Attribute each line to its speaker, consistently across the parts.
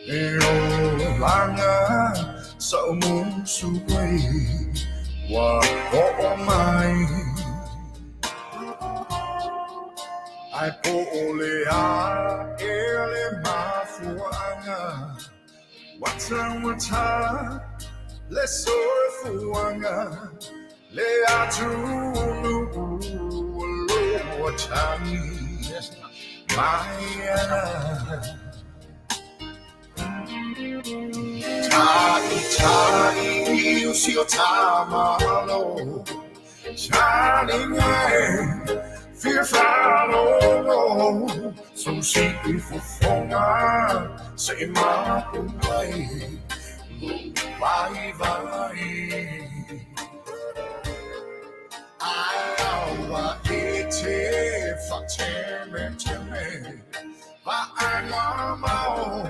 Speaker 1: Eo langa sa umusuway wa o mai ai po ole a ele mafuanga wata le sofuanga le atunu lo watani Maia Tai usio tamalo shining eye fear follow so see Fofogaina say Mapu vai Aoauli fateme va anamao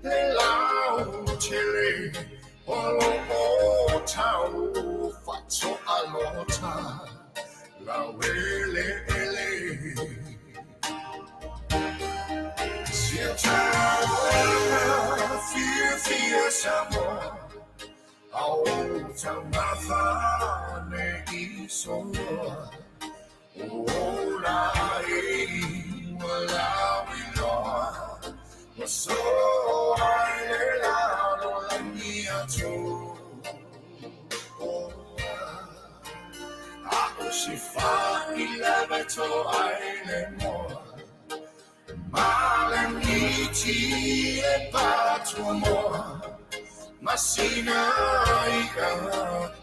Speaker 1: le lao chile olo tau fatso alota la wele ele sieta fear Samoa Auta mafane isoa Ola wala wiloa Waso ailela no la mia to Ako sifa ilabeto aile mo Malemiti e patumo Masina'iga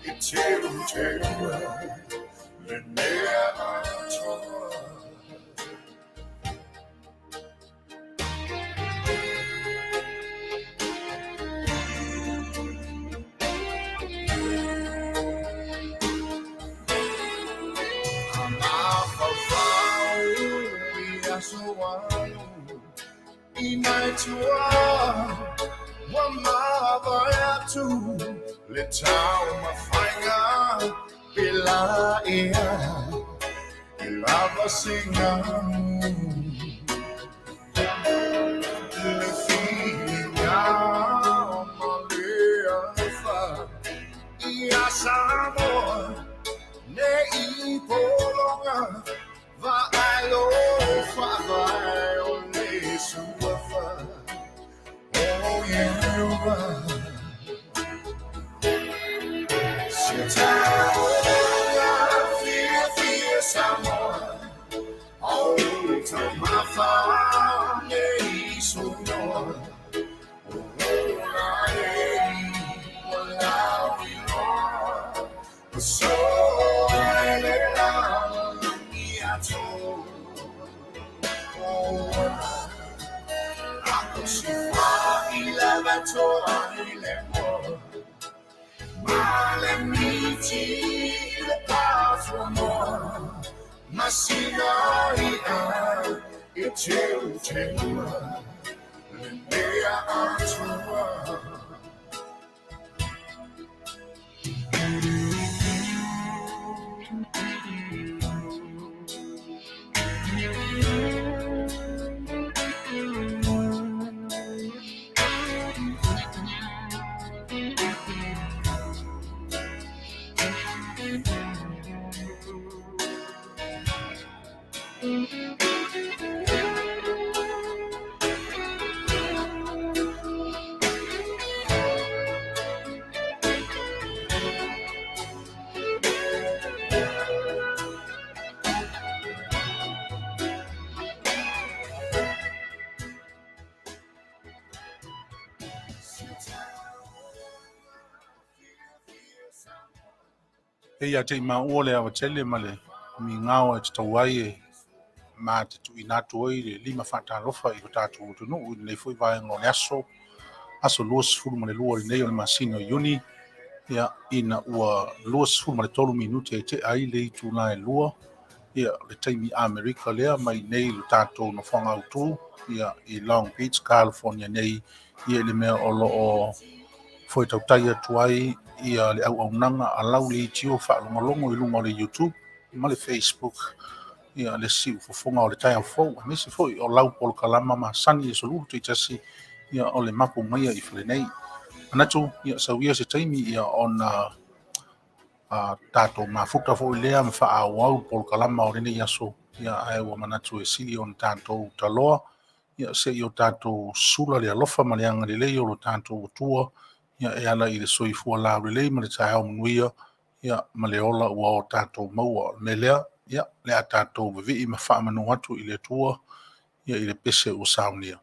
Speaker 1: iteu Lenea atoa Asomua Inaitua Wamava tu Letao mafainga Pilaia Ilava singa Lefinga Malia fa Ia Samoa Ne ipolonga Va alo fa vai ole suafa Oh yeah fear Samoa Oh to my family so no So I let out Ako sifa ilabeto ailemo Malemiti le patumo Masina'iga iteu Lenea atoa
Speaker 2: Ia te ima ole awa tele male mi ngawa te tawai e ma te tu inatu oi le lima whātārofa I o tātu utunu ui nei fui vai ngone aso luas furu male lua nei o le masino uni ia ina ua luas furu male tolu minuti te ai le tu lai lua ia le taimi Amerika lea mai nei lo tātou no whanga utu ia I Long Beach, California nei ia le mea o lo o foi tautai atu ai ia le au nanga a lau Leitio whaalongalongo I lunga o le YouTube ma le Facebook ia le siu fofoga o le tae aufou nisi foʻi o lau polokalama masani e solulu tuitasi ia o le mapu maia i falenei anatu ia sauia se taimi ia ona tatou mafuta foʻi lea ma faaauau polokalama o lenei aso ia ae ua manatu e sili ona tatou taloa ia seʻi o tatou sula le alofa ma le aga lelei o lo tatou atua ia e ala i le soifua laulelei ma le taeao manuia ia ma le ola ua o tatou maua me lea ia le a tatou vevii ma faamanu atu i le atua ia i le pese ua saunia.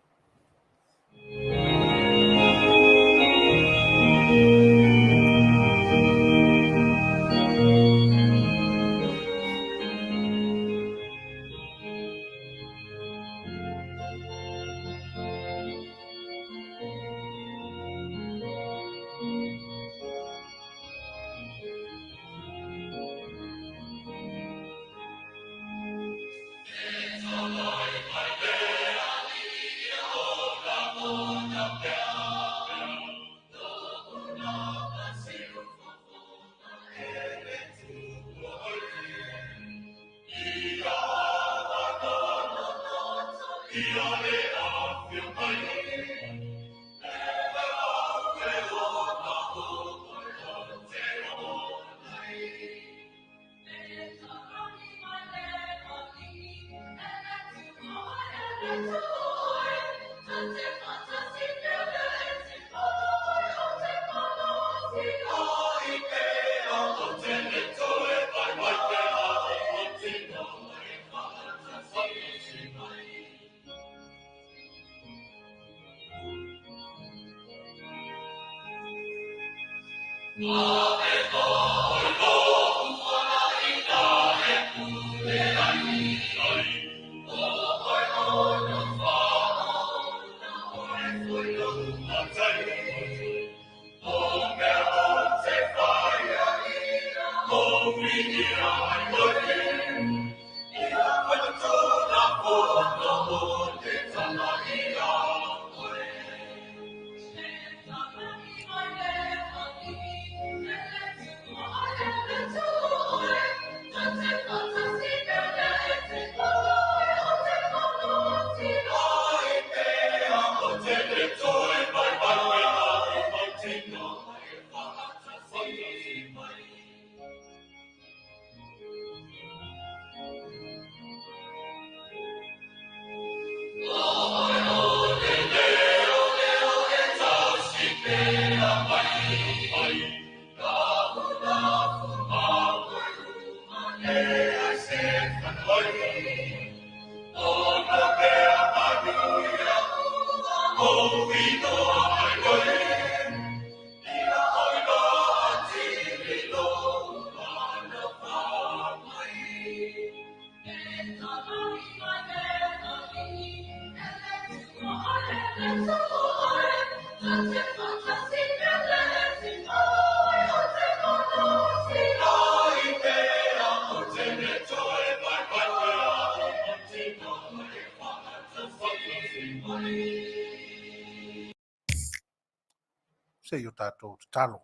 Speaker 2: Sei o tatou tatalo.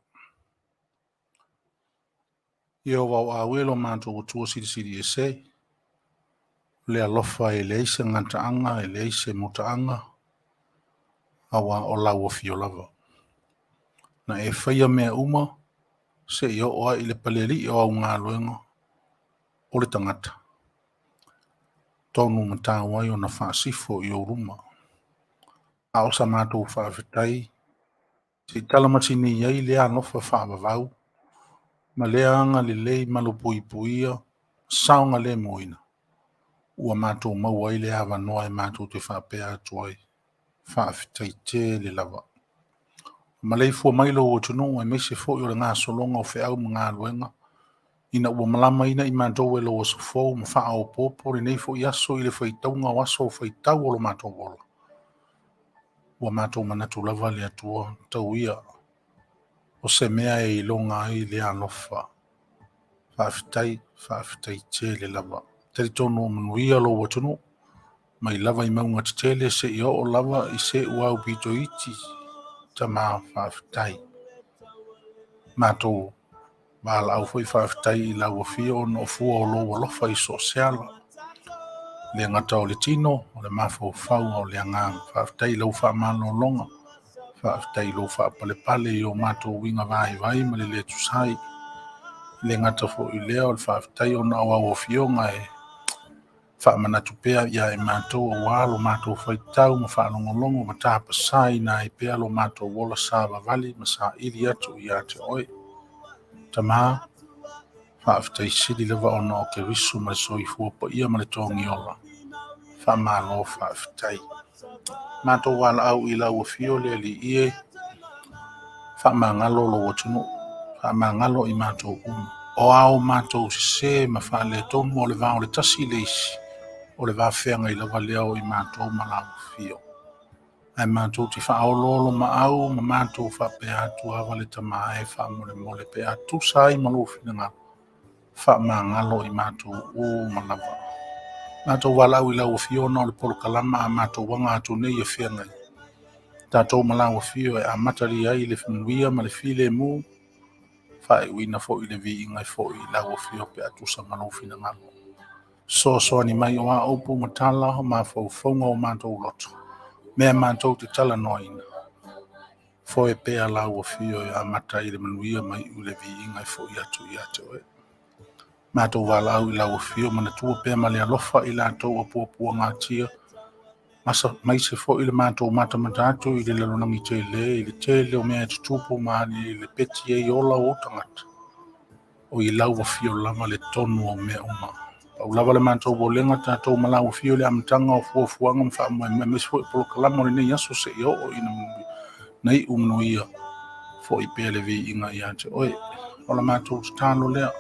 Speaker 2: Ia o wau aue lo mātou o tua siri e se. Le alofa e le eise ngataanga, e le eise motaanga. Awa o lau o fio lava. Na e whaia mea uma, se i o oa i le paleri o au ngā luenga. O le tangata. Tonu mata wai o na whaasifo i o ruma. A o sa mātou whaafetai. Se talamati ni iei le anofa whaavavau. Ma le anga le lei malo pui puia, saunga le moina. Ua mātou maua i le awa noa e mātou te whaapea atuai. Faaeteete le lava. Ma lei fua mailo o tunu e meise fo i o le ngā solonga o whiau ma ngā luenga. Ina ua malama ina i mātou e lo o sofou ma wha o popo le nei fo i aso i le whaitaunga o aso o whaitau o lo mātou wola. Ua mātou manatu lava le atua tau ia. O se mea e ilonga ai le alofa. Faaeteete te le lava. Teri tono o Manuia lo watunu. Mai lava i maunga te tele se i o lava i se uau pito iti. Ta maa faaeteete. Mātou Vala au foi whaafitai I lau fia o no fua o lo walofa I so seala. le ngata o le tino o le mafofau o le agaga faafetai lou faamalologa faafetai lou faapalepale i o matou uiga vaivai ma le lē tusai le ngata foʻi lea o le faafetai ona auauafioga e faamanatu pea ia e matou auā lo matou faitau ma faalogologo ma tapasai na e pea lo matou ola sa vavali ma saʻili atu iā te oe tamā faafetaisili lava ona o keriso ma le soifua paia ma le togiola faamālo faafetai matou valaau i lauafio le aliʻie faamagalo lou atunuu faamagalo i matou uma o ao matou sesē ma faaletonu o le va o le tasi i le isi o le vafeaga i lava lea o i matou ma lauafio ae matou te faaololo ma au ma matou faapea atu ava le tamā e faamolemole pe atusa ai ma lou finagalo faamagalo i matou uma lava matou valaau i lauafio ona o le polokalama a matou aga atu nei e feagai tatou ma lauafio e amatalia ai le manuia ma le filemu faaiʻuina foʻi le viiga foʻi i lauafio pe atusa ma lou finagalo soasoani mai o aʻoupu ma tala ma faufauga o matou loto mea matou te talanoaina foe pea lauafio e amata i le manuia mai u le viiga foʻi atu iā te oe matou valaau i lauafio ma natua pea ma le alofa i latou apuapuaga atia masa maise foʻi le matou matamata atu i le lalonagi tele i le tele o mea e tutupu ma i le peti ai ola o tagata o i lauafio lava le tonu o mea uma au lava le matou volega tatou ma lauafio le amataga o fuafuaga ma faamoemea ma isi foʻi polokalama o lenei aso seʻi oo ina na iʻu manuia foʻi pea le viiga iā te oe o le matou tatalo lea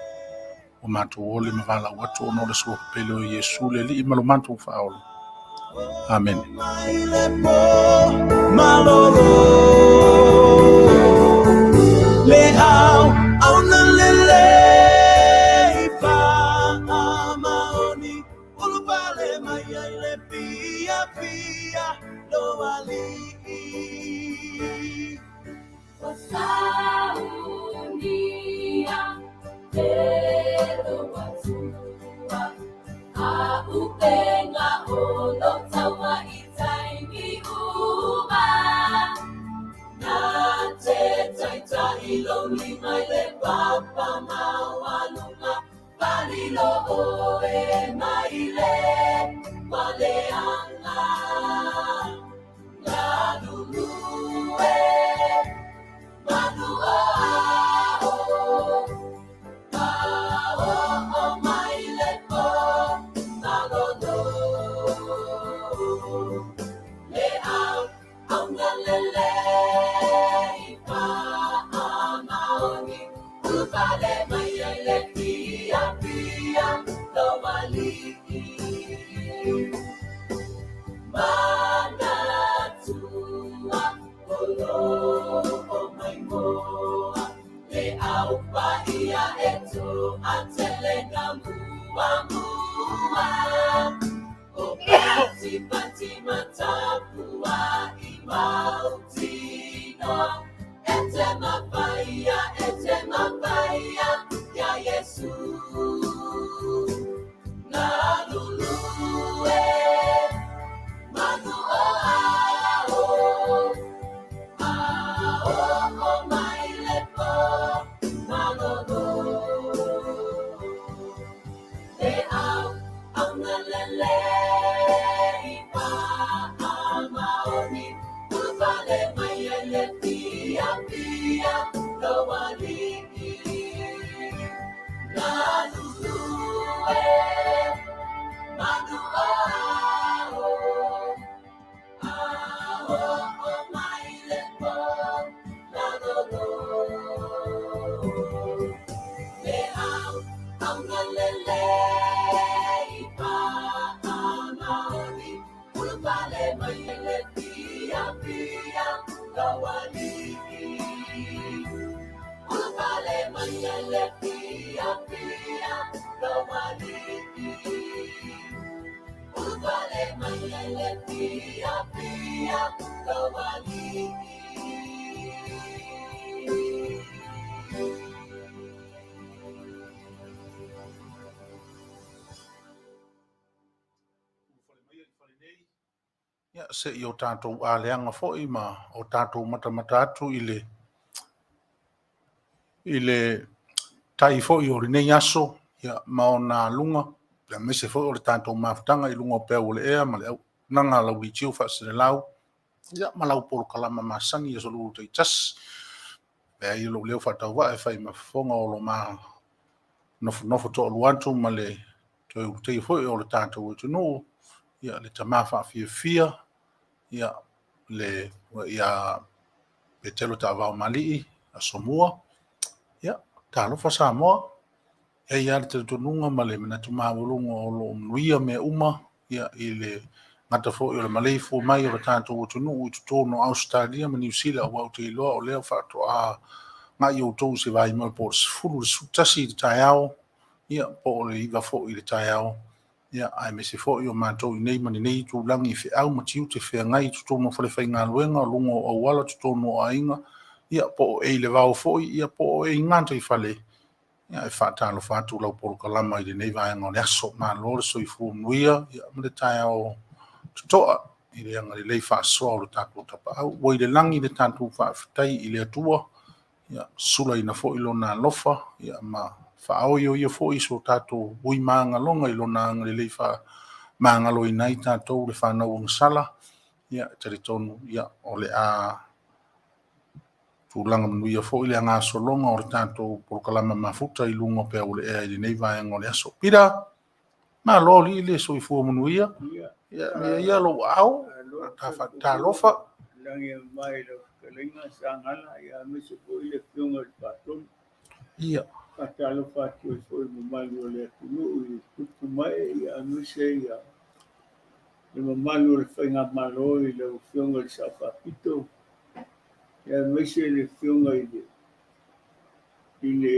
Speaker 2: o matou ole ma valau atu ona o le suapapele o iesu le alii ma lo matou faaolo amen
Speaker 1: Leau au na lele pa amaoni ulu pale Maia le pia pia lo ali wasaunia pero watua a upenga olo tawa itaini uba na te taita ilo ni mai le papa mawalunga palilo oe mai le wale anga na lulue Manu o mai le po nalono le au na lele pa amaoni Fale mai le pia pia lo vali mana tua olo o mai moa le au paia etu atelenga mua o pati matapua i mautino etema paia ya Yesu na lulue Manu o mai lepo malono le au na lele pa amaoni Fale mai le pia pia lo ali na lulue Manu o mai le po nalono le au na lele pa amaoni Fale mai le pia pia lo ali Fale mai le pia pia lo ali Fale mai le pia pia lo ali
Speaker 2: se i o tātou āleanga fo'i ma o tātou matamata atu i le tai fo'i o rinei aso ia ma o nā lunga ia mese fo'i o le tātou mafutanga i lunga o pea o le ea ma le au nanga lau Leitio whaasere lau ia ma lau polo kalama masani ia solu te tas pea i lo leo whatau wa e whai mafonga o lo ma nofo to o luantu ma le te fo'i o le tātou e tunu ia le tamafa fia ia le ia Petelo Taavaomaalii Asomua ia talofa Samoa e ia te tonunga ma le manatu mawulunga o lo Manuia me uma ia i le ngata fo i le malei fo mai o le tātou tunu i tutono Australia ma New Sila o te iloa o leo whaato a ngā i o tau se vai mai po fulu sutasi i tai ao ia po le iwa fo i le tai ao ia ai me se fo i o mātou i nei mani nei tu langi fe au ma tiu te whea ngai tutono whale whai ngā luenga lungo o wala tutono o ainga ia po e le vau fo ia po e nganta i whale ia e whaatalo whaatu lau poro kalama i le nei vai ngā le aso mā lore so i fu Manuia ia ma le tai ao tutoa i le anga le lei whaasoa o le tātou tapa au wai le langi le tātou whaafitai i le atua ia sula ina fo i lona lofa ia ma whaao ia fo i so tātou ui maanga longa i lona anga le lei wha maanga lo i nei tātou le whanau ang sala ia tari tonu ia o le a tūlanga Manuia fo i le anga solonga o le tātou porokalama mafuta i lunga pea o le ea i le nei vaenga o le aso pira ma loli i le so i fu Manuia ia lo au ta lofa
Speaker 3: langi mai lo kelinga Sagala ia misi po ile fiunga paton
Speaker 2: ia
Speaker 3: patalo fatu fo malu le tulu i tutu mai ia misi ia le malu le fenga malo i le fiunga sa fapito ia misi le fiunga i le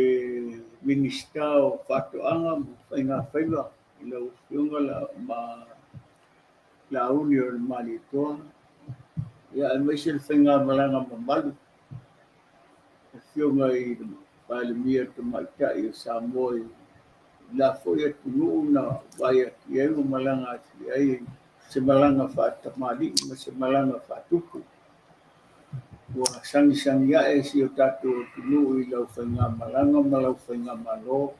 Speaker 3: minister o fatu anga fenga i le fiunga la ma la union malitoa ia misi le fenga malanga malu fiunga i Fale mia te maita i Samoa la foi tunu na vai ki e malanga ki ai se malanga Faaeteete ma se malanga Fatupu wa sangi ya e si o tatu tunu i lau whainga malanga ma lau whainga malo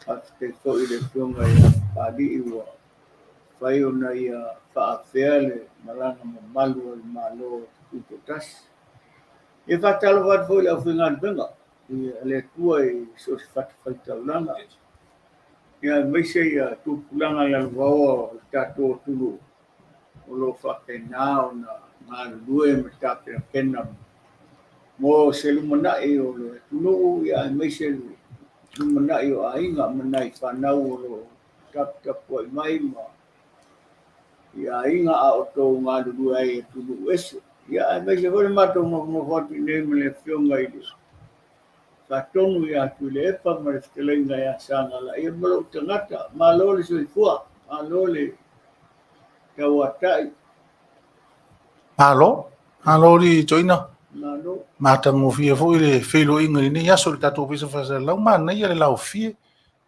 Speaker 3: a te foi le fiunga i pali i wa whai ona i a whaafea le malanga malu i malo tutotas e whatalo wat foi lau whainga benga le tua i so se whataulanga. Ia meise ia tūpulanga la luawa o tātou tulu o lo whakenā o na ngā lue me tāpea kena. Mō se lumanai o le tulu ia meise lumanai o ainga manai whanau o lo tapu ai mai ma. Ia ainga a o tō ngā lue ai e tulu esu. Ia meise hore mato mawhati nei me le whionga i disu. Katonu ia tu le epa ma le Fetalaiga ia Sagala ia malo tangata malo le soifua malo le tauatai
Speaker 2: malo li joina
Speaker 3: malo
Speaker 2: matango fia fo i le whelo inga ni nei aso le tātou pisa whasa lau mana ia le lau fia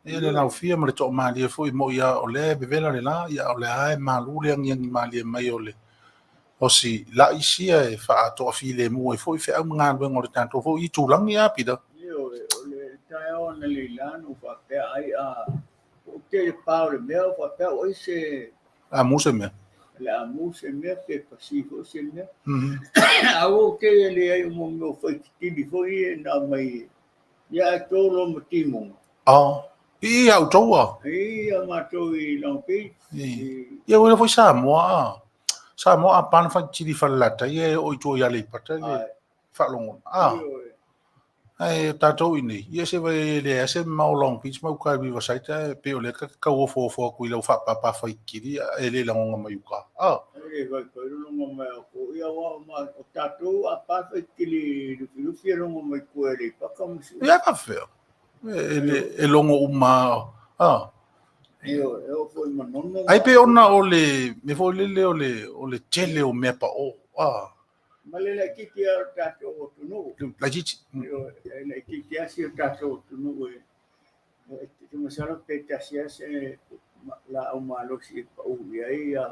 Speaker 2: ia le lau fia ma le toa maalia fo i mo ia o le bevela le la ia o le ae malu le angiangi maalia mai o le o si la isia e wha atoa fi le mua i fo i wha au ngā luenga o le tātou fo i tūlangi a pida
Speaker 3: tai ona le lano fa pe ai a o te pau le mea fa pe o se
Speaker 2: a musa me
Speaker 3: la musa me pe pasivo se me a o te le ai mo mo foi ti foi na mai ya to lo motimo
Speaker 2: i au toa
Speaker 3: a mato i long pe
Speaker 2: ia o foi Samoa pan fa ti di falata ia o to ia le pata le fa longo ai tātou ini ia se vai le ase mau long beach mau kai viva saita pe o le ka o fo ku i lo fa pa fa kiri e le longa mai uka
Speaker 3: e vai ko longa mai ko ia wa ma tātou a pa fa kiri lu fi longa mai ko e pa kam si
Speaker 2: ia ka fe e longo uma
Speaker 3: eu foi manono
Speaker 2: ai pe ona o le me fo le o le tele o me pa
Speaker 3: Malela kiki a tātou tunu.
Speaker 2: La jiti.
Speaker 3: La kiki a si tātou tunu e. Te masara pe tasia se la o malo si pa u ia ia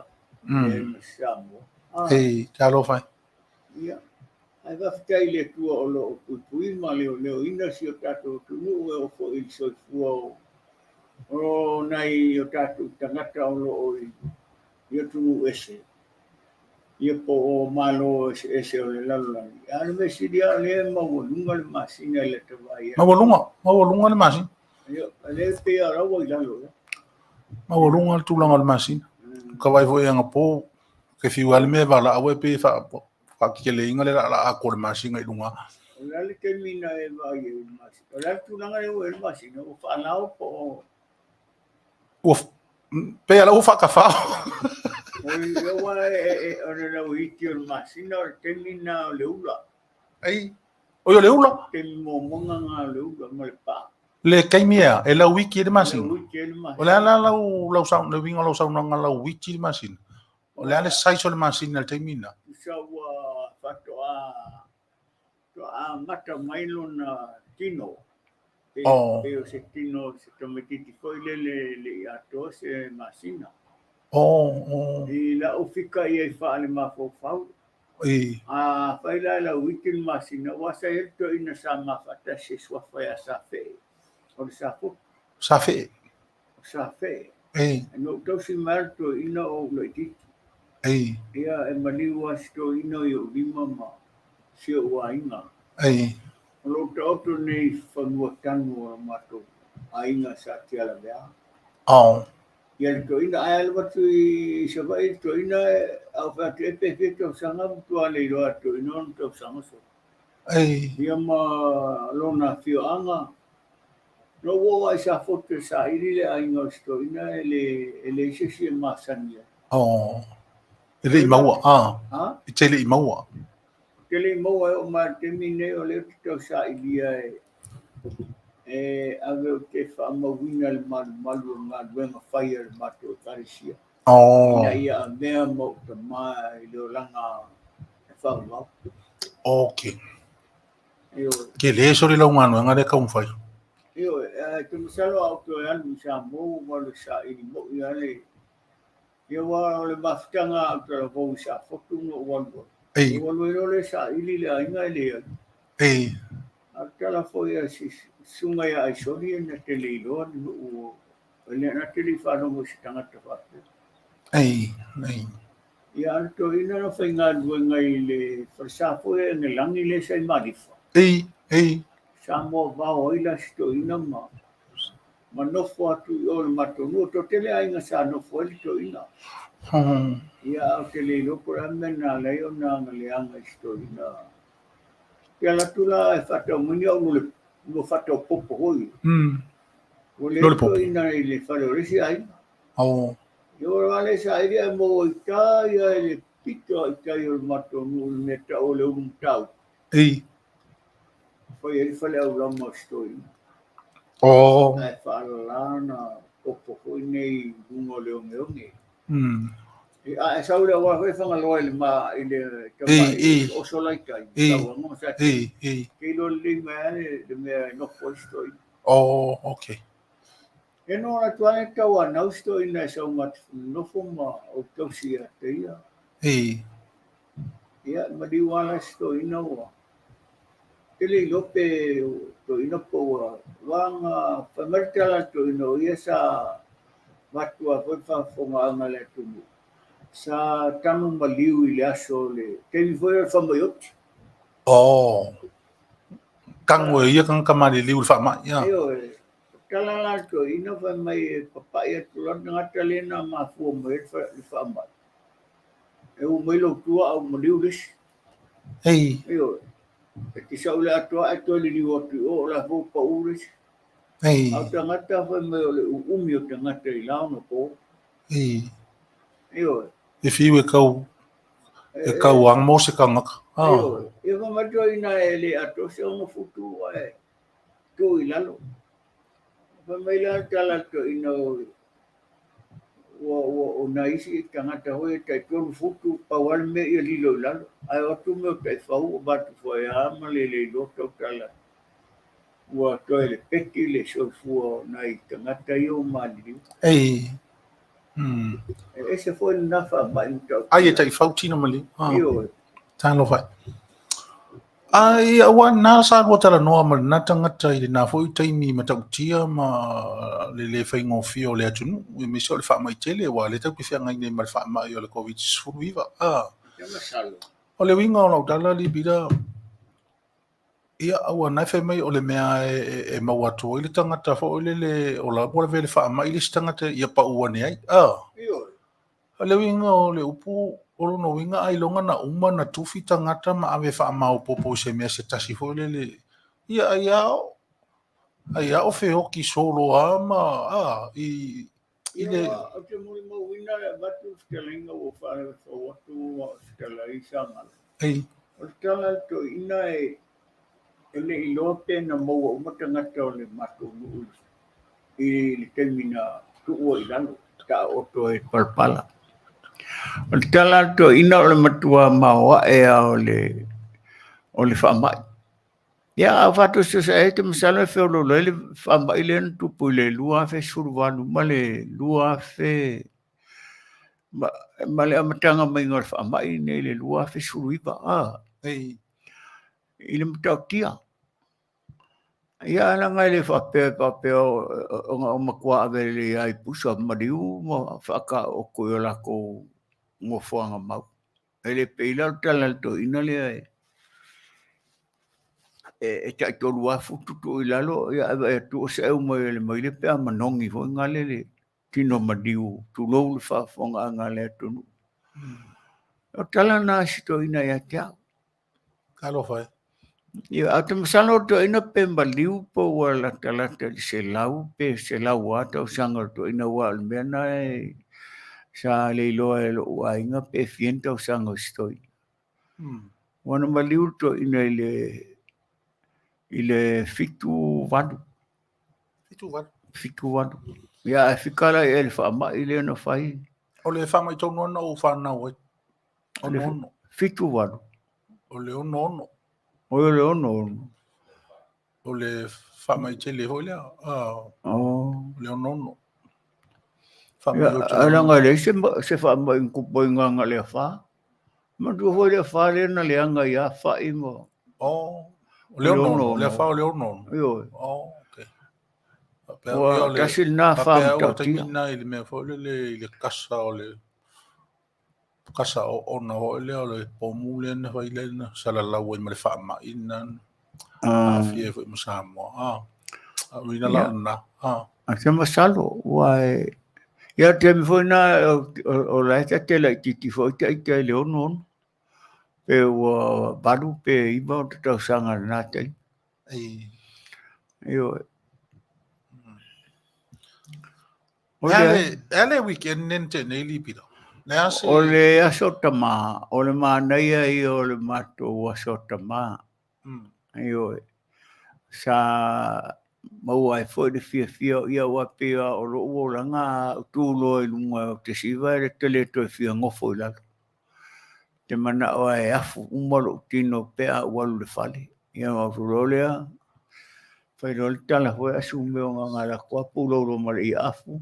Speaker 3: e masamo.
Speaker 2: Ei, ka lo fai.
Speaker 3: Ia. Ai whaftai le tua o lo pui ma leo ina si o tātou tunu e o fo i soifua o nei o tātou tangata o lo o i o tunu ese. Ia po o malo ese o le lalolani. Ana me siria le mawalunga le masina le tawai.
Speaker 2: Mawalunga le masin.
Speaker 3: Ia, le pe a rawa i lalo.
Speaker 2: Mawalunga le tulanga le masin. Ka vai fo nga po ke fiwal me vala awe pe fa ki le inga le la ko le masin ngai lunga.
Speaker 3: Ola le ke mina e vai e masina. Ola tulanga e o masina o fa lao po
Speaker 2: Uf, pe ala ufa ka fa.
Speaker 3: Oi, eu ona na uiti o masina o te mina o le ula.
Speaker 2: Ai, o yo le ula.
Speaker 3: Te mo monga nga le ula ma le pa.
Speaker 2: Le kaimia e la wiki de masin.
Speaker 3: Le uiti e le masina.
Speaker 2: O le ala la sa le winga la sa nga la wiki de masin. O le ala sai so le masin le taimina.
Speaker 3: Sa wa fato a mata mailo na tino.
Speaker 2: Oh.
Speaker 3: Pero se tino se tometiti foi le ato se masina.
Speaker 2: Oh.
Speaker 3: I la ufika i e Fale mafofau. A faila la uiti masina wasa eto ina sa mafata se swafa ya safe. O safe.
Speaker 2: Safe.
Speaker 3: Safe. No tosi marto ina o loiti. Ia e maniwa sto ina o lima ma si o wainga. Lo tauto nei fanua tanu o mato ainga sa tiala bea. Ia to ina ai watu i sabai to ina au Faaeteete to sanga tu ale ro to ina to sanga so. Ia ma lona fioanga. No wo ai sa foto sa ile ainga sto ina ele sesi masania.
Speaker 2: Ele i maua. Ele i maua.
Speaker 3: Ele i maua o ma temine o le to sa ilia ave o te whaamawina le malu ngā duenga whaia le mato o tarisia. Ina ia mea mo ta mai leo langa e whaamau.
Speaker 2: Okay. Ke le sori lau ngānu ngā re kaumwhai.
Speaker 3: Te masalo au to e anu sa mou malu sa ini mo i ale. Ia wa le mafutanga au to la vau sa fotu no walu. Walu e ole sa ili le ainga le. Tala foi a sunga ia ai sori na te leiloa o le na te li whanau mo si tangata whatu. Ia anto ina na whai ngā duenga i le wharsafo e nge langi le sai marifa. Samoa vau oila sito ina ma nofo atu i o le matonu to tele ainga sa nofo eli to ina. Ia au te leilo kora mena leo na ngaleanga sito ina. Ia la tula e whatau muni au no whatau popo hoi. O le to ina i le whare oresi ai. Ia ora wale sa ai ria mo i tā ia le pito i tā i o le matonu le meta o le umu tau. Foi ele whale au lama stoi. Ai whalana popo hoi nei bungo le onge. E saure a wā hoi whangaloa i le ma i le tamai o solaikai. Saua mo sa te. Kei lo le mea le mea nofo stoi.
Speaker 2: Okay.
Speaker 3: E no na tuane tau anau stoi na sau mati nofo ma o tausi a te ia. Ia madiwala stoi na ua. Ele lope to ina po wanga pamertala to ino ia sa matua foi fa fonga ngale tumu. Sa tanu maliu i le aso le temi foi fa moyot.
Speaker 2: Kango ia kan kamari liu fa ma ia.
Speaker 3: Kala la to ina fa mai papa ia tulon ngata le na ma fu mo fa ma. E o melo tua au maliu lis. Ki saule atua le liwatu o la fu pa ulis. Au tangata fa mai o le umi o tangata i lao no po.
Speaker 2: E fiu e kau ang mo se kangaka.
Speaker 3: E ka matua ina e le ato se o futu e to i lalo. Fa mai la tala to ina o naisi tangata hoi tai tolu futu pa wal me i lilo i lalo. Ai atu me o tai fau o batu foi ama le loto tala. Ua toi le peti le sofua na i tangata i o mali. E se foi na whaamai tau.
Speaker 2: Ai e tai whautina mali.
Speaker 3: Io,
Speaker 2: Tālo whai. Ai, awa nā sā kua tala noa ma nā tangata i nā fo i taimi ma tautia ma le whaingo whio le atunu. I me seo le whaamai tele wa le tau ki whianga i ne ma le whaamai o le COVID-19 iwa.
Speaker 3: te masalo.
Speaker 2: O le winga o lau tala li bira ia awa nai whai mai o le mea e mawatoa i le tangata fo o le o la pora vele whaamai le tangata ia pa uane ai.
Speaker 3: Io,
Speaker 2: O le winga o le upu o no winga ai longa na uma na tufi tangata ma ave whaamau popo se mea se tasi fo le ia ai o fe hoki solo ama i le
Speaker 3: o te mui mo wina le batu stelinga o whare o watu o stela i Sagala.
Speaker 2: ai
Speaker 3: O stela to ina e ele i lote na mo o matangata o le matu nui. I le termina tuua i lalo, ka o to e palpala. O stela to ina o le matua maua e a o le whaamai. Ia a whatu se e te masalo e whiolo le whaamai le tupu le lua fe surwanu ma le lua fe ma le amatanga mai ngor whaamai ne le lua fe suruipa
Speaker 2: ai
Speaker 3: i le matau tia. Ia ala ngai le whape o makua ave le ai pusa mariu ma whaka o koe o lako ngofuanga mau. E le peila tala to ina le e tai tolu afu tutu i lalo e tu o se au mai le mai le pea manongi fo ngale le tino madiu tu lou le whaafonga ngale atunu. O tala nā sito ina ia tia.
Speaker 2: kalo whai
Speaker 3: Ia a te masano to ina pe maliu po wala talata di se lau pe se lau ata o sanga to ina wala mea na e sa le iloa e lo ua inga pe fienta o sanga o stoi. Wana maliu to ina ile fitu wadu. Fitu wadu. Ia e fikala e le whaama i le na whai.
Speaker 2: o le whaamai tau nona o whanau ai o nono
Speaker 3: Fitu wadu.
Speaker 2: o le ono
Speaker 3: O le ono.
Speaker 2: o le whaamai tele hoi lea o le ono whaamai o tau
Speaker 3: Ala nga le se whaama i kupoi nganga le wha. Ma tu hoi le wha le na le anga ia wha i mo.
Speaker 2: o le ono le wha o le ono
Speaker 3: Io.
Speaker 2: ok
Speaker 3: Wa tasil na wha
Speaker 2: o
Speaker 3: mtau
Speaker 2: te
Speaker 3: tia.
Speaker 2: mina i le mea fo le kasa o le kasa o ona ho le o le pomule na vai le na sala lau i male whaama ina a fie fo i Samoa wina la na
Speaker 3: A te masalo. Wa e. Ia te mi foi na o laita te lai titi foi te aita le ono. Pe ua baru pe iba o te tau sanga na te. Io.
Speaker 2: Ele weekend nente nei li pida.
Speaker 3: O le asotama, o le manaia i o le mato o asotama. Io. Sa maua e foi de fia ia wa pia o lo o langa tu lo i lunga o te siva e te le to fia ngofo i lalo. Te mana o e afu umalo tino pea walu le fale. Ia ma fulolea. Fai roli tala hoi asu meo ngangala kua pulo lo mara i afu.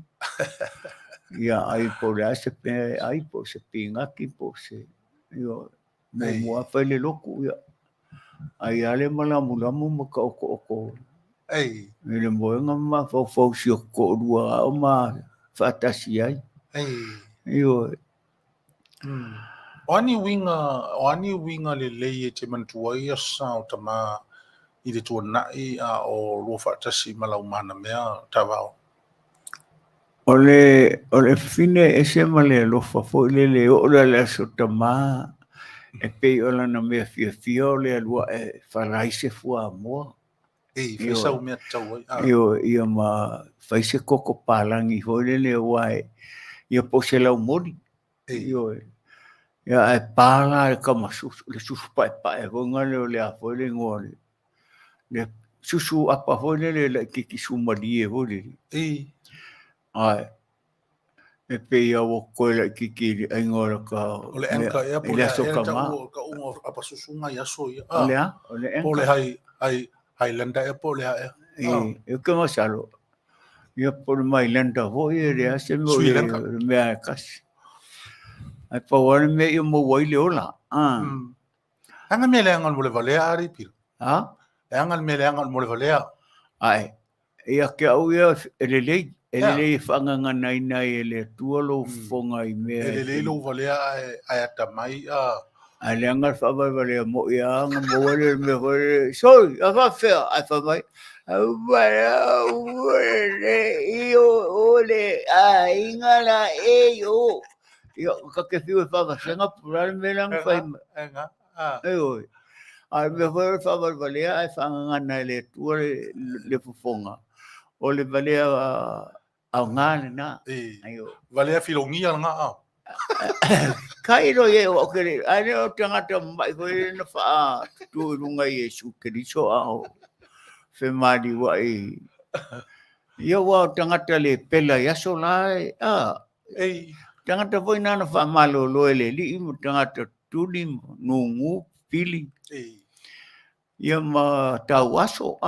Speaker 3: Ia ai po le ase pe ai po se pingaki po se. Ia mo mua fai le loku ia. Ai ale malamu maka oko.
Speaker 2: Ei.
Speaker 3: Ele moenga ma fau si ko rua o ma fatasi ai.
Speaker 2: Ei.
Speaker 3: Io.
Speaker 2: O ani winga le lei e te mantua ia sa o tama i le tuanai a o lo fatasi malau mana mea tavao.
Speaker 3: Ole fine ese male lo fafo le o le so tama e pe ola na me fia le lua e faraise fua mo.
Speaker 2: Ei, fesa o mea tau ai.
Speaker 3: Io ma faise koko palangi hoi le wai. Io po se lau mori. Io ia e pala e kamasu le susu pai ho ngale o le a foi le ngore. Le susu apa hoi le kiki sumari e hoi. Ai. E pe ia o koe la kiki ai ngora ka.
Speaker 2: O le enka e po le ka ungo apa susunga ia so ia.
Speaker 3: O le enka.
Speaker 2: Po le hai Highlander e po le hae.
Speaker 3: E ke masalo. Ia por mai lenda voi e se mo
Speaker 2: Sri Lanka.
Speaker 3: me kas. Ai pa wan me yo mo wai le ola.
Speaker 2: Anga me le anga mo le vale ari pil.
Speaker 3: Ha?
Speaker 2: Anga me le anga mo le vale.
Speaker 3: Ai. Ia ke au ia ele whanganga nai nai ele tualo fonga I mea.
Speaker 2: Ele lo vale ai ata mai a.
Speaker 3: Ai le anga whawai vale mo ia anga mo wale me vale. Sorry, a whawhea ai whawai. Au wale I ole a ingala e o. Ia ka ke whiu whawa senga purare me lang whaima.
Speaker 2: Enga.
Speaker 3: Ai oi. Ai me vale whawai vale ai whanganga nai le tuale le fufonga. O le vale au ngāne nā.
Speaker 2: Vale a filongia ngā au.
Speaker 3: Kairo ye o kere, ai o tangata mai koe na wha tu runga Yesu Keriso au. Whe mari wai. Ia wā tangata le pela yaso lai. Tangata voi nana wha malo loe le li mo tangata tuli nungu pili. Ia ma tau aso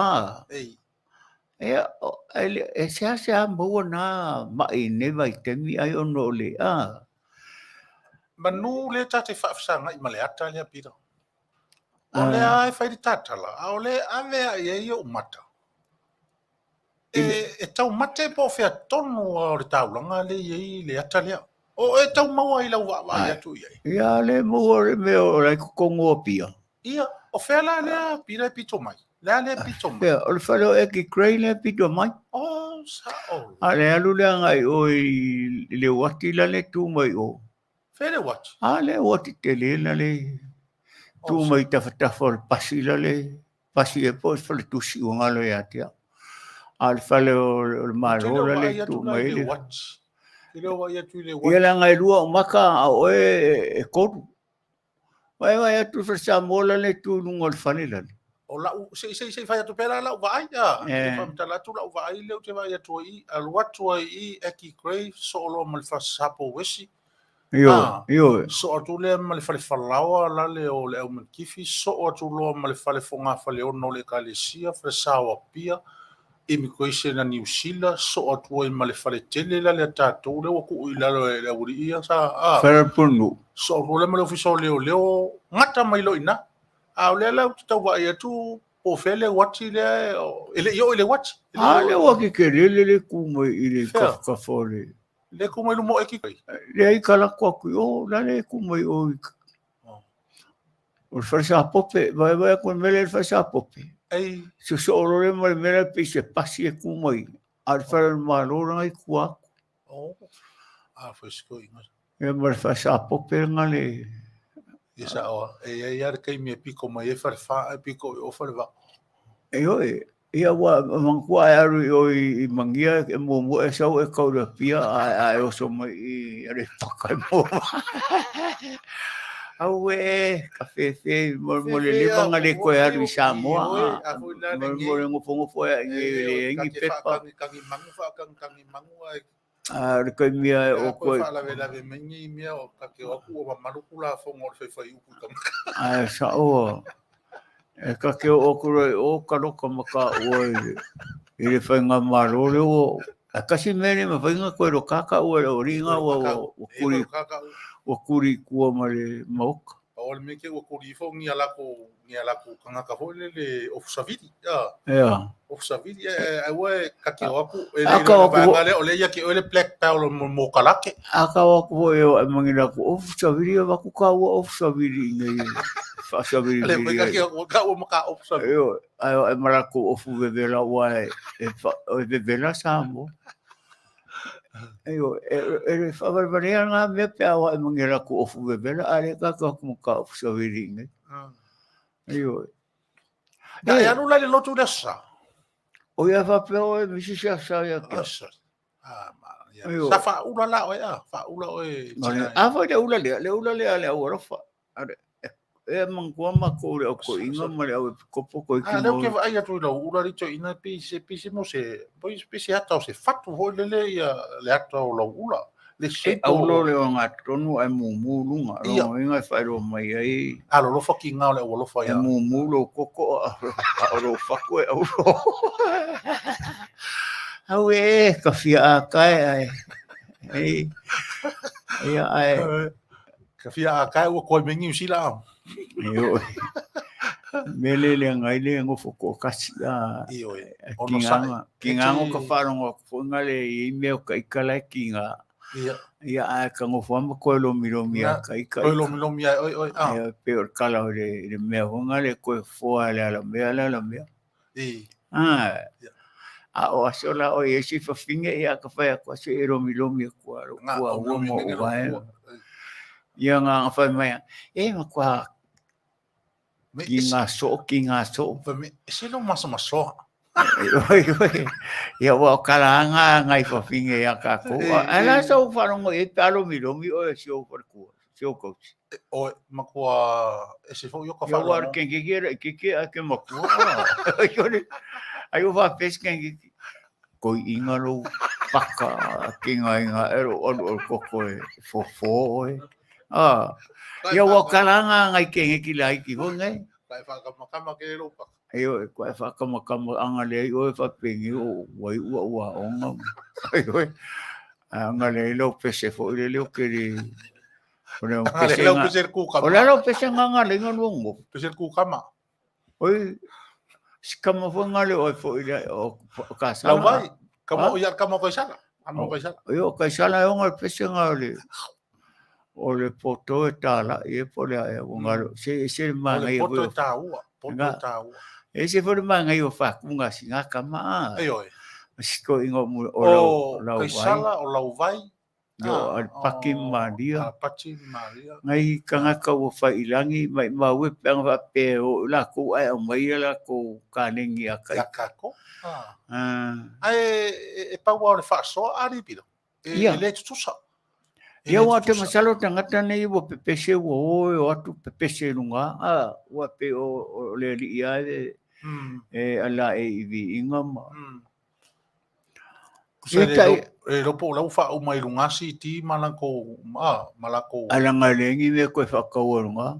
Speaker 3: Ia e sea maua nā mai ne vai temi ai ono le
Speaker 2: Manu le tate whaafsanga I male ata lea pira. O le ai whairi tātala. O le ave a ia umata. E tau mate po whea tonu o le taulanga le iei le ata lea. O e tau maua I lau wa atu iei.
Speaker 3: Ia le maua le meo rai kukongo pia.
Speaker 2: Ia, o whea la lea pira pito mai. Lea lea pito mai.
Speaker 3: Ia, o le whaleo eki krei le pito mai.
Speaker 2: O, sa o.
Speaker 3: A le alu lea ngai o le wati la le tu mai o.
Speaker 2: Where wati?
Speaker 3: A le wati te le la le tu mai tawhatafa le pasi la le. Pasi e po, whale tusi o ngalo e atia. A le whale o le maro la le tu mai le. Ia la ngai rua o maka a oe e koru. Vai atu whasa mola le tu nunga le whale la le.
Speaker 2: O lau, se whai atu pera lau vai a. E whamtala atu lau vai leo te vai atu I. Alu atu I eki grey so olo mal whasapo wesi.
Speaker 3: Io.
Speaker 2: So atu le mal whale whalaua la le o le au man kifi. So atu lo mal whale whonga whale ono le kalesia. Whasawa pia. Immigration na New Sila. So atu o mal whale tele la le tātou le waku I lalo e le uri ia sa.
Speaker 3: Wharapunu.
Speaker 2: So atu le mal ofiso leo. Ngata mai lo ina. A le la tau vai atu po fele wati le ele le wati
Speaker 3: le waki ke le kuma I le ka fole
Speaker 2: le kuma I mo eki
Speaker 3: le ai kala ko ku la le kuma o fasa pope vai ko mele fasa pope
Speaker 2: ai
Speaker 3: so le mo mele pise pasi e kuma al far malo ngai ku
Speaker 2: a fresco
Speaker 3: e mo fasa pope ngale
Speaker 2: Isa o e ia kai me piko mai e fa piko o fa va
Speaker 3: ia wa mangkua aru I mangia e mo e sau e kaura pia a o so mai I re pakai mo au e kafe mo le levanga le ko aru I Samoa mo le ngofongo fo e ngi pepa
Speaker 2: kangi mangu ai
Speaker 3: Rekai mia o koe.
Speaker 2: Lave mengi mia o kake oku o maluku la fongo fe fai upu kama.
Speaker 3: Sa o. E kake o kure o karoka maka o I le whainga marore o. A kasi mene ma whainga koe ro kaka o e o ringa o kuri kua ma le mauka.
Speaker 2: O le meke o kuri fo ngia lako kangaka hole le ofusaviti. Ofusaviti e ue kake oku. O le ia ke o le black pearl mo kalake.
Speaker 3: Aka waku e o mangina ko ofusaviti waku ka o ofusaviti ngai. Fasaviti.
Speaker 2: Le kake o ka o maka ofusaviti.
Speaker 3: Ai marako ofu vevela wa e vevela samo. E whabarabarea ngā mea pia wa e mangira ko ofu vevela, are kaka kumu ka ofu saviri ngai.
Speaker 2: Na e anu lai le lotu resa?
Speaker 3: O ia whapea o e misi sia sa ia kia.
Speaker 2: Sa whaula la o e a, whaula o e tina.
Speaker 3: A whai le ula lea le au arafa. E mangua mako le au ko inga ma le au e kopo ko iki mo.
Speaker 2: Leo ke ai atu ila ura rito ina pisi mo se, pisi hata o se fatu hoi lele ia le hata o lau ula.
Speaker 3: E au lo le o ngā tonu ai mumu lunga. Rongo inga whai ro mai ai.
Speaker 2: Alo lo whaki ngā le o lo whai
Speaker 3: a. E mumu lo koko a ro whako e au ro. Au ka fia kai ai. Ai.
Speaker 2: Ka fia a kai o ko mengi Sila.
Speaker 3: Yo. Melele ngai le ngofo ko kasi
Speaker 2: Io ono sai.
Speaker 3: kinga ko farongo ko ngale I meo kai kala kinga. Ia ka ngofo am ko lo mia kai kai.
Speaker 2: Ko lo mia oi.
Speaker 3: Ia peor kala de meo ngale ko Fale ala mea. O asola o esi fa finge ia ka fa ko se lo mia ko mo vai. Ia nga fa mai. Ma kwa Kinga so.
Speaker 2: Se não maso.
Speaker 3: Ia wa kalanga ngai fa finge ia ka ko. Ala so farongo e palo milomi o se o por ko. Se o coach.
Speaker 2: O makua ese fo yo ka
Speaker 3: fa. Ia ke ake makua. Ai o va pesca ko ingalo paka kinga ero o ko fofo. Ia wa kalanga ngai ke kilai ki ho ngai.
Speaker 2: Kai whakamakama ke ropa.
Speaker 3: Ayo, kai whakamakama anga lei o whapengi o wai ua onga. Ayo, anga lei lau pese fo ile leo keri.
Speaker 2: Anga lei lau pese kukama.
Speaker 3: O lau pese nganga lei ngongo.
Speaker 2: Pese kukama.
Speaker 3: Oi, sikama fo ngale o fo ile o kasala.
Speaker 2: Lau vai, kama ko sala. Amo ko sala.
Speaker 3: Ayo, kai sala o ngal pese ngale. O le poto e tala e pole ai o ngalo se mangai
Speaker 2: o poto e taua
Speaker 3: e se for mangai o fa kunga singa kama
Speaker 2: ai
Speaker 3: siko ingo o lau
Speaker 2: vai sala o lau vai
Speaker 3: yo al paki Maria ngai kanga ka o fa ilangi mai mau e panga pe o la ko ai o mai la ko kanengi akai
Speaker 2: kako e pa wa le fa so ari pido e le tusa.
Speaker 3: Ia wa te masalo tangata nei wo pepese wo o atu pepese lunga wa pe o le ia e ala e vi ingama
Speaker 2: e ropo lau fa o mai lunga si ti malako
Speaker 3: ala ngalengi me ko fa ka lunga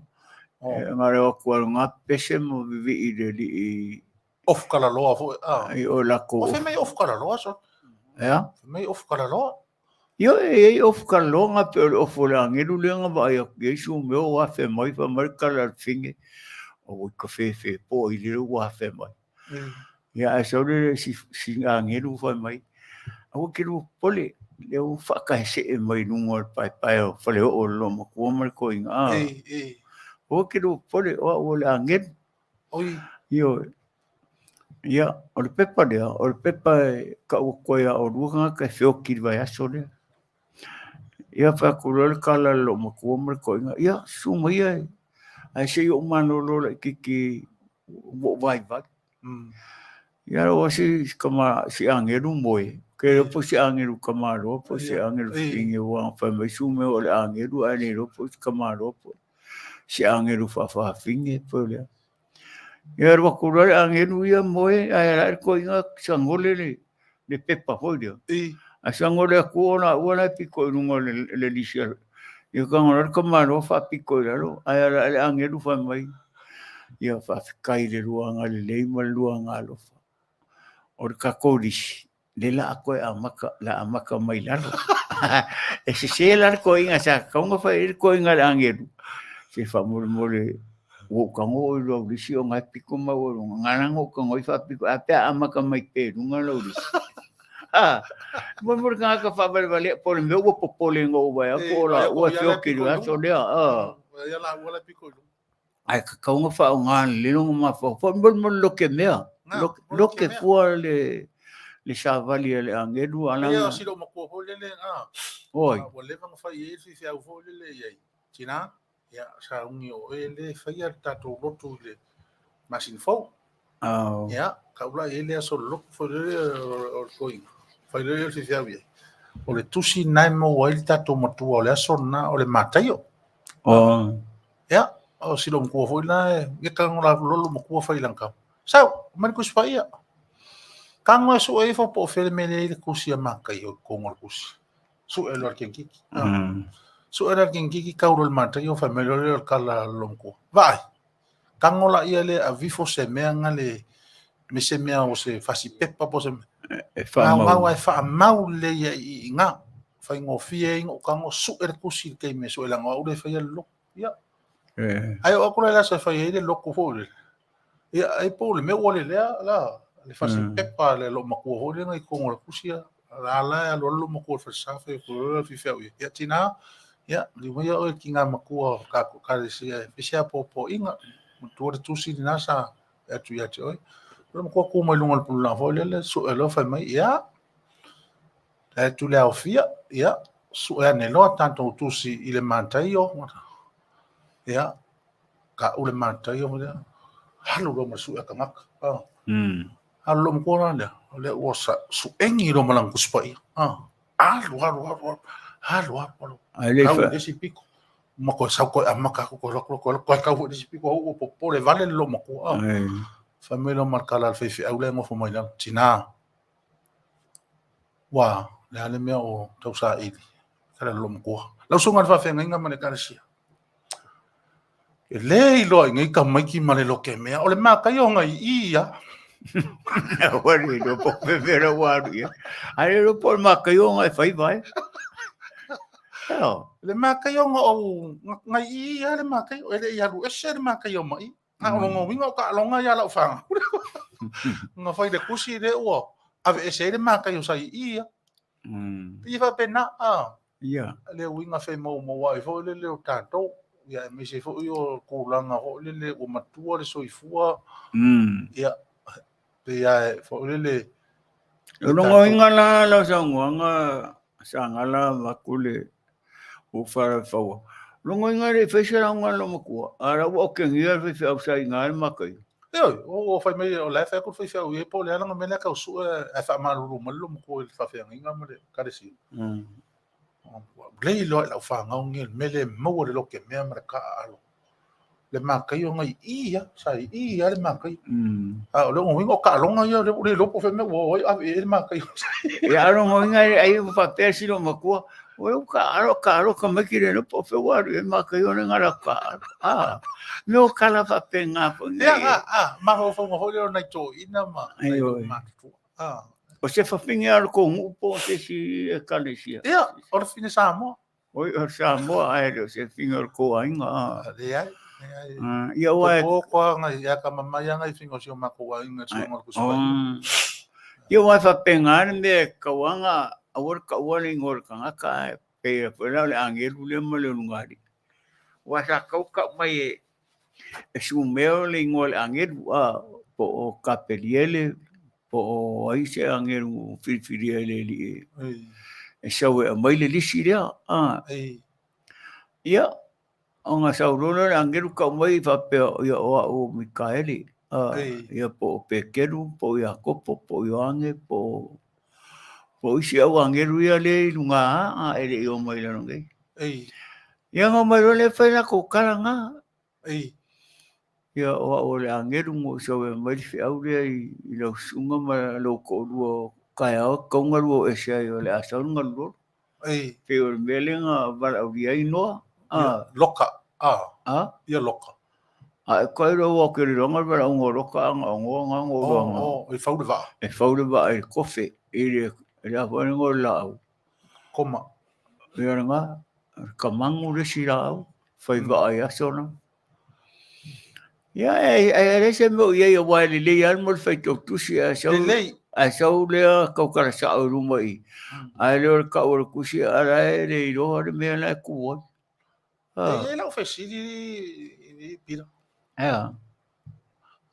Speaker 3: ngare o ko lunga pese mo vi ide li
Speaker 2: of kala loa fo
Speaker 3: o la ko
Speaker 2: o fe me of kala loa so
Speaker 3: ya
Speaker 2: me of kala loa.
Speaker 3: Yo of kalonga pe of la ngiru lenga ba ya yesu me wa fe mai fa mai kala finge o ko fe po I le wa fe mai ya so le si ngiru fa mai o kiru pole le o fa ka se mai no pai o fa le o lo mo ko mai ko inga o kiru pole o la ngir
Speaker 2: oi
Speaker 3: yo ya o le pepa ka ko ya o ruga ka fe o kirva ya so le ia fa kulol kala lo mo ko mer ko ia suma ia ai se o mano lo ki vai ia o si kama si angeru moe ke po si angeru kama ro po si angeru finge wa fa me sume o angeru ani ro po kama ro po si angeru fa finge po le ia ro kulol angeru ia moe ai ko inga sangole le pepa ho dia asango le kuona ona piko rungo le lisia yo kangor kamaro fa piko lo ai le angeru fa mai yo fa kai le ruanga le mal ruanga lo or kakoris le la ko amaka mai la ese se la ko inga sa kongo fa ir ko inga angeru se fa mole o kango lo lisio ngai piko ma o nganango kongo fa piko apa amaka mai pe runga lo mo ka ka fa vale por meu popole ngo vai por la o fio que eu acho le
Speaker 2: ya la wala pico
Speaker 3: ai ka ngo fa ngan le no ma fo mo lo que me lo que fue le chavalier le angedu ala
Speaker 2: ya si lo mo ko le
Speaker 3: oi
Speaker 2: o le va fa ye si se au fo le ye china ya sa un yo ele fa ya tato rotu le masin fo ya ka ula ele so lo fo le o coi fa le si se avia o le tusi nai mo wai tato mo tu o le asona o le mataio ya o si lo mo fo la ye ka ngola lo mo ko fa ilanka sa man ku spa ya kango so e fo po fe me le kusi ma ka yo ko ngor kusi su e lo ken kiki su era ken kiki ka ro le mataio fa me lo kala lonko vai kango la ia le a vifo se me ngale me se mea o se fasi pepa po se ngau ai fa mau le ia I nga fa ngo fie ngo kango su kusi ke me so la ngau le fa lo ya ai o ko la sa fa ile lo ko fo ia ai po le me wole la le fa se pepa le lo maku ho le ngai ko ngol kusia la lo maku fa sa fe ko fi fe ia tina ya li mo ia o ki nga maku ka le sia fisia po inga tu tu si nasa tu ya te oi lo ko mai lunga pu la fo le so lo fa mai ya tu le ofia ya su ne lo tanto tu si ile mantai yo ya ka ule mantai yo ya halu lo masu ka ngak halu mo ko na le osa su engi lo malang kuspai halu
Speaker 4: ai le fa
Speaker 2: desi pico ma ko sa ko amaka ko ka desi pico o po le vale lo mo ko famelo marcala al fe au le mo fo mai la tina wa le ale mea o tau sa ili kare lo mo ko la sunga fa fe ngai ngama le karsia le lo ngai ka mai ki male lo ke mea o le ma ka yo ngai ia
Speaker 4: wari do po vera wari ai lo po ma ka yo ngai fai vai
Speaker 2: le ma ka yo ngai ia le ma ka yo le ia lu ese le ma ka yo mai nga lo winga ka lo nga ya la fa nga fai de kusi de o ave ese le ma ka yo sai ia Ifa pena
Speaker 4: ia
Speaker 2: le winga fe mo wa fo le tato ya me se fo yo kulanga ho le o matua le soifua ya pe ya fo le
Speaker 4: no inga la Sagala makule o fara fa longo inga le fesa nga lo mako ara o ke ngia fe fa sa inga makai
Speaker 2: o fai me o la fa ko fai fa o po le nga me la ka su e fa ma lu mo lu ko fa fa inga me ka de si le lo la fa nga ngel me le mo le lo ke me ma ka alo le ma ka yo ngai ia sai ia le ma ka lo ngo ka lo nga yo le lo po fe me o e ma ka yo
Speaker 4: ya lo inga ai fa pe si lo mako o ka me kire no po fe wa e ma ka yo nga ra ka no kala fa pe nga po
Speaker 2: ya ma ho fo ho le na to ina ma ma
Speaker 4: o se fa pinga ko po se si kalesia
Speaker 2: ya o fine Samoa
Speaker 4: oi o Samoa ai se pinga ko ainga
Speaker 2: ya
Speaker 4: ia wa
Speaker 2: ko nga ya ka mama ya nga fingo si ma ko inga so ngol ku so
Speaker 4: ia wa fa pengar me kawanga awor ka wani ngor ka ka pe la le angelu le mo le ngari wa sa ka mai e su meo le ngol angelu po kapeliele po ai se angelu filfiliele li e so e mai le lisi dia ia nga saurona angelu ka mai fa pe ia o Mikaeli ia po pekeru po ia kopo po yoange po isi au angelu ia le lunga ele o mai la ngai ia nga mai le fa na ko kalanga ia o le angelu mo so e mai fi au le I lo sunga ma lo ko lo kai au ko ngalu e sia yo le asa ngalu pe o melenga va au dia ino
Speaker 2: loka ia loka
Speaker 4: ko ro o ke ro ngal va ngo roka ngo
Speaker 2: e fau
Speaker 4: de va e kofe ele va ngo la
Speaker 2: koma
Speaker 4: ia nga kamangu le sila fai va ia sona ia e se mo ia wa le ia mo fai to tu si a so le ka ka sa ru mai ai le ka o ku si ara le ro me la ku
Speaker 2: e la fa si di pira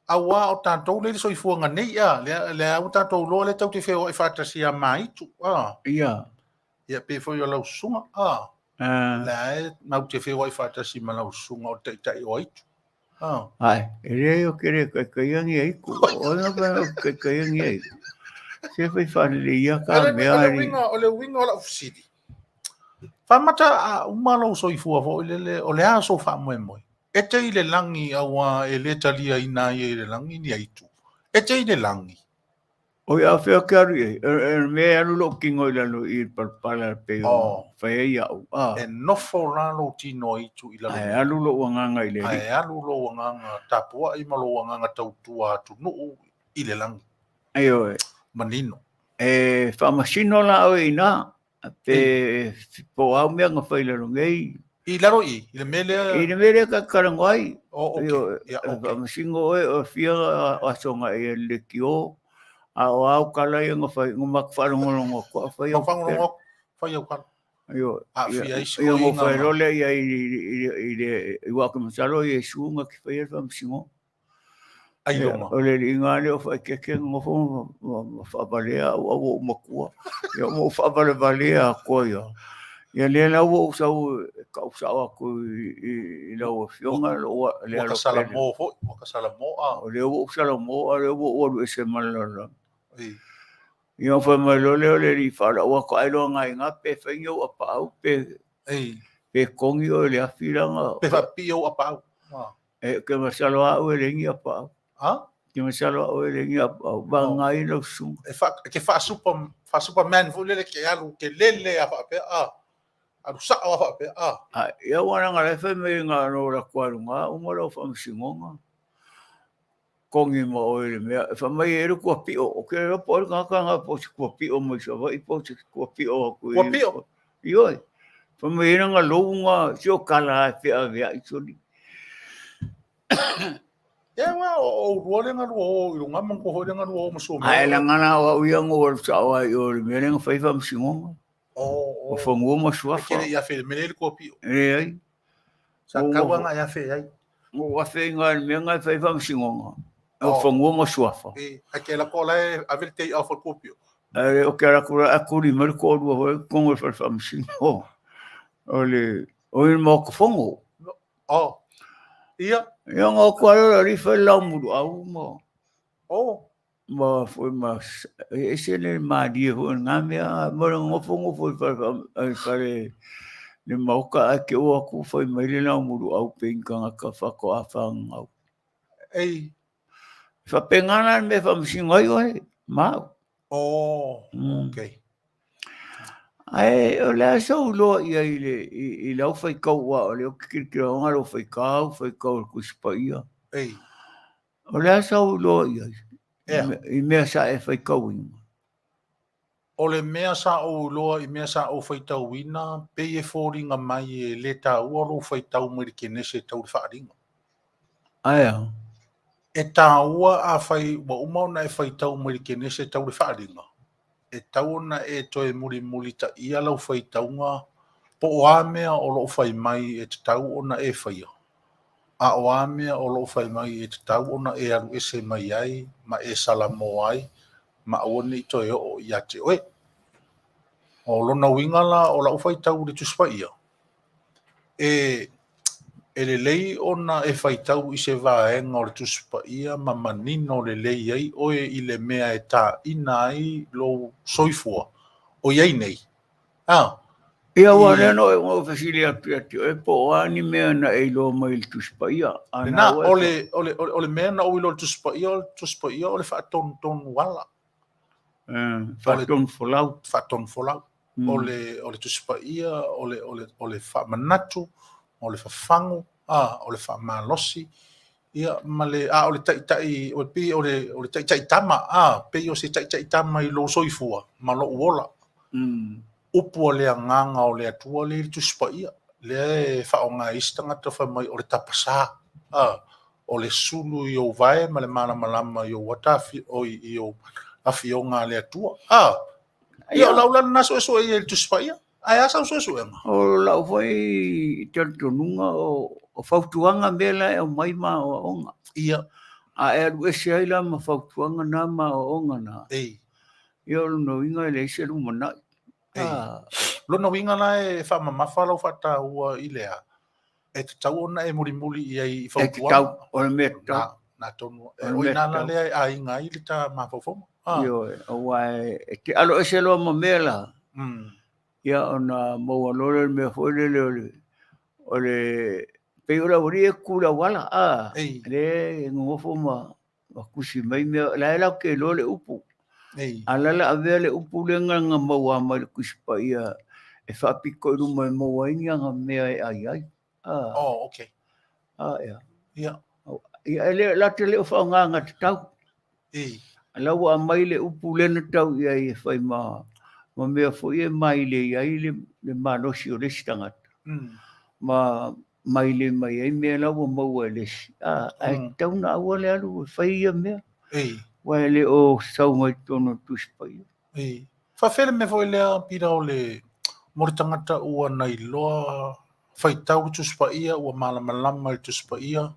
Speaker 2: awa o tanto le so ifu nga nei le o tanto lo le tau te fe o fa ta si mai tu ia pe fo yo la sunga la na te fe o fa ta si ma la sunga o te tai o itu
Speaker 4: ai ele o kere ka yang ai ku o na ka yang ai se fai fa le ia ka me ai
Speaker 2: o le winga o la ofsidi fa mata uma lo so ifu o le o le aso fa mo e te ile langi awa e le talia ina e le langi ni aitu e te ile langi
Speaker 4: o ia fe ka ri me anu lo kingo la no I para pe o fa ia
Speaker 2: e no fo la lo tino itu ila
Speaker 4: ai alu lo wanga ile
Speaker 2: ai alu lo wanga tapua I malo wanga tau tua tu no ile langi
Speaker 4: ai o
Speaker 2: manino
Speaker 4: Whamasino la o ina, pe po au mea ngā whailaro ngei.
Speaker 2: I laro i le mele.
Speaker 4: I le mele ka karangai.
Speaker 2: Oh, okay. Yeah, okay.
Speaker 4: Whamasingo o whia asonga e Leitio. A o au kalai ngā whai, ngā makawharongolongo kua whai au.
Speaker 2: Makawharongolongo whai au kala. A whia isi ko
Speaker 4: i ngā whai role i waka masalo i e suunga ki whai alfa masingo.
Speaker 2: Ai longa.
Speaker 4: O le inga leo whai keke ngofo whabalea o makua. Ia mo whabalea koe ia. Ia lea lau o usau ka usau aku i lau fionga lea
Speaker 2: waka salamo ho, waka salamo a.
Speaker 4: O lea o salamo a lea o alu ese malala. Ia whai mai lole o le ri whara waka ailoa ngai ngā pe whainga o apau pe kongi o le awhiranga.
Speaker 2: Pe whapi o apau.
Speaker 4: Ke masalo au e rengi apau. Ke masalo au e rengi apau. Ba ngai lau sunga.
Speaker 2: Ke wha Superman fulele ke alu ke lele a whape a. Alu saa a whape a.
Speaker 4: Ia wana ngā rewhai me ngā nora kuarunga. Umara o whamisingonga. Kongi ma o ele mea. Whamai eru kua pio. O ke rapo ari ngā posi kua pio mai sa wai. Posi kua pio aku.
Speaker 2: Kua pio?
Speaker 4: Ioi. Whamai era ngā lounga. Sio kala e whia vea i soni.
Speaker 2: Ia wā, o rua renga rua o ilunga mango hoi renga rua o masua mea.
Speaker 4: Ai langana o uiango o sao ai o le mea renga whaifa msingonga. O whamua masuafa.
Speaker 2: Kere ia whele menele kua pio.
Speaker 4: E ai.
Speaker 2: Sa kawanga ia whele ai.
Speaker 4: O wawhi ngā mea ngai whaifa msingonga. O whamua masuafa.
Speaker 2: A ke la kola e avele te i awha kua pio.
Speaker 4: O ke rakura akuri mara kua rua hoi kongo whaifa msingonga. O le, o il mō kafongo.
Speaker 2: Ia?
Speaker 4: Ia ngā kuarora riwhai lau muru au mō. Ma foi mas ese le madia ho ngā mea mara ngofongo foi whare le mauka ake o aku foi mai le lau muru au penkanga ka whako awhanga au.
Speaker 2: Ei.
Speaker 4: Whapengana me whamsingai oi, mau.
Speaker 2: Okay.
Speaker 4: Ai, o lea sau loa ia i lau whaikau wa, o leo kikirikira o ngaro whaikau le kusipa ia.
Speaker 2: Ei.
Speaker 4: O lea sau loa ia i mea sa e whaikau inga.
Speaker 2: O le mea sa o loa i mea sa o whaitau ina, pe e whōringa mai e le tā ua ro whaitau mai ke nese tau le whaaringa.
Speaker 4: Aia.
Speaker 2: E tā ua a whai wa umau na e whaitau mai ke nese tau le whaaringa. E tau na e toe muri ta ia lau whaitaunga po o a mea o lo whai mai e te tau ona e whaia. A o a mea o lo whai mai e te tau ona e aru ese mai ai, ma e salamo ai, ma aone i toe o i ate oe. O lona wingala o lau whaitau le tuspa ia. E le lei ona e whaitau i se vaenga o le tuspa ia, ma manino le lei ai, oe i le mea e tā ina ai lo soifua, o iei nei.
Speaker 4: Ia wane no e ngō whasili atu e po ani mea na e lo mai le tuspa ia.
Speaker 2: Nā, o le mea na o ilo le tuspa ia, o le whaatonu wala.
Speaker 4: Whaatonu folau.
Speaker 2: Whaatonu folau. O le tuspa ia, o le whaamanatu, o le whawhangu, o le whaamalosi, ia, ma le, o le taitai, o le taitai tama, pei o se taitai tama i lo soifua, ma lo uola. Upu o le anganga o le atua le tuspa ia, le whaonga istanga tofa mai o le tapasa, o le sulu i o vai, ma le mana malama i o watafi, o i o awhionga le atua. Ia o laulana naso eso e le tuspa ia. Ai asa o so e ma.
Speaker 4: O lau foi te tonunga o whautuanga mela e o maima o onga.
Speaker 2: Ia.
Speaker 4: A e aru ese aila ma whautuanga nā ma o onga nā.
Speaker 2: Ei.
Speaker 4: Ia o no inga ele ese rumana.
Speaker 2: Lona winga na e whaamamafa lau whata ua i lea. E te tau ona e muri i ai whautuanga.
Speaker 4: E te tau, o le mea tau.
Speaker 2: Nā tonu. O inana lea a inga i le ta mawhaufonga.
Speaker 4: Io, o wai, te alo ese loa ma mela. Ia ona maua lore mea whoelele o le pei ora uri e kura wala le ngofo ma kusi mai mea la ela ke lo le upu alala avea le upu le nganga maua ma le kusi pa ia e whapiko i ruma e maua inga nga mea e ai
Speaker 2: okay.
Speaker 4: Ia ele la te leo whaonganga te tau Ala wa mai le upu le na tau ia e fai ma mea foi e mai le iai le manosi o lesi tangata. Ma mai le mai ai mea la wa maua e lesi. Ai tau na aua le alu fai ia mea. Wa le o sau mai tono tuspai.
Speaker 2: Fafele me foi lea pira o le mori tangata ua nei loa fai tau tuspaia ua malamalama i tuspaia.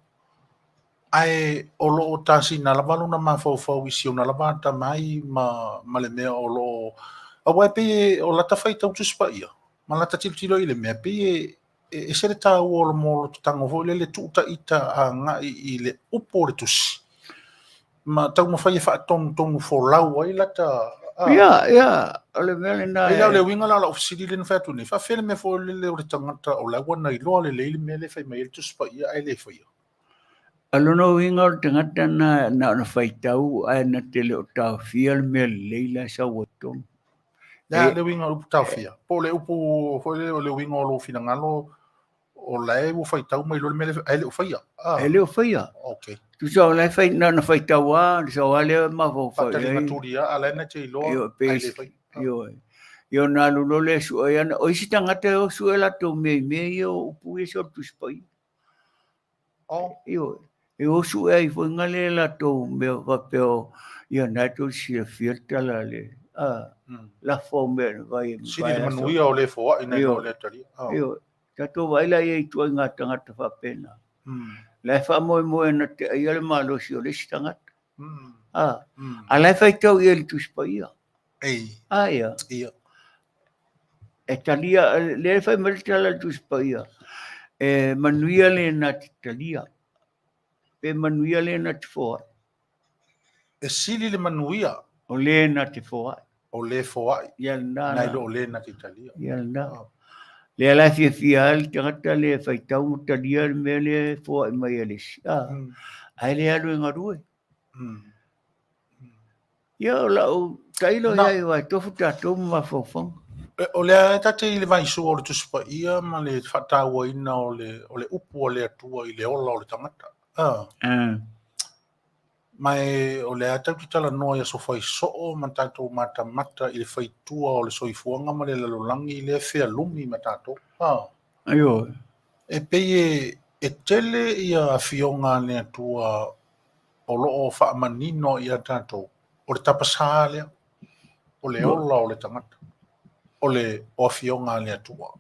Speaker 2: Ai o loo tasi na lavalu na mafau isi o na lavata mai ma le mea o loo. Awa pe o lata fai tau tuspaia. Ma lata tilo i le mea pe e sere tā ua o lo molo tango foi le tuuta ita a ngai i le upo le tusi. Ma tau ma fai e wha tonu fo lau ai lata.
Speaker 4: Ia, ole mele na.
Speaker 2: Ai lau le winga la ofisiri le nfetu ni. Fa fele me fo le o le tangata o laua na i loa le leili me le fai mai el tuspaia ai le fai.
Speaker 4: Alono winga o tangata na fai tau ai na tele o tau fial me leila sa wotong.
Speaker 2: Ya le winga upu tau fia. Po le upu fo le winga o lo fina ngalo o lai u fai tau mai lo me le ai le fai.
Speaker 4: Ele o fai.
Speaker 2: Okay.
Speaker 4: Tu sa lai fai na fai tau a sa wale ma fo fai.
Speaker 2: Patali maturia ala na te loa ai le fai.
Speaker 4: Yo na lulo le su ai ana o isi tangata o su ela to me yo upu e so tuspai. Yo su ai fo ngale la to me va peo ia na to si fiesta la le la fo me vai
Speaker 2: Sila le Manuia o le fo ai na o le tali.
Speaker 4: Yo ta to vai la i tu ngata fa pena. La fa mo na te ia le malo si o le stangata. Ala fa to ia le tuspai. Ia. E talia le fa me tala tuspai. E Manuia le na talia. Pe Manuia le na tfo.
Speaker 2: E sili le Manuia
Speaker 4: o le na tfo.
Speaker 2: O le fo ai.
Speaker 4: Ia na.
Speaker 2: Na lo le na talia.
Speaker 4: Ia na. Le ala fia al tangata le fai tau talia me le fo ai mai le. Ai le alu ngarue. Ia la o tailo ia wa tofu tato ma fofong.
Speaker 2: O le tate i le vai su o le tuspa ia ma le whataua ina o le upu o le atua i le ola o le tangata. Mai o le atau ki tala noa ia so fai soo ma tatou mata i le whaitua o le soifuanga ma le lalolangi i le fea lumi ma tatou.
Speaker 4: Ayo.
Speaker 2: E pei e tele ia fionga le atua o loo wha manino ia tatou. O le tapasa lea. O le ola o le tangata. O le o fionga le atua.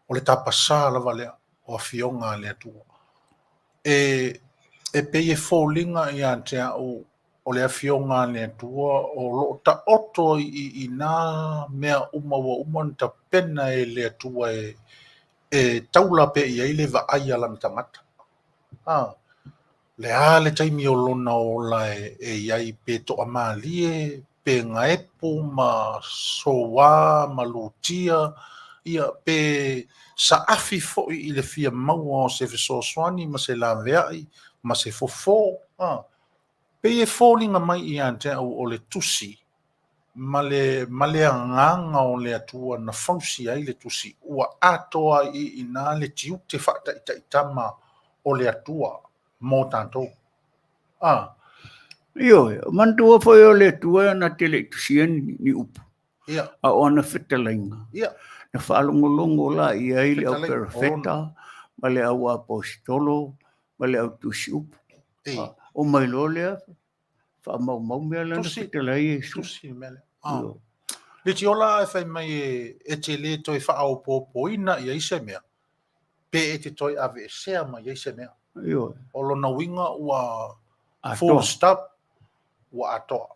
Speaker 2: O le tapasa lava lea o fionga le atua. E pei e fōlinga i ante o le fionga le atua o lo ta oto i nā mea uma ta pena e le atua e taula pe i eile va aia lan tangata. Le ale taimi o lona o la e iai pe to amalie pe ngaepu ma soa ma lutia ia pe sa afi fo i le fia maua o se fesoswani ma se la veai ma se fofo pe e fōlinga mai i ante o le tusi ma le anganga o le atua na fausi ai le tusi ua atoa i nā le tiu te whata i taitama o le atua mo tātou.
Speaker 4: Iyo, mantua foi o le tua na tele tusian ni upu. A ona Fetalaiga. Na whaalongolongo la i aile au perfeta, ma le au apostolo, ma le au tusi upu. O mai lo lea, whaamau mea lana Fetalaiga.
Speaker 2: Tusi mele. Le tiola e whai mai e te le toi whaao pōpoina i aise mea. Pe e te toi ave e sea mai i aise mea. O lona winga ua full stop ua atoa.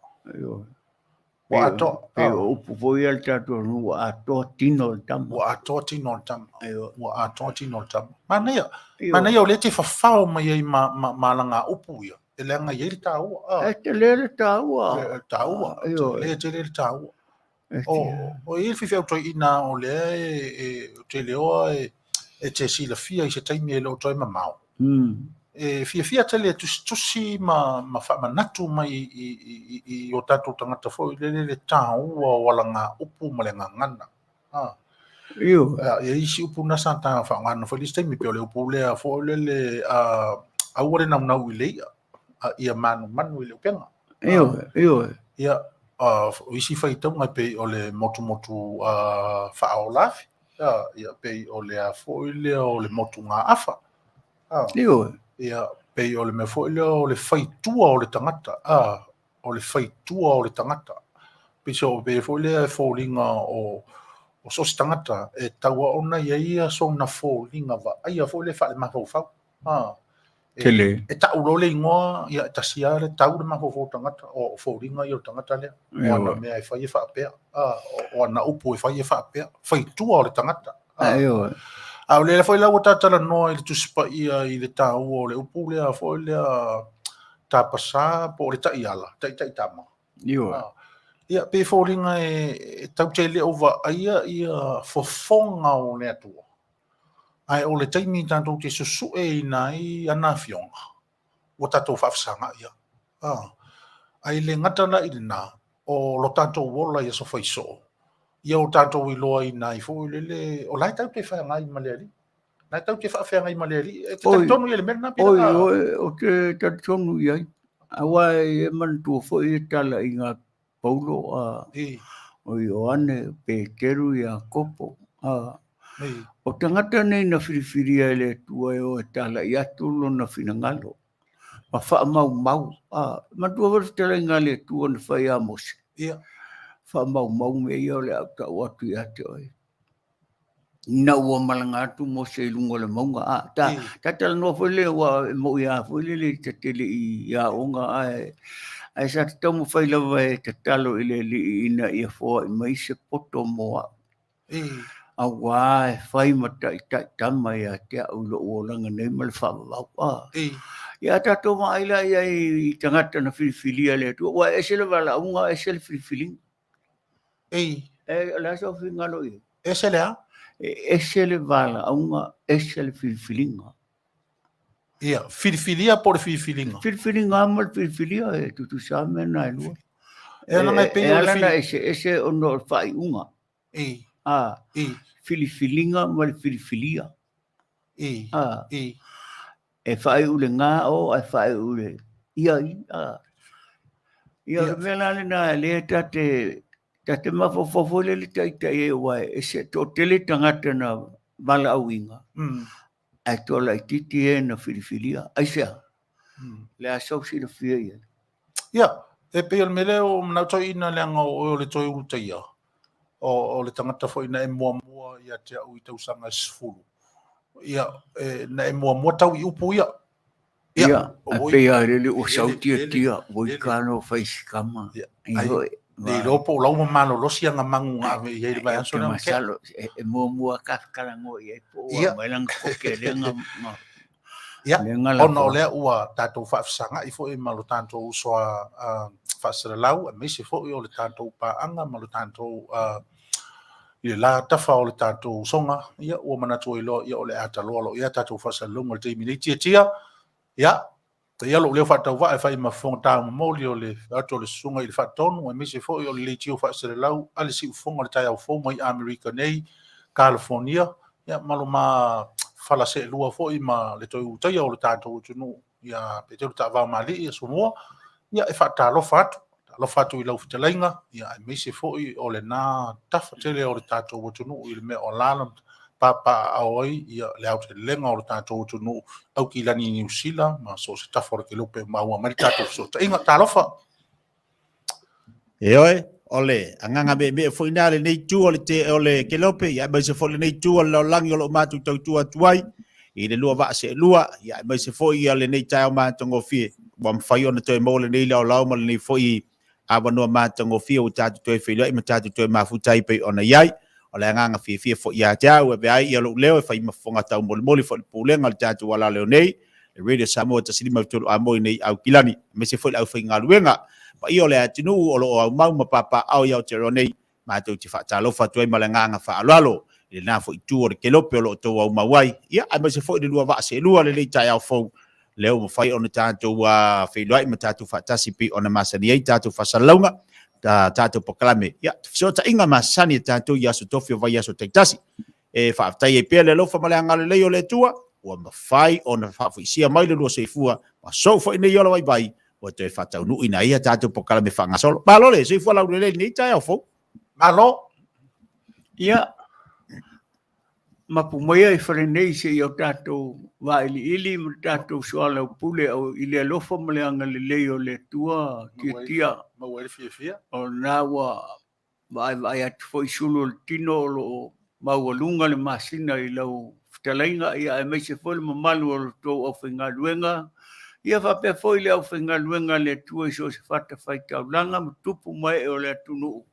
Speaker 2: Ua atoa.
Speaker 4: Pe o upu foi al tato ua atoa tino le tama.
Speaker 2: Ua atoa tino le tama. Ua atoa tino le tama. Manaia o le te whawhao mai ei malanga upu ia. E leanga i le tāua.
Speaker 4: E te le tāua.
Speaker 2: Le tāua. Le te le tāua. O i whiwhi au toi ina o le te leoa e te sila fia i se taimi e leo toi mamau. E fia tele tusi ma whamanatu mai i o tātou tangata fo i le tāua o wala ngā upu ma le ngā ngana. E isi upu nasa tā whaangana fo i lisi taimi peo le upu lea fo le aua le nau i leia i a manu i le upenga.
Speaker 4: Io.
Speaker 2: Ia isi faitau ngai pe o le motu whaaolafi. Ia pe o le a foile o le motu ngā afa.
Speaker 4: Io.
Speaker 2: Ia pe o le me foile o le faitua o le tangata. O le faitua o le tangata. Pe so pe foile e fōlinga o sos tangata e taua ona ia so na fōlinga va. Ia foile wha le mafau.
Speaker 4: Tele.
Speaker 2: E tau le ingoa ia tasia le tau le mafau tangata o fōlinga i o tangata lea. O ana mea e whai e whaapea. O ana upu e whai e whaapea. Faitua o le tangata.
Speaker 4: Io.
Speaker 2: Au le foi lau tatala noa i le tusipa ia i le tau o le upu lea foi lea tapasa po le taiala, tama.
Speaker 4: Io.
Speaker 2: Ia pe fōringa e tau te le ova ia fofonga o le atua. Ai o le taimi tātou te susu e nai ana fionga. O tātou whafsanga ia. Ai le ngatana i le nā o lo tātou wola ia so whaiso. Ia o tātou i loa i nai fo le o lai tau te whaanga i maleari. Lai tau te whaanga i maleari. Te tonu i le mena pira.
Speaker 4: O te tonu i ai. Awa e mantua fo i tala i ngā paulo o i oane Petelo i a kopo. O tangata nei na whiriwhiria e le tua e o e tala i atu lo na whinangalo. Ma wha mau. Mantua waru tala i ngā le tua na whai a mose. Wha mau me ia o le au tau atu i ate oi. Ina ua malanga atu mo se ilungo le maunga. Ta tala noa whele wa mo ia whele le te tele i a onga ai sa te tau mo whailawa e te talo i le li ina ia fua i maise poto moa. A wā e whai mata i tai tama i a te au lo uolanga nei ma le whamau. Ia tato ma aila i tangata na whiriwhiria le tu. Wa e se le wala unga e se le whiriwhiringa. La so fingalo i.
Speaker 2: Ese lea?
Speaker 4: Ese le vala, aunga ese le filfilinga.
Speaker 2: Ia, filfilia por filfilinga.
Speaker 4: Filfilinga mal filfilia e tutu same na lua.
Speaker 2: E nanga pe o
Speaker 4: le ese ono fai unga. Filfilinga mal filfilia. E fai ule ngā o e fai ule. Ia. Ia mela na le tate mafofofo le tai e wai e se to tele tangata na wala auinga. Ai tola i titi e na whiriwhiria. Ai sea. Le a sausi na whia ia.
Speaker 2: Ia, e pe al mele o mnau toi ina leanga o le toi uta ia. O le tangata fo ina e mua ia te au i tausanga sfulu. Ia, na e mua tau i upu ia.
Speaker 4: Ia, a pe a rele o sauti a tia, woi kano whaisikama. Ia,
Speaker 2: Nei lopo lau mamalo losi anga mangu ngā me iei mai anso na ke.
Speaker 4: E mua kafkarango i e po ua mailang koke lenga.
Speaker 2: Ia, ona o lea ua tātou whaafsanga i fo e malo tātou usoa whaasara lau, a meise fo i o le tātou pāanga, malo tātou i le la tafa o le tātou songa, ia ua manatua i loa, ia o le ataloa lo, ia tātou whaasara lunga le teimi nei tia, ia, te ia lo leo whaatau wa e whai mawhonga tāu mamoli o le ato le sunga i le whaatonu, e mese fo i o le Leitio whaasara lau, ale si ufonga le tai au fōma i Amerika nei, California, ia malo ma whala se lua fo i ma le toi utaia o le tātou utunu, ia Petelo Taavaomaalii i Asomua, ia e whaatalofa atu i lau Fetalaiga, ia e mese fo i o le nā tafa tele o le tātou utunu i le mea o lana, papa Aoauli ia le au te lenga o le tātou utunu au ki lani New Sila, ma so se tafora ke lupe maua mari tātou Fesoota'iga talofa.
Speaker 5: E oe, ole, anganga me foina le nei tu o le ke lope, ia mai se fo le nei tu o le langi o lo matu tau tua tuai, i le lua vaa se lua, ia mai se fo i le nei tai o mātango fie, wa mwhai ona toi mo le nei lau lau ma le nei fo i awanua mātango fie o tātou toi whailua, i ma tātou toi mafutai pei ona iai, o le anganga fie fo ia tau e ai ia lo leo e fai mafonga tau moli fo le pulenga le tatu wala leo nei le radio Samoa ta silima tolu a moi nei au kilani me se fo le au fai ngaluenga pa ia le atinu o lo au mau ma papa au ia te ronei ma tu te fa talo fa tu e malanga fa alalo le na fo tu o le kelope o lo to au mawai ia me se fo le lua va se lua le tai au fo leo mo fai ona tatu wa fai loi ma tatu fa tasipi ona masani ai tatu fa salonga tātou pokalame. Ia, Fesoota'iga masani tātou i aso tofi o vai aso teitasi. E whaaftai e pia le lofa maleanga le leo le tua, ua mawhai o na whaafuisia mai le lua seifua, ma sou fo ina iola wai bai, o te whatau nui na ia tātou pokala me whangasolo. Palole, sui whalau rele ni tai au fo.
Speaker 2: Malo.
Speaker 4: Ia, Mapu Maia wharenei se i o tātou wa ili ma tātou soala o pule au ili alofa ma le anga le leo le tua tia.
Speaker 2: Mawere fia.
Speaker 4: O nā wa atu fo i sulu le tino lo maualunga le masina i lau Fetalaiga ia e meise foi le mamalu o lo tō au whaingaluenga. Ia whapea foi le au whaingaluenga le tua i so se whata whaitaulanga ma tupu mai o le atunu.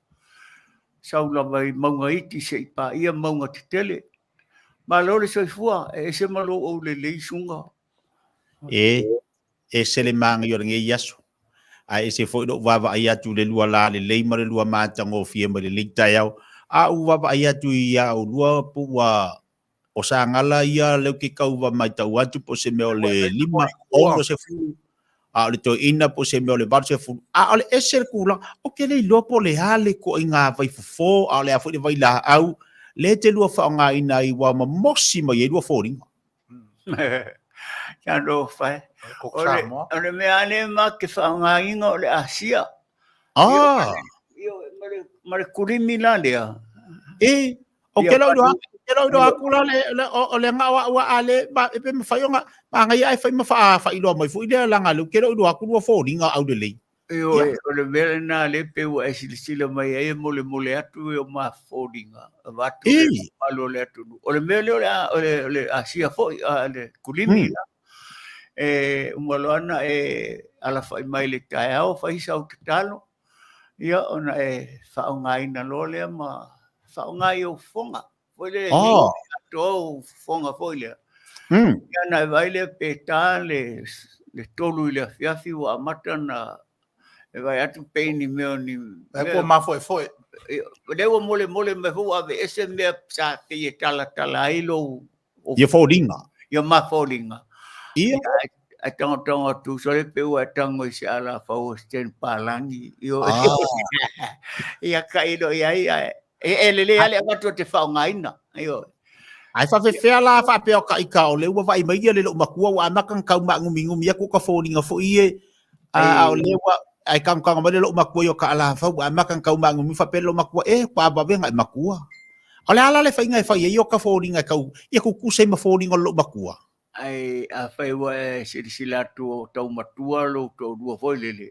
Speaker 4: Saula vai maunga iti se i pa ia maunga te tele. Ma lore soifua e se malo o le leisunga.
Speaker 5: E se le manga i o nge yaso. A e se foi do vava ai atu le lua la le lei ma le lua mātanga o fia ma le leitai au. A u vava ai atu i au lua pua o Sagala ia leu ke kauwa mai tau atu po se meo le lima ono se fulu. A le to ina po se meo le bar se fulu. A le eser kula o ke le lopo le hale ko i ngā vai fufo a le afu le vai la au. Le te lua whaonga ina i wa mamosi mai e lua fōringa.
Speaker 4: Kia ndo whai. Ore mea ne ma ke whaonga inga o le Asia. Mare kurimi la lea.
Speaker 5: O ke lau doa kula le ngā wa ale e pe mawhaionga ma ngai ai whai mawhailoa mai fu i lea langa lu ke lau doa kula fōringa au de lei.
Speaker 4: O le mele nā le pe ua e sila mai e mole atu e o ma fōringa. Watu e malo le atu. O le mele o le Asia fo le kulimi la. Umaloana e ala whai mai le tae au whai sau te talo. Ia ona e whaongaina lolea ma whaongai o fonga. Foi le ato fonga foi lea. Ia na vai le pe tā le tolu i le fiafi wa amata na e vai atu peini meo ni...
Speaker 2: E kua mafoe.
Speaker 4: Lewa mole me fu ave ese mea sa te i tala ailo.
Speaker 5: Ia fōringa.
Speaker 4: Ia ma fōringa.
Speaker 5: Ia.
Speaker 4: A tonga tu so le pe ua tango i se ala fau sten palangi. Ia kaido ia. E lele ale watu te whaongaina.
Speaker 5: Ai whawhewhea la whapea ka i ka o le ua vai mai ia le lo makua wa amakan kau ma ngumi ia ko ka fōringa fo ie. A o le ua ai kanga mai le lo makua i o ka ala whau wa amakan kau ma ngumi whapea lo makua pa babenga i makua. O le ala le whainga i whai i o ka fōringa kau ia kukusei ma fōringa lo makua.
Speaker 4: Ai a whaiwa e Sila tu tau matua lo tau rua foi lele.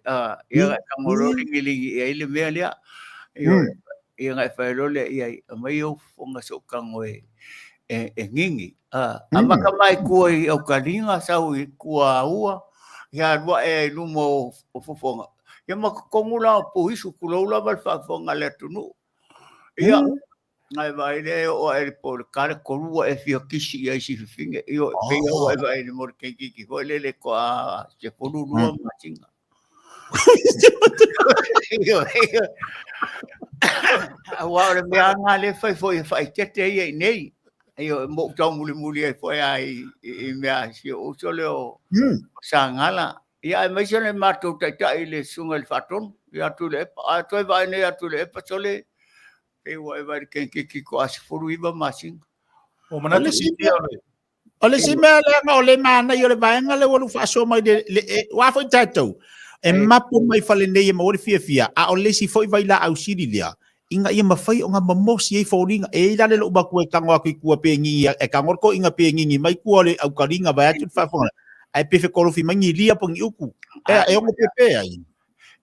Speaker 4: Ia kangoro ringilingi e ile mea lea. Ia ngai whailole ia mai au whonga so kango e ngingi. Amaka mai kua i au karinga sau i kua aua. Ia rua e lumo o Fofoga. Ia maka kongula po isu kuloula mal whafonga le tunu. Ia ngai vai le o e po kare korua e fia kisi ia isi fifinge. Ia pia o e vai le mor kekiki. Hoi lele koa se porurua machinga. Wa le mea ngā le Faaeteete ia i nei. Io mo tau muli e foi ai i mea si o sole o Sagala. Ia e maise le mātou taitai le sunga le whaton. Ia tu le epa. A toi vai nei atu le epa sole. E wa e vai kenkiki ko asifuru iwa masinga.
Speaker 2: O manatu si
Speaker 5: o le si mea le o le mana i o le vaenga le walu whaaso mai le wafo i tātou. E mapu mai Fale nei e maori fia. A o le si foi vai la au siri lea. Inga ia mawhai o ngā mamosi e whauringa. E ila le lo umaku e kango aku i kua pēngingi. E kangorko inga pēngingi. Mai kua le au karinga vai atu whaafonga. Ai pefe korofi mangi lia pongi uku. E ongo pepe ai.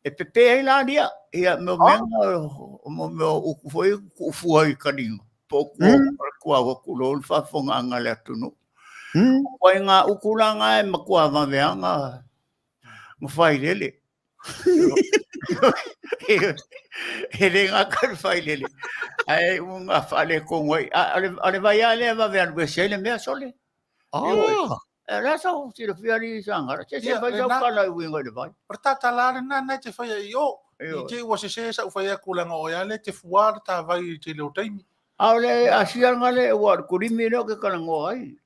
Speaker 4: E pepe ai la lia. Ia meo menga o meo uku foi ufu ai karinga. Po kua waku lo whaafonga anga le atunu. Kua ngā uku la ngā e makua maweanga. Mwhai lele. Ele ngā kari whai lele. Ai ngā whale kongoi. Ale vai ale a wawean ue sele mea sole. E rasa o tira whiari i sangara. Se se vai sau kala i wingo i le vai.
Speaker 2: Rata lare nā nei te whai i o. I te ua se sa whai a kulanga o ale te fuara tā vai te leo taimi.
Speaker 4: Aole asianga le ua kurimi leo ke kanango ai.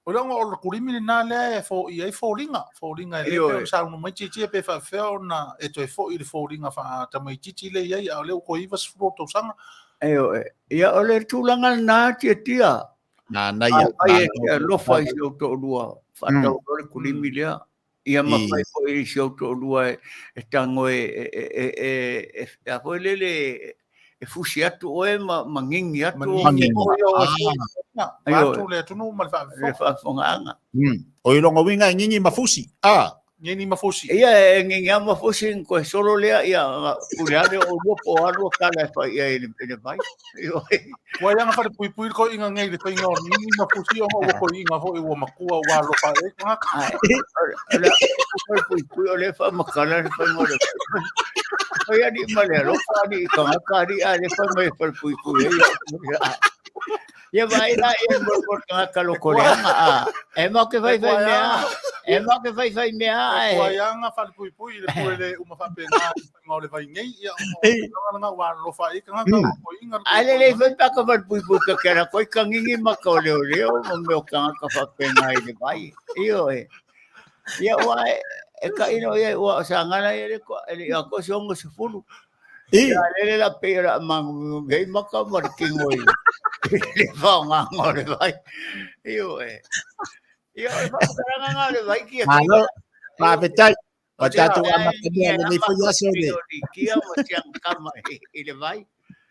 Speaker 2: O longa o kurimi nā lea e fo i ai fōringa. Fōringa e leo pe sa unu mai titi e pe whawheo na e toi fo i le fōringa wha ta mai titi le iai a leo ko iwa sifuro tau sanga.
Speaker 4: Ia o le tūlanga nā tia.
Speaker 5: Nā ia.
Speaker 4: Ai e lofa i se o tō rua. Whatau o le kurimi lea. ia mawhai po i siau to lua e tango a foi lele e fusi atu oe mangingi atu
Speaker 2: Vatu le tunu
Speaker 4: le whaafongaanga.
Speaker 5: O i longa winga ngingi mafusi.
Speaker 2: Ngeni mafusi.
Speaker 4: Ia e ngingi a mafusi ko solo lea ia pureane o lupo o alua kala e whai ia ene vai.
Speaker 2: Wa yanga whare pui ko inga ngei le tainga o ngingi mafusi o wako inga ho i wa makua wa lopa e ngaka.
Speaker 4: Ala pui o le wha makala le whai ngore. Oi ani male lopa ni kangakari a le whai mai whare pui ia vai lá e mo kalo koreanga e mo ke vai mea e mo ke vai mea
Speaker 2: e koianga fa pui le pule uma fa pena ngole vai ngei ia nga wa lo fa i nga ko inga
Speaker 4: ale le vai pa ka pui ka kera koi kangingi makole leo mo me ka fa pena i vai io ia wa e ka ino ia wa sangala ile ko ia ko songo se fulu ia le la pera mang gei maka marking oi le fonga ngore vai io ngore vai ki
Speaker 5: malo ma betai o tatu ama kenia le foi aso de
Speaker 4: ki ama tiang kama ile vai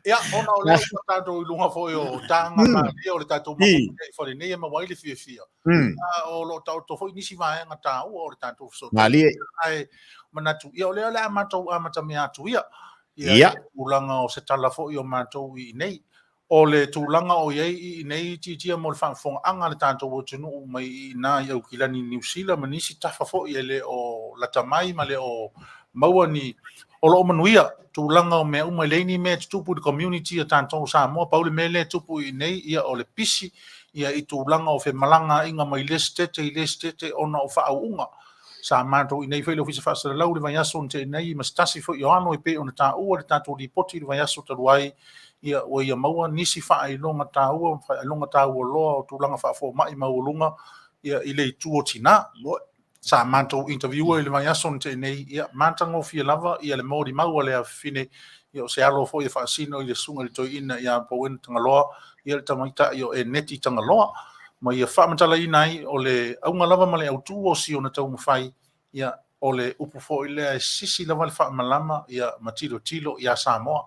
Speaker 2: ia ona o le tatu lunga foi o tanga ma o le tatu ma foi nei ma wai le fia o lo tau to foi nisi vai nga tau o le tatu so
Speaker 5: mali
Speaker 2: ai manatu ia o le ama tau ama tami atu ia ulanga o se tala foi o matou I nei o le tūlanga o iei I nei titia mo le whaafong anga le tātou o tunu mai nā iau kilani New Zealand ma nisi tafa fo I le o latamai ma le o maua ni o lo Manuia tūlanga o mea umai leini mea tupu the community a tātou Samoa paule mele tupu I nei ia o le pisi ia I tūlanga o fe malanga inga mai le stete ona o whaaunga sa mātou I nei whaile ofisa whaasara lau le vai aso te nei ma stasi fo I ano I pe o na tā ua le tātou li poti le vai aso taruai ia o ia maua nisi whaai longa tāua, whaai longa tāua loa o tūlanga whaafo mai maulunga ia I le tuo tina. Sa mātou interviewer I le mai ason te nei, ia mātango fia lava, ia le mauri maua le a fine, ia o se alo fo ia whaasino I le sunga le toi ina ia pauen tangaloa, ia le tamaita ia e neti tangaloa, ma ia whaamatala inai o le aunga lava ma le autu o si o na tau mawhai, ia o le upu fo I le sisi lava le whaamalama, ia matilo tilo, ia Samoa,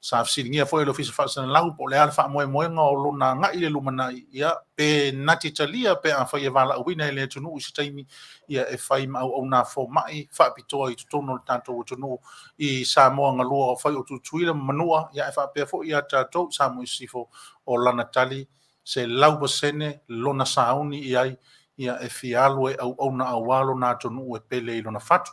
Speaker 2: sa fsiringia foi lo fisa fasana lau po le alfa moe moenga o lona ngai le lumana ia pe nati talia pe a fai vala wina le tunu I taimi ia e fai ma o na fo mai fa pitoa I tono tanto o tunu I Samoa ngalua o fai o tutuila manua ia e fa pe fo ia tato Samoa sifo o lana tali se lau basene lona sauni ia e fialu e au na awalo na tunu e pele I lona fatu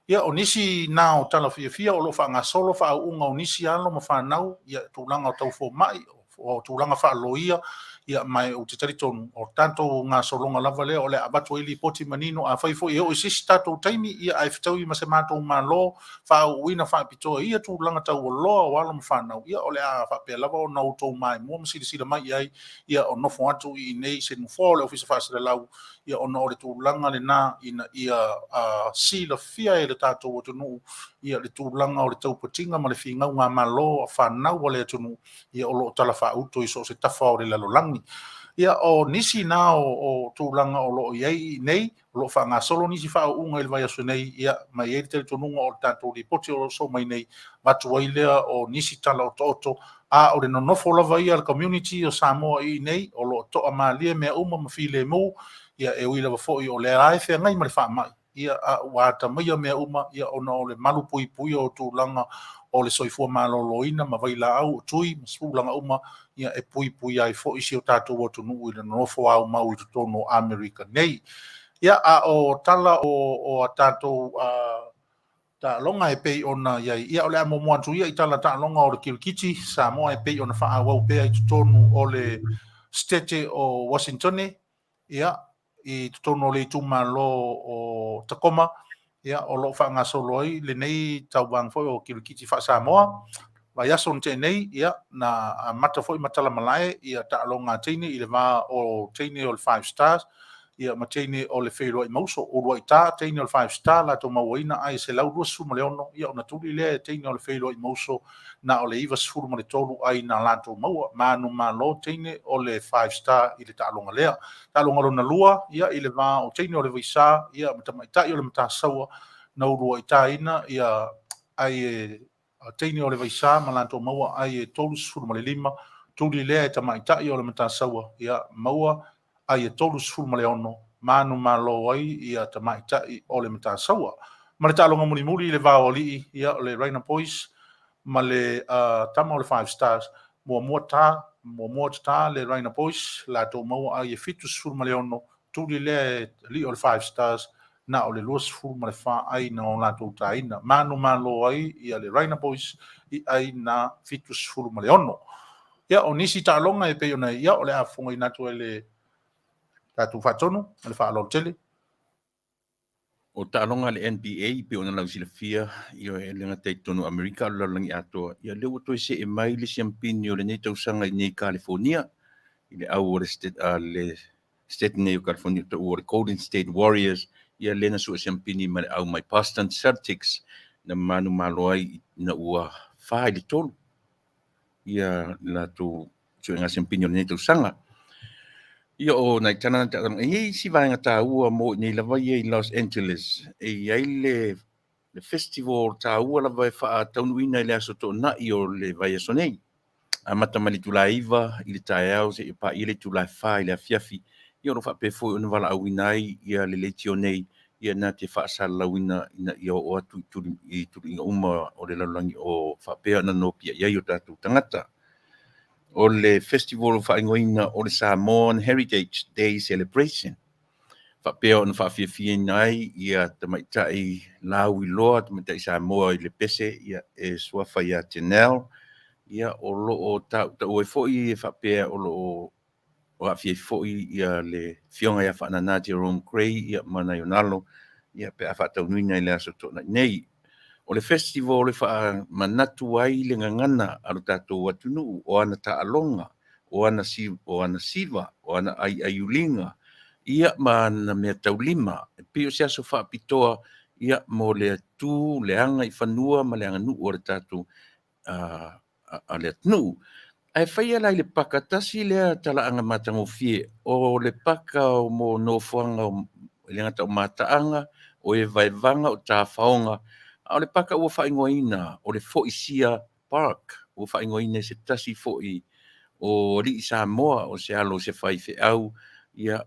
Speaker 2: ia o nisi nao tala fia o lo fa nga solo fa unga o nisi alo ma fa nau ia tūlanga o tau fo mai o tūlanga fa loia ia mai o te tariton o tanto nga solonga lava leo o le abatu ili poti manino a faifo ia o sisi tato taimi ia ai fitau I ma se mato ma lo fa uina fa pitoa ia tūlanga tau o loa o alo ma fa nau ia o le a fa pe lava o nau tau mai mua masiri mai ia o nofo atu I nei se nufo le ofisa fa sere lau ia ona o le tūlanga le nā ina ia Sila fia e le tato o tunu ia le tūlanga o le taupatinga ma le whingau ngā malo a whanau o le tunu ia o lo tala wha uto I so se tafa o le lalolangi ia o nisi nā o tūlanga o lo iei nei o lo wha ngā solo nisi wha o unga il vai asu nei ia mai e te tununga o le tato li poti o so mai nei matu ailea o nisi tala o toto a o le nonofo lava ia le community o Samoa I nei o lo toa maalia mea uma ma file mu ia e uila wa foi o le ai fe ngai mai fa mai ia wa ta mai me uma ia ona o le malu pui o tūlanga o le soifua maloloina ma vaila au tui masulanga uma ia e pui ai foi si o tātou o tunu I le nofo au mau I tono America nei ia o tala o tātou ta longa e pei ona ia o le amo moantu ia I tala ta longa o le kilkiti Samoa e pei ona fa au pe I tonu o le state o Washington ia I tono le tuma lo o Takoma ia o lo fa nga solo I le nei tau bang foi o kilkiti fa Samoa vai ason te nei ia na mata foi matala malae ia ta longa tini I le va o tini o 5 stars ia matene o le whero i mauso o rua i tā teine o le 5 star la tō mauaina ai se lau rua sifuru ma le ono ia ona tuli lea teine o le whero i mauso na o le iwa sifuru ma le tolu ai na la tō maua manu malo teine o le 5 star i le tālonga lea tālonga rona lua ia i le vā o teine o le waisa ia matamaitai o le matasaua na urua i tā ina ia ai teine o le waisa ma la tō maua ai tolu sifuru ma le 5 tuli lea e tamaitai o le matasaua ia maua ai tolu sifuru ma le ono manu malo ai ia tamaitai o le matasaua ma le talonga muli le Aoauli ia o le Raina Boys ma le tama o le 5 stars mua tā le Raina Boys la tō maua ai fitu sifuru ma le ono tuli lea li o le 5 stars na o le lua sifuru ma le wha ai na o la tō taina manu malo ai ia le Raina Boys i ai na fitu sifuru ma le ono ia o nisi talonga e pe ona ia o le afonga i natu ele tatu fatonu le fa lo tele
Speaker 6: o talonga le NBA pe ona lau silafia io e lenga te tonu Amerika lo langi ato ia le o se e mai le champagne o le nei tausanga i nei California i le au o le state nei California to o le Golden State Warriors ia lena su champagne ma au mai Boston Celtics na manu maloi na ua fa le tolu ia la tu nga champagne o le nei tausanga ia o nai tana e si vai ngata ua mo ni lava i Los Angeles e ai le festival ta ua lava e fa taunuina le aso to na i o le vai aso nei a mata mali tulaiva i le taeau se pa i le tulai fa i le afiafi i o fa pe fo ona vala awinai ia le Leitio nei ia na te fa salawina ina i o atu i uma o le lalangi o fa pe na no pia ia i o tatu tangata o le festival whaingoina o le Samoan Heritage Day Celebration. Whapea ona whawhiawhia nai ia tamaitai lau i loa, tamaitai Samoa i le pese, ia e suafa ia Tenel, ia o loo tau e foi e whapea o loo o awhia foi ia le fionga ia whanana Jerome Gray, ia mana yonalo, ia pe a whataunuina i le aso tona nei. O le festival le wha manatu ai le ngangana alo tātou atunu o ana taalonga, o ana siva, o ana aiulinga, ia mana mea taulima, e pio se aso wha pitoa, ia mo le atu, le anga i whanua, ma le anga nu o le tātou a le atunu. Ai whaia lai le paka tasi lea tala anga matango fie, o le paka o mo no fuanga o le ngata o mataanga, o e vaivanga o tā whaonga, o le paka ua whaingoina o le Fo'isia Park, ua whaingoina se tasi fo'i o li Samoa o se alo se whaife au, ia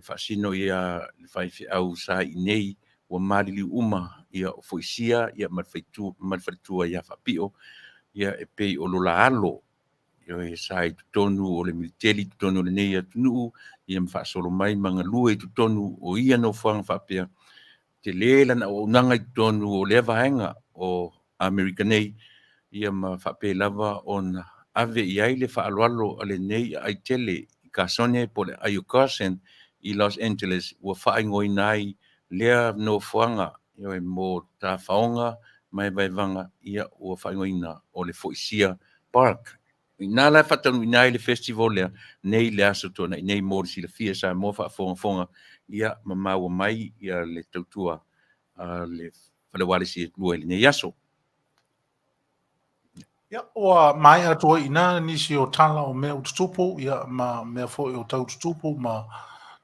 Speaker 6: whasino ia whaife au sa i nei, ua marili uma ia o Fo'isia, ia marwhaitua ia whapio, ia e pei o lola alo, ia e sa i tutonu o le militeri, tutonu o le nei atunu, ia mwhaasolo mai manga lua i tutonu o ia no whanga whapia, te lela na o nanga i tonu o le vaenga o Amerika nei ia ma whape lava o na ave i aile whaalualo ale nei ai tele i kasone po le Ayukasen i Los Angeles ua whaingoi nai lea no fuanga ia e mo ta whaonga mai vaivanga ia ua whaingoi na o le Fo'isia Park. I nā lai whatanu i nai le festival lea nei le aso tona i nei mōri si le fia sa mō whaafonga ia mamaua mai ia le tautua le whalewale si lua ili nei aso.
Speaker 2: ia oa mai atua ina nisi o tala o mea ututupu ia ma mea fo'i o tau ututupu ma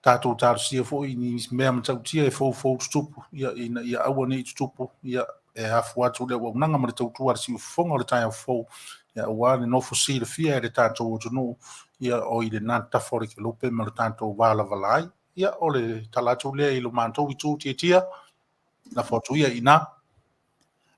Speaker 2: tātou tārusia fo'i ni mea matautia e fou ututupu ia aua nei ututupu ia e hafu atu le waunanga ma le tautua si ufonga o le tai au fou ia ua le nofo si le fia e le tātou utunu ia o i le nanta fori ke lupe ma le tātou wala valai ia o le talatu lea i lo mātou i tū tia na fotu ia ina.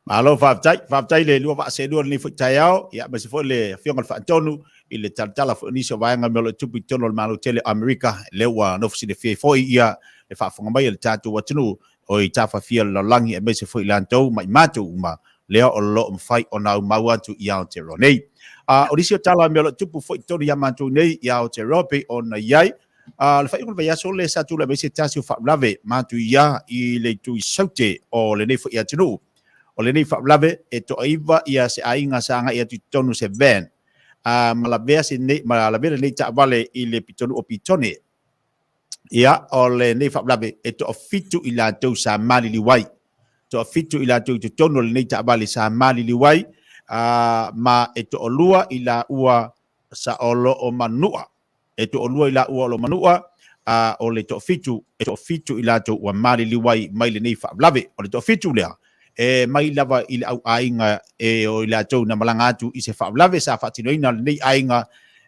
Speaker 5: Malo whaptai le lua whaase lua ni whaitai au, ia masi fo le whionga whaatonu, i le talatala fo nisio vaenga meo le tupi tono le malo tele Amerika, le ua nofisi le fia foi ia le whaafonga mai le tātou watunu, o i tāwha fia la langi e mesi fo i lantou, mai mātou ma lea o lo mwhai o nau mauatu i Aotearoa nei. O nisio tala meo le tupu fo i tono ia mātou nei i Aotearoa pe o na iai, le whaingon vai aso le satu le mesi tasi o whaablave mātou ia i le tui saute o le nei fo i atunu. O le nei whaablave e to aiva ia se ainga sanga ia tonu se van. Malabea se nei, malabea nei ta vale i le pitonu o pitone. ia o le nei whaplawe e to fitu i la tau sa malili wai. To fitu i la tau te tono le nei taabali sa malili wai, ma e to olua i la ua sa olo o manua. E to olua i la ua o lo manua, o le to fitu i la tau ua malili wai mai le nei whaplawe, o le to fitu lea. E mai lava i le au ainga e o i la tau na malanga atu i se whaplawe sa whatinoina le nei ainga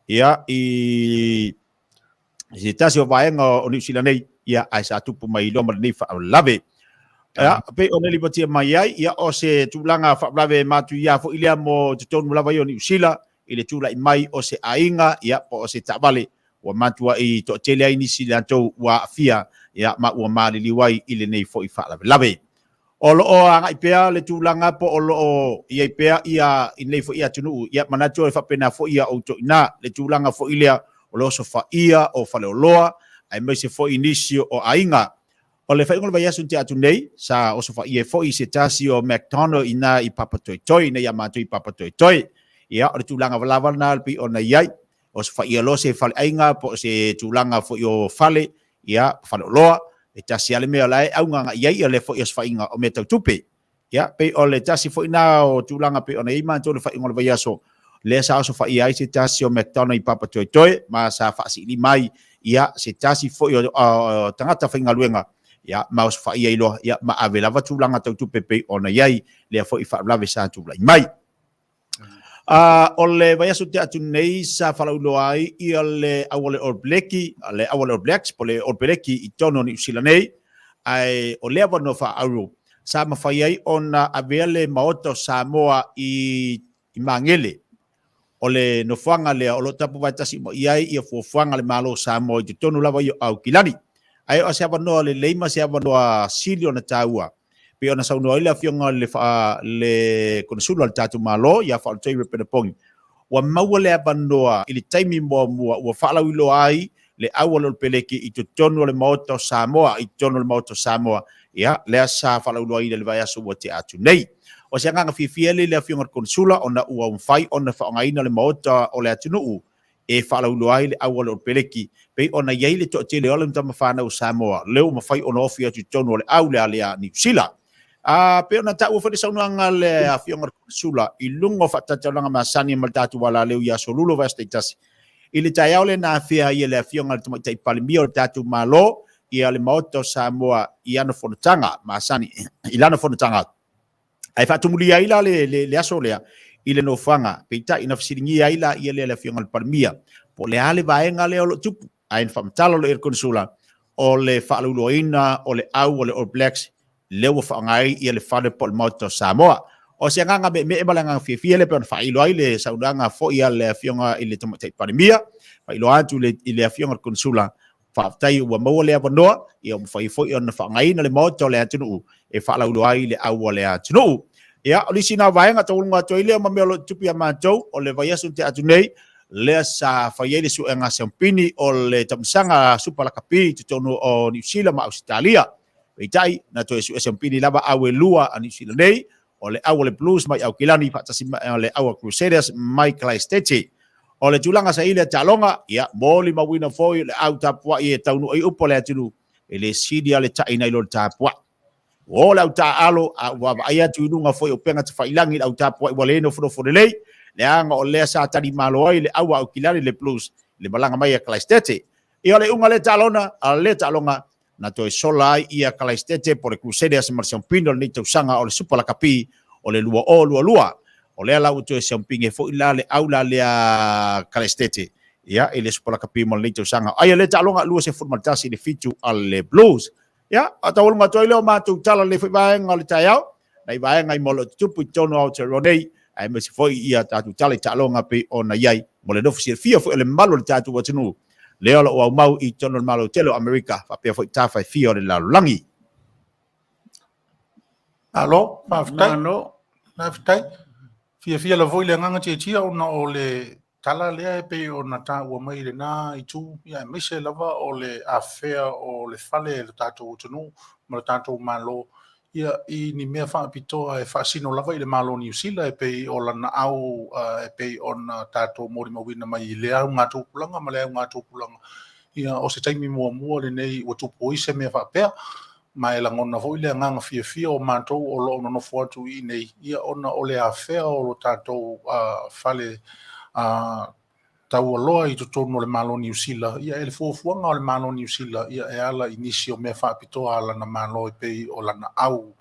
Speaker 5: ia i se tasi o vaenga o New Zealand nei ia ai sa tupu mai loma nei whaalawe. Ia, pe o neli patia mai ai, ia o se tūlanga whaalawe matu ia fo ilia mo te tonu lawa i o New Zealand, i le tūla i mai o se ainga, ia po o se tawale, wa matua i to tele ai nisi la tau wa afia, ia ma ua maali liwai i le nei fo i whaalawe lawe. O lo o anga i pea le tūlanga po o lo o ia i pea ia i nei fo ia tunu, ia manatu e whapena fo ia o to ina, le tūlanga fo ilia o lo so fa ia o fale o loa, ai mai se fo inisio o ainga. O le whaingola vai asun te atu nei, sa o so fa ia fo i se tasi o McDonald ina i papatoitoi, nei amatu i papatoitoi. Ia, o le tūlanga valawana alpi o na iai, o so fa ia lo se fale ainga, po se tūlanga fo i o fale, ia, fale o loa, e tasi ale mea lai, au nganga iai, le fo i o so fa inga o me tau tupe. Ia, pe o le tasi fo ina o tūlanga pe o na ima, to le whaingola vai aso, le sa o so fa ia se tasi o McDonald i papatoitoi, ma sa fa si li mai, ia, se tasi fo i o tangata whainga luenga, ia, ma o so fa ia ilo, ia, ma ave lava tūlanga tau tupe pe o na iai, le fo i whaalawe sa tūlai mai. O le vai aso te atu nei sa whalaulo ai, i le Aoauli All Blacki, le Aoauli All Blacks, po le All Blacki i tono ni usila nei, ai o lea wano wha auru, sa mawhai ai o na avea le maoto Samoa i mangele, o le nofuanga lea o lo tapu vaitasi mo iai i a fuafuanga le malo Samoa i te tonu lawa i au kilani. Ai o se avanoa le leima se avanoa sili o na taua. Pe o na saunoa ila fionga le konasulu al tatu malo i a wha alutoi repena pongi. Wa maua le avanoa ili taimi mua mua ua whaalau ilo ai le Aoauli All Blacki i te tonu le maoto Samoa, i tonu le maoto Samoa. Ia, lea sa whaalau ilo ai le vai aso ua te atu nei. O se nganga fifiele le fionga konasula o na ua umwhai o na whaongaina le maota o le atunuu e whaalau ilo ai le Aoauli All Blacki. Pe ona iai le toa tele ole mtama whanau Samoa, leo mawhai ona ofi atu tonu le au le alea New Zealand. Pe ona ta ua whare saunuanga le fionga konasula i lungo whatataulanga masani maltatu wala leo ia solulo vasta i tasi. I le tai aole na fia i le fionga le tumaita i palimia o le tatu malo i ale maoto Samoa i ana whanatanga masani, i lana whanatanga. Ai whatumuli ai la le aso lea i le no whanga, pe ta ina whasiringi ai la i le fionga le palimia. Po le ale vaenga le o lo tupu. Ain whamatalo le konasula o le whaalauloina o le au o le All Blacks lewa whaangai i le whale po le maoto Samoa. O se nganga me emalanga fiele pe on whailo ai le saunanga fo i le fionga i le tomatai parimia, whailo atu i le fionga konasula whaatai ua maua le avanoa i o mwhai fo i on whaangai na le maoto le atunu e whaalaulo ai le au o le atunu. Ia, o lisi na vaenga taulunga toile o mamelo tupi a mātou o le vaiasun te atunei lea sa whaiele su e ngā seampini o le tamsanga supalakapi te tonu o New Zealand ma Australia. Peitai, na to e su e seampini lava awe lua a New Zealand nei, o le Aoauli Blues mai au kilani, patasi le Aoauli Crusaders mai Faaeteete. O le tulanga sa ile talonga, ia, moli mawina foi le au tapua i e taunu ai upo le atunu, e le sidia le taina ilo le tapua. O le au ta alo, wa ai atu inunga foi o penga te whailangi le au tapua i wale eno furo lei, le anga o lea sa tani malo ai le awa au kilani le Blues, le malanga mai a Faaeteete. I o le unga le talona, a le talonga, na toi sola ai i a Faaeteete po le Crusaders marsiampino le nitau sanga o le supalakapi o le lua lua. O lea lau toi siampinge fo ila le aula le a Faaeteete. Ia, i le supalakapi mo le nitau sanga. Ai le talonga lua se formatasi le fitu al le Blues. Ia, a taulunga toi leo mātou tala le whiwaenga le tai au, na i waenga i molo tupu i tono au te ronei, ai me se foi ia tatu tale talonga pe ona iai mo le nofu sir fia foi le malo le tatu watunu le ola o mau i tono le malo telo Amerika fa pe foi tafa fia le lalangi.
Speaker 2: Alo, maftai fia la voi le nganga tia ona o le tala lea pe ona ta ua mai le na i tu ia me se lava o le affair o le fale le tatu watunu mo le tatu malo ia i ni mea whaapitoa e whaasino lava i le malo New Zealand e pei o lana au e pei o na tātou mori mawina mai i le au ngā tūpulanga ma le au ngā tūpulanga ia o se taimi mua le nei ua tupu i se mea whapea, ma e langona fo i le nganga fia o mātou o lo no fo atu i nei, ia ona o le awhea o lo tātou fale tau aloa i totonu o le malo New Sila, ia e le fuafuanga o le malo New Sila, ia e ala inisi o mea whaapitoa ala na malo i pei o lana au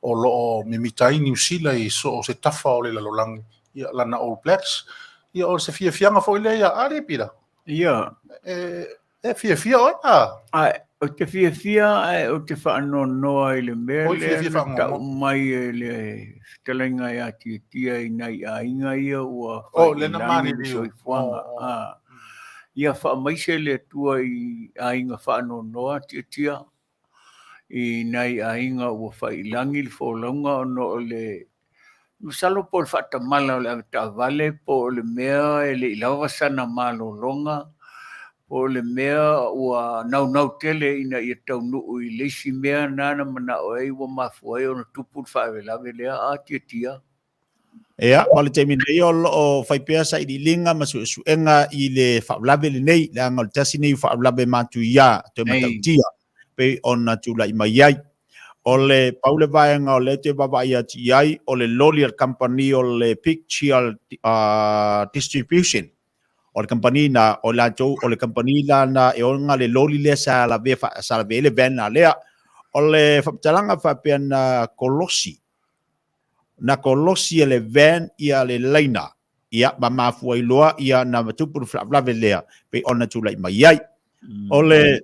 Speaker 2: o lo mimitai New Sila i so o se tafa o le lalolangi, ia lana All Blacks, ia o se fianga fo i le ia are pira.
Speaker 4: Ia.
Speaker 2: E fia oi
Speaker 4: Ai, o te fia, o te whaanonoa i le mea le tau mai e le Fetalaiga e tia i nei a inga ia ua whailangi ni soifuanga. Ia whaamaise le tua i a inga whaanonoa tia i nei a inga ua whailangi le whaolonga ono o le Usalo po le whaatamala o le Taavaomaalii po le mea e le ilawa sana malolonga o le mea ua nau tele ina ia taunuu i leisi mea nana mana o ei ua mafuai o na tupu whaawelawe lea a tia.
Speaker 5: Ea, ma le teimi nei o loo whaipea sa i di linga ma suenga i le whaawelawe le nei, le anga le tasi nei whaawelawe Manuia, te matautia, pe ona tula i mai ai. O le paule vaenga o le te baba ia ti ai, o le Lolier Company o le Picture Distribution. O le company na o la jo o le company la na e onga le loli le sa la ve le ben na lea o le fatalanga fa pe na Colossi le van ia le laina ia ba mafu ai loa ia na tupu fla lea pe ona tu lai mai ai o le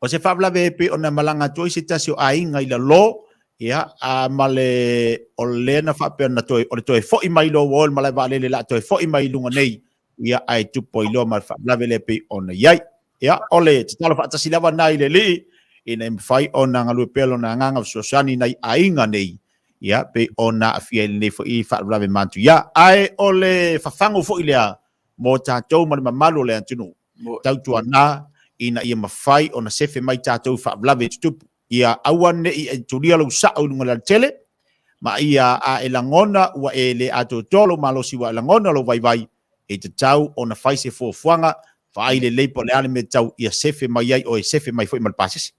Speaker 5: o se fa pe ona malanga toi se tasio ainga i la lo ia a male o le na fa pe na toi o le toi fo i mai lo wol mala va le la toi fo i mai lunga nei ia ai tupo i loa marfa lavele pe ona iai. Ia, ole, te talo whaata silawa nai le li, ina mwhai ona ngalue pelo na nganga suosani nai ainga nei, ia, pe ona afia ili nei fo i whaata lave mantu. Ia, ai ole whafango fo i lea, mo tātou mani mamalo le antunu. Tautua nā, ina ia mwhai ona sefe mai tātou whaata lave tutupu. Ia, awane i turia lau sao nunga la tele, ma ia a elangona ua e le ato tolo malosi wa elangona lo vai e te tau o na whaise fuafuanga, whaai le leipo le ale me tau ia sefe mai ai o e sefe mai fo i malpasisi.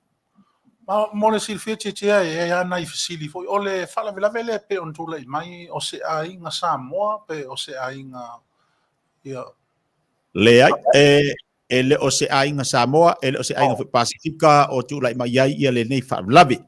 Speaker 2: Ma mole silfia tia e ana i fasili fo o le whalavelawele pe on tula i mai o se a inga Samoa pe o se a inga ia.
Speaker 5: Le ai, e le o se a inga Samoa, e le o se a inga fo Pasifika o tula i mai ai ia le nei whalawelawe.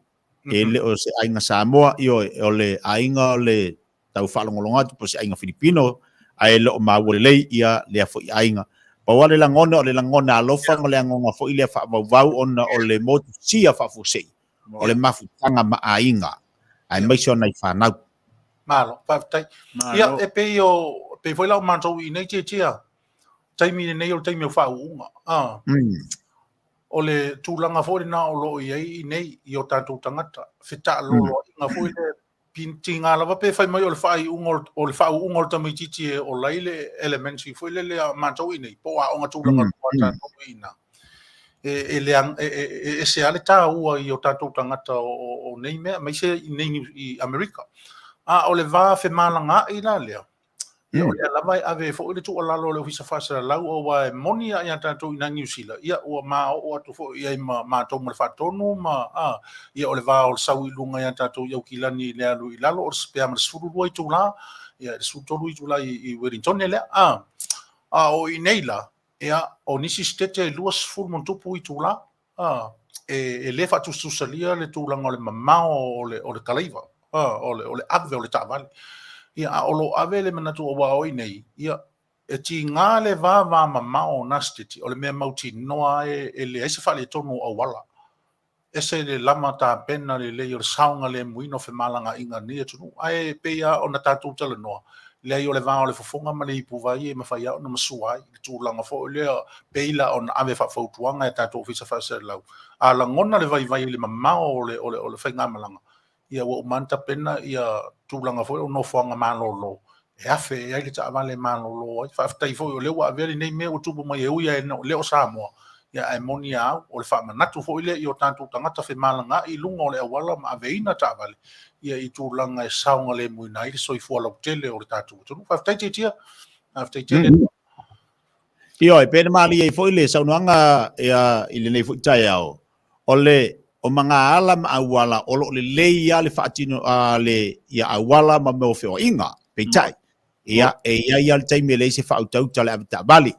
Speaker 5: E le o se a inga Samoa i o le a inga o le tau whalongolonga po se a inga Filipino, ai lo maua lei ia le fo i ainga pa wale langona o le langona alofa ma le ngonga fo i le fa vau ona o le motu sia fa fo sei o le mafutanga ma ainga ai mai so nai fa nau
Speaker 2: malo pa tai ia e pe foi la manto i nei tia taimi nei o taimi fa unga o le tūlanga fo na o lo i nei i o tātou tangata feta lo nga fo le pinti nga lava pe fai mai o le fai ungol o le fai ungol tamai titi o laile elementary foi le mantou i nei po a o nga tūlanga o tātou ina e se ale tā ua i o tātou tangata o nei mea mai se i nei i Amerika o le vā fe malanga i la lea ia o le lava ave fo le tu lalo le hisa fasa lau o wa moni ia tātou ina New Zealand ia o ma o atu fo ia ma to mo fa tonu ma ia o le va o sau i lunga ia tātou ia kilani le alu i lalo o spea ma suru roi tu la ia su tolu i tu la i Wellington le o i neila ia o nisi stete luas full mon tupu i tu la e le fa tu susalia le tu langa le mamao o le kalaiva o le ave o le Taavaomaalii ia o lo avele manatu o wa oi nei ia e ti ngale va mamao nastiti o le mea mauti noa e le ese fale tonu o wala ese le lama ta pena le o saunga le muino fe malanga inga ni tunu ai pe ia o na tatu tele noa le o le va o le fofonga ma le ipuvai e mafai o na masuai le tūlanga fo le peila on ave fa fautuanga e tatu ofisa fa se lau a la ngona le vai le mamao o le fainga malanga ia o manta pena ia tūlanga fo o no fonga malolo e afe e ai ta vale malolo fa tai fo o le wa vele nei me o tupu mai e uia e no le o Samoa ia e monia o le fa manatu fo ile i o tantu tangata fe malanga i lunga o le awala ma aveina ta vale ia i tūlanga e saunga le muina i soi fo la tele o le tatu tu fa tai tia fa tai tele
Speaker 5: Io e pena mali e foi le saunuanga e le nei foi tai ao. Ole o manga ala ma awala o le leia le fatino a le ia awala ma me o feo inga pe tai. Ia ia le taimi le se fa utau tale abta bali.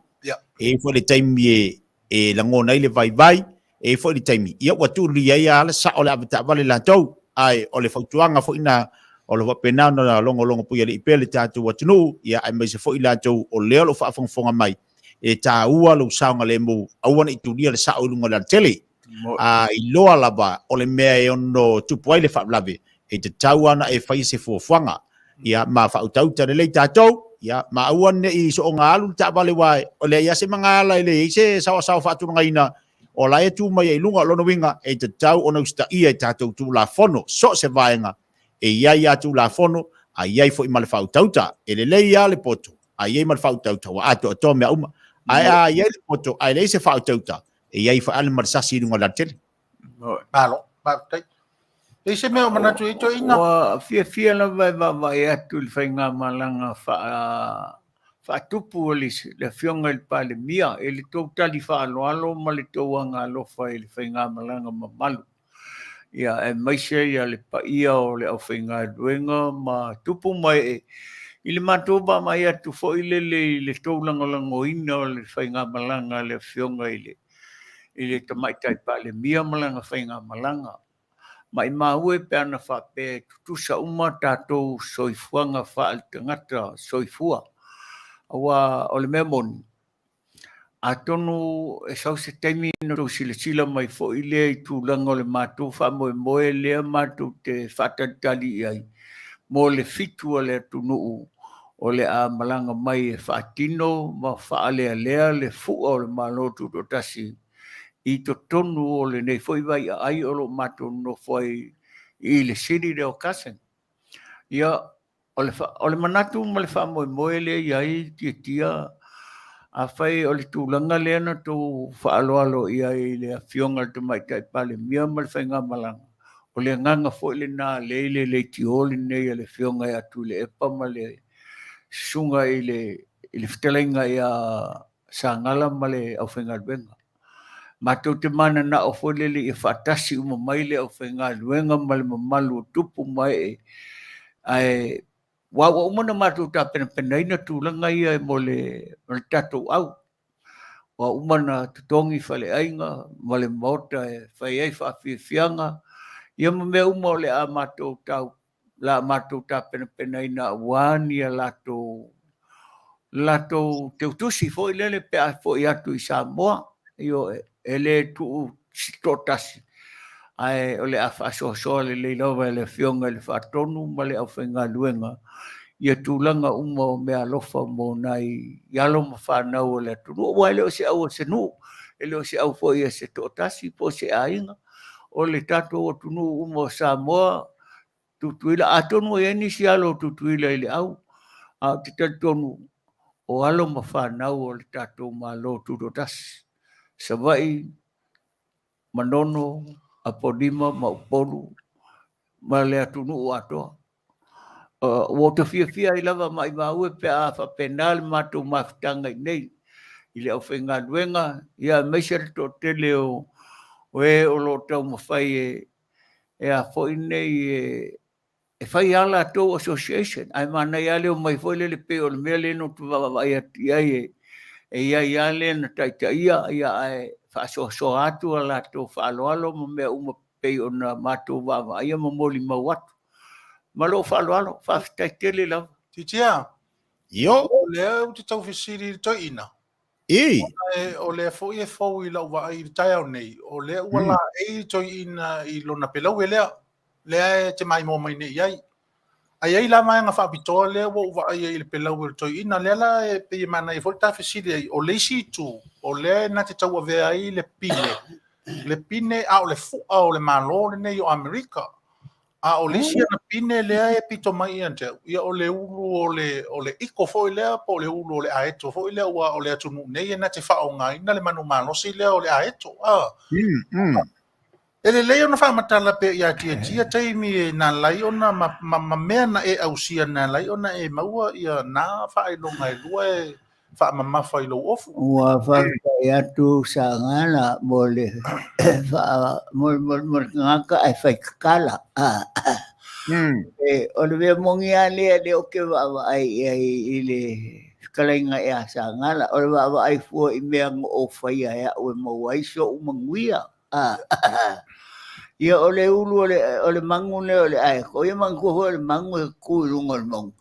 Speaker 5: E foi le taimi e la ngona ile vai e foi le taimi. Ia watu lia ia le sa ole abta bali la tau. Ai ole fautuanga foi na o le pena no longo puia le ipele tatu watunu ia ai mai se foi la tau o le lo fa fonga mai. E tā ua lo saunga le mu awana i tunia le sao lunga la tele i loa lava o le mea e ono tupu ai le whaplawe e te tauana e whai se fuafuanga ia ma whautauta le lei tātou ia ma awane i so o ngā alu ta vale wai o le ia se mga ala le i se sawa whatunga ina o la e tu mai e lunga lono winga e te tau ona usta ia e tātou tu la fono so se vaenga e ia tu la fono a iai fo i ma le whautauta e le lei ia le poto a iai ma le whautauta wa ato ato mea uma ai le poto ai le se whautauta e iai fa ale marsasi runga la tele
Speaker 2: Palo, tai. E se mea mana tu ito ina.
Speaker 4: Wa fia la vai atu le whainga malanga wha tupu le fionga il pale mia e le tau tali wha alo ma le tau anga alofa e le whainga malanga mamalu. Ia e maise ia le paia o le au whainga duenga ma tupu mai e i le matoba mai atu fo i le tau langolango ina o le whainga malanga le fionga i le tamaitai pale mia malanga whainga malanga. Mai maue pe ana whape tutusa uma tātou soifuanga wha al tangata soifua. Awa o le mea moni. A tonu e sau se teimi no tau sila mai fo i lea i tūlanga o le mātou wha moe lea mātou te whatatali ai. Mo le fitu o le tunuu o le a malanga mai e whaatino ma whaalea lea le fua o le malotu do tasi. I to tonu o le nei foi vai ai o lo mātou no foi i le siri reo kasen. Ia o le manatu ma le wha moe lea iai tia a whai o le tūlanga lea na tō whaaloalo iai le a fionga le tamaitai pale mia ma le whainga malanga. O le nganga foi le nā leile Leitio le nei le fionga e atu le epa ma le sunga i le Fetalaiga i a Sagala ma le au whainga luenga. Mātou te mana na o wholele i whaatasi uma mai le au whainga luenga ma le mamalu o tupu mai e. Ai, wawa umana mātou tā pena ina tūlanga ia e mo le tatou au. Wa umana tutongi Fale ainga, ma le mota e whai ei whawhiawhianga. Ia ma mea uma o le a mātou tau, la mātou tā pena ina wāni a lato te utusi fo i lele pe a fo i atu i Samoa. Io e le tu sitotasi. Ai o le a whaasoasoa le leilawa le fionga le whaatonu ma le au whainga luenga. Ia tūlanga uma o mea lofa mo nai ialo ma whanau o le atunu. Wa leo se au se nu. E leo se au fo ia se totasi po se ainga. O le tato o tunu uma o Samoa tutuila. A tonu e ni si alo tutuila i le au. A te tonu o alo ma whanau o le tato ma lo tutotasi. Savai, manono, apodima, maupolu, ma le atunu o atoa. O te fia i lava mai maue pe a whapenal mātou mawhitanga i nei. I le au whainga luenga, ia meisere tō tele o e o lo tau mawhai e a whoi nei e whai ala tō association. Ai mānei ale o mai whoi le pe o le mea le no tu wawai ati ai e ia le na taita ia e whaasoasoa atu a lato whaaloalo ma mea uma pei o na mātou wawa ia ma moli mau atu. Ma lo whaaloalo, whaastaitele lau.
Speaker 2: Titia.
Speaker 5: Io.
Speaker 2: O lea te tau whisiri toi ina. O lea fo i e fo i lau wa i tai au nei. O lea uala e toi ina i lona pelau e lea. Lea te mai mō mai nei iai. Ai ai la mai nga whaapitoa lea wa uwa ai i le pelau e toi ina. Lea la e pe mana i fo ta whisiri ai. O leisi tu. O lea na te tau a vea ai le pine. Le pine a o le fua o le malo le nei o Amerika. A o leisi ana pine lea e pito mai ante. Ia o le ulu o le iko fo i lea po le ulu o le aeto fo i lea ua o le atunu nei e na te wha o ngai na le manu malosi lea o le aeto. E le lei ona whaamatala pe ia tia taimi e nā lai ona ma mea na e ausia nā lai ona e maua ia nā whaelonga e lua whaamamafa I lo ofu.
Speaker 4: Ua whakai atu sa ngana mole ngaka ai whaikakala. O le mea mongi a lea le o ke wawa ai i le kalainga e a sa ngana. O le wawa ai fua I mea o whaia ea o e mawaiso o manguia. Ia o le ulu o le mangu le o le ai. Ko ia mangu ho le mangu e kui runga le mangu.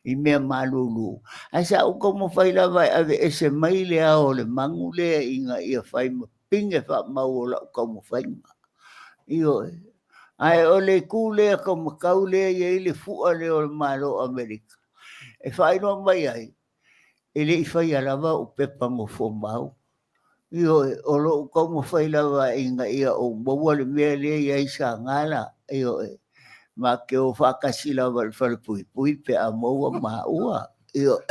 Speaker 4: I mea malulu. Ai sa uka mo whaila vai ave e se mai lea o le mangu lea inga ia whai ma pinge wha mau o la uka mo whainga. Io ai o le ku lea ka makau lea ia I le fua lea o le malo Amerika. E whai noa mai ai. E le I whai alawa o pepa mo whomau. Io o lo uka mo whaila vai inga ia o maua le mea lea ia I sa ngala. Io ma ke o whakasila wal whalapui pui pe a maua maua. Io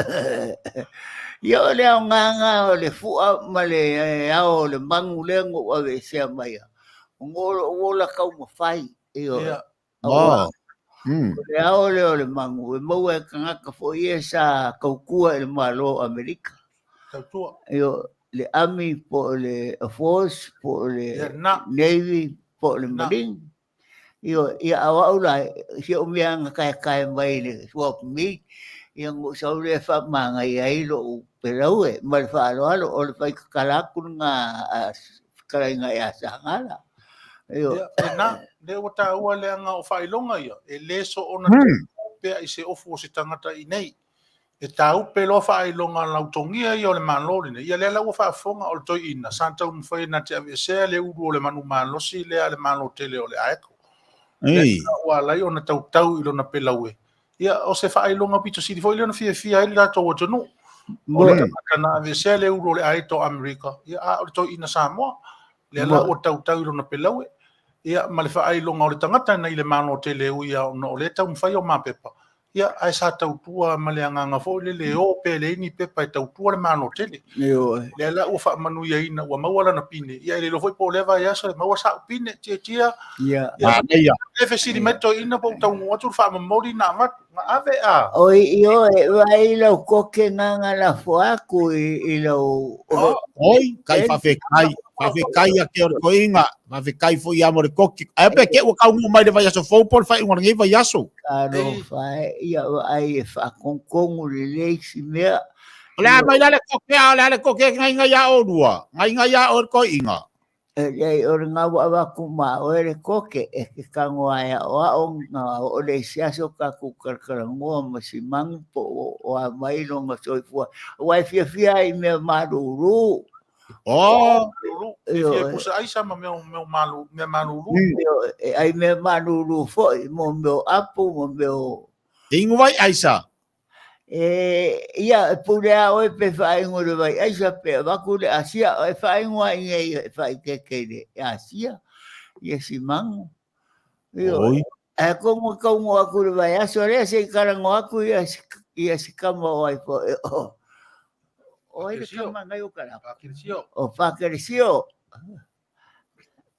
Speaker 4: le au nganga o le fua ma le ao le mangu lengo o ave sea Maia. O la kau ma whai. Io le ao le o le mangu. E maua e kangaka fo ia sa kaukua le malo Amerika. Io le Army po le Force po le Navy po le Marine. Io ia Aoauli si o mea kai mai le swap meet ia ngo sau le fa manga ia I lo pelau e mal fa lo o le fai kalaku nga kalainga ia Sagala. Io
Speaker 2: na le wata ua le anga o whailonga ia e leso ona pea I se ofu o se tangata I nei e tau pelo whailonga lautongia ia o le manlori ne ia le lau whaafonga o le toi ina santa umwhai na te avesea le uru o le manu malosi le ale malo tele o le aeko. Wa lai ona tau I lona pelau e. Ia o se whailonga pito siri foi leona fia ele la tau atonu. O le takana ave se le uro le aito Amerika. Ia a o le toi ina Samoa. Le la o tau I lona pelau e. Ia ma le whailonga o le tangata na I le mano te le uia o le tau mwhai o mapepa. Ia ai sa tau tua ma le anganga fo le o pe le ini pepa e tau tua le mano tele. Le la ua wha Manuia ina ua mauala na pine. Ia le lo foi po leva ia so le maua sa pine tia.
Speaker 5: Ia.
Speaker 2: E fesiri meto ina po tau ngotu wha mamori na mat nga ave a.
Speaker 4: Oi io e vai lau koke nganga la foaku I lau.
Speaker 5: Oi kai whawhekai a ke o le koinga. Whawhekai fo I amo le koke. Ai pe ke ua kaungu mai le vai aso fōpol whai unga ngai vai aso.
Speaker 4: Karo whai ia ai e whakongongu le leisi mea.
Speaker 5: Ole a mai le koke ngai a o rua. Ngai a o le koinga.
Speaker 4: Ei o le ngau awaku ma o le koke e ke kango aia o ao ngā o le siaso ka kukarkarangoa ma si mangpo o a mailo ma soifua. O ai fia I mea maruru.
Speaker 2: Fia pusa aisa ma mea maruru.
Speaker 4: Ai mea maruru foi mo meo apu mo meo.
Speaker 5: Ingu vai aisa.
Speaker 4: Ia pulea o pe whaingo le vai aisa pe waku le asia o whaingo a inga I whai keke le asia ia si mangu e kongo kongo aku le vai aso rea se karango aku ia si kama o ai po o ele kama ngai o kara o whakeresio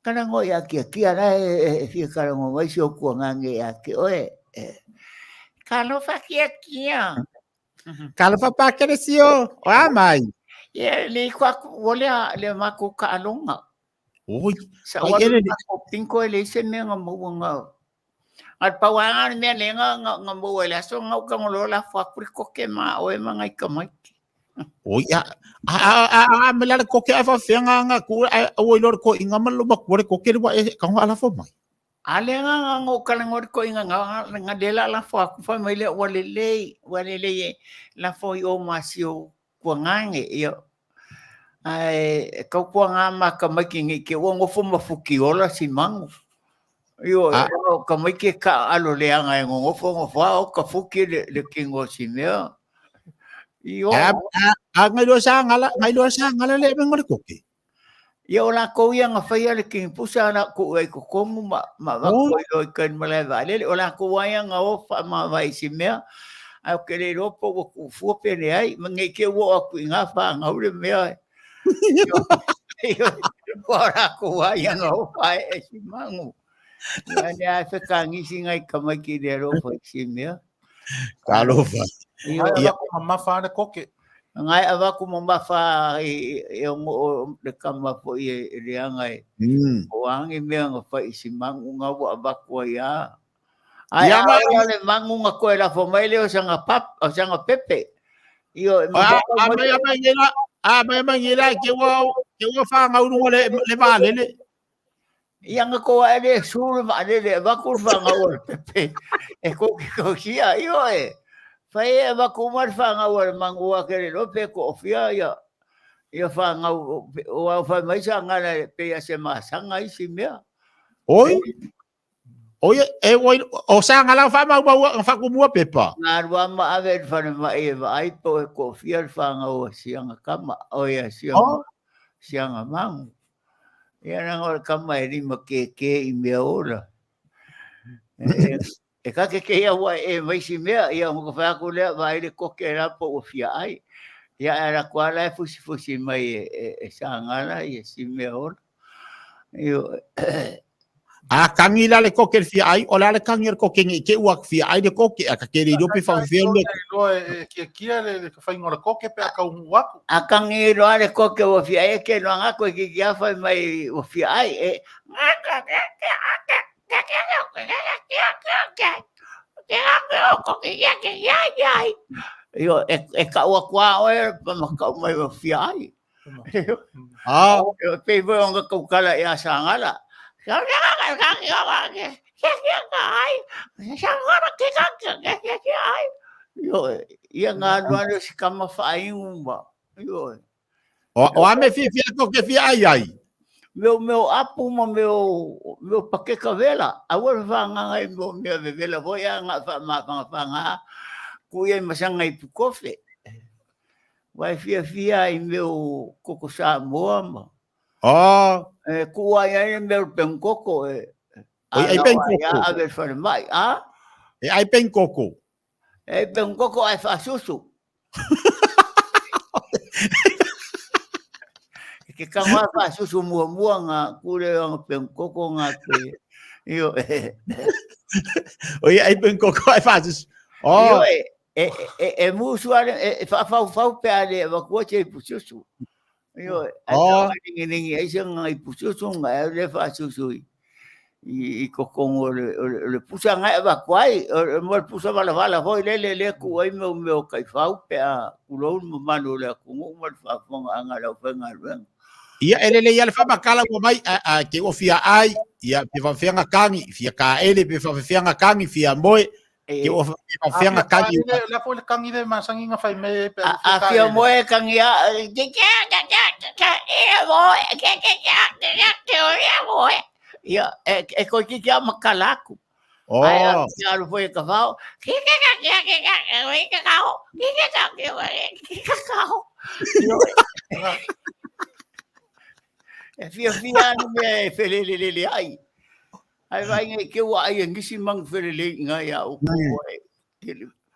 Speaker 4: karango ia kia na e fia karango mai si o kua ngange a ke oe kano whakia
Speaker 5: Kala whapakeresio, o a mai.
Speaker 4: Ia, le kwaku, ole le mako ka alonga.
Speaker 5: Oi,
Speaker 4: sa wale mako pinko ele se ne nga mo nga. At pawanga me le nga mo ele so nga ka ngolo la fa ko ke ma o e mga ikamai.
Speaker 5: Oi, a me la ko ke fa fenga nga ku o lo ko inga malo makore ko ke wa ka nga ala fo mai.
Speaker 4: Ale nga ngo ka ngor ko inga nga dela la fa ku fa mai le wale la fo yo masio ko ngange yo. Ai kau puanga ma ka makingi ke wo fo mafuki ola si mangu. Yo ka maiki ka alo le anga ngo fo o ka fuki le kingo si mea. Yo
Speaker 5: ngai lo sanga le ngore koki.
Speaker 4: Yo la ko ia nga fai le king pusa na ko ai ko komu ma ko lo kan mala vale o la ko ia nga o fa ma vai si mea. Ai ke le ropo ko fu pe ne ai mangi ke wo aku nga fa nga ule mea. Ora ko ia nga o fa e si mangu. Ani a fe kangi singa I kama ki de ropo si mea.
Speaker 5: Kalo fa.
Speaker 2: Ia ko ma fa de koke.
Speaker 4: Ngai avaku mo mafa e o le kama po e reanga o angi mea nga whai si mangu nga wa avaku ia. Ai ala le mangu nga koe la fo mai leo sanga pepe. Io
Speaker 5: mai ngila ke wa fa nga uru le vale le.
Speaker 4: Ia nga koa ele suru ma le avaku fa nga o pepe. E ko kia io e. Fai e wakumar whanga ua mangua kere lope ko ofia ia whanga ua whai maisa ngana pe se masanga isi mea.
Speaker 5: Oi? Oi, o sanga la wha mau whakumua pepa.
Speaker 4: Ngā rua ma ave whane mai e wa aipo e ko ofia whanga ua sianga kama. Oia sianga mangu. Ia nangora kama e rima ke I mea ora. E kake ke ia wa e maisi mea, ia muka whaako lea wa ele koke rapo o fia ai. Ia era kuala e fusi mai e sangana i e si mea ora.
Speaker 5: A kangi la le koke fia ai, o la le kangi le koke ngi ke uak fia ai le koke, a ka kere rope wha fia me.
Speaker 2: Kia le whaingo le koke pe a ka ungu waku.
Speaker 4: A kangi roa le koke o fia ai, ke noa ngako e ki kia whai mai o fia ai, e Io e ka ua kua oe pa makau mai o fia ai. Pe voi onga kaukala e a sangala. Ia ngā ruano si kama whaingu ma.
Speaker 5: O ame fia koke fia ai ai.
Speaker 4: Meu apu ma meu pakeka vela. Awa whanga i meu vela. Voi a ngā whanga kuia masanga I pukofe. Vai fia I meu koko Samoa ma. Kua ia meu pengkoko e.
Speaker 5: Ai pengkoko.
Speaker 4: Ave whare mai,
Speaker 5: E ai pengkoko.
Speaker 4: E pengkoko ai whasusu. Ke kama whasusu mua ngā kure o pengkoko ngā te. Io
Speaker 5: Oi ai pengkoko ai whasusu.
Speaker 4: Io e musuare e whau pe ale e wakua te I pususu. Io ningi ai se ngā I pususu ngā e le whasusu I kokongo le pusa ngā e wakuai. Mo le pusa wala hoi le kuai meu kai whau pe a kulou mo Manu le kungu mo le whafonga anga lau whenga ruenga.
Speaker 5: Ia ele ia le whamakala mo mai ke o fia ai, ia pe whawhianga kangi, fia ka ele pe whawhianga kangi, fia moe, ke o whawhianga kangi.
Speaker 2: La po le kangi le masangi nga whai me pe
Speaker 4: a fia moe kangi a ia e ko ki kia makalaku. Ai a aru foi ka vao. E fia anu me felelele ai. Ai vai ngai ke wa ai ngisi mang felele ngai a o ko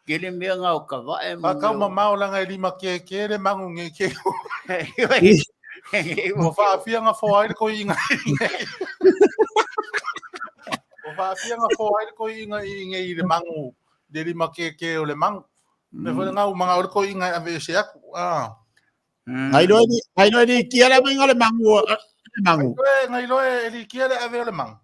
Speaker 4: kele mea ngā o ka vae.
Speaker 2: Kau mamau langa I lima ke le mangu nge ke. O whaafia ngā whaai ko I ngai. O whaafia ngā whaai ko I ngai I le mangu. Le lima ke o le mangu. Me whae ngā umanga o le ko I ngai ave se aku.
Speaker 5: Ngai loe ni kia le mingo le mangu.
Speaker 2: Ngai loe li kia le ave o le mangu.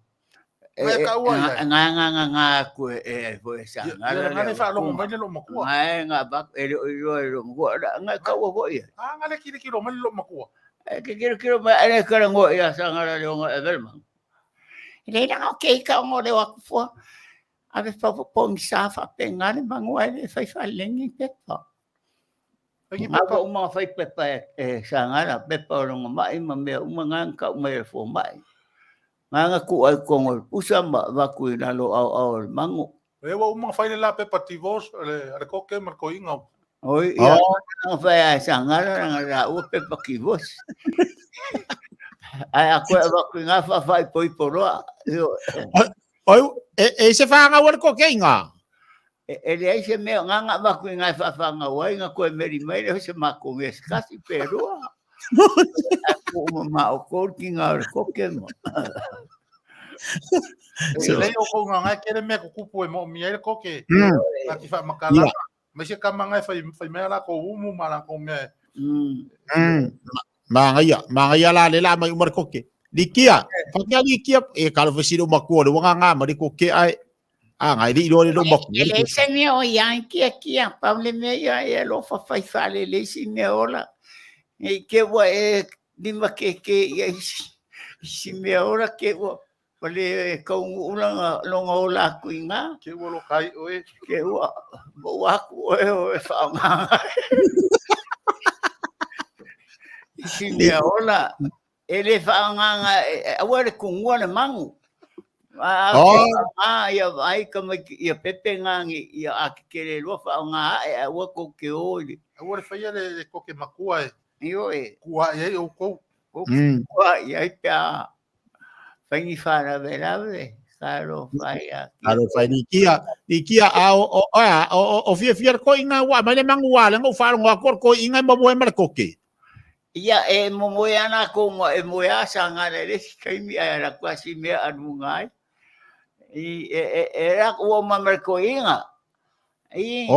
Speaker 4: Ngā koe e koe sa.
Speaker 2: Ngā ne whaalongo mai le lo makua.
Speaker 4: Ngā bak e lo makua. Ngā kaua koe ia.
Speaker 2: Ngā le kiri kiro mai le lo makua.
Speaker 4: Ke kiro mai ane kara ngo ia sa ngara le onga e velmang. Reina ngā kei ka ongo le wakufua. Ave whapopongi sa whapengane mangua e whai whalengi pepa. Ngā uma whai pepa e sa ngara pepa o ronga mai ma mea uma ngānka uma e fo mai. Ngā ku ai kongo pusa ma waku I nalo au le mango.
Speaker 2: E wa uma whai le la pepa tivos le koke mar ko inga.
Speaker 4: Oi, ia ngā whai ai sa ngara ngā ua pepa ki vos. Ai a koe waku ngā whai poi poroa.
Speaker 5: Oi, e se whanga ua le koke inga?
Speaker 4: E le ai se mea ngā waku ngā whanga wai ngā koe meri mai le se mako nge skasi peroa. Aku mama o korki ngā ore koke mo.
Speaker 2: Lei o ko ngā kere mea ko kupu e mo mi ele koke. Ngā ki wha makalama. Mai se kamanga fai mea la ko umu mala ko me.
Speaker 5: Mga la le la mai umar koke. Likia, pakia likia e kalau vesido makua de wanga nga mari koke ai. Ngai di do do makua.
Speaker 4: Ele se me o yanki aqui, Pablo me ya lo fa fale le si me ola. E que wa e lima que si me ora que wa pale ko una longa ola kuinga.
Speaker 2: Ke wo lo kai oe.
Speaker 4: Que wa ku e fa nga. Si me ola ele fa nga aware kungwa na mangu. Ya vai como ia pepe ngangi ia akikere lo fa nga e wa ko ke oli.
Speaker 2: Awore fai le ko ke makua e.
Speaker 4: Io e
Speaker 2: Kua e o ko.
Speaker 4: Kua ia pia fai fara verave caro fai
Speaker 5: Kalau fai likia o fia ko inga wa mai mangu wa le ngo fa ngo ko inga mo mo mar koke.
Speaker 4: Ia e momoia na ko e moia sanga le kai mi era quasi me anungai. Era o mamerko inga. E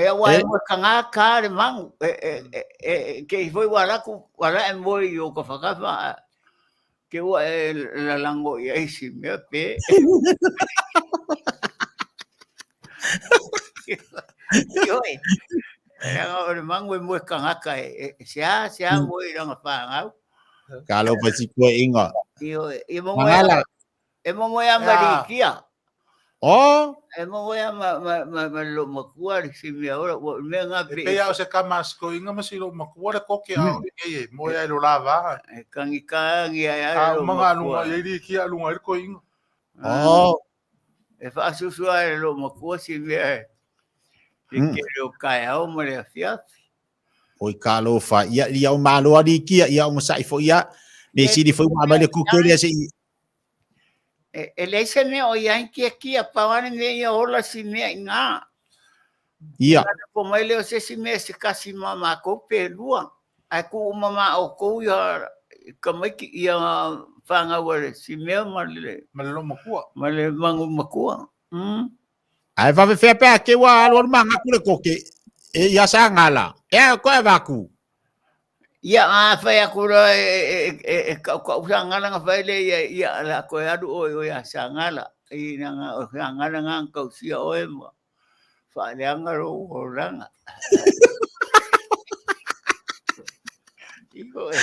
Speaker 4: wa mo kanga kare mang ke foi wala e moi yo ko fakafa ke wa la lango ia isi me pe. Yo era o mango mo kanga kai sia mo ira nga ngau.
Speaker 5: Kalau pasi ko inga.
Speaker 4: Yo e momoia marikia. E momoia ma lo makua si me ora me nga pe.
Speaker 2: Pe ya se kamas ko inga masilo makua ko ke au e mo ya lo lava.
Speaker 4: Kangi
Speaker 2: A mga lunga iri ki lunga ko inga.
Speaker 4: E fa susua lo makua si me. Que lo kai au mo le fia.
Speaker 5: Oi kalau fa ia o malo ali kia ia o sai fo ia me si di foi ma le ku ke le se
Speaker 4: ele se me o yanki aqui a pawane me ia ola si me nga.
Speaker 5: Ia.
Speaker 4: Como ele se si me se kasi mama ko pelua. Ai ku mama o ko ia como que ia fanga wale si me male
Speaker 2: lo makua.
Speaker 4: Male mangu makua.
Speaker 5: Ai va fe pe ke wa lo manga ku le koke. E ia Sagala. E ko e vaku.
Speaker 4: Ia fai akura ka Sagala nga fai le ia la ko adu o ia Sagala. Ina nga Sagala nga ka sia o e mo. Fa le anga ro oranga. Iko e.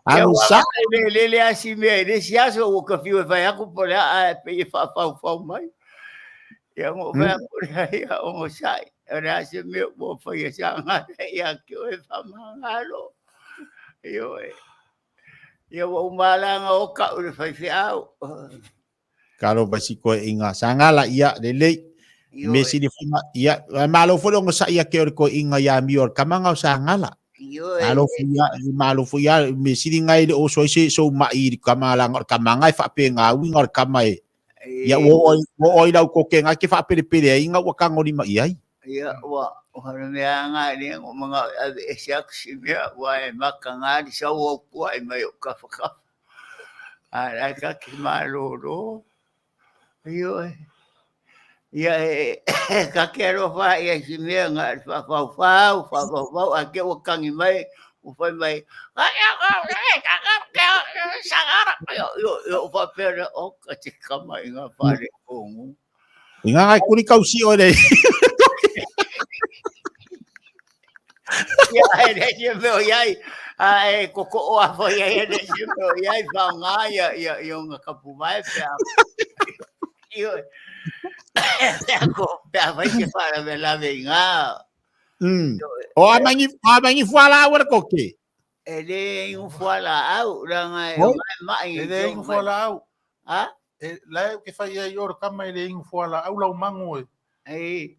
Speaker 4: Anu sa le asi me le sia so o ka fiu fai aku por a pe fa mai. Ia mo fa por ia o sai. Ora se me mo fai Sagala ia que o fa mangalo. Ia o malanga o ka o fai fiau.
Speaker 5: Kalau basi ko inga Sagala ia le Messi di fuma ia malo fo ngo sa ia ke ko inga ya mior kamanga Sagala. Malo fu ya Messi di ngai o so ma i kamala ngor kamanga fa pe nga wi ngor kamai. Ya wo ila ko ke nga ke fa pe inga wa ka ngori ma ia.
Speaker 4: Ia wa hana me nga ni mga siak si me wa makanga di sa wo po ai mai ka fa. Ai ka ki malo ro. Ia ka quero fa ia si me nga fa a ke o kangi mai o fa mai Sagala yo fa pera o ka te kama inga pare kongu
Speaker 5: inga ai kuri kausi o le
Speaker 4: ia ele me o ai ai koko o a foi ele me o ai fa nga ia nga kapu mai pa io vai que para ver lá venga.
Speaker 5: O amangi fala ora koke.
Speaker 4: Ele fala au ranga mai.
Speaker 2: Ele fala au.
Speaker 4: Ah?
Speaker 2: La que fai ai or kama ele fala au la mango.
Speaker 4: Ai.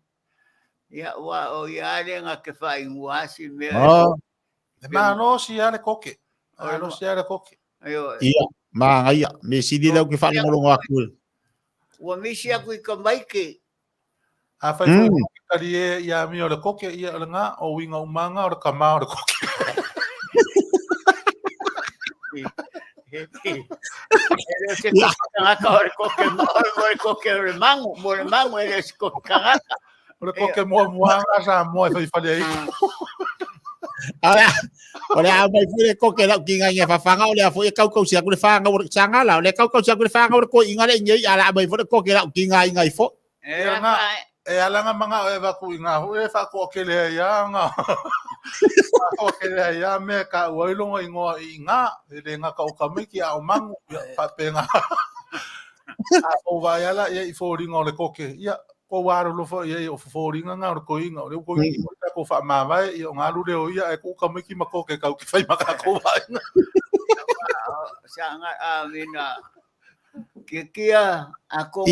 Speaker 4: Ya wa o ya lenga que fai wasi me.
Speaker 2: Ma no si ale koke. No si ale koke.
Speaker 5: Ia, ma ia, me si di lau que fala ngolo akul.
Speaker 4: Wa misi aku ka maike.
Speaker 2: A fai foi kari ia mi o le koke ia nga o winga umanga o le kama o le koke.
Speaker 4: Ele se kokanga ore koke ore mangu ele se kokanga.
Speaker 2: Ora koke moa sa moa Fale ai.
Speaker 5: Ole a mai fure koke la kinga ia fafanga ole a foi kau sia ku le fanga ore Sagala ole kau sia ku le fanga ore ko inga le nyei ala mai fure koke la kinga inga ifo.
Speaker 2: E alanga manga e vaku inga ho e fa ko kele ya nga. Ko kele ya me ka wailonga inga le nga ka o kamiki a o mangu pa penga. O vai ala e fo ringa le koke. Ya ko waro lo fo e o fo ringa nga ko inga le ko inga ko fa ma vai e nga lu le o ia e ko kamiki ma koke ka ki fai maka ko vai.
Speaker 4: Sangat amina. Kia ako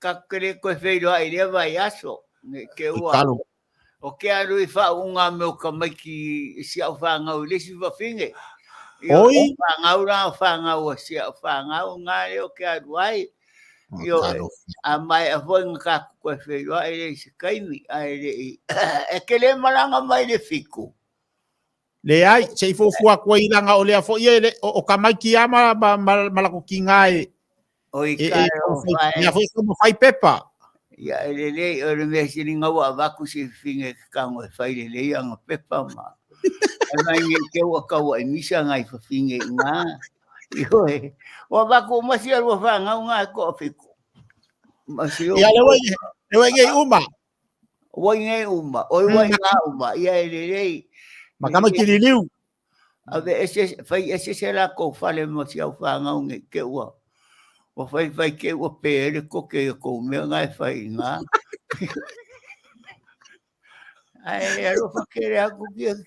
Speaker 4: kakere ko feiro ai le vai aso ke ua o ke aru I fa unga me o kamaki sia o fanga o le si va finge oi fanga o sia o fanga o nga o ke aru ai yo a mai a foi nga ko feiro ai le si kaimi ai le e ke le malanga mai le fiku
Speaker 5: le ai se fo fua ko ilanga o le fo ye o kamaki ama malako kingai
Speaker 4: oi karo
Speaker 5: ya foi como fai pepa
Speaker 4: ya ele ore me sininga wa vaku si finge kango fai le anga pepa ma mai ke wa ka wa misa ngai fa finge nga yo wa vaku ma si ro fa nga ko fiku ma si
Speaker 5: ya le we uma
Speaker 4: oi wa nga uma ya ele
Speaker 5: makama kililiu
Speaker 4: ave ese fai ese será ko fale mo si au fa nga nge ke wa o fai ke o pere ko ke ko me ngai fai nga ai ero fa ke aku kia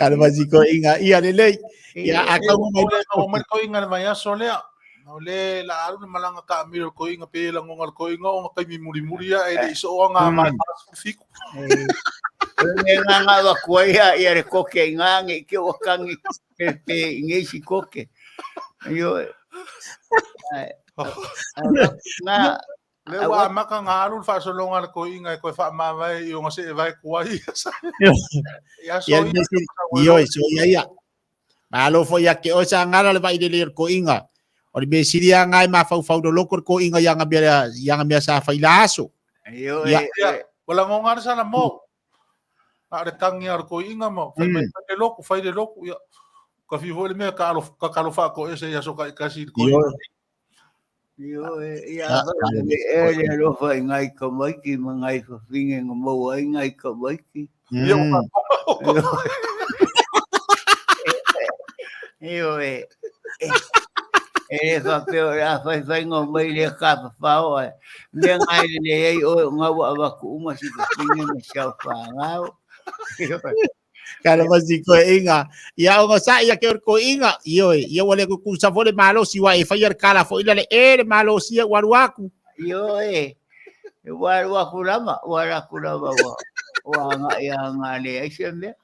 Speaker 5: cara básico inga ia le ya aka
Speaker 2: o mai ko inga mai aso le no le la aru malanga ka miro ko inga pe la ngonga ko inga o kai mi muri ya e iso nga mai fiku
Speaker 4: nga wa ko ia re ko ke nga nge ke o kangi pe nge si ko ke yo
Speaker 2: na le wa maka ngaru fa so longa ko inga ko fa ma vai yo ngase vai ko ai ya so
Speaker 5: yo ya malo fo ya ke o Sagala le vai de ler ko inga o be siria ngai ma fa do lokor ko inga yang bia sa fa ilaso
Speaker 4: yo
Speaker 2: wala ngonga sa na mo are tangi ar ko inga mo fai de loku ya ka fi vole me ka lo fa ko ese ya so ka kasi ko
Speaker 4: yo ya ele lo fa ngai ko mai ki ngai fa finge mo ai ngai ko mai ki yo fa peor fa ngo mai le ka fa o me ngai le ai o ngawa wa ku uma si finge me sa fa ngau
Speaker 5: cara básico inga ya o sa ya que ko inga yo wale ko sa fole malo si wa e fayar kala fo ile malo si waruaku
Speaker 4: yo waruaku lama wa nga ya ngale ai sembe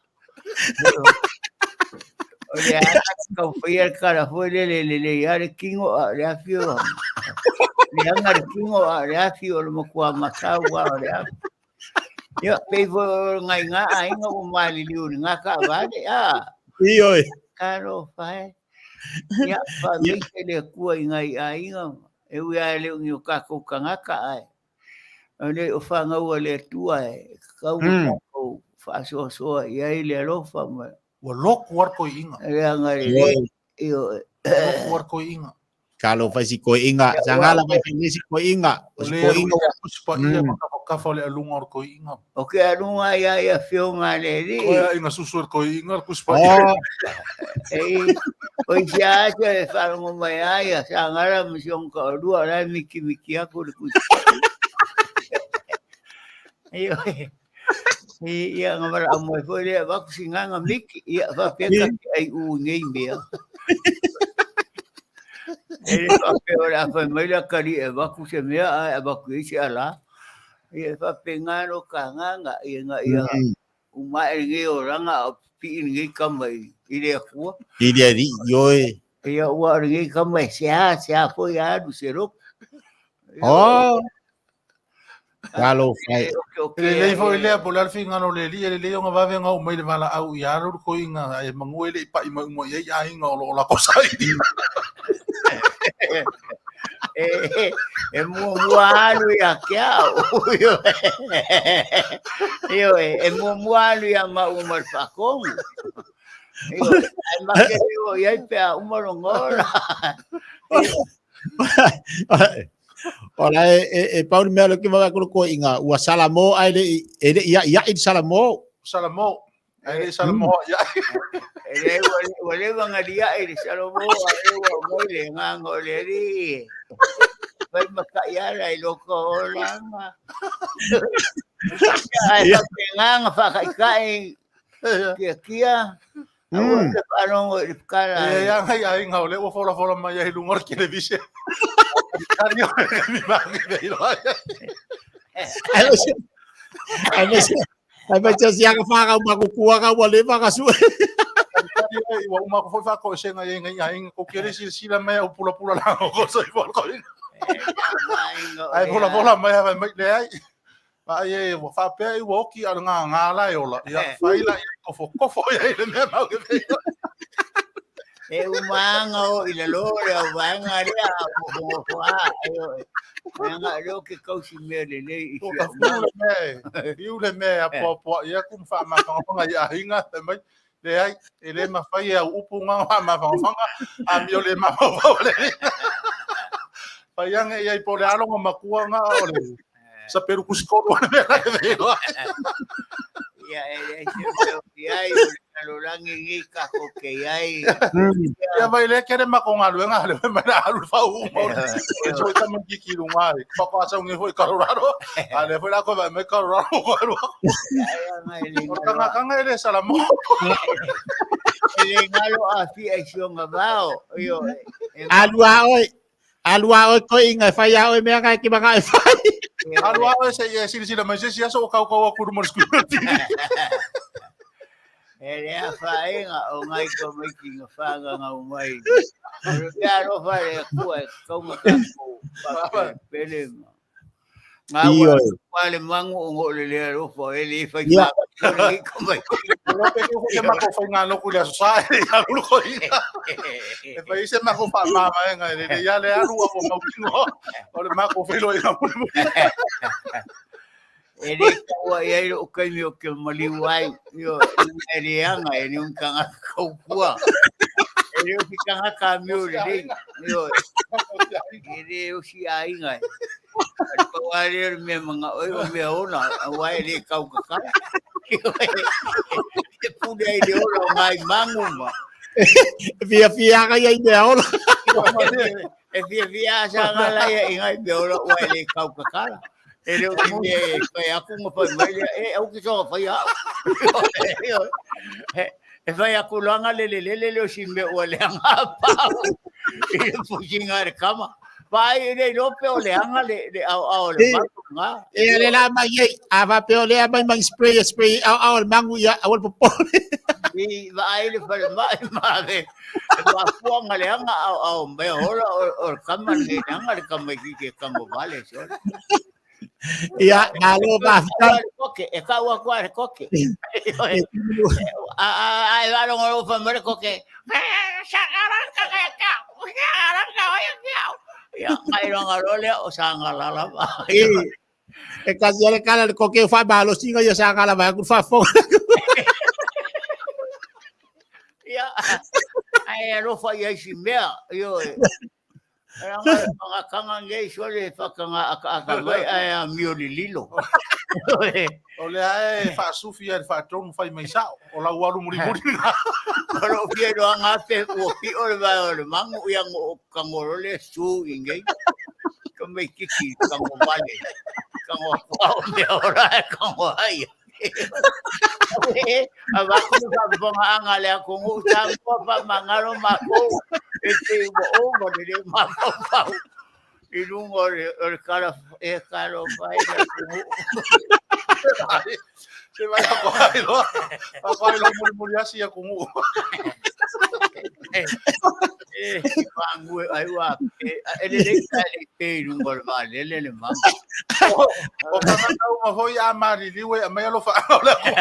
Speaker 4: o ya ka fayar kala fo le ya re kingo ya fio ya ngar kingo ya fio mo kwa makawa ya yo pevo ngai nga ai nga o mali liu nga ka vale
Speaker 5: iyo
Speaker 4: karo fai ya fa mi ke le ku ngai ai nga e wi ale ngi ka ko kanga ka ai ane o fa nga o le tu ai ka o fa so ya ile lo fa ma
Speaker 2: o lok war ko inga
Speaker 4: ya ngari yo
Speaker 2: lok war ko inga
Speaker 5: kalau fasi ko inga Sagala vai finisi ko inga
Speaker 2: ko inga pa ia ka fale alunga ko inga
Speaker 4: o ke alunga ya fio ngale ri
Speaker 2: o inga susur ko inga ku spa
Speaker 4: o ya se fa mo mai ya Sagala mission ko dua la miki aku ku iyo iya ngabara mo ko le ba ku singa miki ya fa peka ai u ngei me ele fa peor a fa mai la kari e ba ku se mea e ba ku isi ala e fa pengano kanganga e nga ia uma nge oranga pi nge kamai ile ku
Speaker 5: ile ri yo
Speaker 4: ia wa nge kamai sia fo ya du sero
Speaker 5: Kalo fai.
Speaker 2: Le fo le po le finga no le le nga va venga o mai le mala au ia ro ko inga e mangue le pa i mo ia ia inga o la cosa i.
Speaker 4: E mualu ia kia yo e mualu ia ma umar pakong yo ai makero ia pe umar ngora
Speaker 5: Ora e Paul Melo que vai ko inga ua salamo ai le ia in salamo
Speaker 2: ai le salamo ia
Speaker 4: wale bangalia e salamo ai wa mo le ngango le ri vai makaya ai loko langa ai ngang fa kai kia ano kala
Speaker 2: ya ai nga le o fola mai ai lungor que le vise Cario mi baghi dei lo
Speaker 5: ai vai se ia fa uma kukua ka wale fa ka su
Speaker 2: uma ko fa ko senga inga ko kere sila mai o pula la ko so i vol ko ai pula mai mai le ai ai wo fa pe wo ki al nga la yo la ya fai la ko fo ya le me ma ke
Speaker 4: e umango ile lore o vanga ria mo nga lo ke kausi me le
Speaker 2: le me a po ia kum fa ma fa ya hinga mai le ai ele ma fa ia upu nga ma fa a mi le ma fa le fa ia nga ia po le alo ma kua nga ole sa peru kusko le
Speaker 4: ya ya lo langi ngika ko ke ai
Speaker 2: ya vai le kere ma ko ngalu nga le ma alu fa u mo so ta mo ki lu nga pa ko sa ngi foi Colorado ale foi la ko me Colorado ko nga ele salamo
Speaker 4: ele ngalo afi ai sio ngabao yo
Speaker 5: alua oi ko inga fa ya oi me nga ki ba fa
Speaker 2: alua oi se sila mai se so ka ko ku mo sku
Speaker 4: ele a faenga o ngai ko mai ki nga fanga nga mai ya ro fa e ko ma ka pele nga wale mangu ngo le ro fo ele fa ya ko mai
Speaker 2: no pe ko ma ko fa nga no ku le sa ya lu ko ina e fa ise ma ko fa ma nga le ya le alu ko ma ko o le ma ko fe lo ina
Speaker 4: ele kaua ia o kai o ke maliwai yo ele anga ele un kanga kaupua ele o kanga kamio le yo ele o si ainga ko wale me manga o me ona wa ele kaukaka e pude ele o mai manguma
Speaker 5: via ka ia ide ola
Speaker 4: e via Sagala ia ingai me o wa ele kaukaka ele o que foi a como foi é o que só foi a vai a culanga le o simbe o le anga pa e fuginga kama vai ele lope o le anga le ao le manga
Speaker 5: ele la mai ava pe o le mai spray ao Manuia ao popo
Speaker 4: e vai ele para mais va fuanga le anga ao me ora o kama le anga le kama que kama vale só
Speaker 5: ia alo ba
Speaker 4: koke e ka wa kwa koke ai va lo fa mer koke ya ai lo ngalo o Sagala la
Speaker 5: e kasi ele kala koke fa ba lo singa yo Sagala ba ku fa fo
Speaker 4: ya ai lo fa ya si me yo Nga kanga ngai sole fakanga aka vai ai mioli lilo.
Speaker 2: Ole ai fa sufia fa tron fa mai sa o la walu muri.
Speaker 4: Kalau dia doang ngape o pi o va o mangu yang o kangorole su ingai. Kamai kiki kango vale. Kango pao me ora kango ai. Abaku sa banga le ko ngutang ko pa mangalo mako. Este o de mapa ilung or kala e kalo fai
Speaker 2: se vai a ko ai lo muri asi ya kumu
Speaker 4: Mangue ai wa. Ele le ngol vale le mama.
Speaker 2: O ka tau ma hoi a mari liwe a mai lo fa ole ko.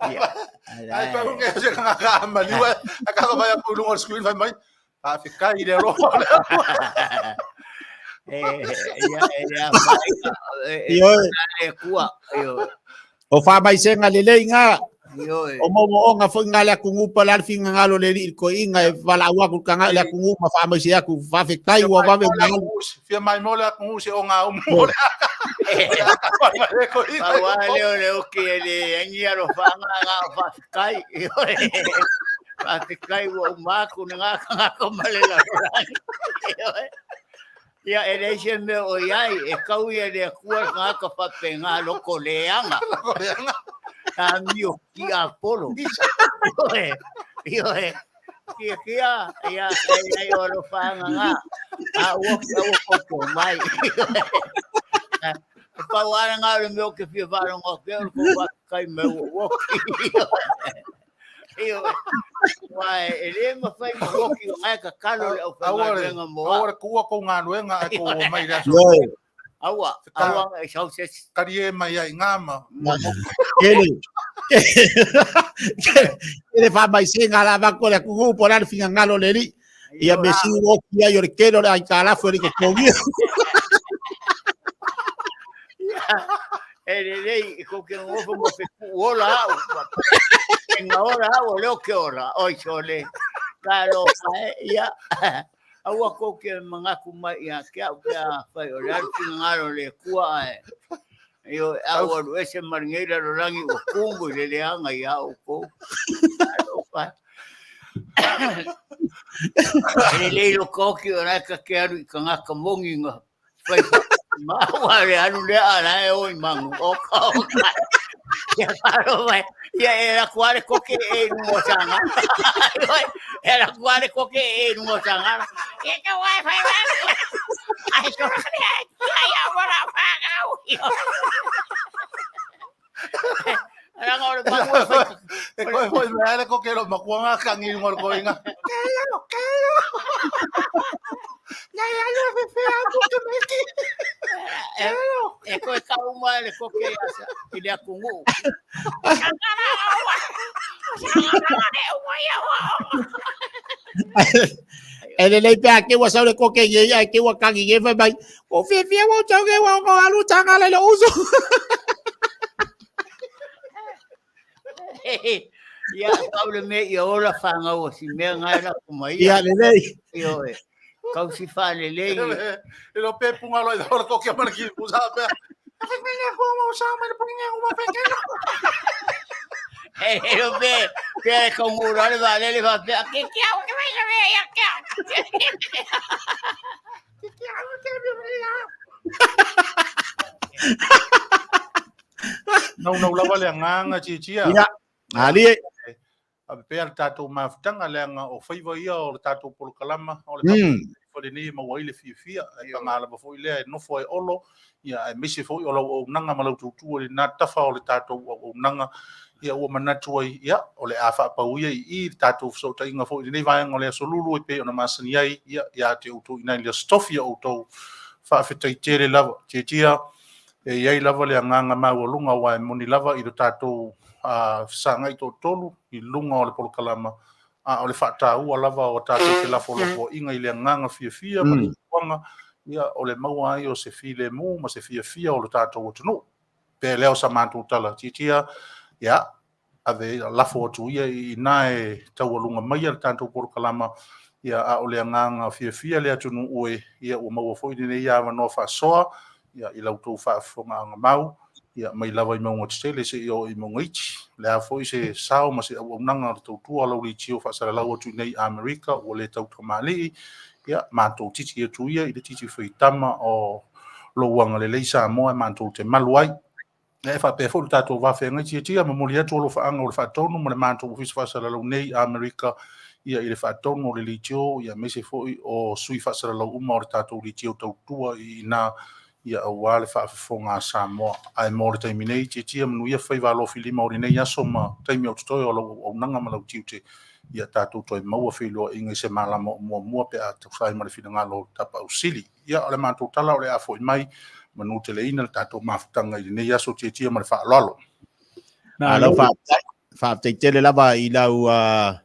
Speaker 2: Ai pa unge se ka ka ma liwe a ka ba ya ku lo screen fa mai. A fica ile ro.
Speaker 5: O fa mai senga lele nga. O mo nga fo nga la kungu pala finga ngalo le ko inga e vala wa ku kanga la kungu ma fa mai sia ku fa fetai wa va venga.
Speaker 2: Fia mai mo la kungu se o nga o mo.
Speaker 4: Wa le o ke le angia ro fa nga fa kai. Fa kai wa ma ku nga ka malela. Ia election me o iai e kau ia le kua ngā ka whapenga loko leanga. A mio ki a polo. Ioe. Kia. Ia oro whaanga ngā. A woko mai. Pauara ngā le meo ke whia wharongo ke oro ko wakai me woki. Ioe. Wai, ele ma fai woki o ngai ka kalo le au whainga moa.
Speaker 2: Aore kua ko ngā nuenga e ko mai rea so.
Speaker 4: Aua e sau ses.
Speaker 2: Kari e mai ai ngāma.
Speaker 5: Ele fa mai senga la va ko le kungu polar finga ngalo le ri. Ia me si woki ai ore kero ai kala fuori ko kogi.
Speaker 4: Ele ko ke ngofo mo fe ola. Ahora leo que ora oi chole kalo ia awa ko ke manga kuma ia ke fai ora ngaro le kua io awa ese maringeira rangi o kungu le anga ia o ko ele lo ko ke ora ka ke aru kanga kamonginga fai ma wa le aru le ara oi mangu o ka ya claro vai ya era cuare coque e no sanga era cuare coque e no sanga e que vai ai só ai agora pagau era agora
Speaker 2: pagau foi era coque lo makuanga kangi ngor koinga ya lo fe algo que me
Speaker 4: e ko ka uma le ko ke asa ile akungu
Speaker 5: ele le pe ke wa sa le ko ke ye ya ke wa kangi ye fa bai o fe wa chau ke wa ko alu tanga le uso
Speaker 4: ya Pablo me yo ora fanga o si me ngara kuma
Speaker 5: ya le
Speaker 4: yo kau si Fale le
Speaker 2: lo pe punga lo da ko ke mana ki usa pe me ko mo sa me punga uma pequeno
Speaker 4: lo pe que con ura le vale le va que hago que me llame ya que hago que
Speaker 2: no la vale nganga chichia
Speaker 5: ya ali
Speaker 2: a pe tato mafutanga lenga o faiva ia o tato polo kalama o le for ni mo wai le fia e ngala ba foi le no foi olo ia e misi foi o nanga malau tu le na tafa o le tato o nanga ia o manatu ia o le afa pa uia I tato Fesoota'iga foi ni vai ngole so lulu e pe ona masani ai ia te utu ina le stofia o to Faaeteete le lava tia e ia lava le nganga mau lunga wa moni lava I tato sanga I tolu I lunga o le polo kalama o le fata ua lava o tato ke lafo inga I le nganga fia ma le wanga ia o le maua ai o se file mu ma se fia o le tato o tunu pe leo sa mantu tala titia ia ave lafo tu ia I nae taualunga mai le tato polo kalama ia o le nganga fia le tunu ue ia o maua foi ni ia ma no fa soa ia I lautou fa fonga mau ia mai lava I maunga tele se o I maunga ichi le a foi se sao ma se o nanga to tua lo Leitio fa sala lau tu nei America o le Taavaomaalii ia matou titi tu ia I le titi foi tama o lo wanga le Samoa matou te maluai e fa pe fo tatou va fe ngai tia ma moli atu lo fa anga o fa tonu ma matou fa sala lau nei America ia I le fa tonu le Leitio ia me se foi o sui fa sala lau uma o tatou Leitio tau tua I na ia Aoauli Fofogaina Samoa ai mo le taimi nei tia Manuia fai valo filima o nei Asomua taimi o toi o nanga ma lau tiute ia tātou toi maua whiloa inga se malama mua pe a tausai ma le whina ngalo tapa usili. Ia ole mātou tala ole a fo mai manu te leina le tātou mafutanga i nei aso tia ma le whaalalo.
Speaker 5: Alo whaatai tele lava i lau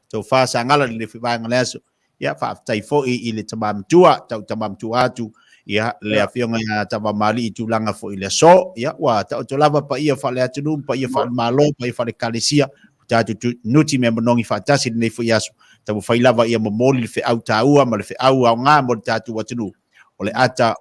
Speaker 5: Tofa Sagala le whiwanga le aso. Ia whaatai fo i le tamamtua, tau tamamtua atu. Ia le awhionga ia Taavaomaalii i tūlanga fo i le so. Ia wa tau to lava pa ia whale atunum, pa ia whale malo, pa ia whale kalesia. Tātou nuti mea monongi whaatasi nei fo i aso. Tau whai lava ia momoli le whi au tāua, ma le whi au au ngā mo le tātou atunu. O le ata,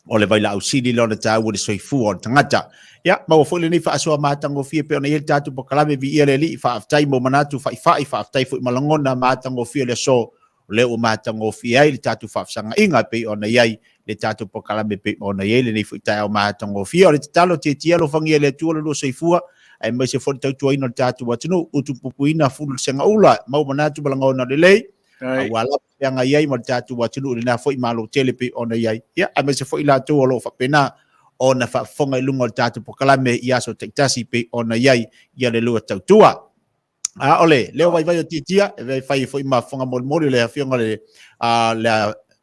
Speaker 5: o le vaila au sili lona tāua le soifua o le tangata. Ia, mau fo le nei whaasua mātango fia pe ona ia tātou po kalame vi ia le li, whaaftai mo manatu whaaftai fo i malangona mātango fia le so, le o mātango fia ai le tātou whaafsanga inga pe ona iai, le tātou po kalame pe ona iai le nei fo i tai au mātango fia, o le talo te tialo fangia le tua le lo soifua, ai mai se fo tau tuaina le tātou atunu, utu pupuina fulu senga ula, mau manatu malangona le lei, wala peanga iai ma le tātou atunu, le na fo i malo tele pe ona iai, ia, ai mai se fo i la tua lo whapena, ona whaafonga i lunga o le tātou po kalame i aso teitasi pe ona iai, ia le lua tautua. Ole, leo vai o titia, vai fai foi ma fonga mori le afionga le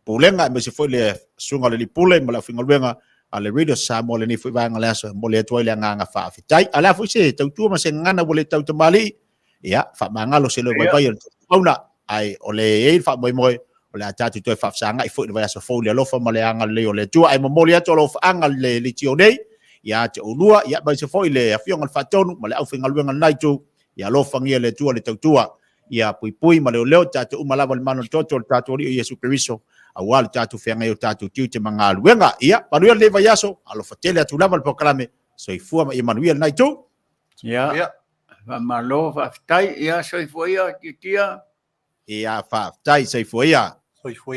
Speaker 5: pulenga, me se foi le sunga le pule, ma la finga luenga, le radio Samoa le ni foi vai ngala so, mo le toi le nganga fa fitai, ala foi se tautua ma se ngana wo le Taavaomaalii, ia, fa mangalo se le vai o fauna, ai ole e fa moi o le atatu toi whaafsanga i fwoi vai aso fau le alofa ma le anga le o le tua, ai mamoli ato alofa anga le Leitio nei, ia te unua, ia mai se fwoi le awhionga le whatonu, ma le au whinga luenga nai tu, ia alofa ngia le tua le tautua, ia pui ma le o leo tātou umalawa le mano toto le tātou ori o Yesu Keriso, a wale tātou whenga i o tātou tiu te mga luenga, ia, Manuia le vai aso, alofa tele atu lama le pokalame, so i fua ma i Manuia nai tu.
Speaker 4: Ia, malo whaftai, ia so i fua ia, titia.
Speaker 5: Ia whaftai, so i fua ia.
Speaker 2: Soifua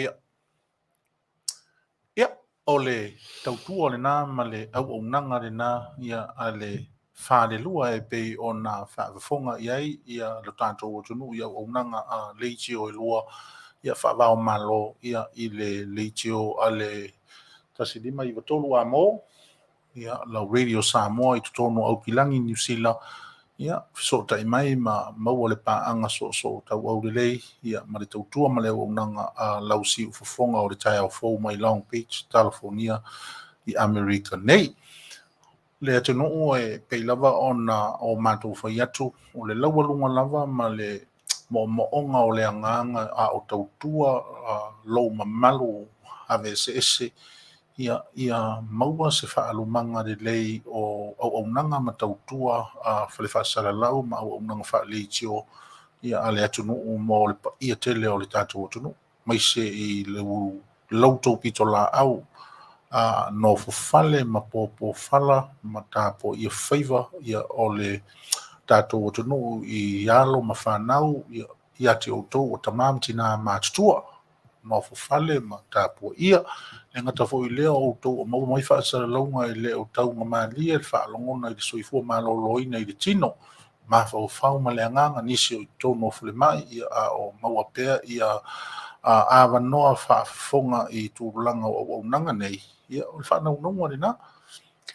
Speaker 2: ia ole tautua le nā ma le au nanga le nā ia a le Fale lua e pe o nā whaafonga iai ia le tātou o tunu ia au nanga a Leitio e lua ia Taavaomaalii ia i le Leitio a le tasilima i watolu a mo ia lau radio Samoa i tutonu au kilangi New Sila ia Fesoota'iga mai ma mau le paanga so Aoauli lei ia ma le tautua ma le auaunanga a lausi ufofonga o le tai au fou mai Long Beach, California i America nei. Le atunu e peilava ona o mātou whai atu o le laualunga lava ma le moonga o le anganga a o tautua lou mamalu ave ese ia maua se whaalumanga de lei o auaunanga ma tautua a whalewhasalalau ma auaunanga whaaleitio ia ale atunu mo le ia tele o le tātou atunu mai se i lautou pito la au no Fale ma po fala ma tapo ia whaiva ia o le tātou atunu i alo ma whanau ia te outou o tamam tina mātutua no Fale ma tapo ia e ngata fo i leo o tau o mau mai whaasara launga i leo tau ngā maalia i whaalongona i le soifua maloloina i le tino ma whau ma le anganga nisi o i tono fule mai i o maua pea i a wanoa whaafonga i tūrulanga o unanga nei i o whanau ni na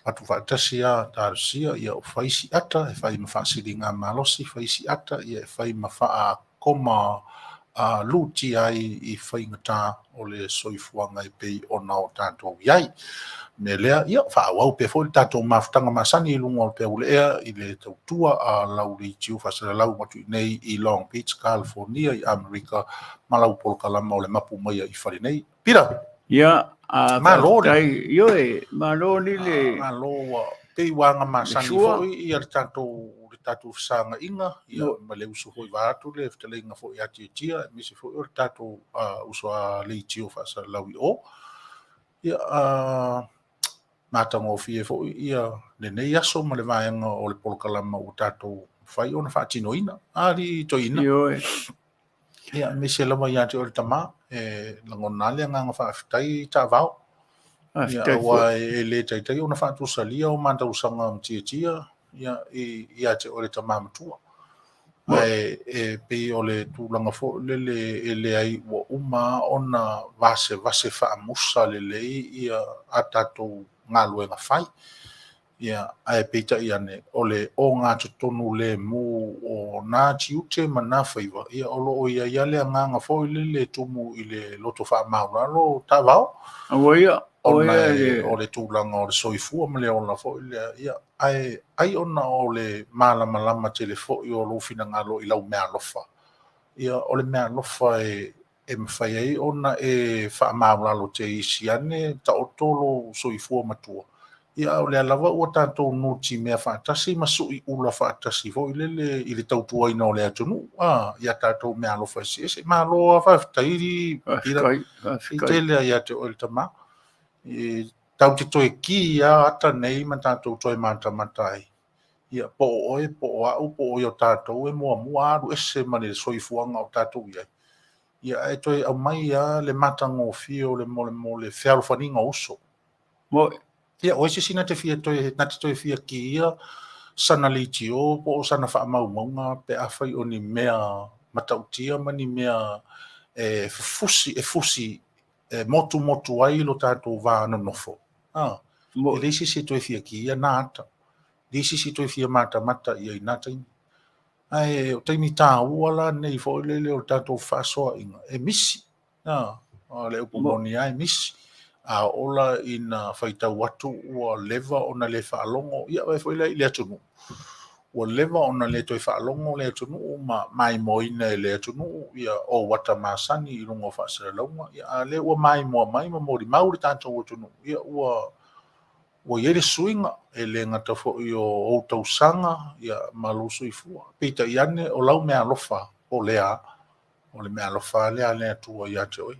Speaker 2: atu whaatasi a tārusia i o whaisi ata e whai ma whaasiri ngā malosi whaisi ata i e whai ma wha koma luti ai i whaingata o le soifuanga i pei o nao tātou iai. Me lea, ia, whaawau pe fo i tātou mawhtanga masani i lunga o pe ulea i le tautua a lau Leitio whasara lau matu nei i Long Beach, California i Amerika, malau polkalama o le Mapu Maia i whare nei. Pira?
Speaker 4: Ia,
Speaker 2: Malori.
Speaker 4: Ioe, malori le.
Speaker 2: Maloa, pei wanga masani fo i ar tātou sanga inga ia ma le uso hoi vātu le Fetalaiga fo i ati tia misi fo i tātou uso a Leitio whaasara lau i o ia mātango fie fo ia le nei aso ma le vāenga o le polkalama o tātou whai o na whaatino ina ari to ina ia misi lama i ati o le tama langonale nganga whaafitai tāwao ia wa e le taitai o na whaatu salia o mātau sanga tia ia te o le tamamatua. Ai pe o le tūlanga fo le ai wa uma ona vase whaamusa le ia a tātou ngā luenga whai. ia ai peita iane ole o ngā tutonu le mu o nā tiute mana whaiva ia olo o ia le nganga fo le tumu i le loto wha mauralo Taavao
Speaker 4: Oia,
Speaker 2: ona
Speaker 4: oia,
Speaker 2: o le tūlanga o le soifua ma le ona fo ia ai ona o le malama te le fo i o lo fina ngalo i lau mea lofa ia o le mea lofa e mwhai ai ona e wha mauralo te isiane ta o tolo soifua matua ia o le alawa ua tātou nuti mea whaatasi masui ula whaatasi fo i le tautua ina o le atunu ia tātou mea alofa se māloa whawhtairi i tele ia te oil tama i tau te toe ki ia ata nei ma tātou toe mata ai ia po oe po o au po o tātou e mua aru ese ma le soifuanga o tātou ia e toe au mai ia le matango fio le mole whiaruwhaninga oso ia o se sina te fia toe na te toe fia ki ia sana Leitio po sana fa maunga pe a fai o ni mea matautia mani mea fusi motu ai lo tātou vā no nofo e leisi se toe fia ki ia nā ata leisi se toe fia mata ia i nā taimi ai o taimi tā uala nei fo lele o tātou whasoa inga e misi le upomoni ai misi a ola ina faitau atu ua leva ona le whaalongo ia wai whaila i le atunu ua leva ona le toi whaalongo le atunu ma mai moina e le atunu ia o wata masani i rungo whaasara launga ia le ua mai moa mai ma mori mauri tātou atunu ia ua iere suinga e le ngata fo i o outau sanga ia malusu i fua peita iane o lau mea lofa o lea o le mea lofa lea le atua ia te oi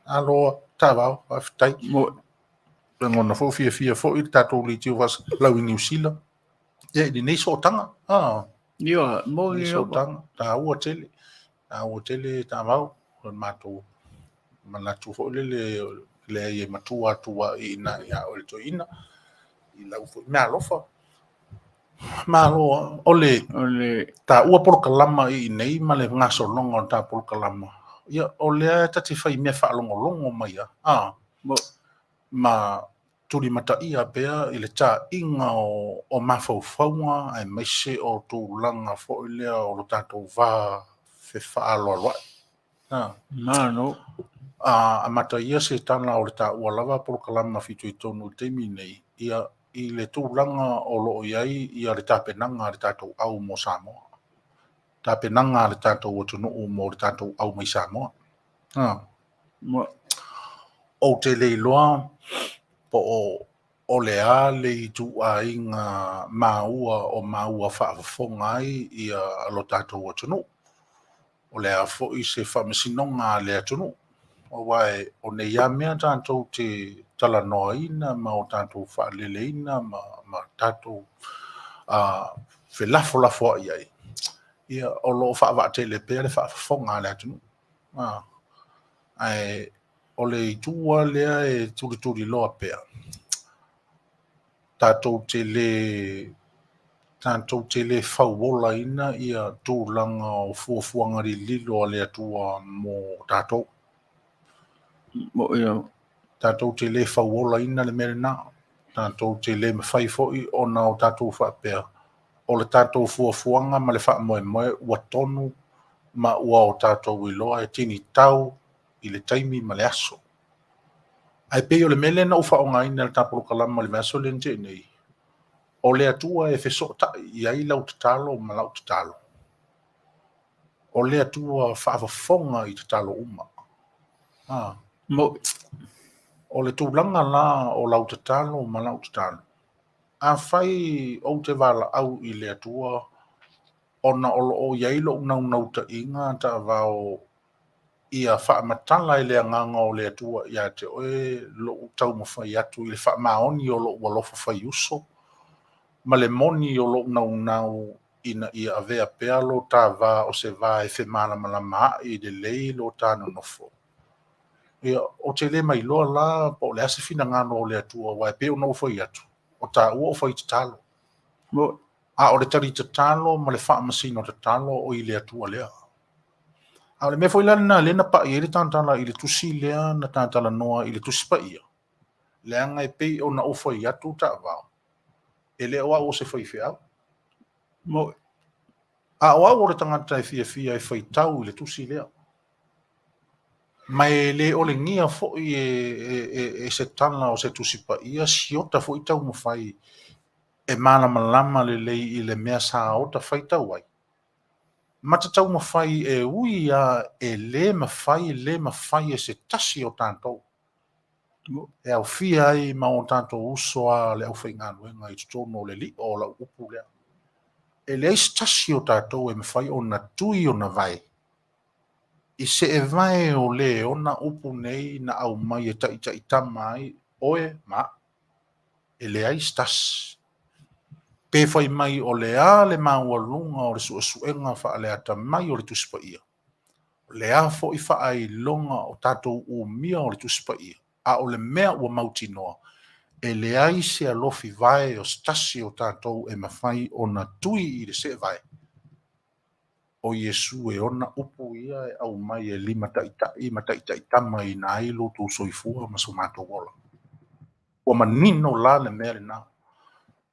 Speaker 2: alo Taavao aftai ngona fo fia fo i tātou Leitio vas lau i New Zealand ia i nei so tanga
Speaker 4: ia mo
Speaker 2: nei
Speaker 4: ia
Speaker 2: so tanga ta ua tele Taavao on matou manatu fo le ia matua i na ia o le toina i lau fo mea lofa malo ole ta ua polokalama i nei ma le ngasolonga o ta polokalama ia o lea tati whai mea whaalongolongo mai ma turi mata ia pea i le tā inga o mawhauwhaunga ai maise o tūlanga fo i lea o lo tātou vā whaaloa
Speaker 4: Manu
Speaker 2: a mata ia se tana o le tā ua lava polokalama fitu i tonu teimi nei ia i le tūlanga o loo iai ia le tāpenanga le tātou au mo Samoa tāpenanga le tātou atunu mo le tātou au mai Samoa o te leiloa po o le a le i tu a inga maua o maua whaafafonga ai ia lo tātou atunu o le a fo i se whamasinonga le atunu o wai o ne ia mea tātou te tala noa ina ma o tātou whaalele ina ma tātou lafo ai ai ia o lo whaava te le pēr le whaafafonga le atunu ai o le i tua lea e turi loa pēr tātou te le whauola ina ia tūlanga o fuafuanga ri lilo le atua mo tātou. Tātou te le whauola ina le mere nā. Tātou te le mawhai foi o nā o tātou whapea. O le tātou fuafuanga ma le wha moe ua tonu ma ua o tātou iloa e tini tau i le taimi ma le aso. Ai pei o le mele na ufa o ngā ina le tāpolo kalama le maso le nte nei. O le atua e fesoota'iga i ai lau tatalo ma lau tatalo. O le atua whaafafonga i tatalo uma. O le tūlanga la o lau tatalo ma lau tatalo. A whai o te wala au i le atua ona o iai lo nau ta inga ta vao ia whaamatala i le anganga o le atua ia te oe lo tau mawhai atu i le whaamaoni o lo walofo whai uso. Ma le moni o lo nau ina ia avea pea lo tā vā o se vā e whemana malama i le lei lo tāna nofo. Ia o te le mai loa la po le ase fina ngano o le atua wai peo no whai atu. O tā ua o whai te talo. A o le tari te talo ma le whaamasino te talo o i le atua lea. A le me foi lana le na pa i le tantala i le tusi lea na tantala noa i le tusi pa ia. Le anga e pei o na o whai atu tā vāo. e le wa o se foi fia
Speaker 4: Mo
Speaker 2: a wa o le tangata e fia e foi tau i le tusi lea mai le o le ngia fo e se tala o se tusi pa ia siota fo i tau mo fai e mana malama le i le mea sa o ta fai tau ai mata tau mo fai e ui a e le ma fai e se tasi o tantou e au fia ai ma o tantou uso a le au fai nganu e ngai tutono le li o la upu lea e le is tasi o tātou e mawhai o na tui o na vai. I se e vai o le o na upu nei na au mai e tai tamai oe ma e le is tas. Pe whai mai o le a le maua lunga o le suenga wha le ata mai o le tuspa ia. Le a fo i wha ai longa o tātou u mia o le tuspa ia. A o le mea ua mauti noa. E le ai se alofi vai o stasi o tātou e mawhai o na tui i le se vai. O Yesu e ona upu ia e au mai e lima tai tama i na ailo tu soifua ma so mato wola. O manino la le mere na.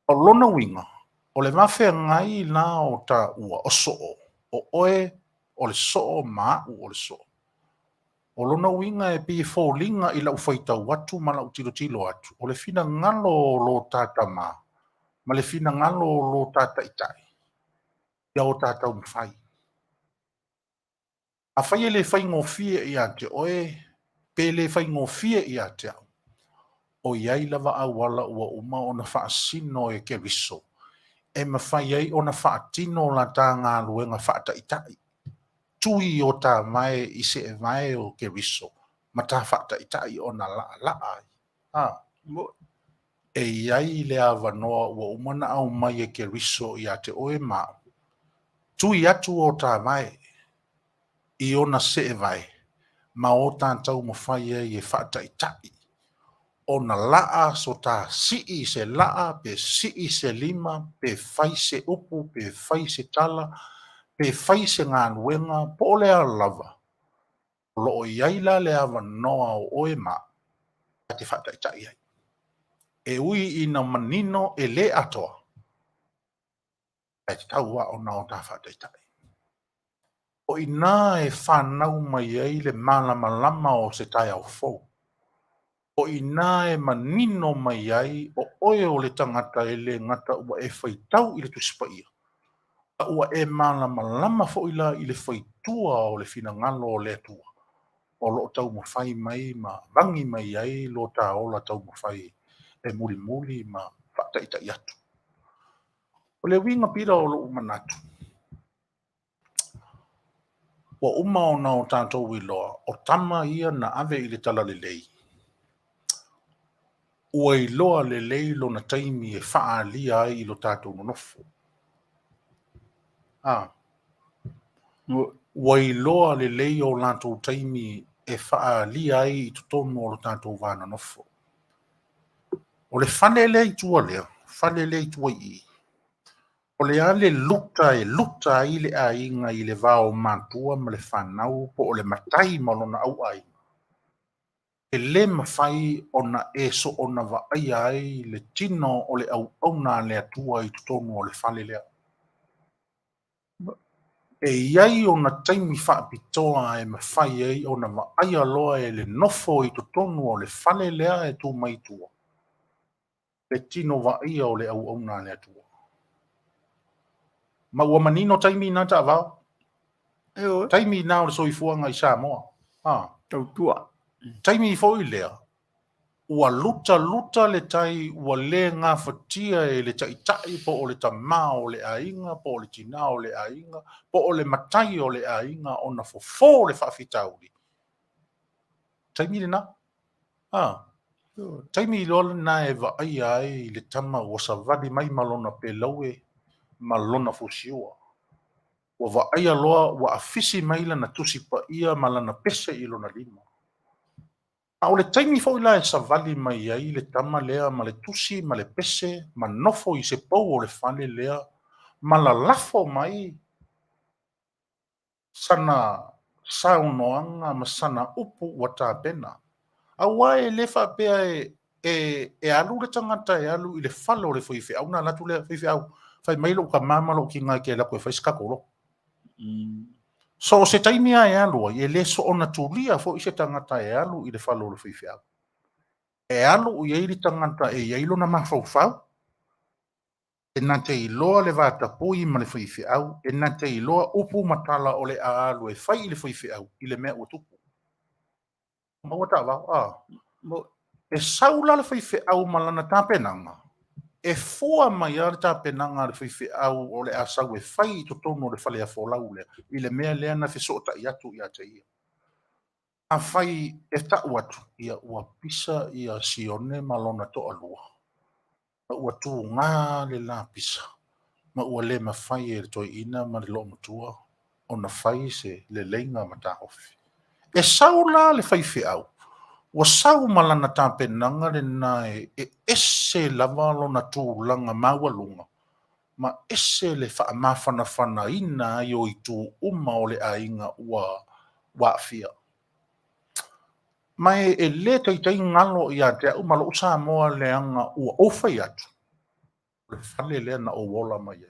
Speaker 2: O lona winga, o le mafe ngai na o ta ua o soo, o oe, o le soo ma o le soo. O lona winga e pi fōlinga i lau whaita watu ma lau tilo atu. O le fina ngalo lo tata ma le fina ngalo lo tata itai. Ia o tata umwhai. A whai le whai ngofie i a te oe, pe le whai ngofie i a te au. O iai lava au wala ua uma o na whaasino e ke riso. E ma whai ei o na whaatino la tā ngā luenga whaata itai. Tui o tā mai i se e mai o ke riso. Ma tā whaata itai o na la ai.
Speaker 4: mo
Speaker 2: E iai le awa noa ua umana au mai e ke riso i a te oe mao. Tui atu o tā mai. I ona se e vai, ma o tātou mo whai e whata i tai. O na laa so tā sii se laa, pe sii se lima, pe whai se upu, pe whai se tala, pe whai se ngā nuenga, po lea lava. Lo o iaila le awa noa o oe ma, a te whata i tai ai. E ui ina manino e le atoa. E te taua o na o tā whata i tai. O ina e whanau mai ei le malama o se tai au fau. O ina e manino mai ai o oe o le tangata e le ngata ua e whaitau i le tuspa ia. Ua e malama fo ila i le whaitua o le fina ngalo o le atua. O lo tau mo whai mai ma vangi mai ai lo ta ola tau mo whai e muli ma whataita i atu. O le winga pira o lo umanatu. Wa uma o na o tātou i loa, o tama ia na ave i le tala le lei. Ua i loa le lei lo na taimi e wha lia ai i lo tātou nonofo. Ua i loa le lei o lātou taimi e wha lia ai i tutono o lo tātou vāna nofo. O le whane lei tua lea, whane lei tua i. O le ale luta i le a inga i le vāo mātua ma le whanau po o le matai malona au ai. E le mawhai ona e so ona wa ai le tino o le au auna le atua i tutonu o le whale lea. E iai ona taimi whaapitoa e mawhai ei ona wa ai aloa e le nofo i tutonu o le whale lea e tū maitua. Le tino wa ia o le au auna le atua. Ma ua manino taimi nā ta avao?
Speaker 4: eo
Speaker 2: Taimi nā o le soifuanga i Samoa.
Speaker 4: tau tua
Speaker 2: Taimi i fōi lea. Ua luta le tai, ua le ngā whatia e le tai po o le tamā o le ainga, po o le tina o le ainga, po o le matai o le ainga, o na fofo le whawhitauri. Taimi le nā? Taimi i lola nā e wa ai le tama ua savadi mai malona pe laue, malona fusiua. Ua wa ai aloa ua afisi maila na tusi pa ia malana pese i lona lima. A o le taimi fo ila e savali mai ai le tama lea ma le tusi ma le pese ma nofo i se pou o le whane lea ma la lafo mai sana saunoanga ma sana upu wa tā pena. A wae le wha pea e alu le tangata e alu i le fale o le whaiwhi au, nā latu le whaiwhi au, whai mailo ka mamalo ki ngai ke la koe whai skakolo. So se taimi a e alu, e le so ona tūlia fo i se tangata e alu i le fale o le whaiwhi au. E alu i eiri tangata e eilo na mawhauwhau, e nā te iloa le vata pui ma le whaiwhi au, e nā te iloa upu matala o le a alu e whai i le whaiwhi au, i le mea ua tupu. Maua ta wau, e saula le whaiwhi au malana tāpenanga, e fua mai ar tāpenanga le whaiwhi au o le asau e whai i to tono le whale a wholau lea, i le mea lea na Fesoota'iga atu i a te ia. A whai e tau atu, ia ua pisa ia sione malona to alua. Ma ua tū ngā le la pisa, ma ua le ma whai e toi ina ma le lo matua, o na whai se le leinga ma tā ofi. E saula le whaiwhi au, wa sau malana tāpenanga le nai e ese lava na tūlanga mawalunga, ma ese le whaamawhanawhana ina i o i tū uma o le ainga ua wafia. Mai e le teitai ngalo i a te au malo Samoa le anga ua ofai atu. Le whale lea na o wola mai e.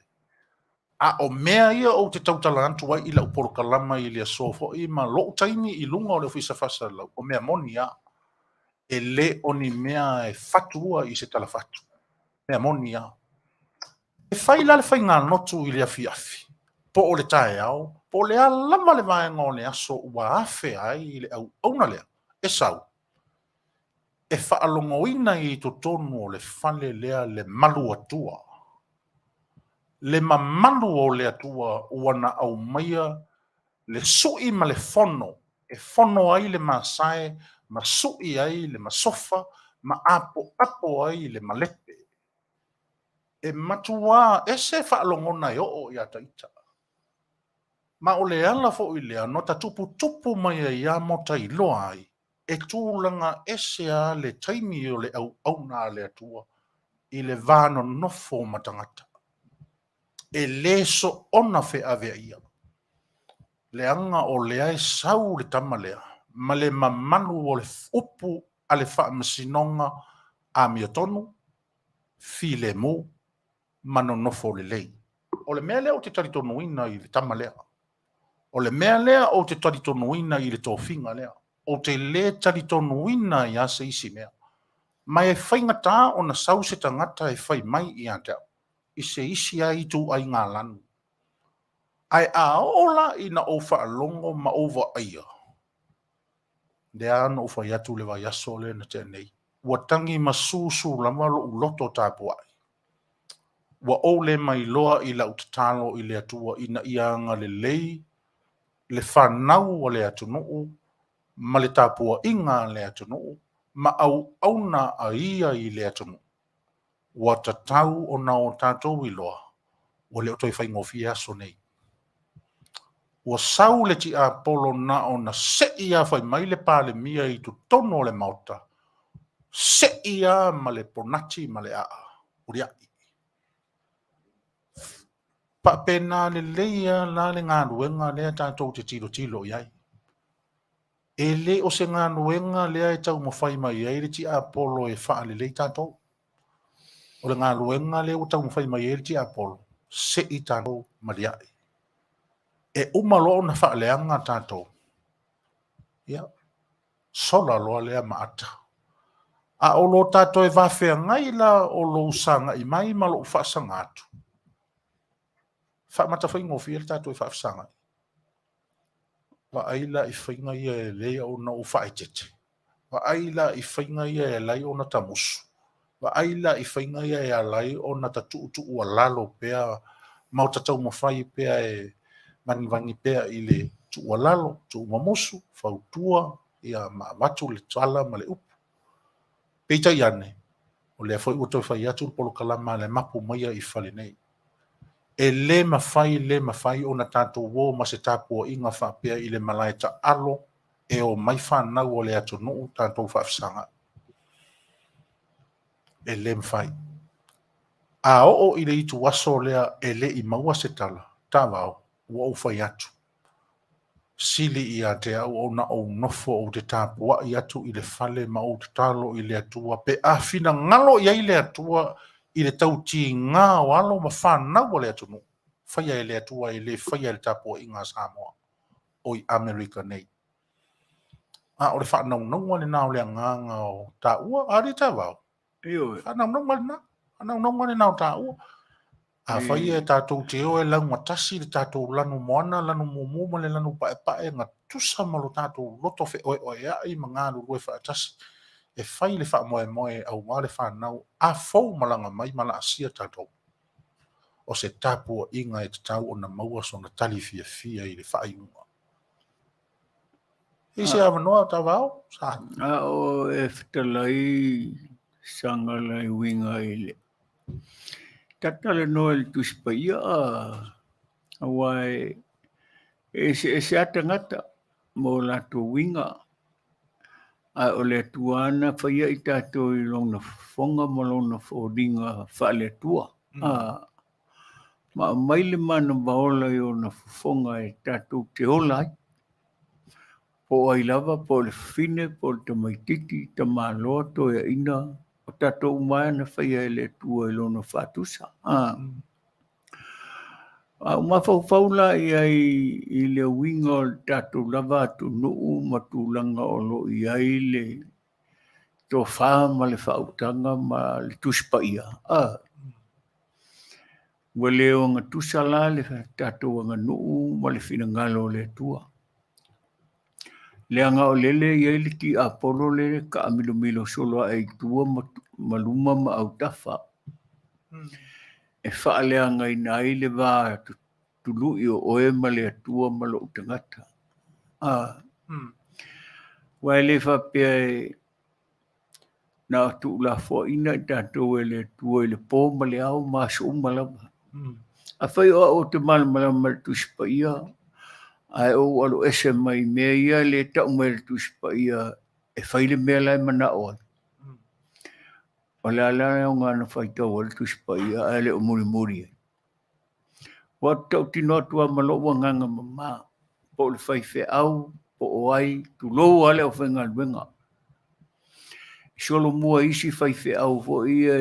Speaker 2: A o mea ia o te tautala antu wai ila uporo kalama i lea sofo i ma lo taimi i lunga o le fisa fasa lau. O mea moni a. E le oni mea e fatua i se tala fatu. Mea moni a. E whai la le whai ngā notu i lea fiafi. Po o le tae au. Po le a lama le vaenga o le aso ua afe ai i le au auna lea. E sau. E whaalongoina i to tonu o le whale lea le malu atua. Le mamalu o le atua uana au maia le sui ma le fono. E fono ai le masae, ma sui ai le masofa, ma apo ai le malepe. E matua e se whaalongona i o i ataita. Ma o le ala fo i lea no ta tupu mai ai a mota i loa ai. E tūlanga ese a le taimi o le au nā le atua i le vāno nofo matangata. E le so ona fe avea ia. Le anga o le ai sau le tamalea, ma le mamanu o le upu a le whaamasinonga a miotonu, fi le mu, mano nofo le lei. O le mea lea o te taritonuina i le tamalea. O le mea lea o te taritonuina i le tofinga lea. O te le taritonuina i ase isi mea. Mai e whaingata o na sau se tangata e whai mai i ante. I se isi ai tu ai ngā lanu. Ai a ola i na o whaalongo ma ova aia. Dea ana o whai atu le vai aso le na tēnei. Ua tangi ma susu lamalo u loto tāpu ai. Ua ole mai loa i la utatalo i le atua i na ianga le lei, le whanau o le atunuu, ma le tāpua inga le atunuu, ma au na a ia i le atunuu. Ua tatau o na o tātou i loa, ua le o toi whaingofi aso nei. Ua sau le ti a polo na o na sei a whai mai le pāle mia i tu tono le mauta. Sei a ma le ponati ma le a. Uriai. Pa pena le leia la le ngā ruenga lea tātou te tilo iai. E le o se ngā ruenga lea e tau mawhai mai ai le ti a polo e wha le lei tātou. O le ngā ruenga lea o tau mawhai mai ai le ti a polo. Sei tātou mariai. E umalo na wha leanga tātou. Ia. Sola loa lea maata. A o lo tātou e whawhea ngai la o lo usanga i mai malo u whaasanga atu. Wha mata whaingofi e tātou e whaasanga. Wa aila i whainga ia e lea o na u Faaeteete. Wa aila i whainga ia e lai o na tamusu. Wa aila i whainga ia e lai o na tatu ua lalo pea mau tatau mawhai pea e vangi pea i le tua lalo, tua mamusu, whautua, ia watu le tala ma le upu. Peita iane, o le foi uto whai atu polo kalama le Mapu Maia i Fale nei. E le mawhai o na tātou wō ma se tāpua inga whapea i le malaita alo e o mai whanau o le atu nuu tātou whaafsanga. E le mawhai. A o i le itu waso lea e le i maua se tala, tāwao, ua u whai atu. sili ia te au o na o nofo o te tāpua i atu i le fale ma o te talo i le atua pe a fina ngalo ia i le atua i le tauti ngā o alo ma whanau o le atu no. Whaia i le atua i le whaia le tāpua i ngā Samoa o i Amerika nei. A o le whanau nonga le nao le nganga o tā ua, a re tā wau. Whanau nonga le na, whanau nonga le nao tā ua. A whaia e tātou te o e lau matasi le tātou lanu moana, lanu mumuma le lanu pae ngā tusa malo tātou loto fe oe oe a i mga rurue whaatasi. E whai le wha moe moe au mā le whanau a fau malanga mai mala asia tātou. O se tāpua inga e te tau o na maua so na tali fia fia i le whaiunga. I se awanoa tā wau? Sa.
Speaker 4: O e Fetalai Sagala i winga i le. Tatale no el tuspaia awai se atangata mo la tu winga a ole tuana faia i tato i lona fonga mo lona fodinga fale tua ma maile mana baola i ona fonga e tato te olai po ai lava po le fine po le tamaititi tamaloa to e ina o tato umai na faia le tua i lona fatusa Mafaula i le winga o tatou lava tu nuu matulanga o lo i le Tofa ma le whautanga ma le tuspaia. Ua leo ngā tusala le tatou ngā nuu ma le whinangalo le tua. Le anga o lele i le ki Apollo le ka amilo milo solo ai tua maluma ma au tafa. E whaale anga i nai le wā tulu i o oe ma le atua ma lo utangata. Wai le whapea e na atu la fo ina i tātou e le tua i le pō ma le au ma so umalama. A whai o te malamalama le tuspaia, ai o alo ese mai mea ia le tau mai le tuspaia e whai le mea lai mana oa. O le alana o ngana whaitau o le tuspaia ai le o muri muri. Wa tau tino atua maloa nganga mama, po le whai whe au, po o ai, tu lou ale o whenga luenga. Solo mua isi whai whe au fo ia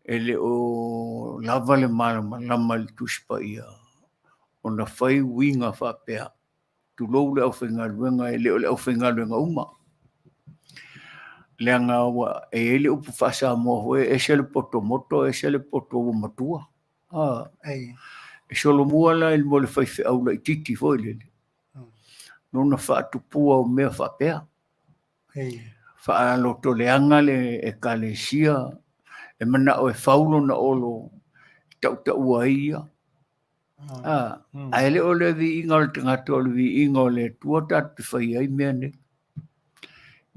Speaker 4: e le o lava le malama le tuspaia. O na whai winga whapea, tu lou le o whenga luenga e le o whenga luenga uma. Le anga wa e ele upu whasa mo hoe e se le poto moto e se le poto o matua. E solo mua la il mo le whai au la i titi foi lele. Nona whaatupua o mea whapea. Whaaloto le anga le e kalesia e mana o e whaulo na olo tau ua ia. A ele o le vi inga o le tangata o le vi inga o le tuata te whai ai mea ne.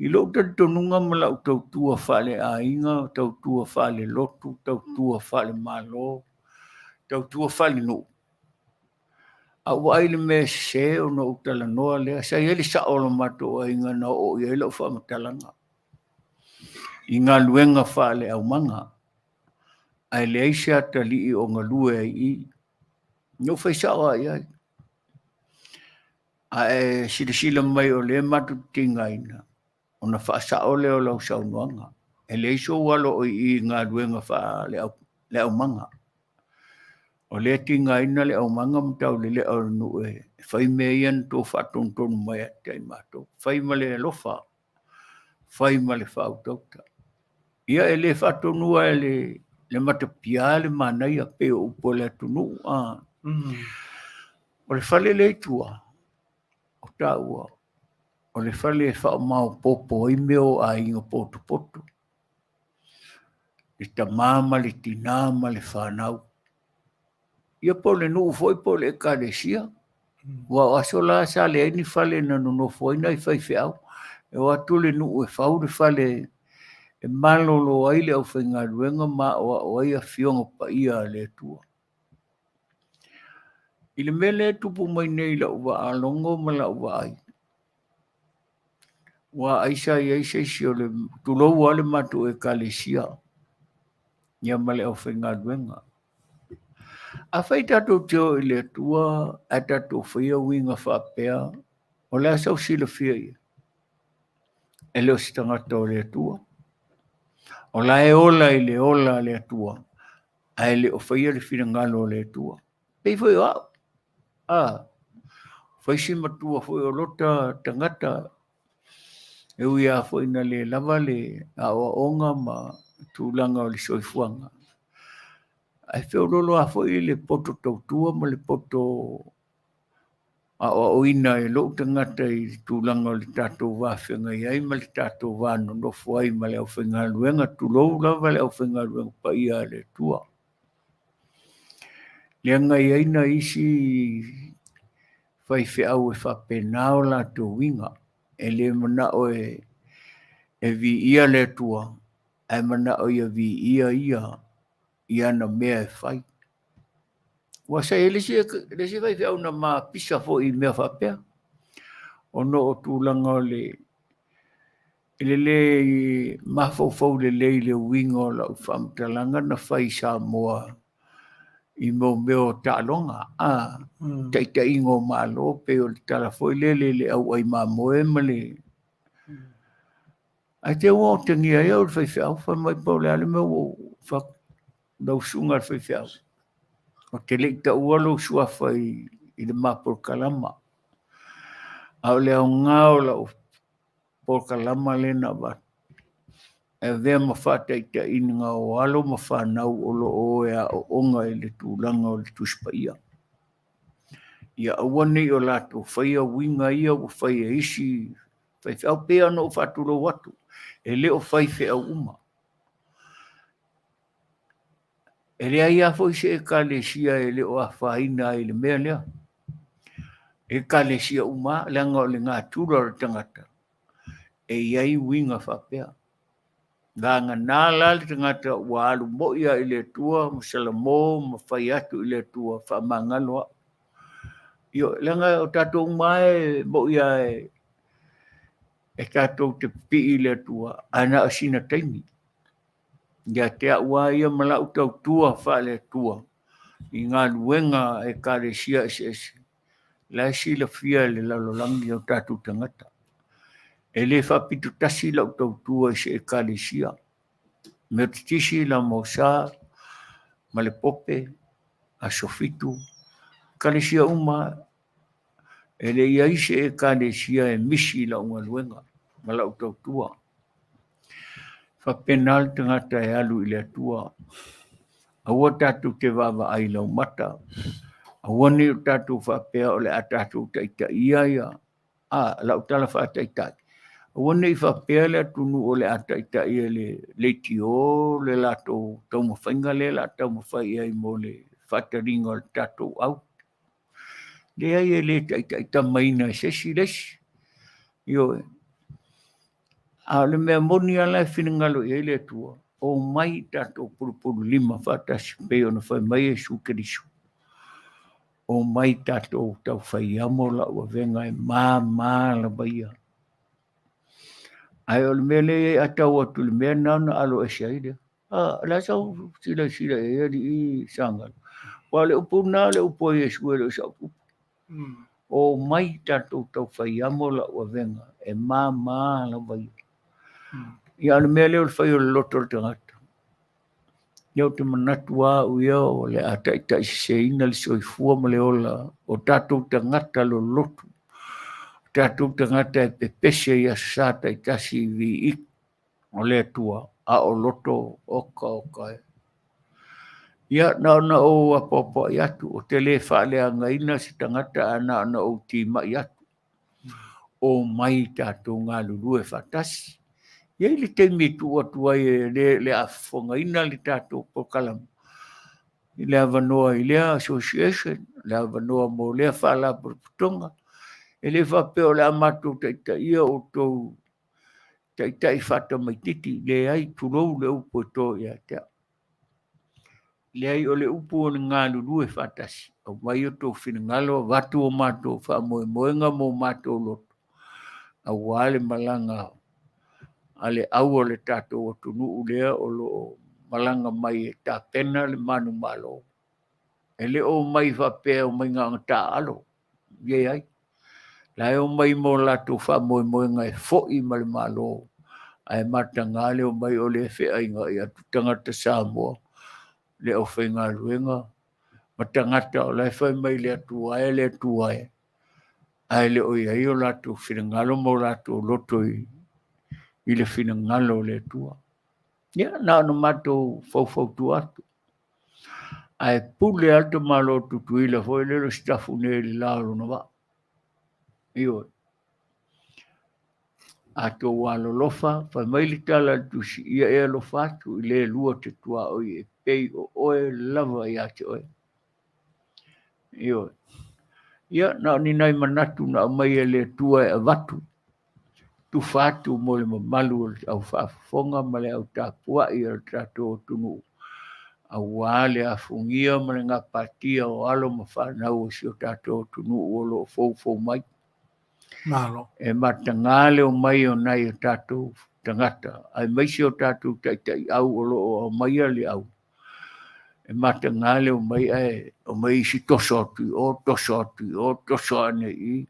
Speaker 4: I lo tonunga mala o tau tua whale a inga, tau tua whale lotu, tau tua whale malo, tau tua whale no. A waile me se o no utala noa lea, sa ele sa olo mato a inga na o i ele o whamatalanga. Inga luenga whale au manga, a ele aise atali i o ngā lue ai i. No whai sa o ai ai. A e sila mai o le matu tinga ina. O na whaasa o leo lau saunuanga. E le iso walo o i ngā ruenga wha le au manga. O le tinga ina le au manga mtau le le au nu e. Whai mea ian tō whatonu mai atai mato. Whai ma le lofa. Whai ma le whautauta. Ia e le whatonu e le matapia le manai a peo upo le atunu. O le whale leitua. O tā ua. O le whale e wha mau popo i meo a inga poto poto. Le ta mama, le tinama, le whanau. Ia po le nuu foi po le kalesia. Wa aso la sa le ni whale na no foi na i whai whiau. E watu le nuu e whau le whale e malolo ai le au whainga ruenga ma o ai a whionga pa ia le tua. I le mele tupu mai nei la uwa a longo ma la uwa ai. Wa aisa isi o le tulou ale matu e kalesia. Ia male au whainga duenga. A whai tātou teo i le tua, a tātou whaia winga whapea, o lea sau sila whia ia. E leo si tangata o le tua. O la e ola i le ola le tua. A le o whaia le whina ngalo le tua. Pei whai o au. Whai si matua whai o lota tangata. E ui a whai na le lava le a o onga ma tūlanga o le soifuanga. Ai whio rolo a whai le poto tautua ma le poto a o ina e lo tangata i tūlanga o le tātou wāwhenga i ai ma le tātou wāno no whai ma le au whenga luenga tūlou lava le au whenga luenga pa ia le tua. Le ngai aina isi whai whiau e whapenao la tō winga. E le mana o e vi ia le tua. E mana o ia vi ia na mea e whai. Wa sa ele si whai whiau na ma pisa fo i mea whapea. Ono o tūlanga o le mafau le le winga o la whamtalanga na whai Samoa. I meo tālonga, taita ingo malo, pe o tala foi le au ai mamoe male. Ai te o tengi ai au whai whiau, whai mai pau le ale meo o whak dau sunga whai whiau. O te leita ualo sua whai i le Mapu kalama. Au le au ngao la o por kalama le na wat. E vea ma whātaita inga o alo ma whanau o lo o ea o onga e le tūlanga o le tuspaia. Ia awane o lato whaia winga ia o whaia isi, whai whiau pēa no o whāturo watu, e leo whai whia uma. E lea ia fwoi se e ka le sia e leo a whaina e le mea lea. E ka le sia uma, leanga o le ngā tūra o tangata. E iai winga whapea. Nganga nāla le tangata ua alu moia i le tua, masalamo, mawhai atu i le tua, whamangaloa. Io, langa o tātou mai moia e tātou te pi i le tua, ana o sina taimi. Ia te aua ia malau tau tua whale tua. I ngā luenga e kāre sia ese. Lai sila fia le lalolangi o tātou tangata. E le whapitu tasi lau tau tua se e kāre sia. Me te tisi la mosa, ma le pope, a sofitu, kāre sia uma, e le iai se e kāre sia e misi la unga luenga, ma lau tau tua. Whapenal tangata e alu i le tua. Aua tātou te wawa ai lau mata. Aua ni o tātou whapea o le a tātou taita ia. Lau tala whātaitai. Aua ni whapea le atunu o le a taita ia le Leitio, le lato tau mawhainga le la tau mawhai ai mo le whataringa o le tātou au. Le ai e le taita maina e sesi lesi. Io e. Le mea moni ala e whinangalo i le tua. O mai tātou purupuru lima whatasi peo na whai mai e sukerisu. O mai tātou tau whai amo la ua venga e mā la baia. Ai o le mea le e atau atu le mea nana alo e siaide. La sau sila e eri i Sagala. Wa le upu na le upu e sue le sau upu. O mai tātou tau whai amo la ua venga e mā la baia. Ia le mea leo le whai o le loto le tangata. Iau te manatua uia o le ataita i se ina le soifua ma le ola o tātou tangata lo lotu. Tātou tangata e pepese ia sata i tasi vi ik o le tua a o loto oka e. Ia na o apopo i atu o te le Fale ngaina si tangata ana o tima i atu. O mai tātou ngā lulu e whatasi. Ia le teimi tua e le Fofogaina le tātou pokalam. I le avanoa i le association, le avanoa mo le whala putonga. E le whapeo le amatu taita ia o tau taita i whata mai titi. Le ai turou le upo to ia tea. Le ai o le upo o ngā lulu e whatasi. O mai o tau whinangalo, watu o mato, whamoenga mo mato loto. A wale malanga ale au o le tātou o tunu ulea o lo malanga mai e tā pena le manu malo. Ele o mai whapea o mai ngā tā alo. Ie ai. Lai o mai mo latu wha moi moi ngai fo'i male malo. Ai matanga le o mai o le whea inga i atu tangata Samoa. Le o whainga luenga. Matangata o lai whai mai le atu ai le atu ai. Ai le o iai o latu whingalo mo latu o loto i le whingalo le tua. Ia, nā no mato fau tu atu. Ai pule alto malo tutuila foi le lo stafu ne le lalo no va. Io. Ato walo lofa, fa mai li tala tu si ia e lo fatu i le lua te tua o i e pei o oe lava i ate oe. Io. Ia, na ni nai manatu na mai e le tua e avatu. Tu fatu mo le mamalu au whaafonga ma le au tāpua i al trato o tunu. Aoauli a fungia ma le ngā patia o alo ma whanau o si o tātou o tunu o lo fau mai.
Speaker 2: Malo.
Speaker 4: E matangale o mai o nai o tātou tangata. Ai mai si o tātou taitai au o lo o mai ali au. E matangale o mai o mai si tosotu, o toso ane i.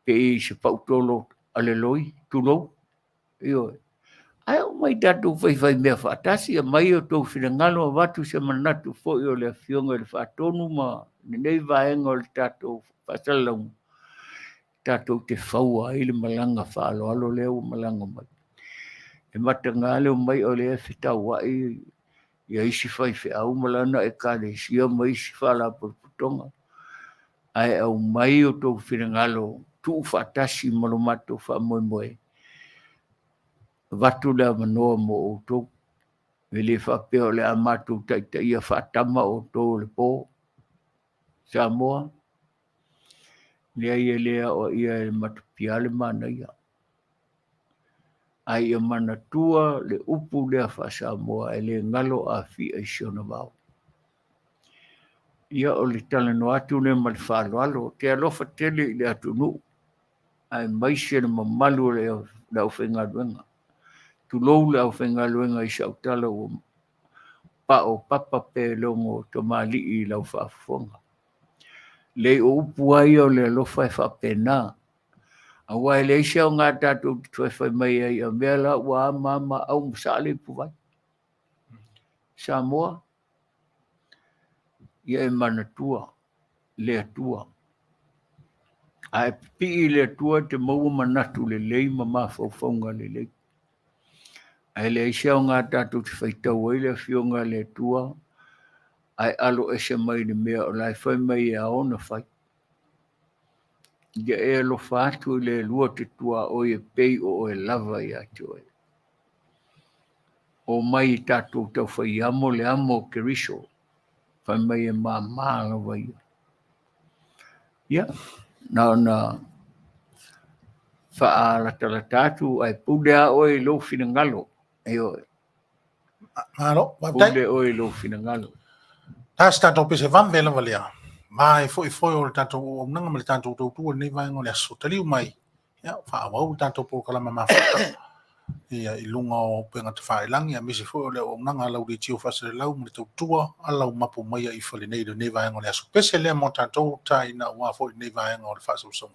Speaker 4: Pe i se pautolo aleloi, tulou. Io. Ai o mai tātou whai mea whaatasi, a mai o tau whingalo a watu se manatu fo i o le whionga le whaatonu ma nei vaenga o le tātou whaatalau. Tātou te whaua i le malanga whaalo alo leo malanga mai. E matangale o mai o le e Fetaua'i ia isi whai whiau malana e kāre sia mai isi whala putonga. Ai au mai o tau whingalo tu whaatasi malomato whaamoemoe. Watu lea manoa mo o tau. E le whapeo le amatu taita ia whaatama o tau le pō. Samoa. Lea ia lea o ia e matupia le Manuia. Ai ia manatua le upu lea wha Samoa e le ngalo a fi e siona wau. Ia o le talano atu le mal whaloalo. Te alofa tele i le atu nu. Ai maise le mamalu le au whengaruenga. Tu lou le au whengaruenga i sautala o pa o papa pe longo to mali i lau whaafonga. Le o upu ai o le alofa e whapena. A wai le isia o ngā tātou te whai mai ai a mea la ua mama au msale puwai. Samoa. Ia e manatua. Le atua. A e pi i le atua te maua manatu le lei ma mawhauwhaunga le lei. Ai le isia o ngā tātou te whaitau ai le whionga le atua. Ai alo e se mai ni mea o lai whai mai e aona whai. Ia e alo whātu le lua te tua o e pei o e lava i ate oe. O mai i tātou tau whai amo le amo ke riso. Whai mai e māla vai. Ia, na whaalatala tātou ai pūdea oe lo whina ngalo. E oe.
Speaker 2: Malo. Waptai.
Speaker 4: Pūdea oe lo whina ngalo.
Speaker 2: Tas tātou pese whamvela walea. Mai foi o le tātou o nanga ma le tātou tautua nei vaenga o le aso. Taliu mai. Ia, whaawau le tātou po kalama mawhata. Ia, i lunga o penga te whaelangi. A mese foi o le o nanga lau Leitio whasere lau ma le tautua. Alau Mapu Maia i Fale nei vaenga o le aso. Pese lea mo tātou tai na ua foi nei vaenga o le whasausaunga.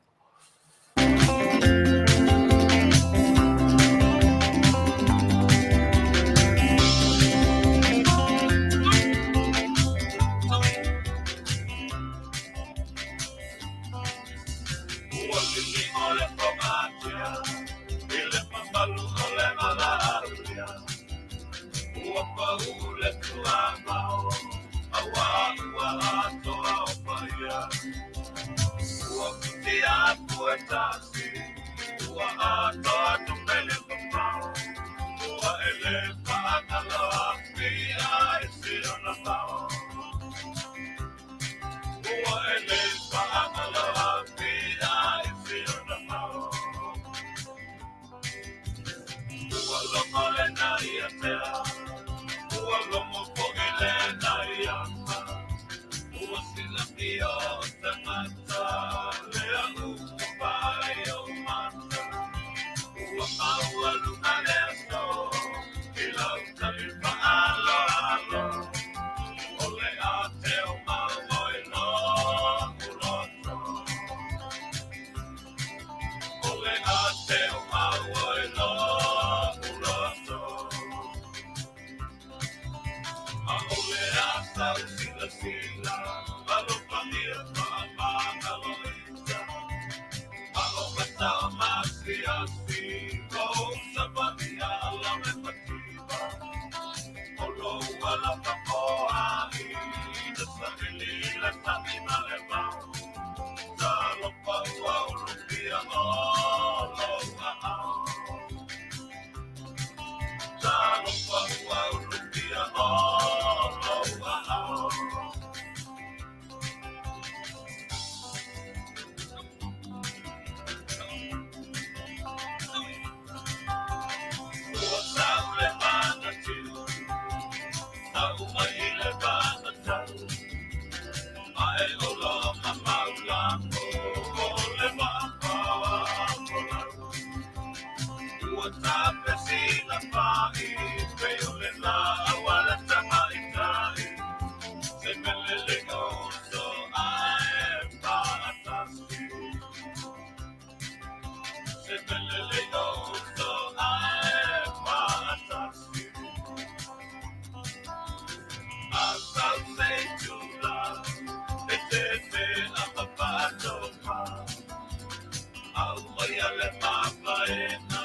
Speaker 1: pesina pai, peole na awala tama itai. Se melele gozo ae paatasi. Se melele gozo ae paatasi. Asa me tula, etete apapato pa. Aoauli le mapaena,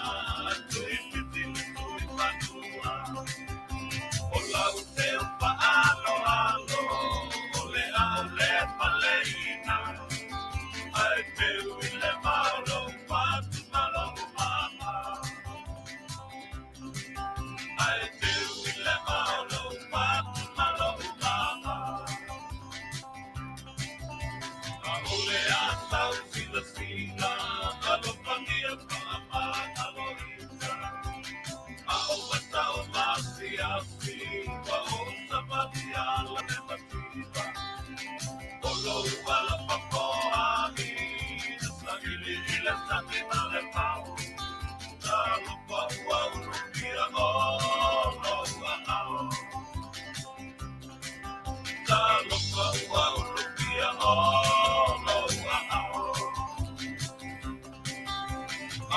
Speaker 1: tui piti tui panua. O lau te upa alo alo, o le paleina. Ai te ui le mauro, patu malo mama. Ai te ui le mauro, patu malo mama. Ole asau sila, alo pangia pama, alo ita. Aowa Taavaomaalii asi, wa o sabati ala ne matiba. Olo wala papoani, nasagili ila sati male pao. Talo pa ua urupia olo anao. Talo pa ua urupia olo anao.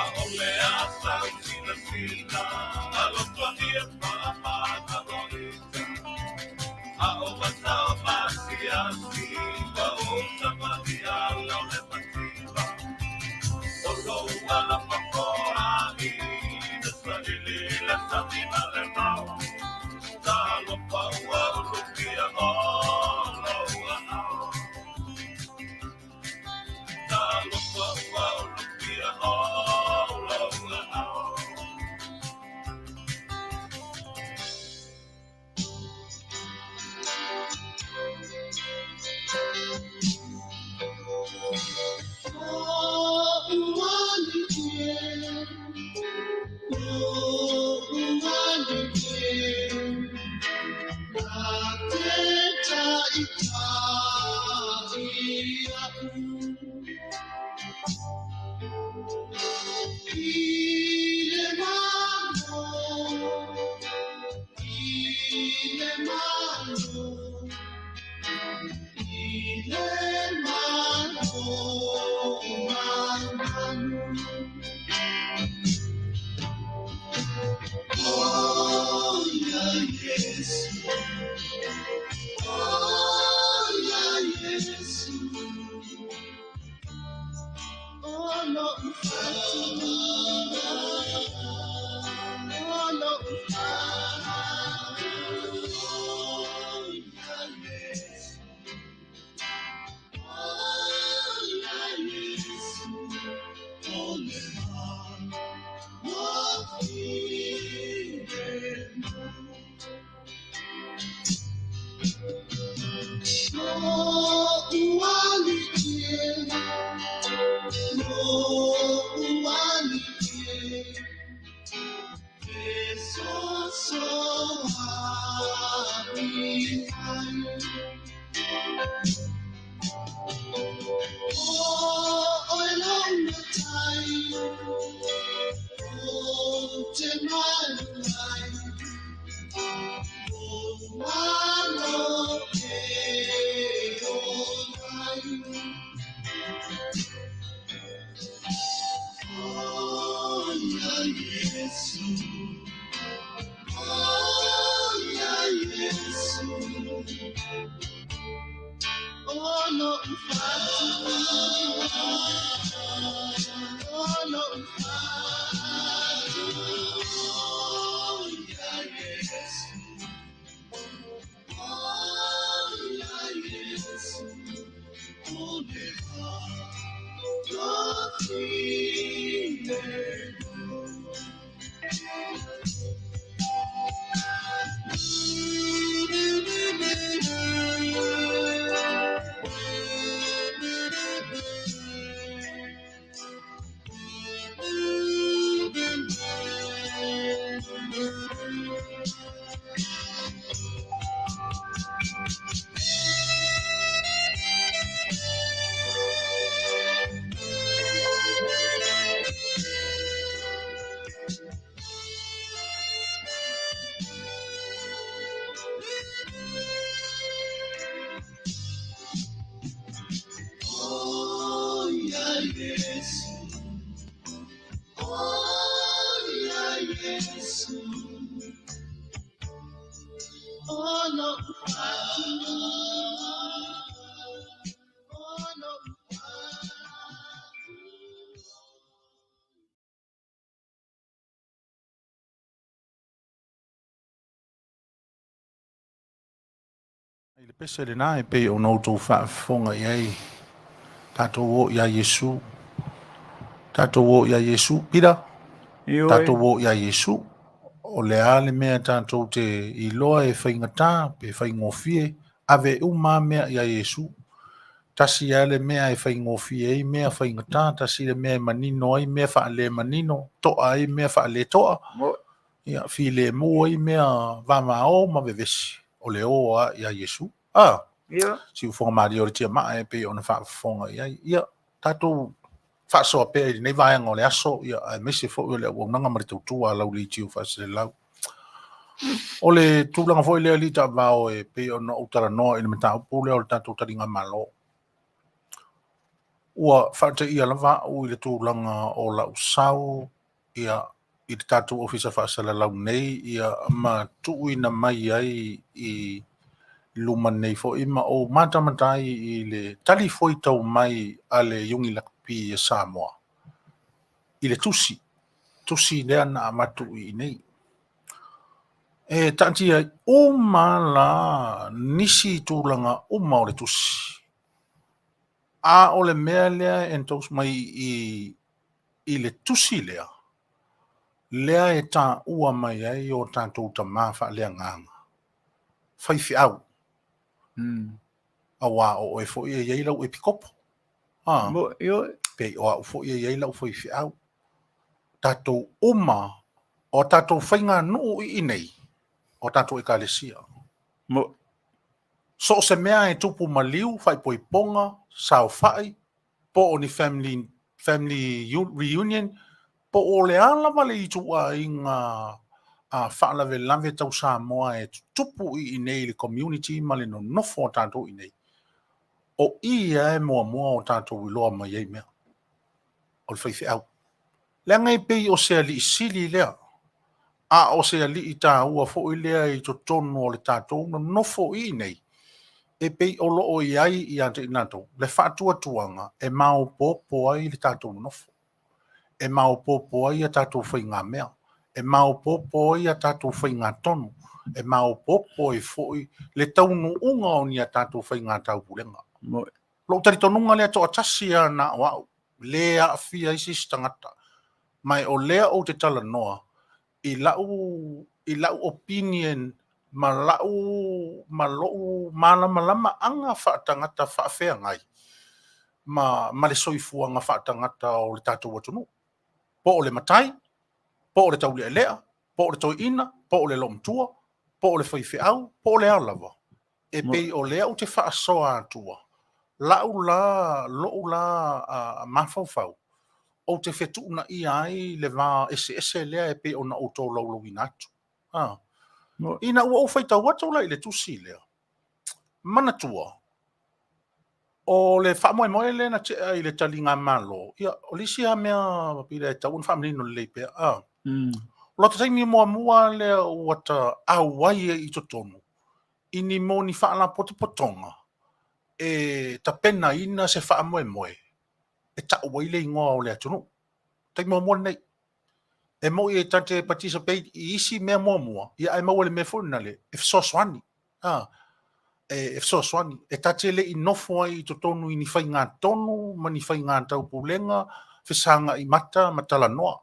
Speaker 1: Aole asau sila, alo pangia pama, alo ita. Aowa Taavaomaalii asi, wa o sabati ala ne matiba. Olo wala papoani, nasagili ila sati male pao. Talo pa ua urupia olo anao. Talo pa ua urupia olo anao.
Speaker 2: I le pese le nā e pe o nou tau whaafonga i ai. Tātou o ia Yesu. Tātou o ia Yesu. Pira. Tātou o ia Yesu. O le ale mea tātou te i loa e whaingatā, pe whaingofie. Ave uma mea ia Yesu. Tasi ale mea e whaingofie ei mea whaingatā. Tasi le mea manino ai mea whaale manino. Toa ai mea whaale toa. Ia file mua i mea vama o ma vevesi. O le oa ia Yesu. Si u fonga maari o le tia maa e pe ona whaafonga ia. Ia, tātou whaasoa pe i nei vāianga o le aso. Ia, a mese fo i le wonanga mari tautua lau Leitio whaasere lau. O le tūlanga fo i lea li ta vāo e pe ona utara noa i le mata upu lea o le tātou taringa malo. Ua whaate ia lava u i le tūlanga o la usau. Ia, i te tātou ofisa whaasere lau nei. Ia, ma tuu ina mai ai i luma nei fo ima o matamatai i le tali foi tau mai ale yungi lakpi e Samoa. I le tusi lea na amatu i nei. E tanti ai la nisi tūlanga o le tusi. A o le mea lea entos mai i le tusi lea. Lea e tā ua mai ai o tātou tamawha lea nganga. Whaifi au. Awa o e fo ia ia lau e pikopo. Pe o fo ia ia lau foi fiau. Tatou uma o tatou whainga nuu i nei. O tatou ekalesia. So se mea e tupu maliu, whai poi ponga, sao whai, po o ni family reunion, po o le ala wale i tua i ngā whaalawe lawe tau Samoa e tupu i nei le community ma le no nofo o tātou i nei. O ia e mua o tātou i loa mai ei mea. O le whaifi au. Lea ngai pei o sea li i sili lea. A o sea li i tā ua fo i lea i to tonu o le tātou no nofo i nei. E pei o loo i ai i ante i natou. Le whaatua tuanga e mau popo ai le tātou no nofo. E mau popo ai a tātou whai ngā mea. E mau popo ai a tātou whai ngā tonu. E mau popo i foi le taunu unga o ni a tātou whai ngā tau pulenga. Lo tari tonunga lea to atasi a na wau. Lea a fia isi stangata. Mai o lea o te tala noa. I lau opinion ma lau malama anga whaatangata whaafea ngai. Ma le soifua nga whaatangata o le tātou watunu. Po o le matai, po o le taulia lea, po o le toi ina, po o le lomtua, po o le whaiwheau, po o le alawa. E pei o lea o te whaasoa atua. Lau la mawhauwhau. O te whetuna i ai le wā ese lea e pei o na auto laulau inatu. Ina ua uwhaitau watu la i le tusi lea. Manatua. O le whamoe le na te i le tali ngā malo. Ia, o lisi a mea pila e tau, un whamanino le pea. Lo te taimi mua le wata Aoauli i to tonu. Ini mo ni whaala potonga. E ta pena ina se whamoe. E ta uwaile i ngoa o le atunu. Taimi mua nei. E mo i e tate participate i isi mea mua. Ia ai maua le mea funa le. E fisoswani. E fisoswani. E tate le i nofo ai i to tonu i ni whai ngā tonu, ma ni whai ngā tau pulenga, fisanga i matala noa.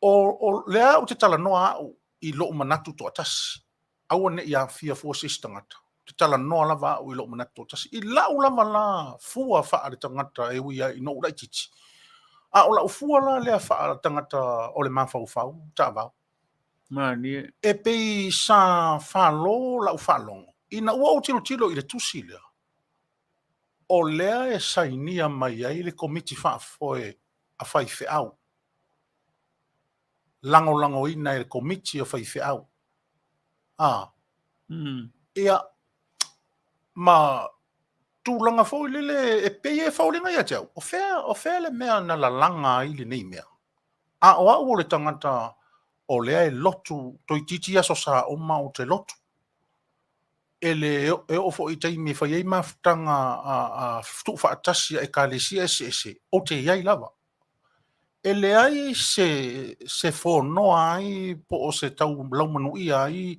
Speaker 2: O lea o te tala noa au i loo manatu to atasi. Aua ne ia fia fua sistangata. Te tala noa lava au i loo manatu to atasi. I lau lava la fua wha le tangata e uia i no urai titi. A o lau fua la lea wha tangata o le mawhau, ta vau. E pei sa whalo lau whalongo. Ina ua o tilo i le tusi lea. O lea e sainia mai ai le komiti whaafoe a whaife au. Lango ina e le komiti a whaife au. Ia, ma tūlanga fo lele e pei e whaulinga ia tau. O whea le mea na la langa i le nei mea. Aoauli o le tangata o lea e lotu, toi titi aso sa o ma o te lotu. Ele e ofo i taimi whai ei mafutanga a tu whaatasia e kālesia ese, o te iai lava. Ele ai se whonoa ai po o se tau laumanu ia ai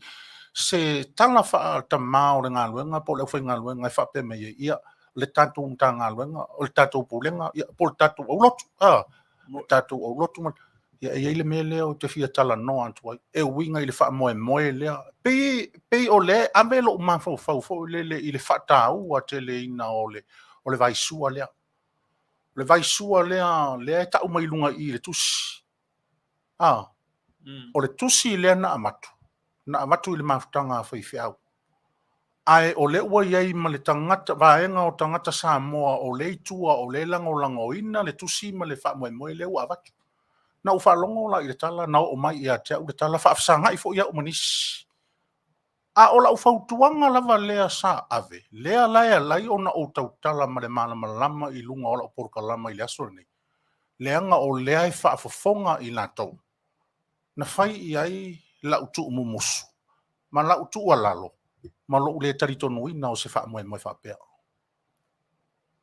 Speaker 2: se tala wha ta mao le ngā luenga po le whai ngā luenga e whape mei ia le tatu ta ngā luenga o le tatu pulenga ia po le tatu au lotu le tatu au lotu man ia e le mele o te fia tala no antu ai e winga i le wha moe lea pei o le ame lo mafau fau le i le wha tau a te le ina o le vaisua lea le vaisua lea e tau mai lunga i le tusi o le tusi lea na amatu i le mafutanga whaiwhiau. Ai o le ua iai ma le tangata, vaenga o tangata Samoa o Leitua o le lango ina le tusi ma le wha le ua avatu. Na u whalongo la i le tala, na o mai i a tea u le tala whaafsanga i fo ia o manisi. A o la u whautuanga lava lea sa ave, lea lai o na o tautala ma le malama i lunga o la o porka lama i le aso nei. Leanga o lea i whaafofonga i nātou. Na whai i ai la utu umumusu, ma la utu alalo, ma lo le taritonu ina o se wha moe whapea.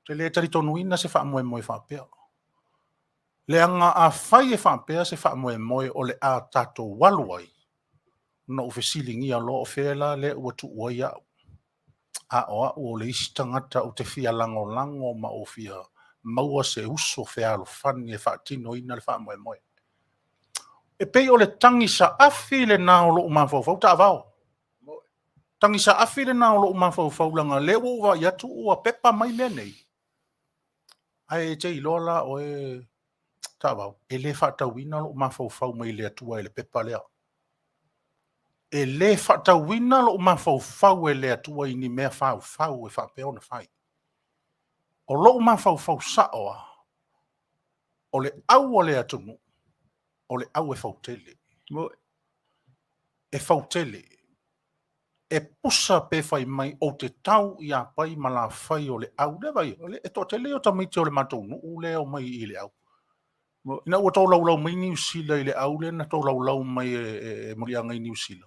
Speaker 2: Te le taritonu ina se wha moe whapea. Le anga a whai e whapea se wha moe o le a tato waluai, na o fesilingi a lo o whela le ua tu uai au. A oa o le isi tangata o te fia lango ma o fia maua se uso whea lo whani e whaatino ina le wha moe. E pei o le tangi sa afi le nā o lo umawhau ta avao. Tangi sa afi le nā o lo umawhau langa le ua i atu ua pepa mai mea nei. Ai e te ilola o e ta avao. E le whaatauina lo umawhau mai le atua e le pepa lea. E le whaatauina lo umawhau e le atua i ni mea whau e whapeo na whai. O lo umawhau saoa o le au o le atunu. O le au e fautele. E fautele. E pusa pe fai mai o te tau i a pai ma la fai o le au le vai. E to te leo tamiti o le matou nuu leo mai i le au. Ina ua tau laulau mai New Sila i le au le na tau laulau mai e murianga i New Sila.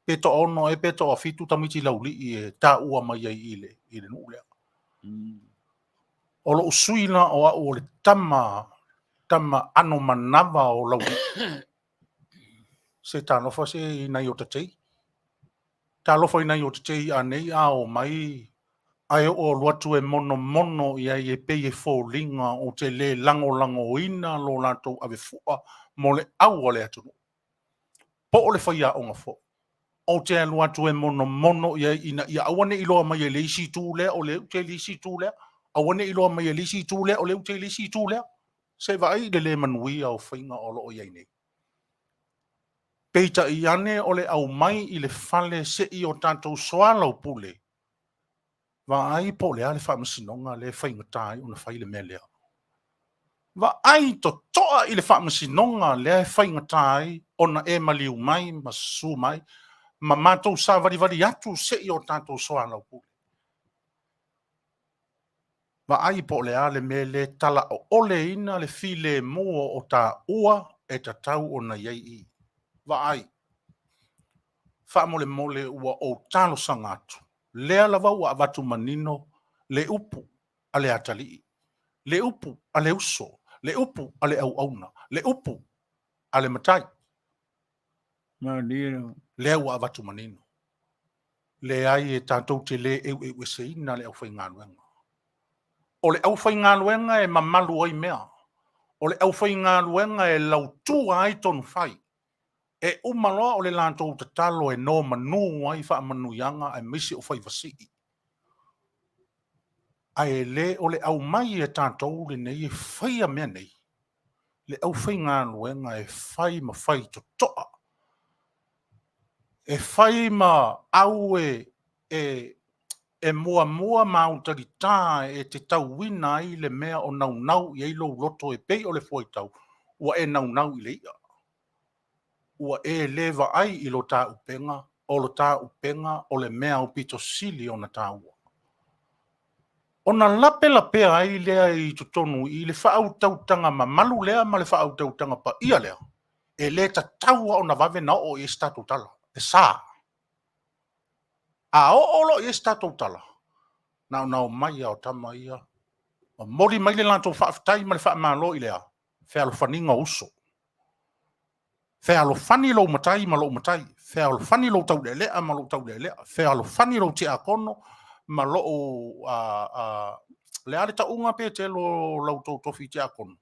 Speaker 2: Pe to ono e pe to a fitu tamiti lauli i e ta ua mai i le nuu leo. O lo usuina o a o le tama ano manava o lauli. Se talofa se nai o tatei. Talofa nai o tatei a nei a o mai. Ai o luatu e mono i ai e pei e fōlinga o te le lango ina lo lato ave fua mo le au o le atunu. Po o le whaia o ngā fo. O te luatu e mono i ai ina i awane i loa mai e leisi tūlea o le ute leisi tūlea. Awane i loa mai e leisi tūlea o le ute leisi tūlea. Se vai le Manuia o whainga o lo o iai nei. Peita i ane o le au mai i le Fale se i o tātou soala o pule. Va ai po le ale whaamasinonga le whaingatai o na whaile mea lea. Va ai to toa i le whaamasinonga le whaingatai o na e maliu mai, ma su mai, ma mātou sa vari atu se i o tātou soala o pule. Va ai po le ale me le tala o ole ina le file mua o tā ua e ta tau o na iei i. Va ai. Whaamole ua o talo sangatu. Lea lava ua avatu manino le upu a le atali. Le upu a le uso. Le upu a le auna. Le upu a le matai. Lea ua avatu manino. Le ai e tātou te le e se ina le au whaingaluenga. O le au whaingaluenga e mamalu ai mea. O le au whaingaluenga e lautua ai tonu whai. E umaloa o le lantou te talo e no manu ai wha manuianga ai misi o whai vasii. Ai le o le au mai e tātou le nei e whai a mea nei. Le au whai ngā luenga e whai ma whai to toa. E whai ma au e mua mautari tā e te tau wina i le mea o nau i eilo loto e pei o le fwai tau. Ua e nau i le ia. Ua e leva ai i lo tā upenga, o lo tā upenga o le mea o pito sili o na tā ua. Ona lape ai lea I tutonu I le whaau-tautanga ma malu lea ma le whaau-tautanga pa ia lea. E le ta taua ona vave na o I statu tala. E sā. A o olo I statu tala. Nau Maia o tama ia. O mori mai le lantou whaafitai ma le whaamalo I lea. Whea lo whaninga uso. Whea lo whani lo matai ma lo matai. Whea lo whani lo tau le lea ma lo tau le lea. Whea lo whani lo te akono ma lo le ale ta unga Petelo lau tau tofi te akono.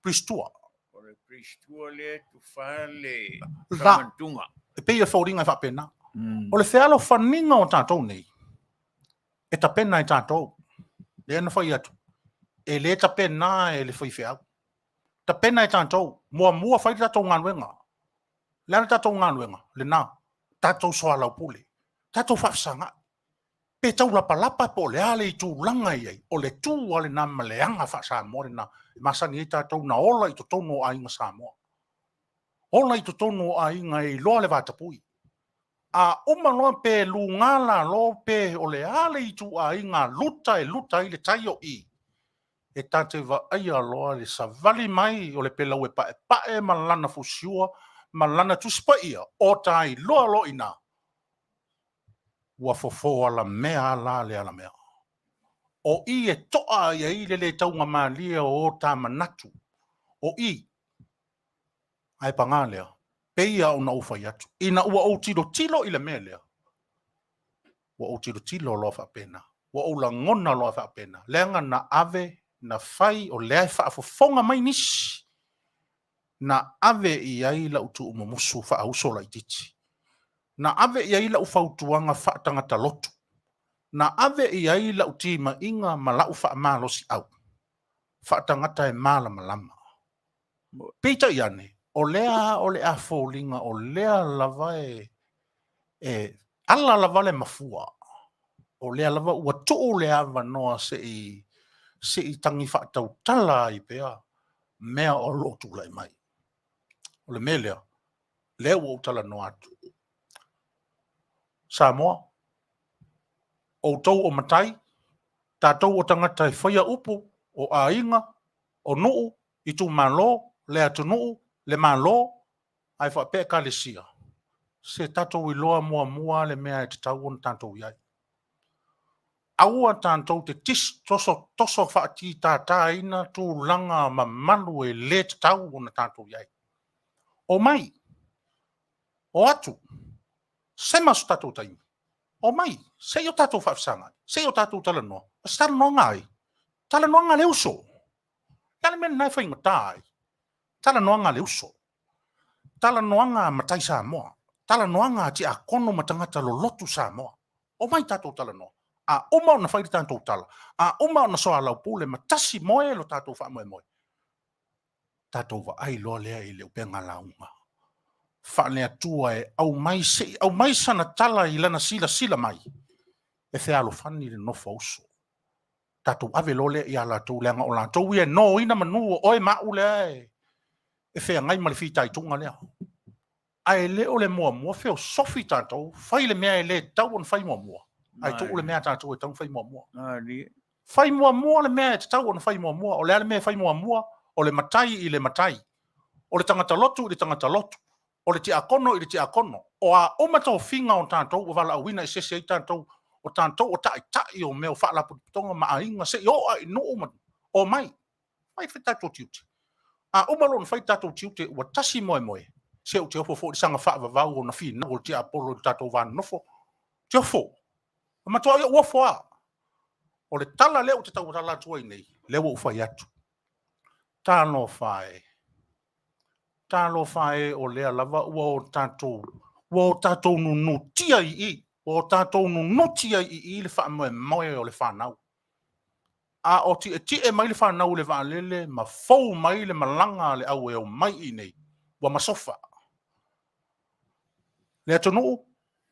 Speaker 2: Pristua.
Speaker 4: O le pristua le tu Fale.
Speaker 2: La.
Speaker 4: Tamantunga.
Speaker 2: E peia whauringa I whapena. O le whea lo whaninga o tātou nei. E ta pena I tātou. Le ana whai atu. E le ta pena e le whai whea. Ta pena I tātou. Mua whai tātou ngānuenga. Le ana tātou ngānuenga. Le nā. Tātou soa lau pule. Tātou whafsanga. Pe tau lapa po le ale I tūlanga I ei. O le tū ale nā maleanga whasa more nā. Masani I tātou na ola I totono a inga Samoa. Ola I totono a inga I loa le vatapui. A uma loa pe lungala lo pe o le ale I tu a inga luta I le taio I. E tate va aia loa le savali mai o le pelau e pae malana fusiua, malana tuspaia o tai loa lo ina. Ua fofoa la mea la le ala mea. O I e toa ia I le taunga malia o ta manatu. O I. Ai pangalea. Peia o na ufa yatu. Ina ua o tilo I le mea lea. Ua o tilo loa fa pena. Ua o la ngona loa fa pena. Leanga na ave na fai o lea whaafofonga mai nisi. Na ave I ai la utu umamusu whaauso la ititi. Na ave I ai la ufautuanga whaatangata lotu. Na ave I ai la uti ma inga ma lau whaamalosi au. Whaatangata e mala malama. Pita iane, o lea fōlinga, o lea lava ala lava le mafua. O lea lava ua tuu lea vanoa se I tangi whaatau tala I pea, mea o lotu lai mai. O le melea, lea ua utala no atu. Samoa, o tau o matai, tātou o tangata I whaia upu, o ainga, o nuu, I tu malo, le atu nuu, le malo, ai whapea ka le sia. Se tātou I loa mua le mea e te tau on tātou iai. Aua tātou te toso whaati tātā ina tū langa ma manu e le te tau on tātou iai. O mai, o atu, se masu tātou taimi. O mai, se o tātou whaafsanga, se o tātou talanoa. As talanoa ngai, talanoa ngā le uso. Tala mena nai whainga tāi. Talanoa ngā le uso. Talanoa ngā matai Samoa. Talanoa ngā ti a kono matangata lo lotu Samoa. O mai tātou talanoa. A uma ona whairi tātou tala. A uma ona soa lau pule matasi moe lo tātou wha moe. Tātou wa ai loa lea I le upenga launga. Whanea tua e au mai sana tala I lana sila mai. E thea alo whani le nofo uso. Tātou ave lo lea I ala tau leanga o lātou ia no ina manu o e mau lea e. E whea ngai male whita I tunga lea. Ai le o le mua wheo sofi tātou, whai le mea e le tau on whai mua. Ai tō le mea tātou e tau whai mua. Whai mua le mea e te tau on whai mua, o le ale mea whai mua, o le matai I le matai. O le tangata lotu I le tangata lotu. O le ti akono I le ti akono. O a o matau whinga o tātou, o wala awina I sese I tātou, o tātou o tai o mea o whaalapu tonga ma a inga se I o ai no o o mai. Mai whai tātou tiute. A umalon whai tātou tiute ua tasi moe. Se o te ofo fo sanga whaava vau o na whina o te apolo I tātou vāna nofo. Te ofo. Ma toa ia uafo a. O le tala leo te tau tala tua I nei. Leo u whai atu. Tāno whae. Tāno whae o lea lava ua o tātou. Ua o tātou no tia I. O tātou no tia I le wha moe o le whanau. A o ti e mai le whanau le waalele ma fau mai le malanga le au e o mai I nei. Ua masofa. Le atonu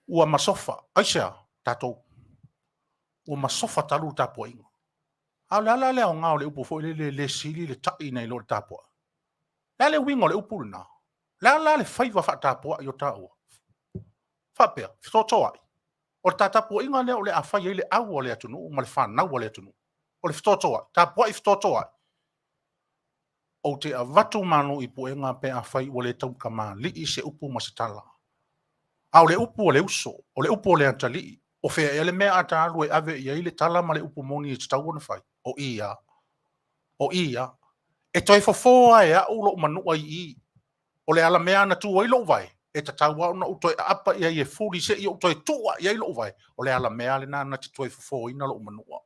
Speaker 2: ua masofa. Aisea, tātou. Ua masofa talu tāpua inga. A le ala lea o ngā o le upu fo le sili le tai nei lo le tāpua. Le le wingo le upu na. Le ala le whaiva wha tāpua I o tāua. Whapea, fitotoa ai. O tatapu inga le o le awhai e le au o le atunu, ma le whanau o le atunu. O le ftotoa, tapua I ftotoa. O te avatu manu I puenga pe awhai o le tau kama li I se upu ma se tala. A o le upu o le uso, o le upu o le antali, o fea ele mea ata alu e ave I le tala ma le upu moni I tau ona whai. O ia. E toi fofoa e au lo manua I. O le ala mea na tua I lo vai. E ta taua ona utoi apa ia I e furi se I utoi tua I lo vai. O le ala mea le na te toi fofoa ina lo manua.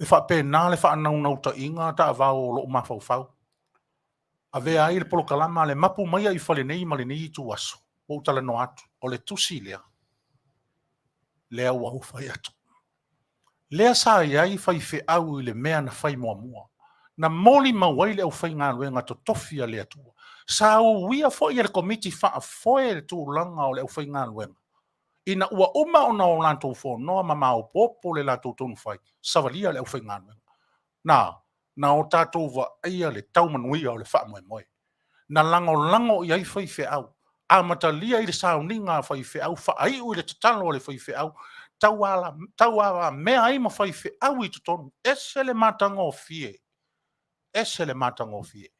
Speaker 2: E wha pe nā le wha anau ta inga ta avao lo mawhau. A vea ai le polo kalama le mapu Maia I Fale nei ma le nei tu aso. O tala no atu. O le tusi lea. Lea ua ufai atu. Lea sa iai fai fe au I le mea na fai mua mua. Na moli mawai le au fai ngā luenga to tofia lea tua. Sa uia fo I le komiti wha foe le tu langa o le au fai ngā luenga. Ina ua uma o na o lantou fo noa ma mao popo le lantou tonu fai. Savalia le au fai ngā luenga. Na o tātou wa ia le tau manuia o le wha moe moe. Na lango iai fai fe au. A matalia I le sauninga fai fe au. Wha ai ui le tatalo o le fai fe au. Tau ala mea ai ma fai fe au I tutonu. Ese le matango fie. Ese le matango fie.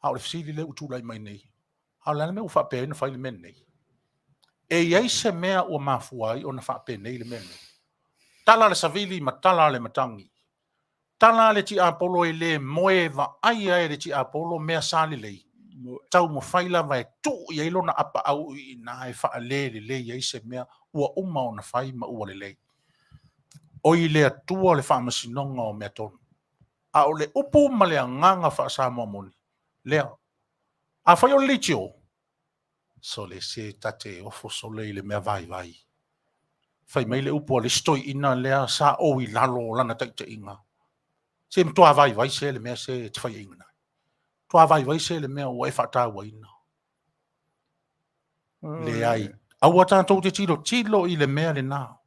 Speaker 2: Hau le fisili le utulai mai nei. Hau lana me u wha pe na fai le men nei. E iai se mea ua mafuai o na wha pe nei le men nei. Tala le savili ma tala le matangi. Tala le ti apolo I le moe va aia e le ti apolo mea sali lei. Tau mo faila vai tu I eilo na apa au I na e wha le iai se mea ua uma o na fai ma ua le lei. O I le atua le wha masinonga o mea tonu. A o le upu ma le anganga wha Samoa moni. Lea. A whai o Leitio. So le se tate ofo so le mea vai. Whai mai le upu a le stoi ina lea sa o I lalo lana taita inga. Se mtoa vai se le mea se te whai inga. Toa vai se le mea ua e whataua ina. Le ai. Aua tātou te tilo I le mea le nā.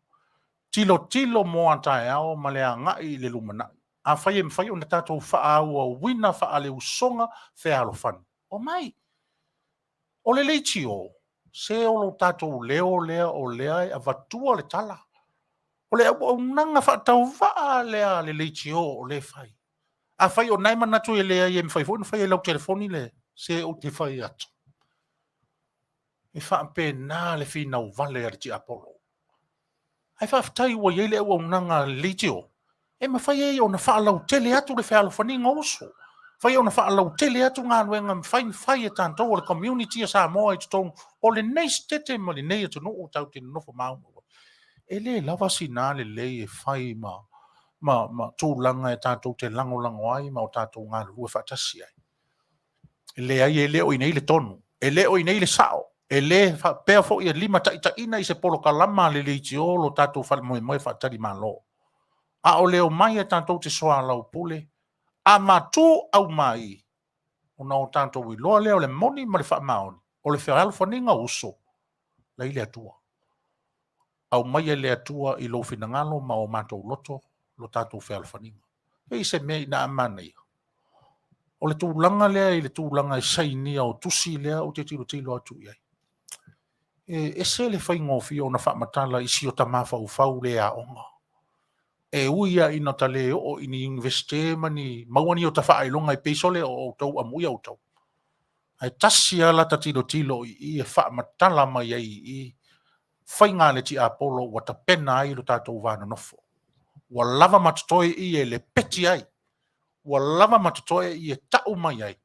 Speaker 2: Tilo moa tae ao ma le ngai le lumana. A whai o na tātou whaaua wina wha le usonga whea alofani. O mai. O le Leitio. Se o lo tātou leo lea o lea a vatua le tala. O le au nanga whaatau waa lea le Leitio o le whai. A whai o naima natu e lea I mwhai fo, whai e lau telefoni le. Se o te whai atu. E whaampe nā le whina o vale ar ti Apollo. Ai whaafitai ua iele au nanga Leitio. E ma whai e o na whaalau tele atu le whaalofani ngoso. Whai o na whaalau tele atu ngā nuenga whai e tātou o le community a Samoa I tutong o le nei stete ma le nei atu no o tau te nofo maunga. E le lava si nā le lei e whai ma tūlanga e tātou te lango ai ma o tātou ngā lua whaatasi ai. E le ai e leo I nei le tonu. E leo I nei le sao. E le pea fo I lima taita ina I se polo kalama le Leitio lo tātou whale moe whaatari malo. A o leo mai e tātou te soa lau pule. A matu au mai. O na o tātou I loa leo le moni ma le wha maoni. O le whaal whaninga uso. Lai le atua. Au mai e le atua I lo finangalo ma o mātou loto. Lo tātou whaal whaninga. E se mea I na amana ia. O le tūlanga lea I le tūlanga I sainia o tusi lea o te tilo atu iai. E se le whai ngofi o na whaamatala I si o ta mawhau le a onga. E uia I na tale o I ni universite mani mauani o ta whaailonga I peisole o tau amuia o tau. Ai tasi ala ta tilo I e whaamatala mai ai I whai ngā le ti Apollo wa ta pena ai lo tātou vāna nofo. Wa lava matatoe I e le peti ai. Wa lava matatoe I e tau mai ai.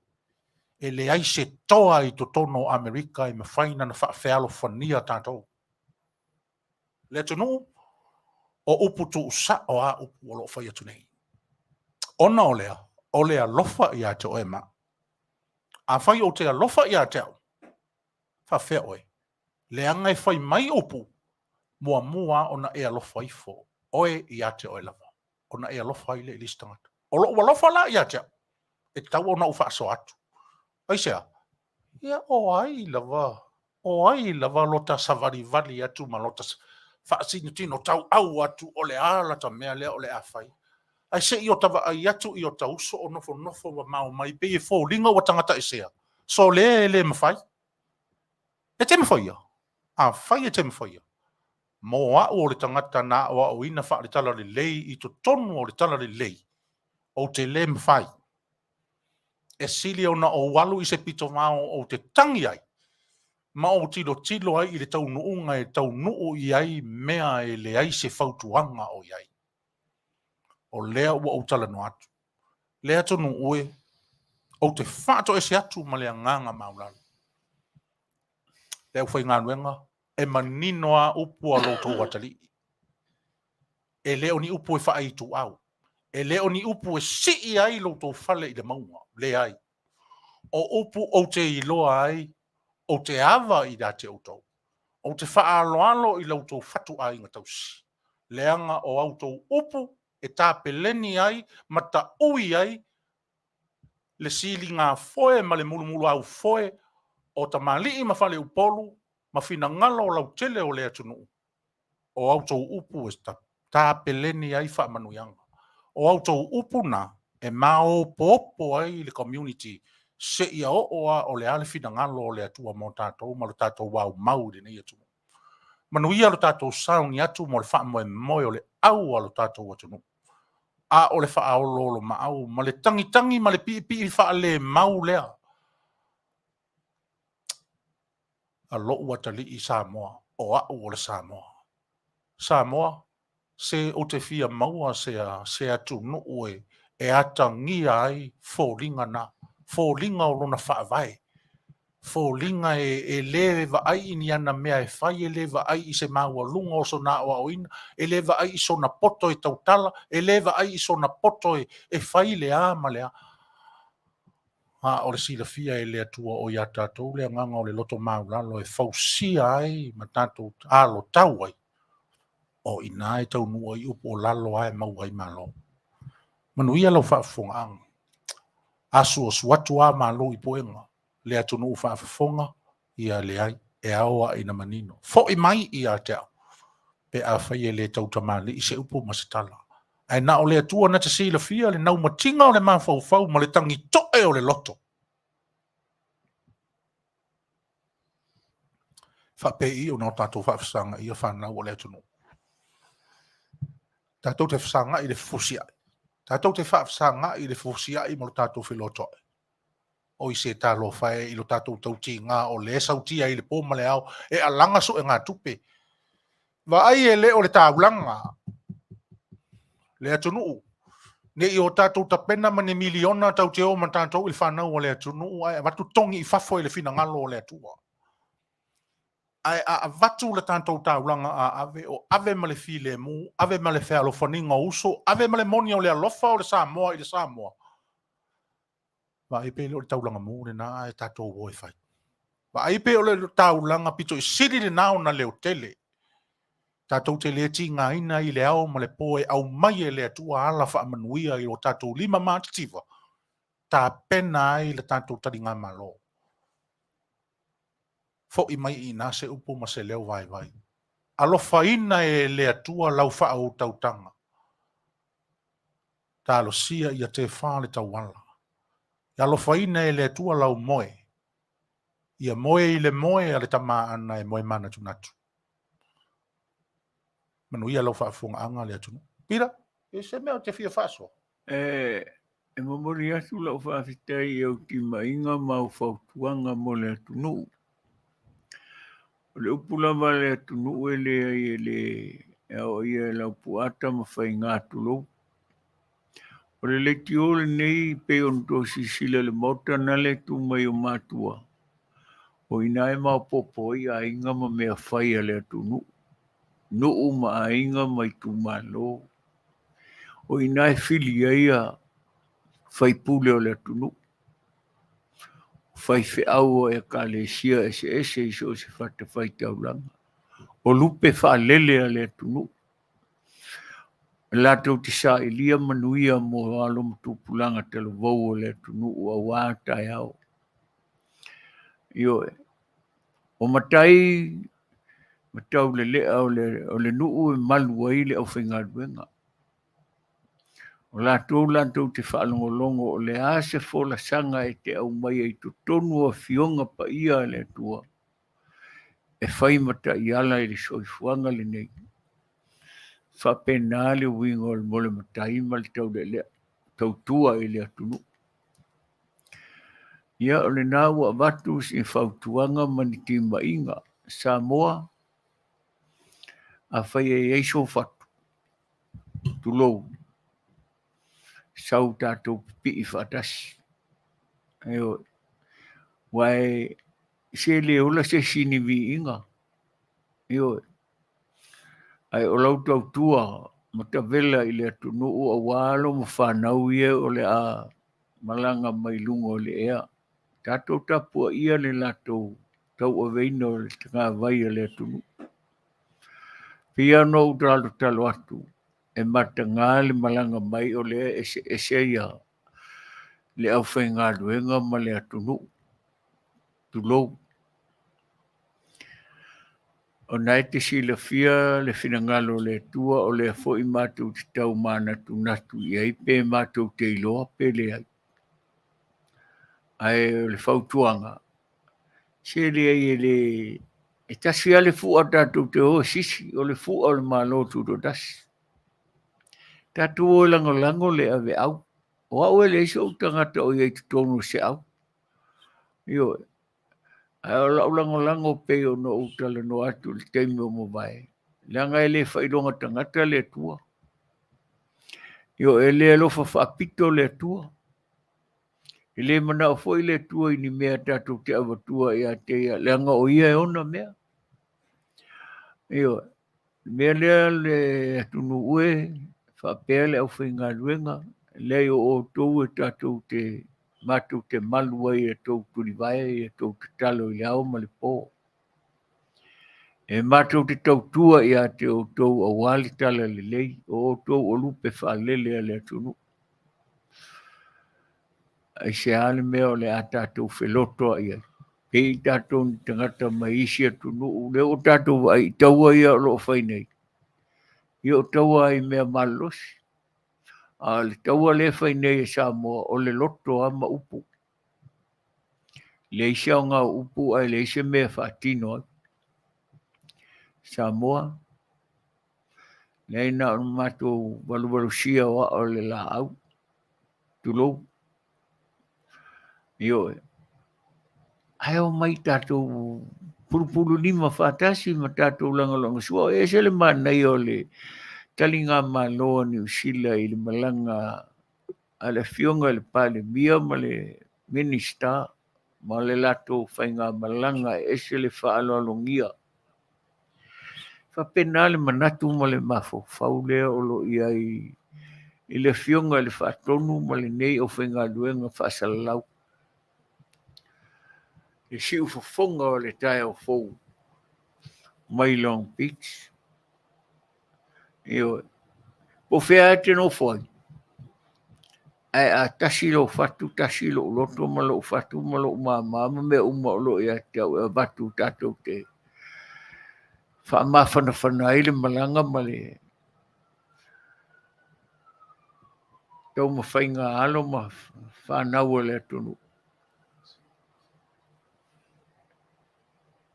Speaker 2: E le ai se toa I to tono Amerika I me whaina na whaafealo whania tātou. Le tunu, o upu tu usa o a upu o lo whai atu nei. Ona o lea lofa I a te oe ma. A whai o te lofa I a te au. Whawhea oe. Le angai whai mai upu, mua ona e alofa I fo. Oe I a te oe lava. Ona e alofa I le ilistangata. O lo ua lofa la I a te au. E tau ona ufa aso atu. Aisea, ia o ai lava lota savari vali atu ma lota whaasini tino tau au atu o le ala ta mea lea o le awhai. Ai se I o tawa ai atu I o ta uso o nofo wa mau mai pe e fō linga o tangata I sea. So le mawhai. E te mwhaia. A whai e te mwhaia. Mo a o le tangata na o ina wha le tala le lei I to tonu o le tala le lei. O te le mwhai. E sili o na o walu I se pito mao o te tangi ai. Ma o tilo ai I le tau nuunga e tau nuu I ai mea e le ai se fautuanga o iai. O lea ua o tala no atu. Lea tonu ue. O te whaato e se atu ma lea nganga maulala. Lea uwhai ngā nuenga. E maninoa upu a loto watali. E leo ni upu e wha tu au. E leo ni upu e sii ai loto fale I le maunga. Le ai. O upu o te iloa ai. O te ava I da te autou. O te wha aloalo I loto fatu ai ngā tausi. Leanga o autou upu e tā peleni ai. Mata ui ai. Le sili ngā foe ma le mulu au foe. O ta malii ma whale upolu. Ma fina ngalo o lau tele o lea tunu. O autou upu e tā peleni ai wha manuianga. O autou upu na e mao popo ai le community se ia o le ale fina ngalo o le atua mo tātou ma le tātou wau mau le nei atunu. Manuia lo tātou sauni atu mo le wha moe o le au alo tātou atunu. A o le wha aololo ma au ma le tangi ma le pi wha le mau lea. A lo watali I Samoa o au o le Samoa. Samoa se o te fia maua se atu nuu e atangia ai fōlinga na. Fōlinga o lona whaavai. Fōlinga e lewa ai ni ana mea e whai e lewa ai I se maua lunga o so na o aoina. E lewa ai I so na poto e tautala. E lewa ai I so na poto e whai lea ma lea. Ha o le sila fia e lea tua o ia tātou lea nganga o le loto maulalo e fausia ai ma tātou alo tau ai. O ina e tau nua I upo lalo ai mau ai malo. Manuia lau whaafonga ang. Asu o suatu a malo I poenga. Lea tunu whaafonga ia le ai e aoa ina manino. Fo I mai ia te au. Pe a whai e le tau tamali I se upo masitala. Ai na o lea tua na te sila fia le nau matinga o le mawhau ma le tangi toe o le loto. Whapei o nao tātou whaafasanga ia whanau o lea tunu. Tātou te whasanga I le fusia. Tātou te whaafasanga I le fusia I mo tātou whilotoe. O I se tālo whae I lo tātou tauti ngā o le sautia I le pōma le au e alanga so e ngā tupe. Wa ai e le o le tāulanga. Le atunu. Ne I o tātou tapena ma ne miliona tau te o ma tātou I whanau o le atunu. Ai watu tongi I whafo I le whina ngalo o le atua. Ai a watu le tātou tāulanga a ave o ave ma le file mu, ave ma le whea lo whaninga uso, ave ma le moni o le alofa o le Samoa I le Samoa. Wa ipe le o le taulanga mu le na e tātou o e whai. Wa ipe o le taulanga pito I siri le nao na leo tele. Tātou te le ti ngā ina I le au ma le poe au mai e le atua ala wha manuia I o tātou 5 mātitiva. Tā pena ai le tātou tari ngā malo. Fo I mai I nā se upo ma se leo vai. Alofa ina e le atua lau wha o tautanga. Tā alo sia I a te whāle tauala. Alofa ina e le atua lau moe. Ia moe I le moe a le tama ana e moe mana tunatu. Manuia lau whaafonga anga le atunu. Pira, e se mea o te fia whaaso.
Speaker 4: E mamori atu lau whaafetai e o ki mainga mau whautuanga mo le atunu. O le upulama le atunu e le o ia e lau puata ma whai ngā tulou. O le Leitio le nei pe on tosi Sila le mota na le tu mai o matua. O ina e mau popo I a inga ma mea whai a le atunu. Nuu ma a inga mai tu malo. O ina e fili a ia whai pule o le atunu. Whai whi au e ka le sia ese I so se whata whai taulanga. O lupe whaalele a le atunu. Lato te sa Elia Manuia mo alo mtupulanga telo vau o le atunu ua wātai au. Io e. O matai matau le lea o le nuu e malu ai le au whaingaruenga. O lato te whaalongolongo o le ase fola sanga e te au mai ai to tonu a fionga pa ia le tua. e whai mata i ala i le soifuanga le nei. Whapena le wingo le mole matai ma le tau le tautua i le atunu. Ia o le nā ua watu si whautuanga mani tima inga. Samoa a whai e eiso whatu. Tulou. Sau tātou pi i whatasi. Eo. Wai se le ola se sini vi inga. Eo. Ai o lau tautua mata vela i le atunu ua walo ma whanau ia o le a malanga mai lungo le ea. Tātou tapua ia le latou tau o veina o le tanga vai le atunu. Pia no utalo talo atu. E matanga le malanga mai o le ese ia. Le au whainga luenga ma le atunu. Tulou. O nai te sila fia le finangalo le tua o le fo i mātou te tau mana tu natu i ai pe mātou te iloa pe le ai. Ai le fautuanga. Se le ai le e tasi ale fua tātou te o sisi o le fua o le malo tu do tasi. Tātou o lango le ave au. O au e le iso tangata o iei tu tonu se au. Io ai o lango pe o no utala no atu le teimi o mo vai. Langa e le whailonga tangata le tua. Io e le alofa whapito le tua. E le mana o foi le tua i ni mea tātou te awatua e a te ia. Langa o ia e ona mea. Io, mea lea le atunu ue, whapea le au whainga luenga. Leo o tou e tātou te mātou te malua i e tou turiwai i e tou te talo i au ma le pō. E mātou te tautua i a te o tou Aoauli tala le lei, o tou o lupe Fale le atunu. Ai se ale mea o le a tātou whelotoa i ai. Pei tātou ni tangata mai isi atunu, le o tātou ai taua ia o lo whainei. I o taua ai mea malosi. A le taua le whainei e Samoa o le loto ama upu. Le isia o ngā upu ai le isia mea whaatino ai. Samoa. Le ina o mātou waluwalusia o le la au. Tulou. Io e. Ai o mai tātou pulupulu lima whaatasi ma tātou langalanga sua. E se le manai o le talinga maloa ni Sila i le malanga a le fionga le pale mia ma le minista ma le lato whainga malanga e se le whaalolongia. Whapena le manatu ma le mafo whaulea o lo i le fionga le whaatonu ma le nei o whainga luenga whaasalau. Le siu Fofogaina o le tae o fou mai Long Beach. Io po fea te no foi. Ai a tasilo fatu tasilo loto malo fatu malo mama me uma lo ia te batu tatou te fa ma fana ile malanga male tau ma fainga alo ma fa na wole tunu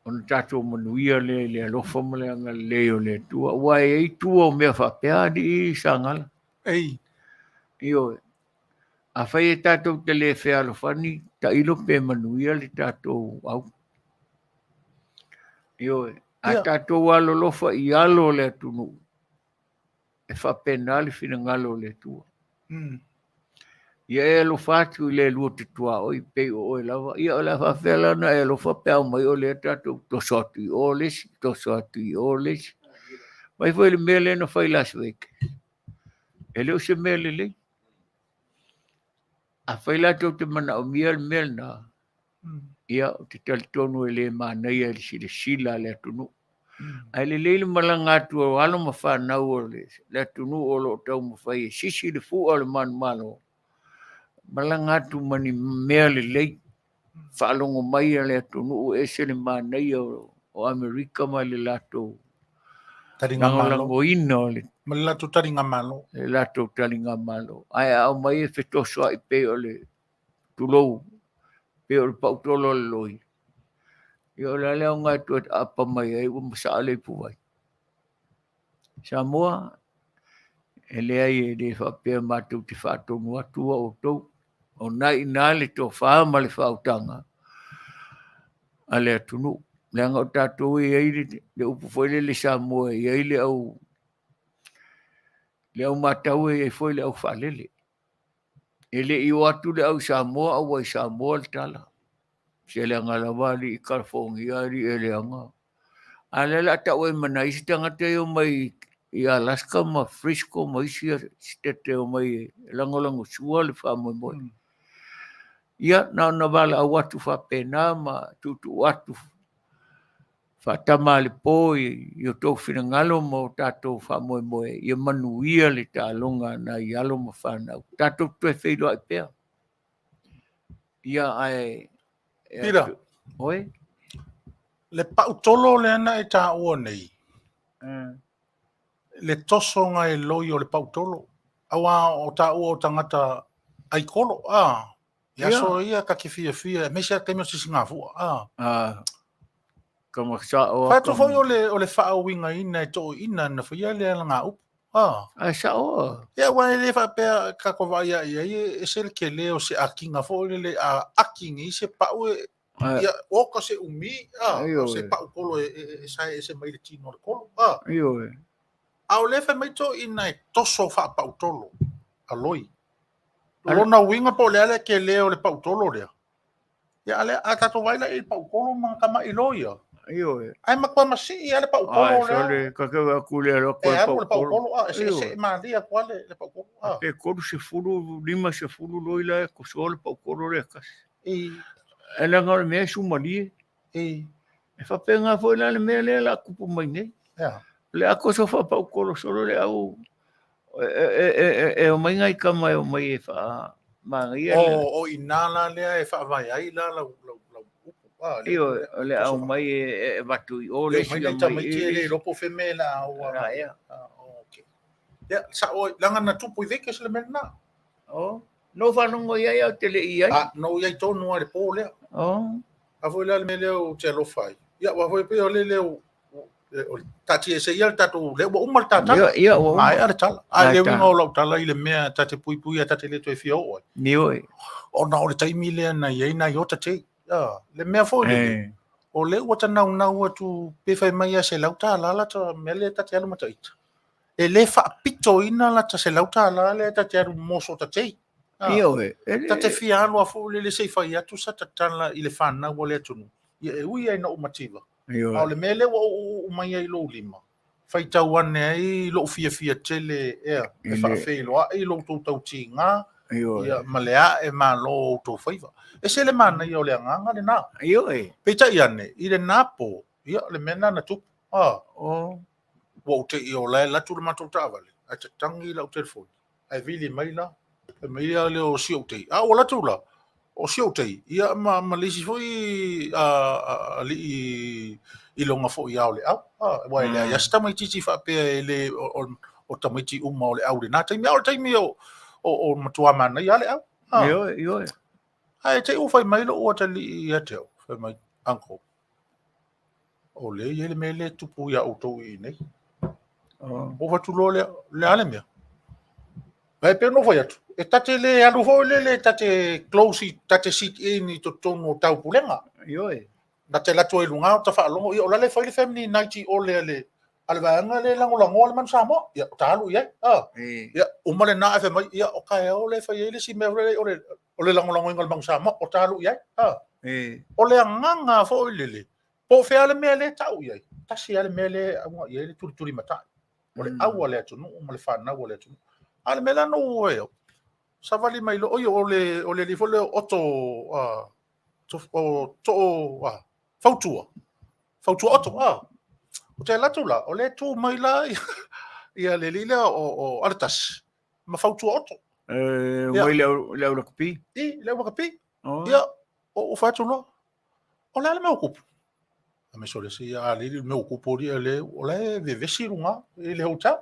Speaker 4: on tatou Manuia le lo famale nga leo le tua wai ai tua me fa pea di Sagala
Speaker 2: Ei,
Speaker 4: io a fai tatou te le fea lo fani ta ilo pe Manuia le tatou au io a tatou alo lofa i alo le tunu e fa penale fina ngalo le tua ia e lo fatu le lu te tua o i pe o lava ia la fa fela na e lo fa pe mai o le tatou to soti o les mai foi le mele no foi las week ele o se mele le a foi la to te mana o miel na ia te tal tonu ele mana ia le Sila le tunu ai le malanga tu o alo ma fa na o le tunu o lo tau ma fai sisi le fu o le mano malanga tu mani mea le fa longo mai le tunu e se le mana ia o Amerika ma le lato
Speaker 2: taringa malo.
Speaker 4: lango ino le
Speaker 2: Malila tu taringa malo.
Speaker 4: lato talinga malo ai au mai e fetoso ai pe o le tulou pe o le pautolo le loi Ia la leo ngai tu apa mai ai o masale puai. Samoa ele ai de fa pe matu te fa tonu atu o to o nai nale Tofa ma le fautanga. Ale tunu le nga tatu i ai le upu foi le Samoa i ai le au matau e foi le au Fale. Ele i watu le au Samoa au ai Samoa le tala. Se le ngala wali i karfongi ari ele anga. Ale la ta oi mana isi tanga te o mai i Alaska ma Frisco ma isi te o mai langolango sua le wha moi moi. Ia na wala au watu wha pena ma tutu watu wha tama le po i o tau whina ngalo ma o tātou wha moi moi. Ia Manuia le tā longa na i alo ma whanau. Tātou tue whiro ai pēr. Ia ai...
Speaker 2: Pira.
Speaker 4: Oi?
Speaker 2: Le pautolo le ana e tā ua nei. Le toso ngai loi o le pautolo. Awa o tā ua o tangata ai kolo. Ia so ia ka ki fia. Me sia temio si singafua.
Speaker 4: Kama sa o...
Speaker 2: Whatu foi o le wha winga ina e tō ina na whaia le ala ngā upu.
Speaker 4: Sa o.
Speaker 2: Ia wane le wha pēr kako vai ia e se le ke leo se akinga foi le akingi se pau e ia oka se umi. Se pau kolo e sai e se mai le tino le kolo.
Speaker 4: Iyo e.
Speaker 2: Au le wha mai tō ina e toso wha pautolo. Aloi. Lona winga po le ale ke leo le pautolo lea. Ia ale a tato waila e pautolo mga kama iloia.
Speaker 4: Iyo e.
Speaker 2: Ai makua masi i ale pautolo lea.
Speaker 4: Sole kakau akule alo
Speaker 2: koe pautolo. Se maalia kwa le pautolo.
Speaker 4: Pe koru se fulu, lima se fulu loila e kusole pautolo lea kasi. E la ngare mea sumali e. E whapenga foi la le mea lea la kupu mai nei. Le ako so wha pautolo solo le au e o mai ngai kama e o mai e wha mangia.
Speaker 2: O inala lea e wha vai ai la lau.
Speaker 4: Iyo, le au mai e watu i ole si la mai
Speaker 2: e le ropo femela au
Speaker 4: ia.
Speaker 2: Ia, sa o langa na tupu i veke sile mena.
Speaker 4: No whanongo iai au tele iai.
Speaker 2: No iai tonu are po lea. A voi la me leo te alofai. Ia, wa voi pe o le leo tati e se ia tatu leo wa umal tata.
Speaker 4: Ia, wa umal.
Speaker 2: Ai, are tala. Ai, leo ingo lau tala i le mea tate pui pui a tate le to e fia oi.
Speaker 4: Ni oi.
Speaker 2: O na o le taimi lea na iai na iota te. Le mea foi le. O le ua ta nau atu pewhai mai a se lauta ala ta mele ta te alu mataita. E le wha pito ina la ta se lauta ala le ta te alu moso ta tei.
Speaker 4: Iyo e.
Speaker 2: Ta te fia anu a fu le se whai atu sa ta tala i le whana ua le atunu. Ia e ui ai na umativa.
Speaker 4: Iyo
Speaker 2: e. Au le mele ua u mai ai lo lima. Whai tau ane ai lo fia tele ea. E wha wheloa ai lo tau ti ngā. Ia malea e ma lo tau whaiva. E se le mana i o le anganga le nā.
Speaker 4: Iyo e.
Speaker 2: Peita i ane, i le nā po, ia le mena na tupu. Wa ute i o lai latu le matou tāwale. A te tangi la o telefoni. Ai vili mai la, e mai le o si o tei. O latu la, o si o tei. Ia ma lisi foi li i longa fo i au le au. Wa le ia sta mai titi fa pe le o tamaiti uma o le au le nā. Taimi au le taimi o matua mana i ale au.
Speaker 4: Iyo e.
Speaker 2: Ai te u fai mai lo o te li i ateo, fai mai anko. O le i ele me le tupu ia autou i nei. O fatu lo le ale mea. Ai pe no fai atu. E tate le alu fo le tate close tate sit in i to tono tau pulenga.
Speaker 4: Iyo e.
Speaker 2: Na te latu e lunga o ta wha longo i o lale fai le family nighti o le ale. Ale vaanga le langolango ale man Samoa. Ia ta alu iai. Ia umale na e fai mai. Ia o kai o le fai ele si mea o le langolango ingal bang Samoa o ta alu iai. O le anganga fo lele. Po fe ale mea le tau iai. Tasi ale mea le aunga iai le turi matai. O le au ale atunu, o le whana o le atunu. Ale mea lano o eo. Savali mai lo o le li fo le oto fautua. Fautua oto, o te latu la, o le tu mai la ia le lila o Artas. Ma fautua oto.
Speaker 4: Mai leo rakapi?
Speaker 2: Leo rakapi. Ia, o fatu lo. O le ale me okupu. A me sole si a le me okupu ria le, o le vevesi runga, i le hotel.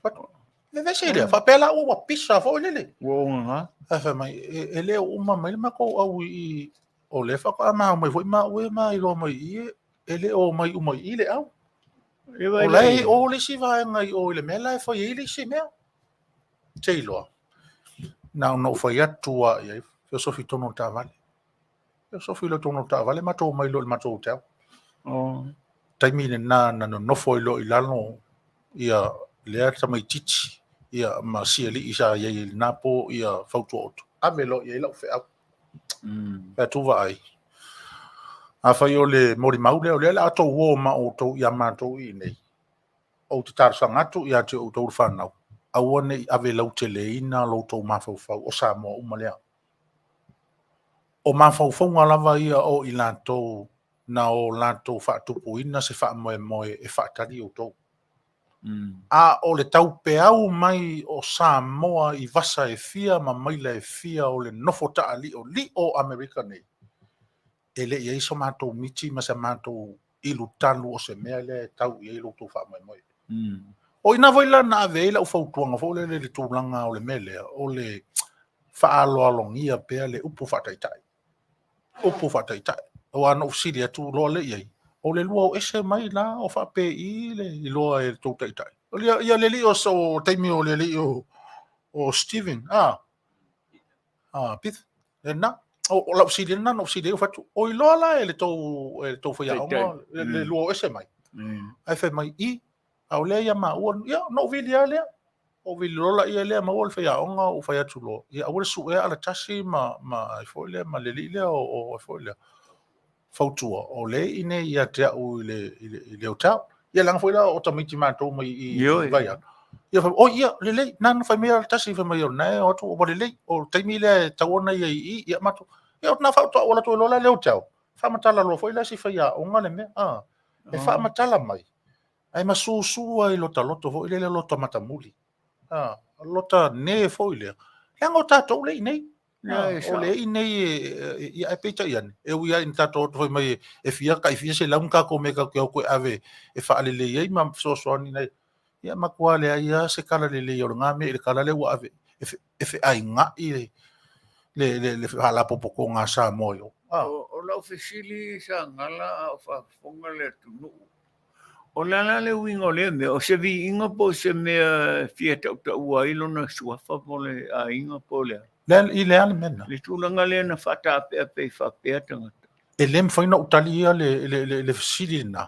Speaker 2: Fatu. Vevesi ria, fa pela ua pisa fo lele.
Speaker 4: Ua unga.
Speaker 2: Fa mai, e le uma mai le mako au i o le whakaama mai foi ma ue mai lo mai i ele o mai umai i le au. O lei o le si vaenga o le mea lai foi i le si mea. Te iloa. Nau no foi atua i ai. Filosofi tono tāwale. Filosofi lo tono tāwale matou mai lo le matou tau. Taimi ne na no foi lo i lano ia lea tamai titi. Ia ma siali isa iai napo ia fautu otu. Ame lo iai lau whea. Pea tuwa ai. A whai o le mori maule o le ato uo ma o tau ia mātou i nei. O te tārsang atu ia te o tau whanau. Aua nei ave lau te leina lo tau mawhauwhau o Samoa umalea. O mawhauwhau ngā lava ia o i lātou na o lātou whaatupu ina se whaamoe moe e whaatari o tau. A o le tau peau mai o Samoa i vasa e fia ma maila e fia o le nofo taa li o Amerika nei. E le ia iso mātou miti ma se mātou ilu talu o se mea le tau i ilu tau whaamoe moe. O ina voila na ave ila ufautuanga fo le tūlanga o le melea o le whaaloalongia pea le upu whataitai. Upu whataitai. O ana usiri atu loa le iai. O le lua o ese mai la o whape i le loa e tūtaitai. O ia le li o so teimi o le li o Steven. Pith. E na. O la usiri na no usiri o whatu. O i loa la e le tau whaiaonga le lua o ese mai. Ai whai mai i. Au lea ia maua, ia, no vili a lea. O vili rola ia lea maua le whaiaonga o whai atu lo. Ia aure su ea ala tasi ma ai fwoi lea, ma le li lea o ai fwoi lea. Fautua, o le ine ia te au i le o tau. Ia langa fwoi lea o tamiti mātou mai i vai atu. Ia whai, o ia, le lei, nana whai mea ala tasi whai mai o nae o atu, o le lei, o taimi lea tauona ia i, ia matu. Ia o tana whautua o la tu e lola le o tau. Whamatala lo fwoi lea si whaiaonga le mea. E whamatala mai. Ai masusu ai lota loto fo ile lota matamuli. Lota ne fo ile. Lango tato le nei. O le nei ia e peta ian. E uia in tato fo mai e fia ka fia se launka ko me ka ko ave e fa ale le ia ma so ni nei. Ia makua le ia se kala le o ngame le kala le wa ave. E fe ai nga i le hala popo ko nga sa moyo.
Speaker 4: O la ofisili sa ngala fa fonga le tunu. O lana le wingo le me, o se vi inga po se mea fia tau ua ilo na suafa po le a inga po le.
Speaker 2: I le ane mena.
Speaker 4: Le tūlanga le na whata apea pei whapea tangata.
Speaker 2: E lem whaina utali ia le fasili na.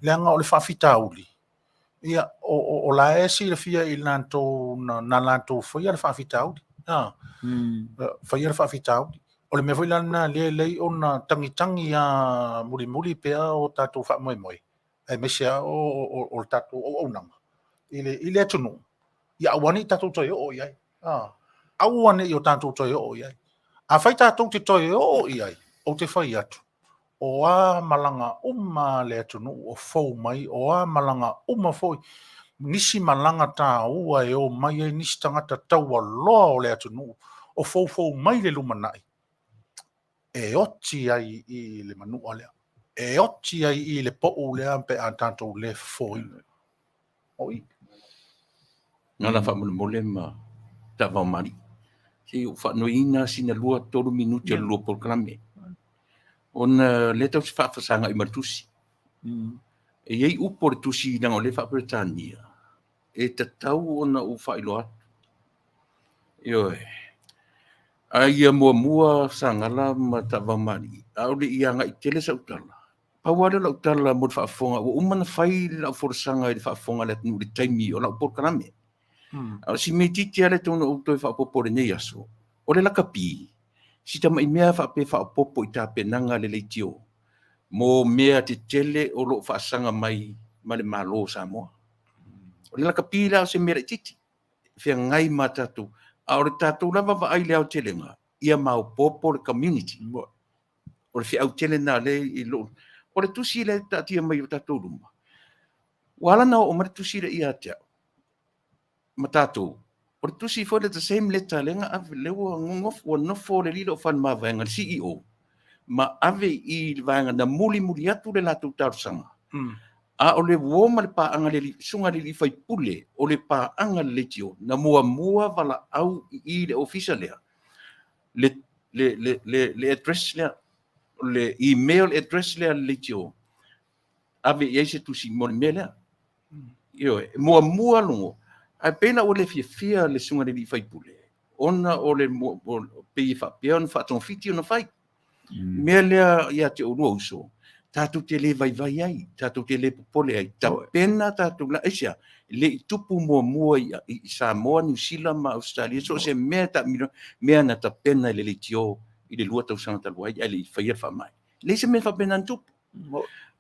Speaker 2: Le anga o le whawhitauli. Ia, o la esi le fia i lanto na lanto whaia le whawhitauli. Whaia le whawhitauli. O le mea whailana lei o na tangitangi a muri pea o tātou whamoe. Ai mesia o tatu o nanga. Ile tunu. Ia awani tatu toi o iai. Awani o tatu toi o iai. A whai tatu te toi o iai. O te whai atu. O a malanga le tunu o fau mai. O a malanga foi. Nisi malanga tā ua e o mai e nisi tangata taua loa o le tunu. O fau mai le lumanai. E oti ai i le manua lea. E oti ai i le po'u lea pe a tātou le foi. Oi.
Speaker 6: Ngana whamule ma Taavaomaalii. Si whanoina sina lua tolu minuti a lua programe. Ona le tau se whawhasanga i martusi. E iei upo le tusi nang o le whapretania. E tatau ona u whailo atu. Ioe. Ai mua Sagala ma Taavaomaalii. Aole ia nga i tele sa utala. Pawale la utala mo whaafonga. O umana whai la uforsanga i whaafonga le tanu le taimi o la uporkaname. Si me titi ale tono o toi whaapopo le nei aso. O le lakapi. Si tama i mea whaape whaapopo i tā penanga le Leitio. Mo mea te tele o lo whaasanga mai ma le malo Samoa. O le lakapi la o se mea titi. Whia ngai ma tatu. A o le tatu lava wa ai leo telenga. Ia mau popo le community. O le whiau tele na le i lo. O le tusi le tatia mai o tatu luma. Wala na o mare tusi le ia tea. Ma tatu. O le tusi fo le the same letter lenga ave lewa ngongof o nofo le lilo fan ma vaenga CEO. Ma ave i vaenga na muli atu le latu tausanga. A o le woma le paanga le sunga le fai pule o le paanga le Leitio na mua wala au i le official lea. Le address lea le email address le Leitio. Ave ia se tusi mo mele. Io mua longo. A pena o le fia le sunga le fai pule. Ona o le pe fa peon fa ton fiti ona fai. Mele ia te o uso. Tatu te le vai ai, tatu te le popole ai. Ta pena tatu la isia. Le tupu mua i Samoa, New Sila ma Australia. So se mea ta mea na ta pena le Leitio i le lua tau sanga taluai, ai le whaia wha mai. Le se mea wha pena tupu.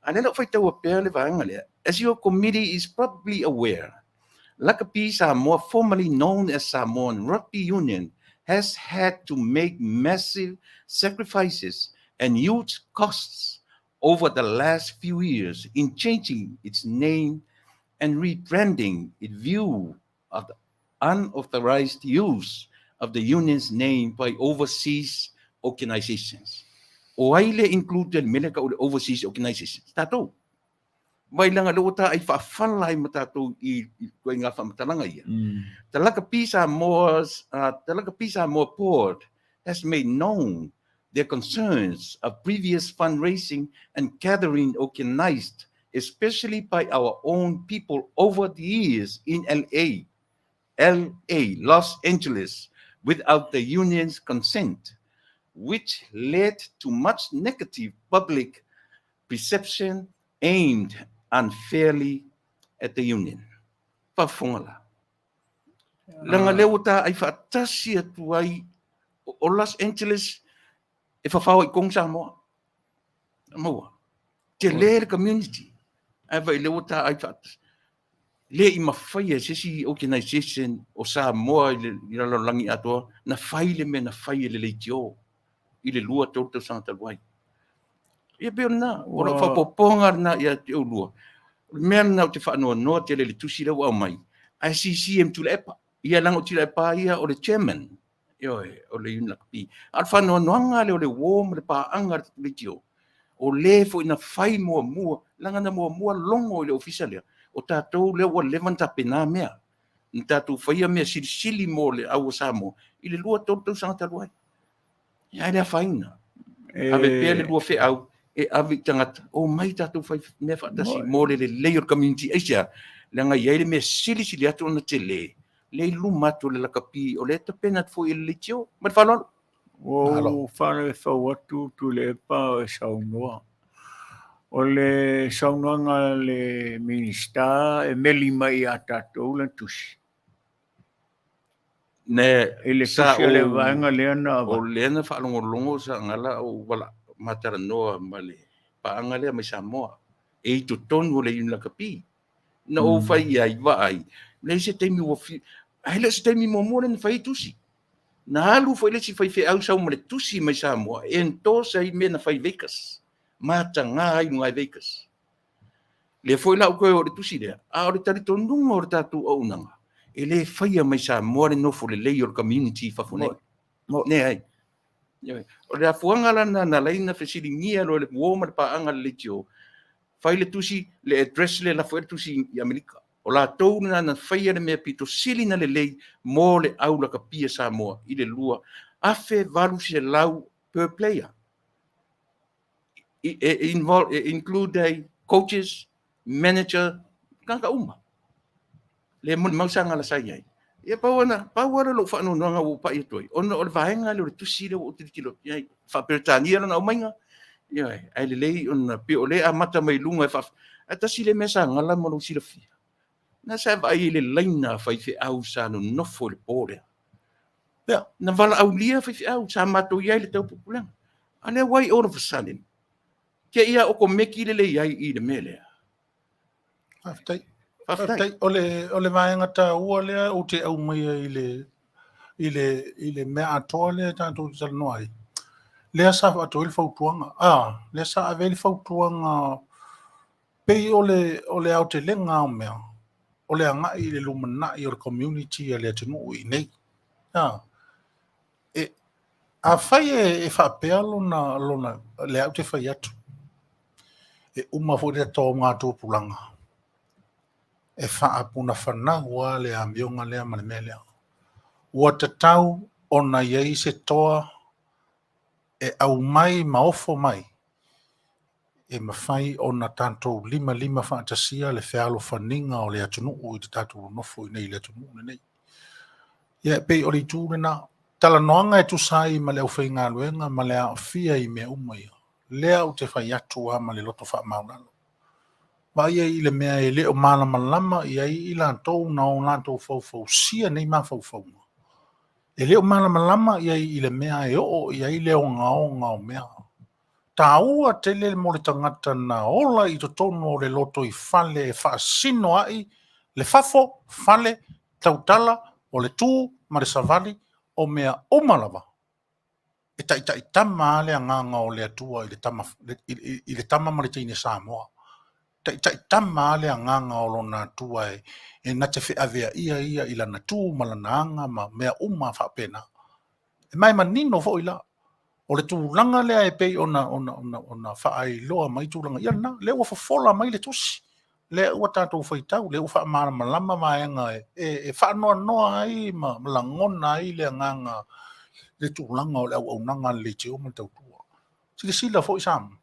Speaker 6: Anela whai tau a pēr le vāanga lea. As your committee is probably aware, Lakapi Samoa, formerly known as Samoan Rugby Union, has had to make massive sacrifices and huge costs over the last few years in changing its name and rebranding in view of the unauthorized use of the union's name by overseas organizations. O aile include meleka o overseas organizations. Tatou. Mai langa lota ai whaafala ai matatou i koe ngā whamatalanga ia. Talaka Pisa Moa Port has made known their concerns of previous fundraising and gathering organized, especially by our own people over the years in LA, Los Angeles, without the union's consent, which led to much negative public perception aimed unfairly at the union. Whawhongala. Langa leo ta ai whaatasi atu ai o Los Angeles e whawhau i Kong Samoa. Maua. Te lere community. Ai wai leo ta ai whaatasi. Le i mawhaia sesi organization o Samoa i ralo langi atua na whaile me na whaile le Leitio i le lua tau sanga taluai. Ia peo na, ora whapoponga na ia te ulua. Mea na o te whanua noa te le tusi rau au mai. ICCM tu le epa. Ia lango ti le epa ia o le chairman. O le UNLP. Al whanua noanga le o le wōm le pāanga le Leitio. O le fo ina whai mua. Langa na mua longo i le ofisalia. O tātou le ua levanta pena mea. Ni tātou whaia mea sili mo le au o Samoa. I le lua tau sanga taluai. Ia le a whaina. Ave pēr le lua whe au. E avi tangata, o mai tātou whai mea whaatasi, mōre le lei o community aisia, le nga iai le mea sili atu ona te le lumatu le lakapi, o le tapena te fo i le Leitio, ma te whanolo.
Speaker 4: O whare whau atu tu le epa e saunua. O le saunuanga le minista e meli mai a tātou le tusi.
Speaker 6: Ne,
Speaker 4: E le tusi le vaenga leana
Speaker 6: o leana whaalongolongo sa ngala o wala. Matara noa male paanga lea mai Samoa e to tonu le yun lakapi na o fai ai vai le se temi o fi ai le se temi mo mo na fai tusi na alu foi le si fai fe au sa mo le tusi mai Samoa en to sai me na fai vekas mata nga ai ngai vekas le foi la ko o le tusi le a o le tari tonu o le tatu o nanga e le fai mai Samoa no fo le layer community fa fo ne ai o le afuanga lana na leina fesilingia lo le woma le paanga le Leitio. Fai le tusi le address le la foi tusi i Amerika. O la tou na whaia le mea pito sili na le lei mo le aula ka pia Samoa i le lua. Afe valu se lau per player. Include coaches, manager, kanga uma. Le mausanga la sai ai. Ia pauana lo whaanu noanga o pa i toi. Ona o le vaenga le o le tusi le o te kilo. Ia whaperetania na o mainga. Ia ai le lei ona pe o le a mata mai lunga e whaf. A tasi le mesa ngala mo lo sila fia. Na sa vai le laina fai fe au sa no nofo le pore. Ia na vala au lia fai fe au sa mato ia le tau populang. Ale wai all of a sudden. Kia ia o ko meki le iai i le mele.
Speaker 2: Aftai. Ole vaenga ta ua lea o te au mai i le mea atoa lea tātou te noai. Lea sa ato ili fautuanga. Lea sa ave ili fautuanga pei ole au te lenga o mea. Ole anga i le lumana i o le community a lea tenu i nei. A fai e whapea lona le au te fai atu. E uma fo le tō ngā tōpulanga. E whaapuna whanahua le ambionga lea mane me lea. Ua te tau ona iei se toa e au mai maofo mai e mawhai o na tanto lima fantasia le whialo whaninga o le atunu o i te tātou nofo i nei le atunu nei. Ia pei o le tūrena tala noanga e tu sai ma le au whainga luenga ma le au fia i mea umai. Lea o te whai atu a ma le loto wha maunalo. Wa ia i le mea e leo mana malama ia i la tau na o lantou fau sia nei ma fau. E leo mana malama ia i le mea e o ia i leo ngao mea. Tāua te le mo le tangata na ola i to tono le loto i fale e whaasino ai le fafo, fale, tautala o le tū ma le savali o mea omalawa. E tai tama le anganga o le atua i le tama ma le teine Samoa. Tai tama le anganga o lona atua e na te whiawea ia i la natu ma la naanga ma mea whapena. E mai manino fo i la. O le tūlanga lea e pei ona whaai loa mai tūlanga. Ia na, lea ua fofola mai le tusi. Lea ua tātou whaitau, lea ua wha mara malama maenga e whaanoa noa ai ma langona ai lea nganga le tūlanga o le au nanga Leitio ma tautua. Sila fo i Sam.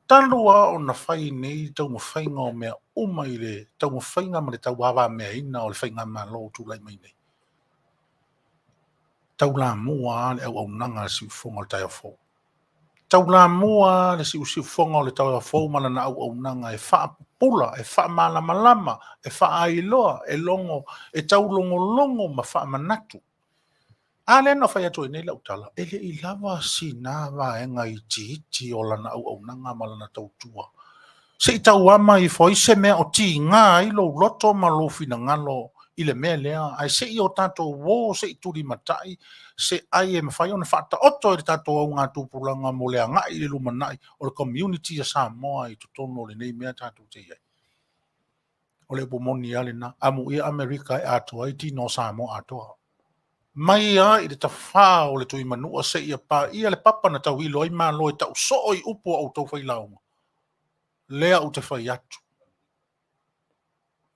Speaker 2: Talua o na whai nei tau ma whainga o mea umai le tau ma whainga ma le tau wawa mea ina o le whainga ma lo tūlai mai nei. Tau la mua le au nanga si fonga le tai fo. Tau la mua le si fonga le tai fo mana na au nanga e wha pula, e wha malama, e wha ailoa, e longo, e tau longo ma wha manatu. Ale no whai atu e nei lau tala, ele i lava si nā waenga i ti o lana au nanga ma lana tau tua. Se i tau ama i fo i se mea o ti ngā i lo loto ma lo fina ngalo i le mea lea, ai se i o tātou wō, se i turi matai, se ai e mawhai o na whata oto e tātou au ngā tūpulanga mo lea ngai le lumanai o le community a Samoa i tutono le nei mea tātou te iai. O le pomoni ale na, amu ia Amerika e atua i tino Samoa atoa. Mai a i le tawha o le tui manua se ia pa, ia le papa na tau ilo ai maa loe tau so i upo au tau whai launga. Lea u te whai atu.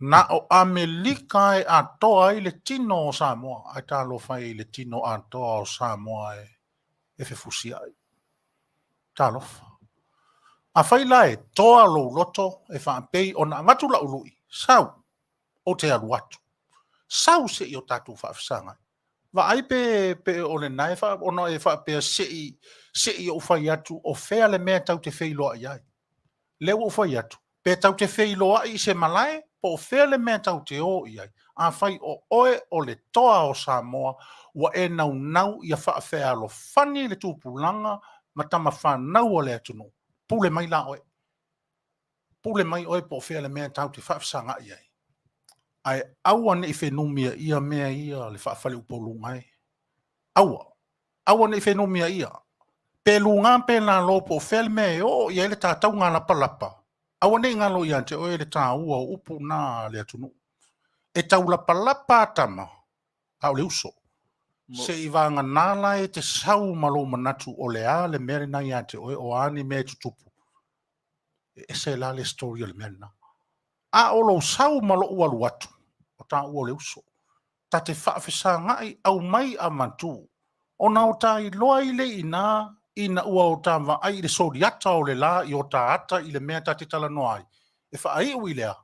Speaker 2: Na o Amerika e atoa i le tino o Samoa. Ai tālo whai i le tino atoa o Samoa e whewhusia ai. Tālo. A whai lai, toa lo loto e whaapei o na ngatu la ului. Sau, o te alu atu. Sau se i o tātou whaafisanga. Wa ai pe o le nai wha, o no e whaapea se i o whai atu o whea le mea tau te wheiloa i ai. Leo o whai atu. Pe tau te wheiloa i se malae, po o whea le mea tau te o i ai. A whai o oe o le toa o Samoa, wa e nau i a whaafea lo whani le tūpulanga, ma tama whanau o le atunu. Pule mai la oe. Pule mai oe po o whea le mea tau te whaafisanga i ai. Ai aua ne i whenumia ia mea ia le whaafale upolunga e. Aua ne i whenumia ia. Pe lunga pe la lopo fel me o ia le tātau ngā lapa. Aua ne ngā lo ia te oe le tā ua upu nā le atunu. E tau lapa atama. Au le uso. Se i vanga nāla e te sau malo manatu o le a le mere na ia te oe o ani me tutupu. E se la le story o le mere na. A o lo sau malo ua luatu. O tā ua le uso. Ta te whaafisa ngai au mai a mantu. O nā o tā i loa i le ina ua o tā wa ai le soriata o le la i o tā ata i le mea ta te tala noai. E wha ai ui lea.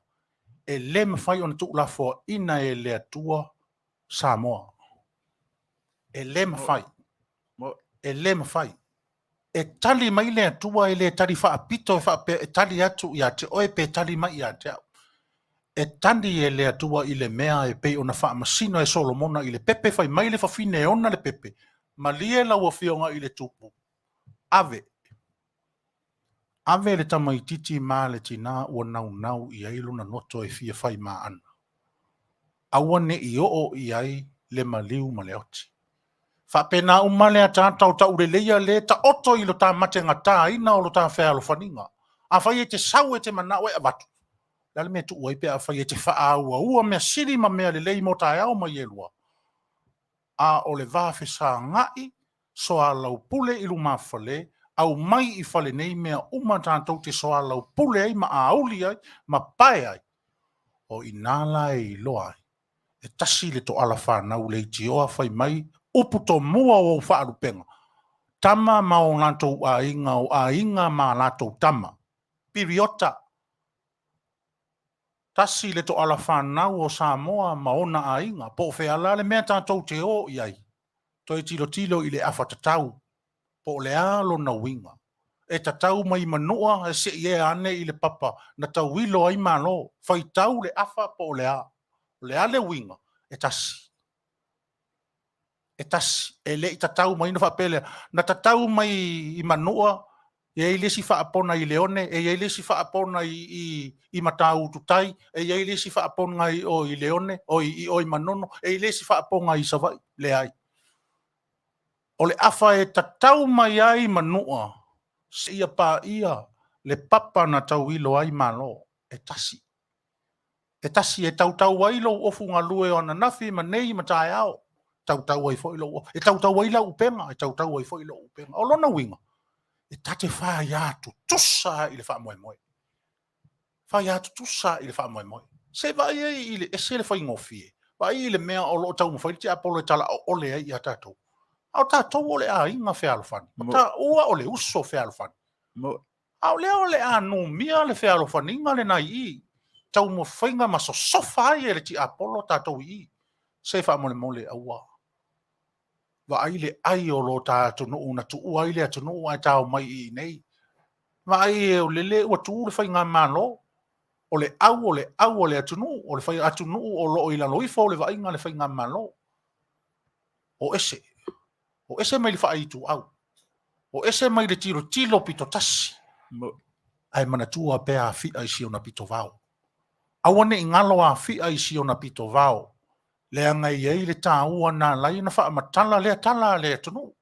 Speaker 2: E le mawhai o na tuk la fo ina e lea tua Samoa. E le mawhai. E le mawhai. E tali mai lea tua e le tali wha apito e tali atu i a te oe pe tali mai i a te au. E tani e lea tua i le mea e pei ona wha masino e Solomona i le pepe whai mai le whawhine e ona le pepe. Ma lie lau whionga i le tupu. Ave le tamai titi maa le tina ua nau i ailu na noto e fia whai maa ana. Aua ne i o i ai le maliu ma le oti. Whapena umale a tātau ta ure leia le ta oto i lo tā mate ngata ina o lo tā whea lo whaninga. A whai e te sau e te mana oe avatu. Lale mea tu ua i pia a whai e te wha ua mea siri ma mea le lei mo tā au ma ielua. A o le vāwhi sa ngai soa lau pule i luma Fale, au mai i Fale nei mea tātou te soa lau pule ai ma Aoauli ai, ma pae ai. O i nāla e i loa ai. E tasi le to ala whanau Leitio a whai mai, upu to mua o whaarupenga. tama ma o lātou ainga ma lātou tama. Piriota. Tasi le to ala whanau o Samoa ma ona ainga. Po wheala le mea tātou te o iai. Toi tilo i le awhatatau. Po le alo na winga. E tatau mai manua e se ie ane i le papa. Na tau wilo ai malo. Whai tau le afa po le a. Le a le winga. E tasi. E tasi. E le i tatau mai na whapele. Na tatau mai i manua. E ei lesi whaapona i leone. E ei lesi whaapona i matau tutai. E ei lesi whaapona i leone. O i manono. E ei lesi whaapona i savai. Le ai. O le afa e tatau mai ai manua. Se ia pa ia. Le papa na tau ilo ai malo. E tasi. E tasi e tau wailo ofu ngā lue o ananafi ma nei ma tae ao. Tau ai fo ilo. E tau waila upenga. E tau ai fo ilo upenga. O lona winga. E tate whai atu tusa i le wha moe moe. Whai atu tusa i le wha moe moe. Se vai i le, e se le whai ngofie. Vai i le mea o lo tau mwhai te apolo e tala o le ai a tātou. Au tātou o le a inga whealofani. Ta ua o le uso whealofani. Au lea o le a no mia le whealofani inga le nai i. Tau mo whainga ma so sofa ai e le ti apolo tātou i. Se wha mole mole a ua. Wa ai le ai o lo tātou no una tu ua ai le atu no ai tāo mai i nei. Wa ai e o le ua tu le whainga malo. O le au o le atu no. O le whainga atu no o lo i la loifo le wa inga le whainga malo. O ese. O ese mai le whaaitu au. O ese mai le tilo pito tasi. Ai mana tua pea fia isi o na pito vau. Awane ingalo a fia isi o na pito vau. Le anga i le tā ua nā lai na wha matala lea tala lea tunu.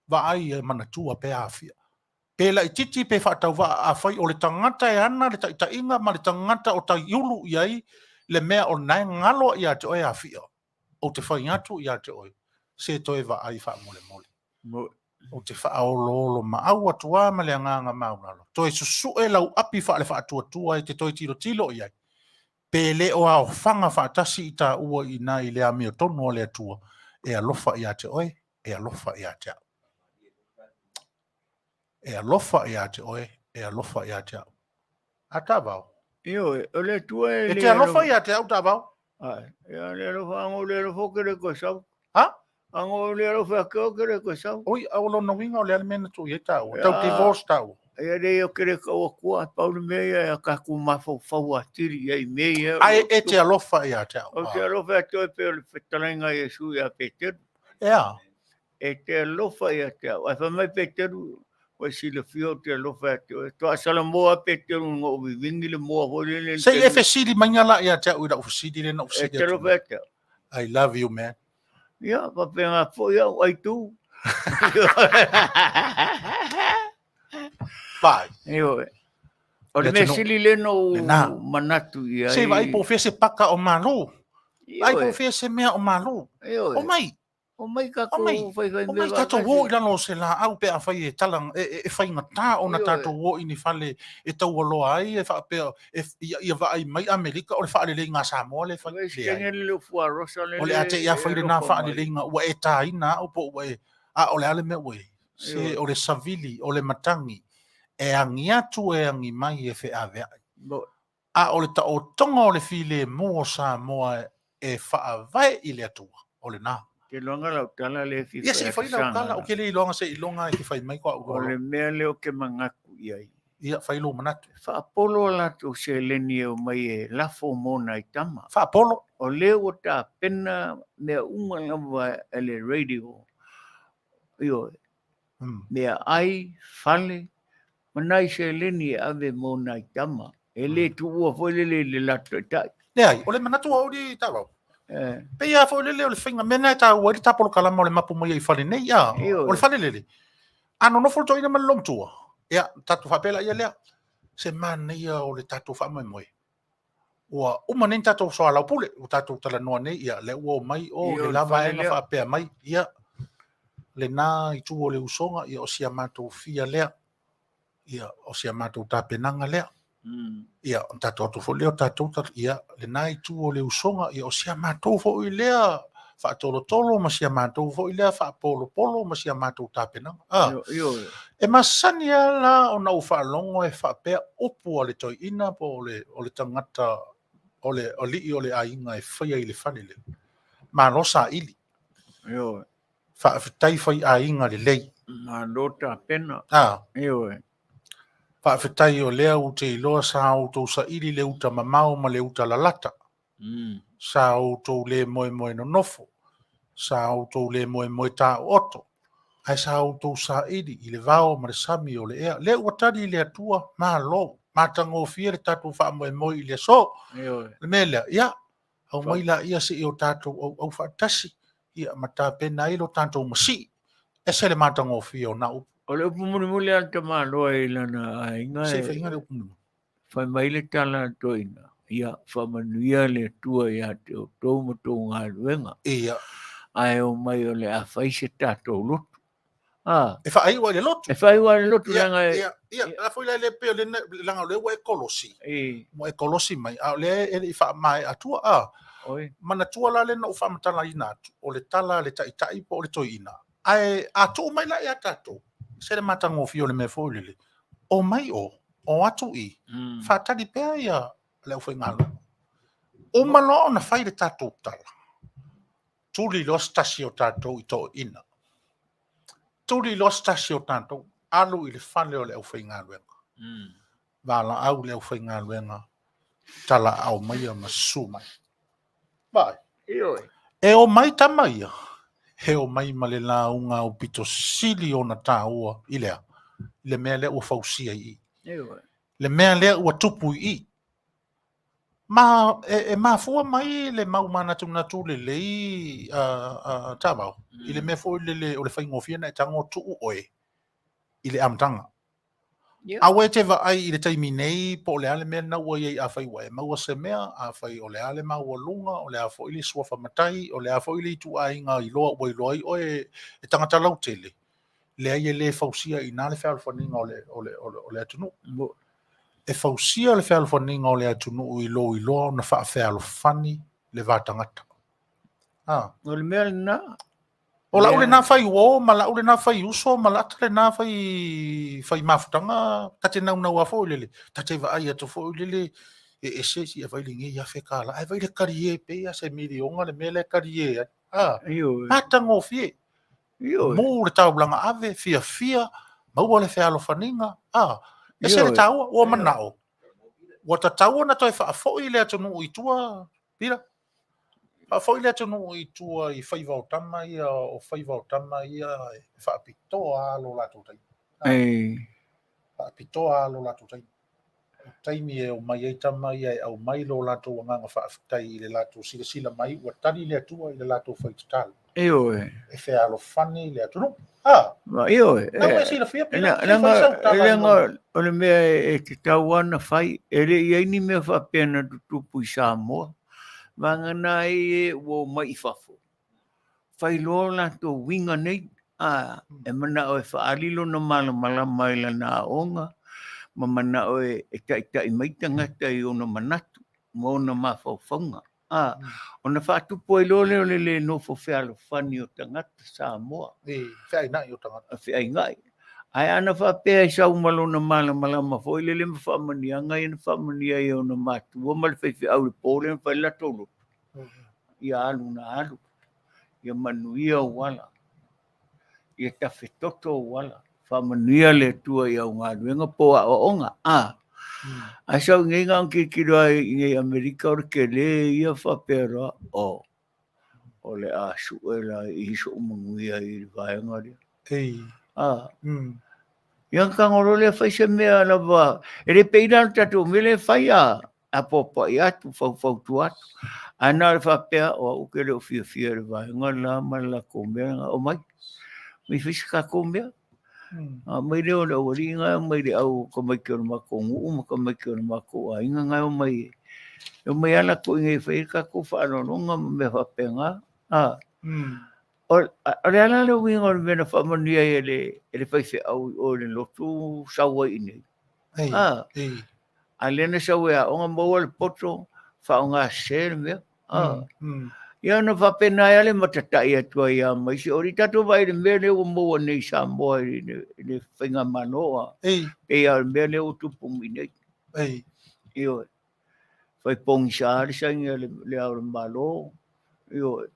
Speaker 2: Wa ai mana tua pea fia. Pela i titi pe whaatau wa a whai o le tangata e ana le ta inga ma le tangata o ta iulu i ai le mea o nai ngalo i a te oe a fia. O te whai atu i a te oe. Se toe wa ai wha mole mole. O te wha aolo ma au atua ma le anganga maunalo. Toe susu e lau api wha le wha atua e te toi tilo i ai. Pele o au whanga wha atasi i ta ua i nai le amio tonu o le atua. E alofa i a te oe. E alofa i a te au. E alofa i a te oe. E alofa i a te au. A ta vau.
Speaker 4: Io, o le tua e
Speaker 2: E te alofa i a te au ta vau.
Speaker 4: Ai, le alofa ango le alofa kere ko sau.
Speaker 2: Ha?
Speaker 4: Ango le alofa kere ko sau.
Speaker 2: Oi, au lo na winga o le alimena tu i tau. Tau divorce tau.
Speaker 4: Ia re o kere ka kua Paulo Meia e ka ku mafo fau atiri ai Meia.
Speaker 2: Ai e te alofa i a te au.
Speaker 4: O te alofa te o pe o Fetalaiga Iesu ia Petelo.
Speaker 2: Ea.
Speaker 4: E te alofa ia te au. Ai whamai Petelo o Sila fio te alofa te o. Toa Salamoa Petelo ngō vivingi le moa hori le.
Speaker 2: Sei e fesiri mangala i a te au i da ufusidi le na ufusidi.
Speaker 4: E te alofa te au.
Speaker 2: I love you, man.
Speaker 4: Ia, papenga fo ia ai tu.
Speaker 2: Pai.
Speaker 4: Io. O le mesili le no manatu ia.
Speaker 2: Se vai po fese paka o malu. Vai po fese mea o malu. O mai.
Speaker 4: O mai ka ko fai
Speaker 2: O mai tato wo i lano se la au pe a fai e talang e fai ngata o na tato wo i ni fale e tau alo ai e fa pe ia va ai mai Amerika o le fa le nga Samoa le fa le. O le ate ia fai le na fa le nga wa e ta ina o po we a o le ale me we. Se o le savili o le matangi e angiatu e angi mai e fe ave. A o le ta o tonga o le file mo Samoa e fa vai i le atua o le na.
Speaker 4: Ke longa la tala le fi.
Speaker 2: Yes, i fai la tala o ke le longa se i longa i fai mai kwa
Speaker 4: o le mea leo ke mangaku iai.
Speaker 2: Ia fai lo manatu.
Speaker 4: Fa apolo la to se leni o mai e lafo mona i tama.
Speaker 2: Fa apolo
Speaker 4: o leo ta pena mea unga lava ele radio. Io. Mea ai fale manai se leni e ave mona i tama. E le tu ua foi le lato tai.
Speaker 2: Nei, o le manatu o di tawau. Pe ia foi le whinga mena e tau wari tapolo kalama o le mapu mai i whale nei ia. O le whale lele. Ano no fulto ina malom tua. Ia, tatu whapela ia lea. Se man ia o le tatu whamai moe. Ua uma nen tatu soa lau pule. O tatu tala noa nei ia. Le ua mai o le lava e na whapea mai. Ia. Le nā i tu o le usonga. Ia o sia mātou fia lea. Ia o sia mātou tāpenanga lea. Ia, tātou atu fo leo tātou ia, le nai tu o le usonga, ia o sia mātou fo i lea, whaatolo ma sia mātou fo ilea whaapolo ma sia mātou tāpenanga.
Speaker 4: Yo.
Speaker 2: E masani ala o nau whaalongo e whaapea upu o le toi ina po o le tangata o le ainga e whaia i le whanile. Malosa ili.
Speaker 4: Yo.
Speaker 2: Whaafitai whai ainga le lei.
Speaker 4: Malota pena. Yo.
Speaker 2: Whaafitai o lea u te iloa sa au tau sa ili le uta mamau ma le uta lalata. Sa au tau le moe no nofo. Sa au tau le moe tā oto. Ai sa au tau sa ili i le vao ma le sami o le ea. Le uatari i le atua maa lo. Mātango fia le tatu wha moe i le so. Le mele, ia. Au maila ia se i o tatu au whaatasi. Ia mata pena i lo tatu masi. E se le mātango fia o na upu.
Speaker 4: O le upu muli anta māloa i lana ainga
Speaker 2: Se whainga le upu muli.
Speaker 4: Whai mai le tala toina. Ia, Manuia le tua ia te o tau matou ngā luenga.
Speaker 2: Ia.
Speaker 4: Ai o mai o le a whai se tātou lotu.
Speaker 2: E whai wa le lotu.
Speaker 4: E whai wa le lotu langa e.
Speaker 2: Ia, la fwoi le peo le langa le wa e kolosi. Mo e kolosi mai. Le e wha mai atua Mana tua la le na ufa matala ina atu. O le tala le tai po o le toi ina. Ai atu mai la e atato. Se le matango fio le me fwoi le. O mai o atu i. Whaatari pēa ia le ufai ngalo. O malo na whai le tātou tala. Tuli lo stasi o tātou i tō ina. Tuli lo stasi o tātou. Alu i le whale o le ufai ngaluenga. Wala au le ufai ngaluenga. Tala au mai a masu mai. Vai. E o mai tamaia. He o mai ma le launga o pito sili o na tāua i lea. Le mea lea ua fausia i. Le mea lea ua tupu i. Ma fua mai le mau mana tu le lei Taavao. I le mea fua le o le whaingofia na e tango tuu oe. I le amtanga. Awe te va ai i le taimi nei po le ale mea na ua iei a whai wae. Maua se mea a whai o le ale maua lunga, o le a fo ili suafa matai, o le a fo ili tu a inga i loa ua i loa i oe e tangata lau tele. Le ai e le fausia i nā le whaalwhaninga o le atunu. E fausia le whaalwhaninga o le atunu i loa na wha whaalwhani le vātangata.
Speaker 4: O le mea na.
Speaker 2: O la ule na fai wo, ma la ule na fai uso, ma la tale na fai mafutanga, tate nau nau a fo lele. Tate va ai ato fo lele, e se si e vai lingi ia whekala. Ai vai le karie pe, a se milionga le mele karie. Matango fie. Mō le tau blanga ave, fia, maua le whealo whaninga. E se le taua, ua manao. Ua ta taua na toi wha fo i le atonu i tua, pira. Foi le tonu i tua i whaiva o tama ia o whaiva o tama ia e whaapitoa alo lato tai. Whaapitoa alo lato tai. Taimi e o mai ei tama ia e au mai lo lato wanganga whaafitai i le lato sila mai ua tani le atua i le lato whaitutalo. E whea alo whani le atunu. Nau e sila whia pina.
Speaker 4: Nanga o le mea e te tauana whai e le i aini mea whaapena tutupu i Samoa. Wangana e wo mai fafo. Whai loa lato winga nei. E mana o e whaalilo na mala mai lana aonga. Ma mana o e tai mai tangata i ona manatu. Mo ona mawhauwhaunga. O na whaatupo e lole o le nofo whealo whani o tangata Samoa.
Speaker 2: Whaingai o tangata.
Speaker 4: Whaingai. Ai ana whapea i sau malo na malama fo i lele ma whamania ngai na whamania i o na matu. O mali whaiwhi au le pōle na whai latolo. Ia alu na alu. Ia Manuia o wala. Ia tawhi toto o wala. Whamanuia le tua i au ngā ruenga po a o onga. Ai sau ngai ngā ki kiroa i ngai Amerika o ke le ia whapea roa. O le a suela i hiso umanguia i vaenga ria. Yang kangoro le fai se mea la va. E le peina tatu mele fai a popa i atu fau tu atu. Ana le whapea o uke leo fia le vai. Ngā la mala kōmea o mai. Mi fisi ka kōmea. Mai leo le o ringa, mai le au ka mai kia mako ngu, ka mai kia mako a inga ngai o mai. O mai ala ko ingai whai ka ko whanonga me whapea ngā. O le ala le winga o le mena whamania e le whaiwhi au o le lotu saua i nei. A lena saua a onga maua le poto, wha o ngā sere mea. Ia na whapena ia le matatai atua ia mai si ori tato vai le mele o mua nei Samoa ne whinga manoa.
Speaker 2: Ei,
Speaker 4: E ia le mele o tupungi nei.
Speaker 2: ei.
Speaker 4: Io fai pongi sa le sangia le aure malo. Io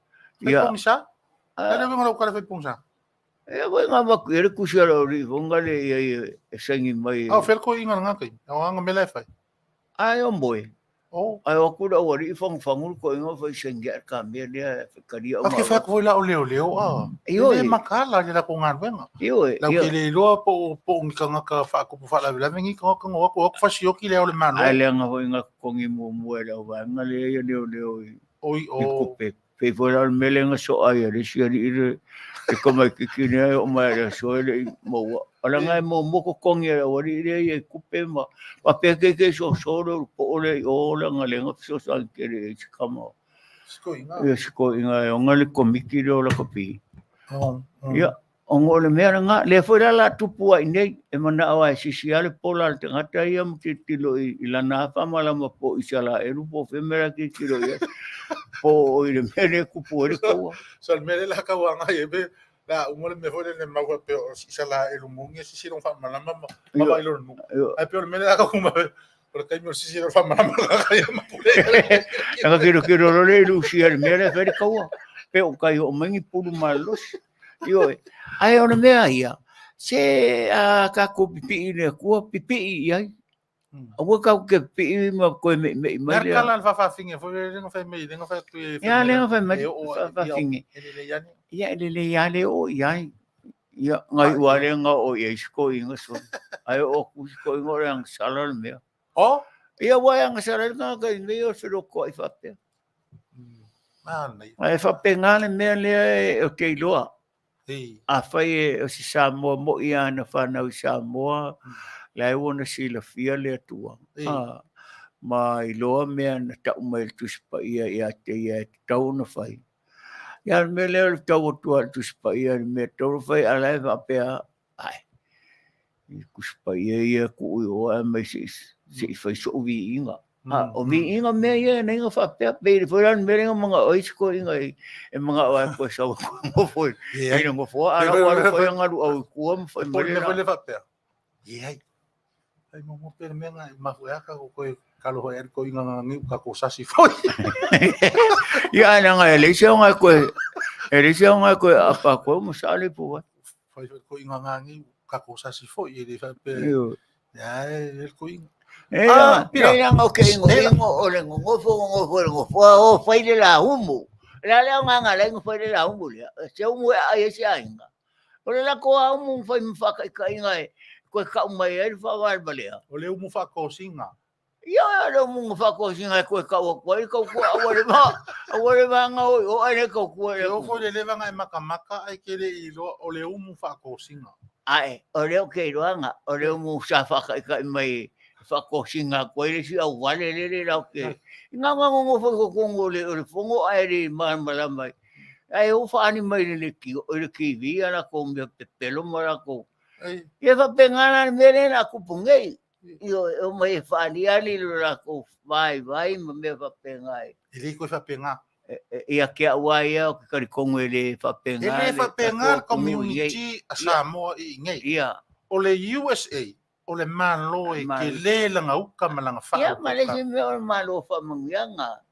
Speaker 2: Fai
Speaker 4: ia
Speaker 2: pong sa? Kale wenga lau kare fai pong sa?
Speaker 4: e vai ngā maku e kusia la ori vonga le ia e sangi mai.
Speaker 2: Au, felko inga nga kai. Au anga mele fai.
Speaker 4: Ai o moe.
Speaker 2: Oh.
Speaker 4: Ai o kura ori whangwhangul ko inga whai sangia ka mea lea whakaria o
Speaker 2: Okay, fai ko la o leo leo.
Speaker 4: Io
Speaker 2: Le makala le la ko ngan wenga.
Speaker 4: Io
Speaker 2: Lau ke le loa po ngika ngaka whaakupu whaala vila. Vengi ka ngaka ngā wako whasioki leo le mano.
Speaker 4: ai le nga hoi nga kongi mua le au wanga le ia leo
Speaker 2: Oi,
Speaker 4: i kupe. Pe fora al mele nga so ai le siari ire e kama kikini ai o mai le so le mo ala nga mo ko kongi le ori ire i kupe ma pe ke so po le o la nga le nga so san ke le kama
Speaker 2: Sko inga.
Speaker 4: ia sko inga o nga le komiki le o la kopi
Speaker 2: Oh.
Speaker 4: ia o ngo le mea nga le fora la tupu ai nei e mana awa sisi ale pola te ngata ia mtitilo i lana fa mala ma po isala e rupo femera ki tiro ia po i le mele kupu e kaua.
Speaker 2: So al mele la kawanga yebe la umole me fole le mawa pe o sala e lumungi sisi don fa mana mama mama ilo nu. Ai pe mele la kawuma por kai mo sisi don fa mana mama kai ma pule.
Speaker 4: Nga kiro lo le lusi al mele fere kaua. Pe o kai o mangi pulu malos. Io ai ona mea ia. Se ka ko pipi le ko pipi ia. Awa ka ke pipi ma ko me
Speaker 2: Mer kala fa fa finge fo le nga fa me le nga fa tu.
Speaker 4: Ya le nga fa me fa finge.
Speaker 2: Ele yani.
Speaker 4: Ia le ya le o ia. Ia ngai wale nga o ia sko inga so. Ai o ku sko inga ang salal mea.
Speaker 2: Oh?
Speaker 4: Ia wa ang salal nga ka me o so ko i fa pe. Ai fa pe nga le mea le o ke loa. A fai o si Samoa mo ia na whanau Samoa, lai wana Sila fia le atua. Ma i loa mea na tau mai le tuspa ia te ia te tau na whai. Ia me leo le tau atua le tuspa ia me tau na whai alai whapea, ai, i kuspa ia ku ui oa mai si whai so uvi inga. O vi inga mea ia na inga whapea pere, wharan mea inga mga oisko inga e mga oa koe sawa koe ngofoi. Ina ngofoi, ala wala koe ngaru au kua mwhai mare na.
Speaker 2: Pole whapea. Iei. Ai mo pere mea nga mahu eka ko koe kalo hoi eriko inga nga ngiu ka ko sasi foi.
Speaker 4: Ia ana nga Leitio nga koe, Leitio nga koe apa koe musale puwa.
Speaker 2: Fai ko inga nga ngiu ka ko sasi foi, ele whapea. Ya, eriko inga.
Speaker 4: Pira nga okay ngo o fai de la humu. La le nga le ngo fai de la humu le. Se umu ai se ainga. Ora la ko umu fai mfaka ka inga ko ka mai e fa va balea.
Speaker 2: O le umu fa ko singa.
Speaker 4: Ia le umu fa ko singa ko awale ma nga o ai ko ko
Speaker 2: le o le leva nga maka ai kele i lo o le umu fa ko singa.
Speaker 4: Ai, o le okay roanga, o le umu sa fa ka mai whakosinga koe le si au wale le rau ke. Nga ngongo whakakongo le whongo ai re marmala mai. Ai o whaani mai le kiwi ana ko mea Petelo mara ko. Ia whapengana mere na kupungei. Io mai whaani ali le ko vai ma mea whapengai.
Speaker 2: Ele koe whapenga.
Speaker 4: Ia ke awai au ke karikongo le whapenga.
Speaker 2: Ele whapenga community a Samoa i ngei.
Speaker 4: Ia.
Speaker 2: O le USA. O le malo e ke le langa uka malanga wha.
Speaker 4: Ia, ma le si mea o le malo whamangianga,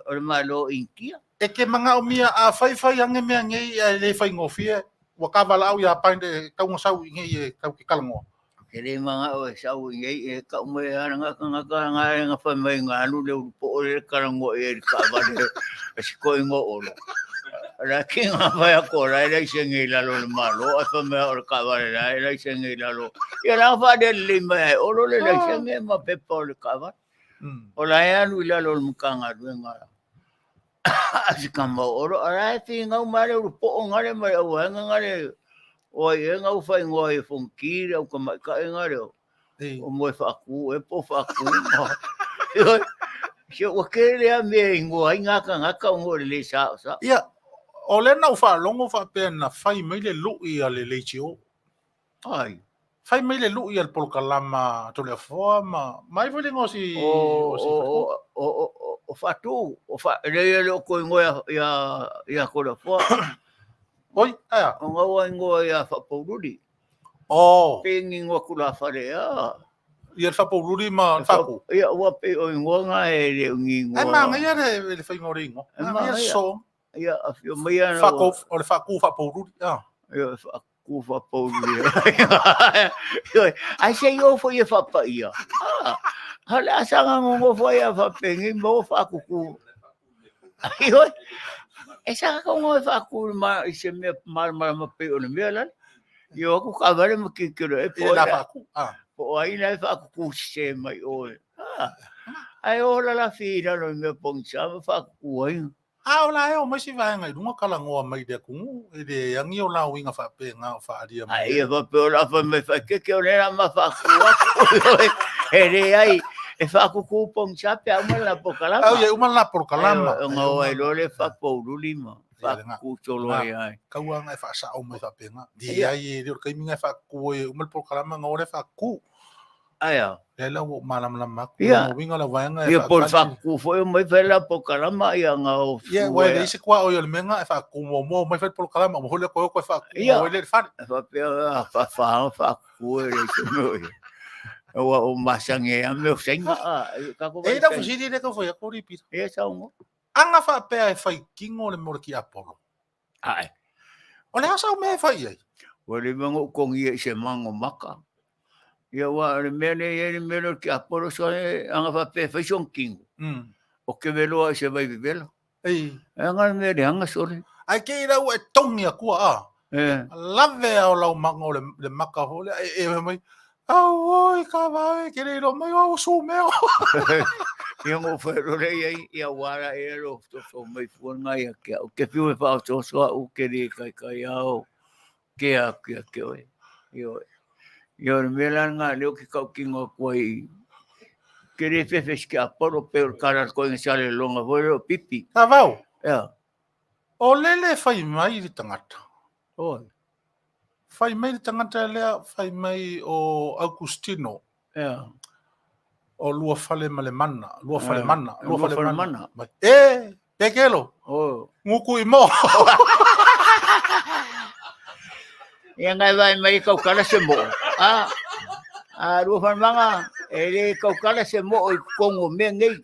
Speaker 4: o le malo inkia.
Speaker 2: E ke manga o mia a whai ange mea ngei a le whai ngofia, wa ka wala au ia painde kaunga sau i ngei e kau ke kalangoa.
Speaker 4: Ke le manga o e sau i ngei e kau mea aranga ngā whai mai ngā anu le urupo o le kalangoa e ka wale e si koi ngō olo. Ra ki ngā whai a kora e reise ngei lalo le malo, a wha mea o le kawale ra e reise ngei lalo. Ia rā whade le mai e olo le reise ngei ma pepa o le kawale. O la e anu i lalo le mukanga rue ngā. Asi ka mau oro, a rai fi ngau mare uru po o ngare mai au hanga ngare. O e ngau whai ngoa e whonkiri au ka mai ka e ngare o. O moe whaku, e po whaku. Sio wakere a mea ingoa i ngaka o ngore le sao sa.
Speaker 2: Ia. O le nau wha longo wha pēna whai mai le lui a le Leitio.
Speaker 4: Ai.
Speaker 2: Whai mai le lui al polkalama to le whoa ma. Mai wale ngō si...
Speaker 4: O fatu, le ko ngoa ya ko la fo.
Speaker 2: Oi, aya.
Speaker 4: O ngoa ya fa poruri.
Speaker 2: Oh,
Speaker 4: Pengi ngoa kula fare ya.
Speaker 2: ia fa poruri ma faku.
Speaker 4: Ia wa pe o ngoa nga le ngi ngoa.
Speaker 2: Ai manga ia le fa ngoringo. Ia so.
Speaker 4: Ia afio mai ana.
Speaker 2: Faku, o le faku fa poruri. Ah.
Speaker 4: Ia faku fa poruri. Ai se yo fo ia fa pa ia. Hala sanga ngo fo ia fa pengi mo faku ku. Ai oi. Esa ka ngo faku ma se me mal pe o le mela. Yo ku ka vale mo ki kero e po
Speaker 2: la faku. Ah.
Speaker 4: Po ai na faku ku se mai oi. Ai ora la fira no me poncha faku ai.
Speaker 2: Ah, ola e o mai si vai ngai runga kala ngoa mai de kungu e de yangi o la winga fa pe nga fa adia mai.
Speaker 4: Ai va pe ola fa me fa ke o era ma fa ku. Ere ai e fa ku ku poncha pe a la pokalama.
Speaker 2: Au ye uma la pokalama.
Speaker 4: Ngo ai lo le fa po lima. Fa ku cholo ai.
Speaker 2: Ka wa ngai fa sa o mai fa pe nga. Di ai e kai minga fa ku e uma pokalama ngore fa ku.
Speaker 4: Aya.
Speaker 2: Ela o malam lama ku winga la wanga.
Speaker 4: Ia por fa ku foi mai fa la pokalama ia nga o.
Speaker 2: Ia wa le se kwa o yo le menga fa ku mo mai fa pokalama mo le ko fa ku o le fa.
Speaker 4: Fa pe fa ku e se mo. O masange a meu senga.
Speaker 2: E da fusidi de ko foi ko ripit.
Speaker 4: E sa ngo.
Speaker 2: Anga fa pe ai fai kingo le morki apolo.
Speaker 4: Ai.
Speaker 2: O le asa o me fai ai.
Speaker 4: O le mango kongi se mango maka. Ia wa le mene e meno ki apolo so anga fa pe fai son kingo. O ke velo se vai vivelo.
Speaker 2: Ei.
Speaker 4: Anga me de anga sore.
Speaker 2: Ai ke ira o tongi a kua a. Lave o lau mango le maka ho le e mai. Oi, ka vai ke le mai o su meo.
Speaker 4: Ia mo fero le ia wara e ro so mai fu ngai ke o ke fiu e fa so o ke ri kai ao. Ke a ke oi. Yo me la nga le ki ka kingo koi. Que le fefes que aporo pero cara ko en sale longa volo pipi.
Speaker 2: Ka vau.
Speaker 4: Ya.
Speaker 2: O lele fai mai di tangata.
Speaker 4: Oi.
Speaker 2: Fai mai di tangata lea fai mai o Agustino.
Speaker 4: Ya.
Speaker 2: O lua fale mana. Lua fale mana. Petelo.
Speaker 4: Oh.
Speaker 2: Nguku imo.
Speaker 4: Yang ngai mai kau kala sembo. Lua fale manga. Ele kau kala sembo o kongo mengai.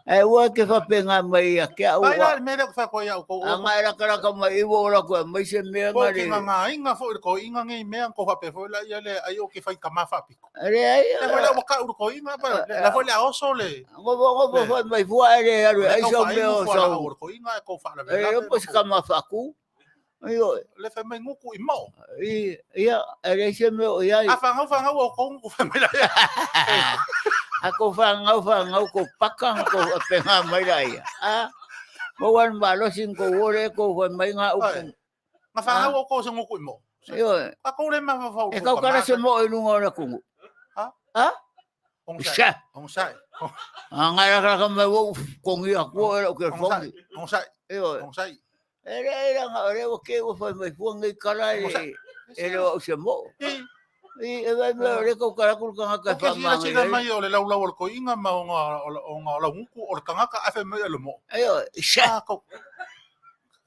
Speaker 4: Wa ke fa penga mai ke au.
Speaker 2: Ai me le fa ko ya ko.
Speaker 4: Anga era kara ka mai wo ora ko mai se me
Speaker 2: nga le. Nga inga fo ko inga ngai me ko fa pe fo la ya le ai o ke fa ka ma fa piko.
Speaker 4: Are ai.
Speaker 2: Le fa le ka u ko inga pa. La fo le oso le.
Speaker 4: Ngo fa mai fu are ai so me o so.
Speaker 2: Ko inga ko fa la.
Speaker 4: Po se ka ma fa ku. Ayo.
Speaker 2: Le fa mai nguku imo.
Speaker 4: Ia are se me o ia.
Speaker 2: Fa nga o ko ngu fa mai la.
Speaker 4: Ako fangau ko pakang ko penga mai lai. Mo wan malo sing ko ore ko mai nga upung.
Speaker 2: Nga fangau ko sa nguku mo.
Speaker 4: Yo.
Speaker 2: Ako le ma fa.
Speaker 4: E ka kara se mo inu ngora kungu. Ha?
Speaker 2: Ongsa.
Speaker 4: Ngara ka mai wo kongi ako era ko fongi.
Speaker 2: Ongsa.
Speaker 4: Yo.
Speaker 2: Ongsa.
Speaker 4: Era nga ore o ke wo fa mai fongi kala ele o se mo. E vai me ko kara ku ka ka fa
Speaker 2: ma. Ke mai o le lau ko inga ma o nga la nguku o ka ka afa mai le mo.
Speaker 4: Ayo, sha
Speaker 2: ko.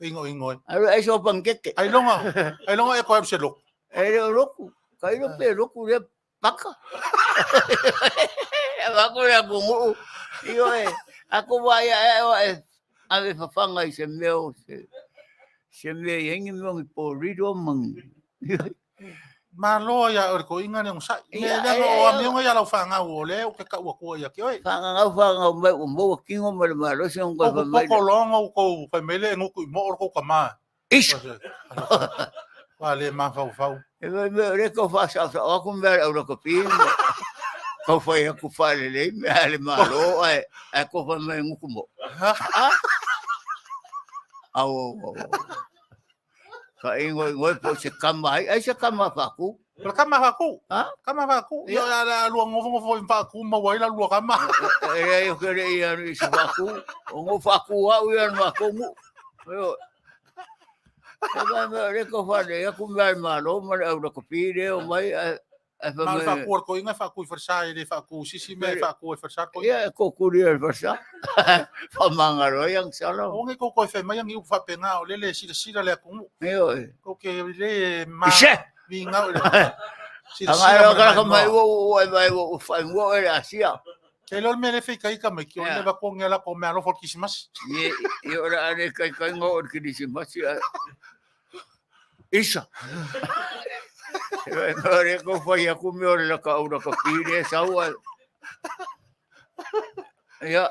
Speaker 2: Ingo.
Speaker 4: Ai so pangkeke.
Speaker 2: Ai longa e ko se lo.
Speaker 4: Ai roku. Kai no pe roku le paka. Ba ko ya kungu. Iyo ako vai ave fa fanga se meu se me yengi mo po rido mang.
Speaker 2: Malo ya ko inga ne sa. Ne o amigo ya la fanga o le o ke ka o ko ya ke oi.
Speaker 4: Fanga mo kingo mo malo se on ko fa
Speaker 2: mai. Ko longa ko fa mele nguku mo ko ka ma.
Speaker 4: Is.
Speaker 2: Vale ma fa.
Speaker 4: E me ko fa sa ko ver o ko pin. Ko fa ya ko fa le me ale malo ko fa mai nguku mo. Au. Ka ingo po se kama ai se kama faku.
Speaker 2: Pero kama faku. Kama faku. Yo la luango fo faku ma wai la lu kama.
Speaker 4: Yo kere ia ni se faku. Ngo faku au ia ma kongu. Yo. Eba me re ko fa de ku mal malo ma au ko pide o mai
Speaker 2: Ma fa ko inga fa ku versa le fa ku sisi me fa ku versa ko.
Speaker 4: Ya ko kurir versa. Pamangaro yang salo.
Speaker 2: O nge ko fe mai ngi fa penga o le sila le ku.
Speaker 4: Yo.
Speaker 2: Ko ke le ma vi nga.
Speaker 4: Angaro kala mai wo fa wo era sia.
Speaker 2: Ke lo me le fe kai ka me ki o le va ko ngela ko me alo for Christmas.
Speaker 4: Ye ora ane kai ngo or Christmas ya. Isa. Ore ko foi a ku me ore la ka ura ka pire saua. Ya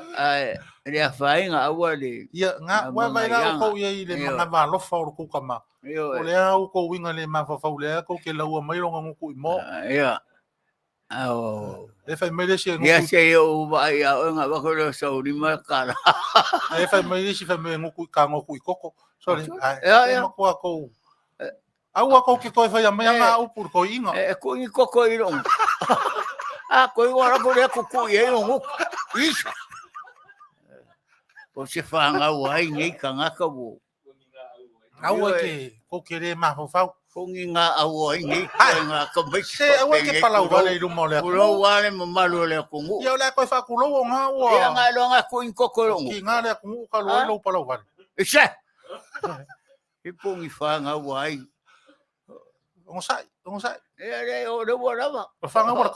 Speaker 4: ria fainga Aoauli.
Speaker 2: Ya nga wa vai la ko ye le ma va lo for ku ka ma. O le au ko winga le ma fa le ko ke la u mai lo ngu mo.
Speaker 4: Ya. Oh.
Speaker 2: E fai mai si ngu.
Speaker 4: Ya se yo vai a nga ba ko lo sa uri ma kala.
Speaker 2: E fai mai si fai ngu ka ngu koko. Sorry.
Speaker 4: Ya.
Speaker 2: Ma ko au ko ke ko fai mai nga u pur ko inga.
Speaker 4: E ko ni koko i long. Ko i ora ko le ko ye ngu. Isa. Ko se fa nga wai ni ka nga ka wo.
Speaker 2: Au ke ko ke le ma fa.
Speaker 4: Ko nga Aoauli ni nga ka mai
Speaker 2: Se au ke pala wale lu mo le.
Speaker 4: Lo wale mo malo le ko ngu.
Speaker 2: Ya la ko fa ku lo nga wa.
Speaker 4: Ya nga lo nga ko in koko long.
Speaker 2: Ki nga le ku ka lo pala wale.
Speaker 4: Isa. Ipungi fa nga wai.
Speaker 2: On sai.
Speaker 4: E o de wala ba.
Speaker 2: Fa nga wala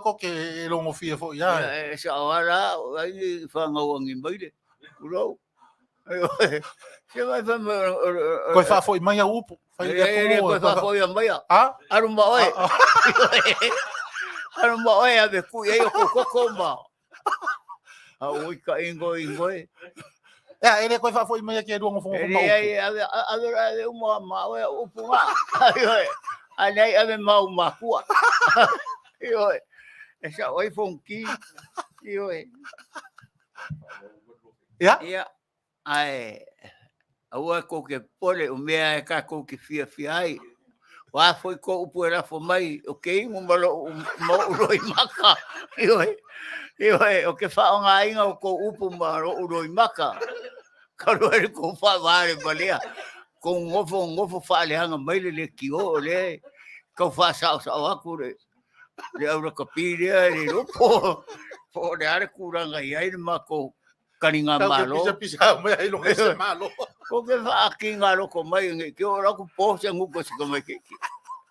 Speaker 2: koke lo ngo fie fo ya.
Speaker 4: Sa wala ai fa nga wangi mai de. Ulo. Se vai fa
Speaker 2: Ko fa fo mai a upu. Fa
Speaker 4: ya ko fa fo ya mai.
Speaker 2: Ha?
Speaker 4: Arumba oi. Arumba oi a be ku ye ko komba. A oi ka ingo.
Speaker 2: Ya, ele ko fa fo mai ke do ngo fo ko mau.
Speaker 4: A uma ma oi upu ma. Anai ave mau Mapu. Yo. Esa oi fonki. Yo.
Speaker 2: Ya.
Speaker 4: Ya. Ai. Aua ko ke pole o mea ka ko ke fia ai. Wa foi ko upu era fo mai. Okay, mo malo mo uroi maka. Yo. O ke fa nga inga ko upu malo uroi maka. Karo e ko fa vale balea. Ko ngofo Fale hanga mai le kio le ko fa sa aku le aura kapire le ropo po le are kuranga ia ma ko kaninga malo
Speaker 2: Pisa mai ai lo ese malo.
Speaker 4: ko ke fa kinga lo ko mai nge ki ora ko po se ngu ko se ko mai ki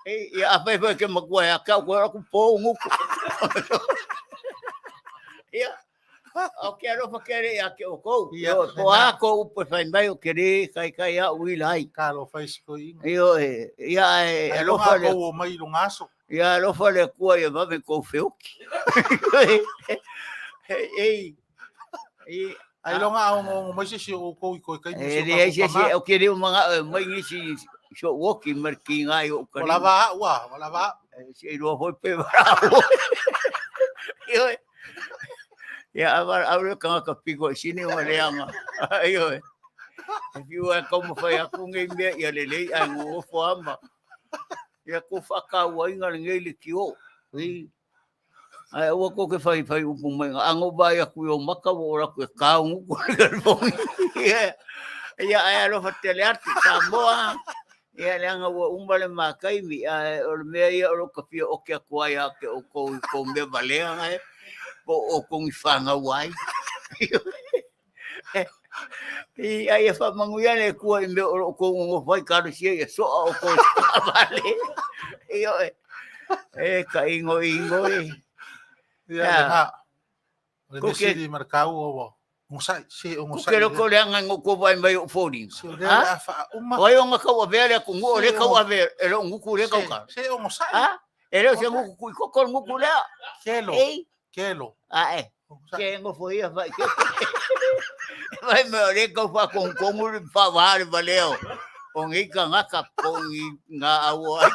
Speaker 4: e a pe ke makua ya ka ko ora ko po ngu ya o quero fazer aqui o co o aco o fai mai o querer kai a wilai
Speaker 2: Kalo faz ko inga.
Speaker 4: yo ya
Speaker 2: Lo fa ko mai lo ngaso.
Speaker 4: ya lo fale ko ya va me ko feu ei
Speaker 2: Ai lo nga o mai se o ko kai
Speaker 4: se o querer mga mai ni si so walking marking ai o
Speaker 2: wala ba
Speaker 4: se lo foi pe bravo yo ya abra ka pigo sini o leanga ayo if you are como foi a kunga me ya lele ai ngo foamba ya ko faka wa inga ngeli kio ai o ko ke fai upu mai ango ba ya ku o maka ora ku ka ngu ko ya ai lo fatele arte Samoa ya leanga o umbale makai mi o me ya o ka pio o ke kwa ya ke o ko me valea ai o kong fanga wai e ai fa Manuia ne ku me o ko ngo vai ka sia so o ko vale yo ka ingo
Speaker 2: ya ko ke di marcau o ngosai se o ngosai
Speaker 4: ko ko le ngo ko vai mai o foni
Speaker 2: ha
Speaker 4: vai o nga ka vele ku ngo le ka vele elo ngu ku le ka
Speaker 2: se o ngosai
Speaker 4: ha elo se ngu ku ko ngu ku le
Speaker 2: Kelo.
Speaker 4: Que ngo foi vai. Vai me ore ko fa con como fa vale valeu. On ika ngaka con nga awa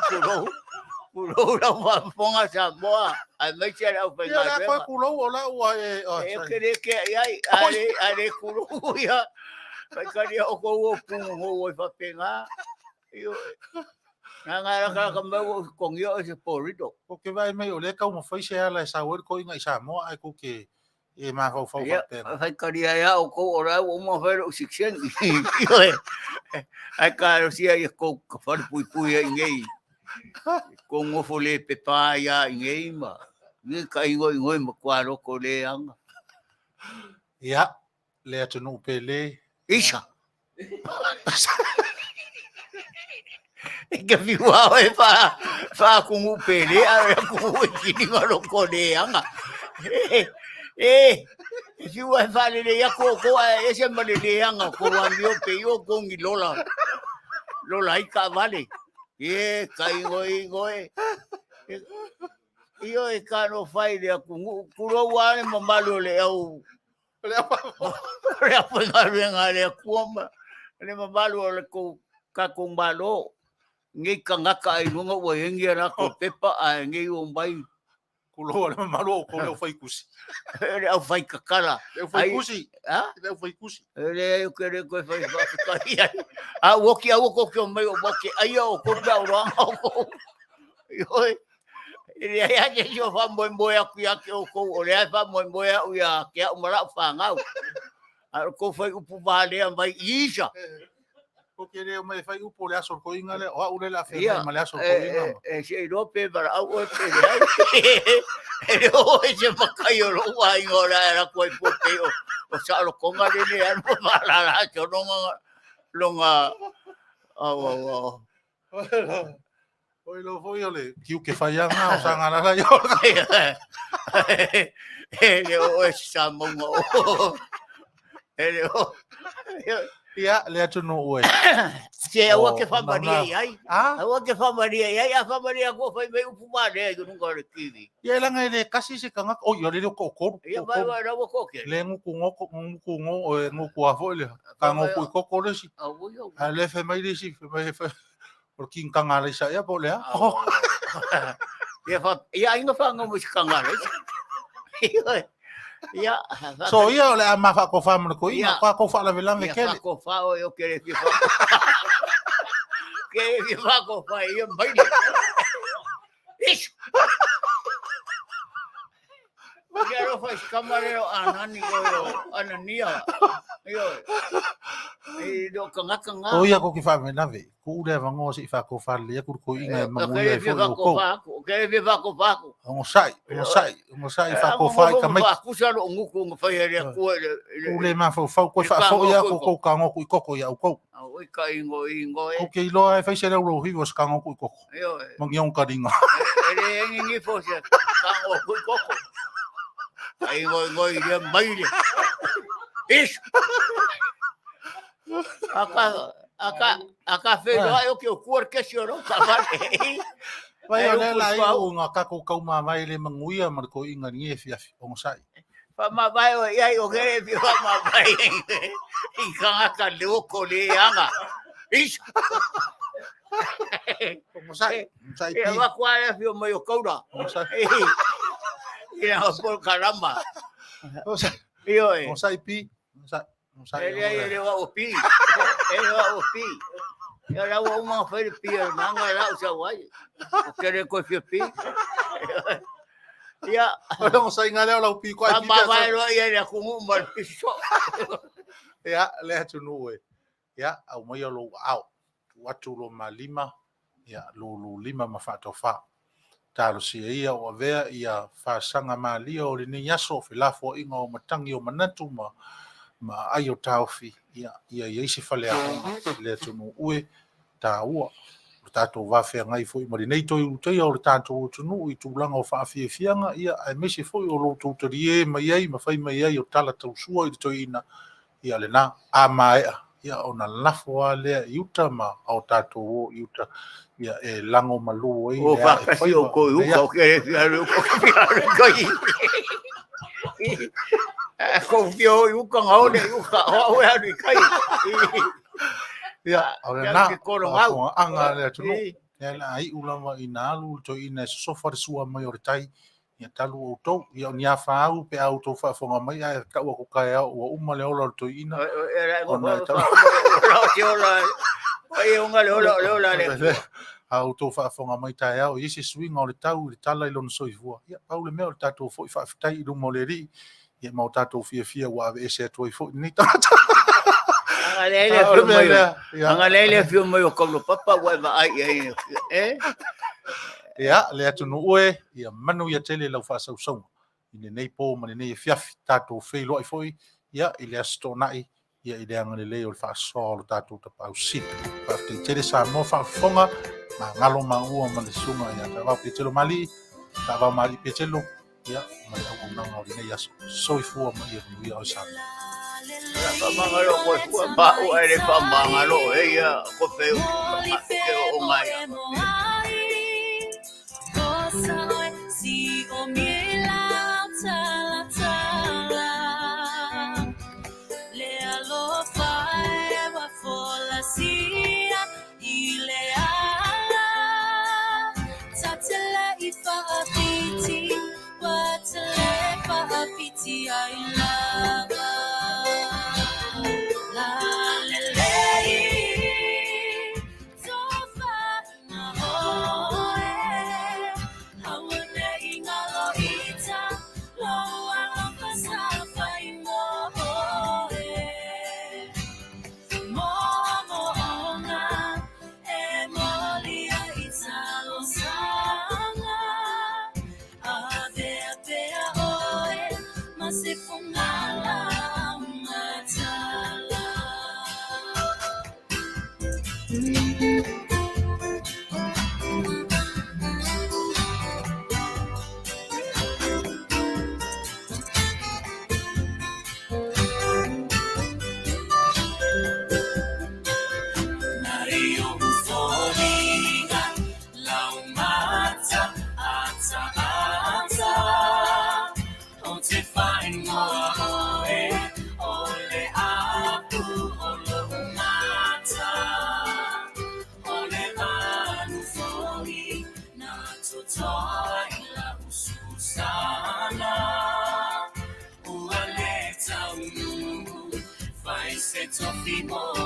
Speaker 4: kulo la fa ponga Samoa. Ai me chera o
Speaker 2: Ya la ko kulo ola o
Speaker 4: eu queria que ai are kulo ya. Vai queria o ko o fa pegar. Eu ngara ka me con yo ese porrito.
Speaker 2: Porque vai meio le ka mo foi se ala esa wor ko inga Samoa ai ko ke e ma fa pe.
Speaker 4: Vai queria ya o ko ora o mo ver o section. Ai ka sia e ko fa pui ngai. Ko ngofo le pepa ia ingei ma. Ni ka ingoi ma kwaro ko le anga.
Speaker 2: Ia, le atu no pele.
Speaker 4: Isa. Ika fiwa e fa kungu pele a kungu kini ngalo ko le anga. Fiwa e fa le ya ko e se ma le anga ko wambio pe yo ko ngi lola ika vale. Kai ngoi. Io e kano fai le kungu kuro wane mamalo le au. Le apa ngare le kuoma. Le mamalo le ko ka kumbalo. Ngi kangaka ai lunga wa hengi ana ko pepa a ngi o mai.
Speaker 2: Kulo le mamalo ko le fai kusi.
Speaker 4: Le au fai kakala.
Speaker 2: Le fai kusi.
Speaker 4: Ha?
Speaker 2: Le fai kusi.
Speaker 4: Le eu kere ko fai ka. A woki a woko ko mai o woki ai o ko ba ro ko. Oi. Ele ia que eu vou moia que o co olha vai moia o ia que o mara fangau a ko foi o puvale vai isa
Speaker 2: O que ele me faz o por aso ko inga le o le la fe me le aso ko inga
Speaker 4: se no pe para o pe ele o se macaio lo vai ora era ko o sa lo conga le an para la yo no longa
Speaker 2: Oi lo foi ole kiu ke fai anga o sanga la yo
Speaker 4: ele o Samoa ele o
Speaker 2: ia le atu no ue
Speaker 4: se o que fa Maria ai
Speaker 2: ah
Speaker 4: o que fa Maria ai a fa Maria ko foi meio fumare eu nunca retive
Speaker 2: ia langa ele kasi se kanga o yo le ko
Speaker 4: ia vai vai no ko que
Speaker 2: le ngu ngo ngu ko avo le ka ngo ko le si a le fe mai le si fe mai fe porque em Cangara isso aí é bom, né?
Speaker 4: Ia ainda fanga mo si Cangara. Ia.
Speaker 2: So ia ole a mafa ko fa mo ko ia ko fa la velang le
Speaker 4: Ia ko fa o eu querer que fa. Que fa ko fa ia mai. Isso. Quero faz camarero anani o anania. E do kanga.
Speaker 2: O ia ko ki fa me na ve. Ku le vango si fa ko fa le ku inga Manuia
Speaker 4: ko. Que viva ko fa.
Speaker 2: Ngo sai fa ko fa ka mai.
Speaker 4: Ku sa lo nguku fa ia ko.
Speaker 2: Ku le ma fa ko fa ia ko ka ngo ku ko ia ko.
Speaker 4: O ka ingo.
Speaker 2: O ke lo ai fa se lo hi was ka ngo ku ko. Mo ngiong ka dinga.
Speaker 4: Ele ngi fo se ka ngo ku ko. Ai ngoi dia mai dia. Isso. Aka fe lo eu que o cor que chorou cavalo.
Speaker 2: Vai olha lá o nga ka ko ma mai le Manuia mar ko inga ni fi o sai.
Speaker 4: Pa ma vai o ia o que vi ma vai. I ka le ko le anga. Isso.
Speaker 2: O sai pi.
Speaker 4: E va qual fi o meu coura.
Speaker 2: O sai.
Speaker 4: Ia por caramba.
Speaker 2: O sai.
Speaker 4: Io
Speaker 2: O sai pi. O sai.
Speaker 4: Ele va o pi. Ele va o pi. Eu era uma feira pia, não era o seu ai. O querer com esse pi. Ia.
Speaker 2: Não sai ngale o pi ko ai.
Speaker 4: Vai lo ia com uma piso.
Speaker 2: Ia le tu no e. Ia au mai lo au. Watu lo malima. Ia lo lima mafato fa. Talo si ia o vea ia fa sanga mali o ni yaso filafo inga o matangi o manatu ma ayo taufi ia isi fale a le tunu ue ta ua tato va fe ngai foi mo nei toi utei o tato tunu i tulanga o fa fianga ia ai mesi foi o lo tutorie mai ai ma fai mai ai o tala tau sua i toina ia le na a mai ia ona lafo ale iuta ma o tato o iuta ia e lango malu ai
Speaker 4: o fa kasi o ko o que o ko ko fio u ka ngone u ka o ya ni kai
Speaker 2: ia ora na ko anga le tu ia la ai ulama inalu to ina so fa sua mai o tai ia talu o to ia ni afa au pe auto fa fonga mai ia ka o ka ia o uma le ola to ina
Speaker 4: era o la ai unga le ola le
Speaker 2: auto fa fonga mai tai au isi swing o le tau le tala i lon soifua ia paule me o tato foi fa tai do moleri ia mau tato fia wa e se toi foi ni tata
Speaker 4: Angalele fio mai o kono papa wa ai
Speaker 2: Ia, le atu no ue, ia Manuia tele lau whaasausaunga. Ine nei pō, mani nei fiafi, tātou whailoa i foi, ia, i le asto nai, ia i le anga le leo le whaasolo tātou ta pau sita. Whaafte tere Samoa whaafonga, ma ngalo ma ua ma le sunga, ia, Taavaomaalii, Taavaomaalii Petelo, ia, ma le au nanga o le nei aso. Soifua ma ia Manuia o Samoa.
Speaker 4: Pamangalo ko pa o ai pamangalo ia ko pe o Maia. Si o miela tala tala le alo fae wa fola sia ile ala tatela ifa apiti wa tele fa apiti ai lava la le le Tofa na hoe hawane ingalo ita loa lopasa fai moe momo ona e molia ita lo sanga ave apea oe masifungala matala Tofa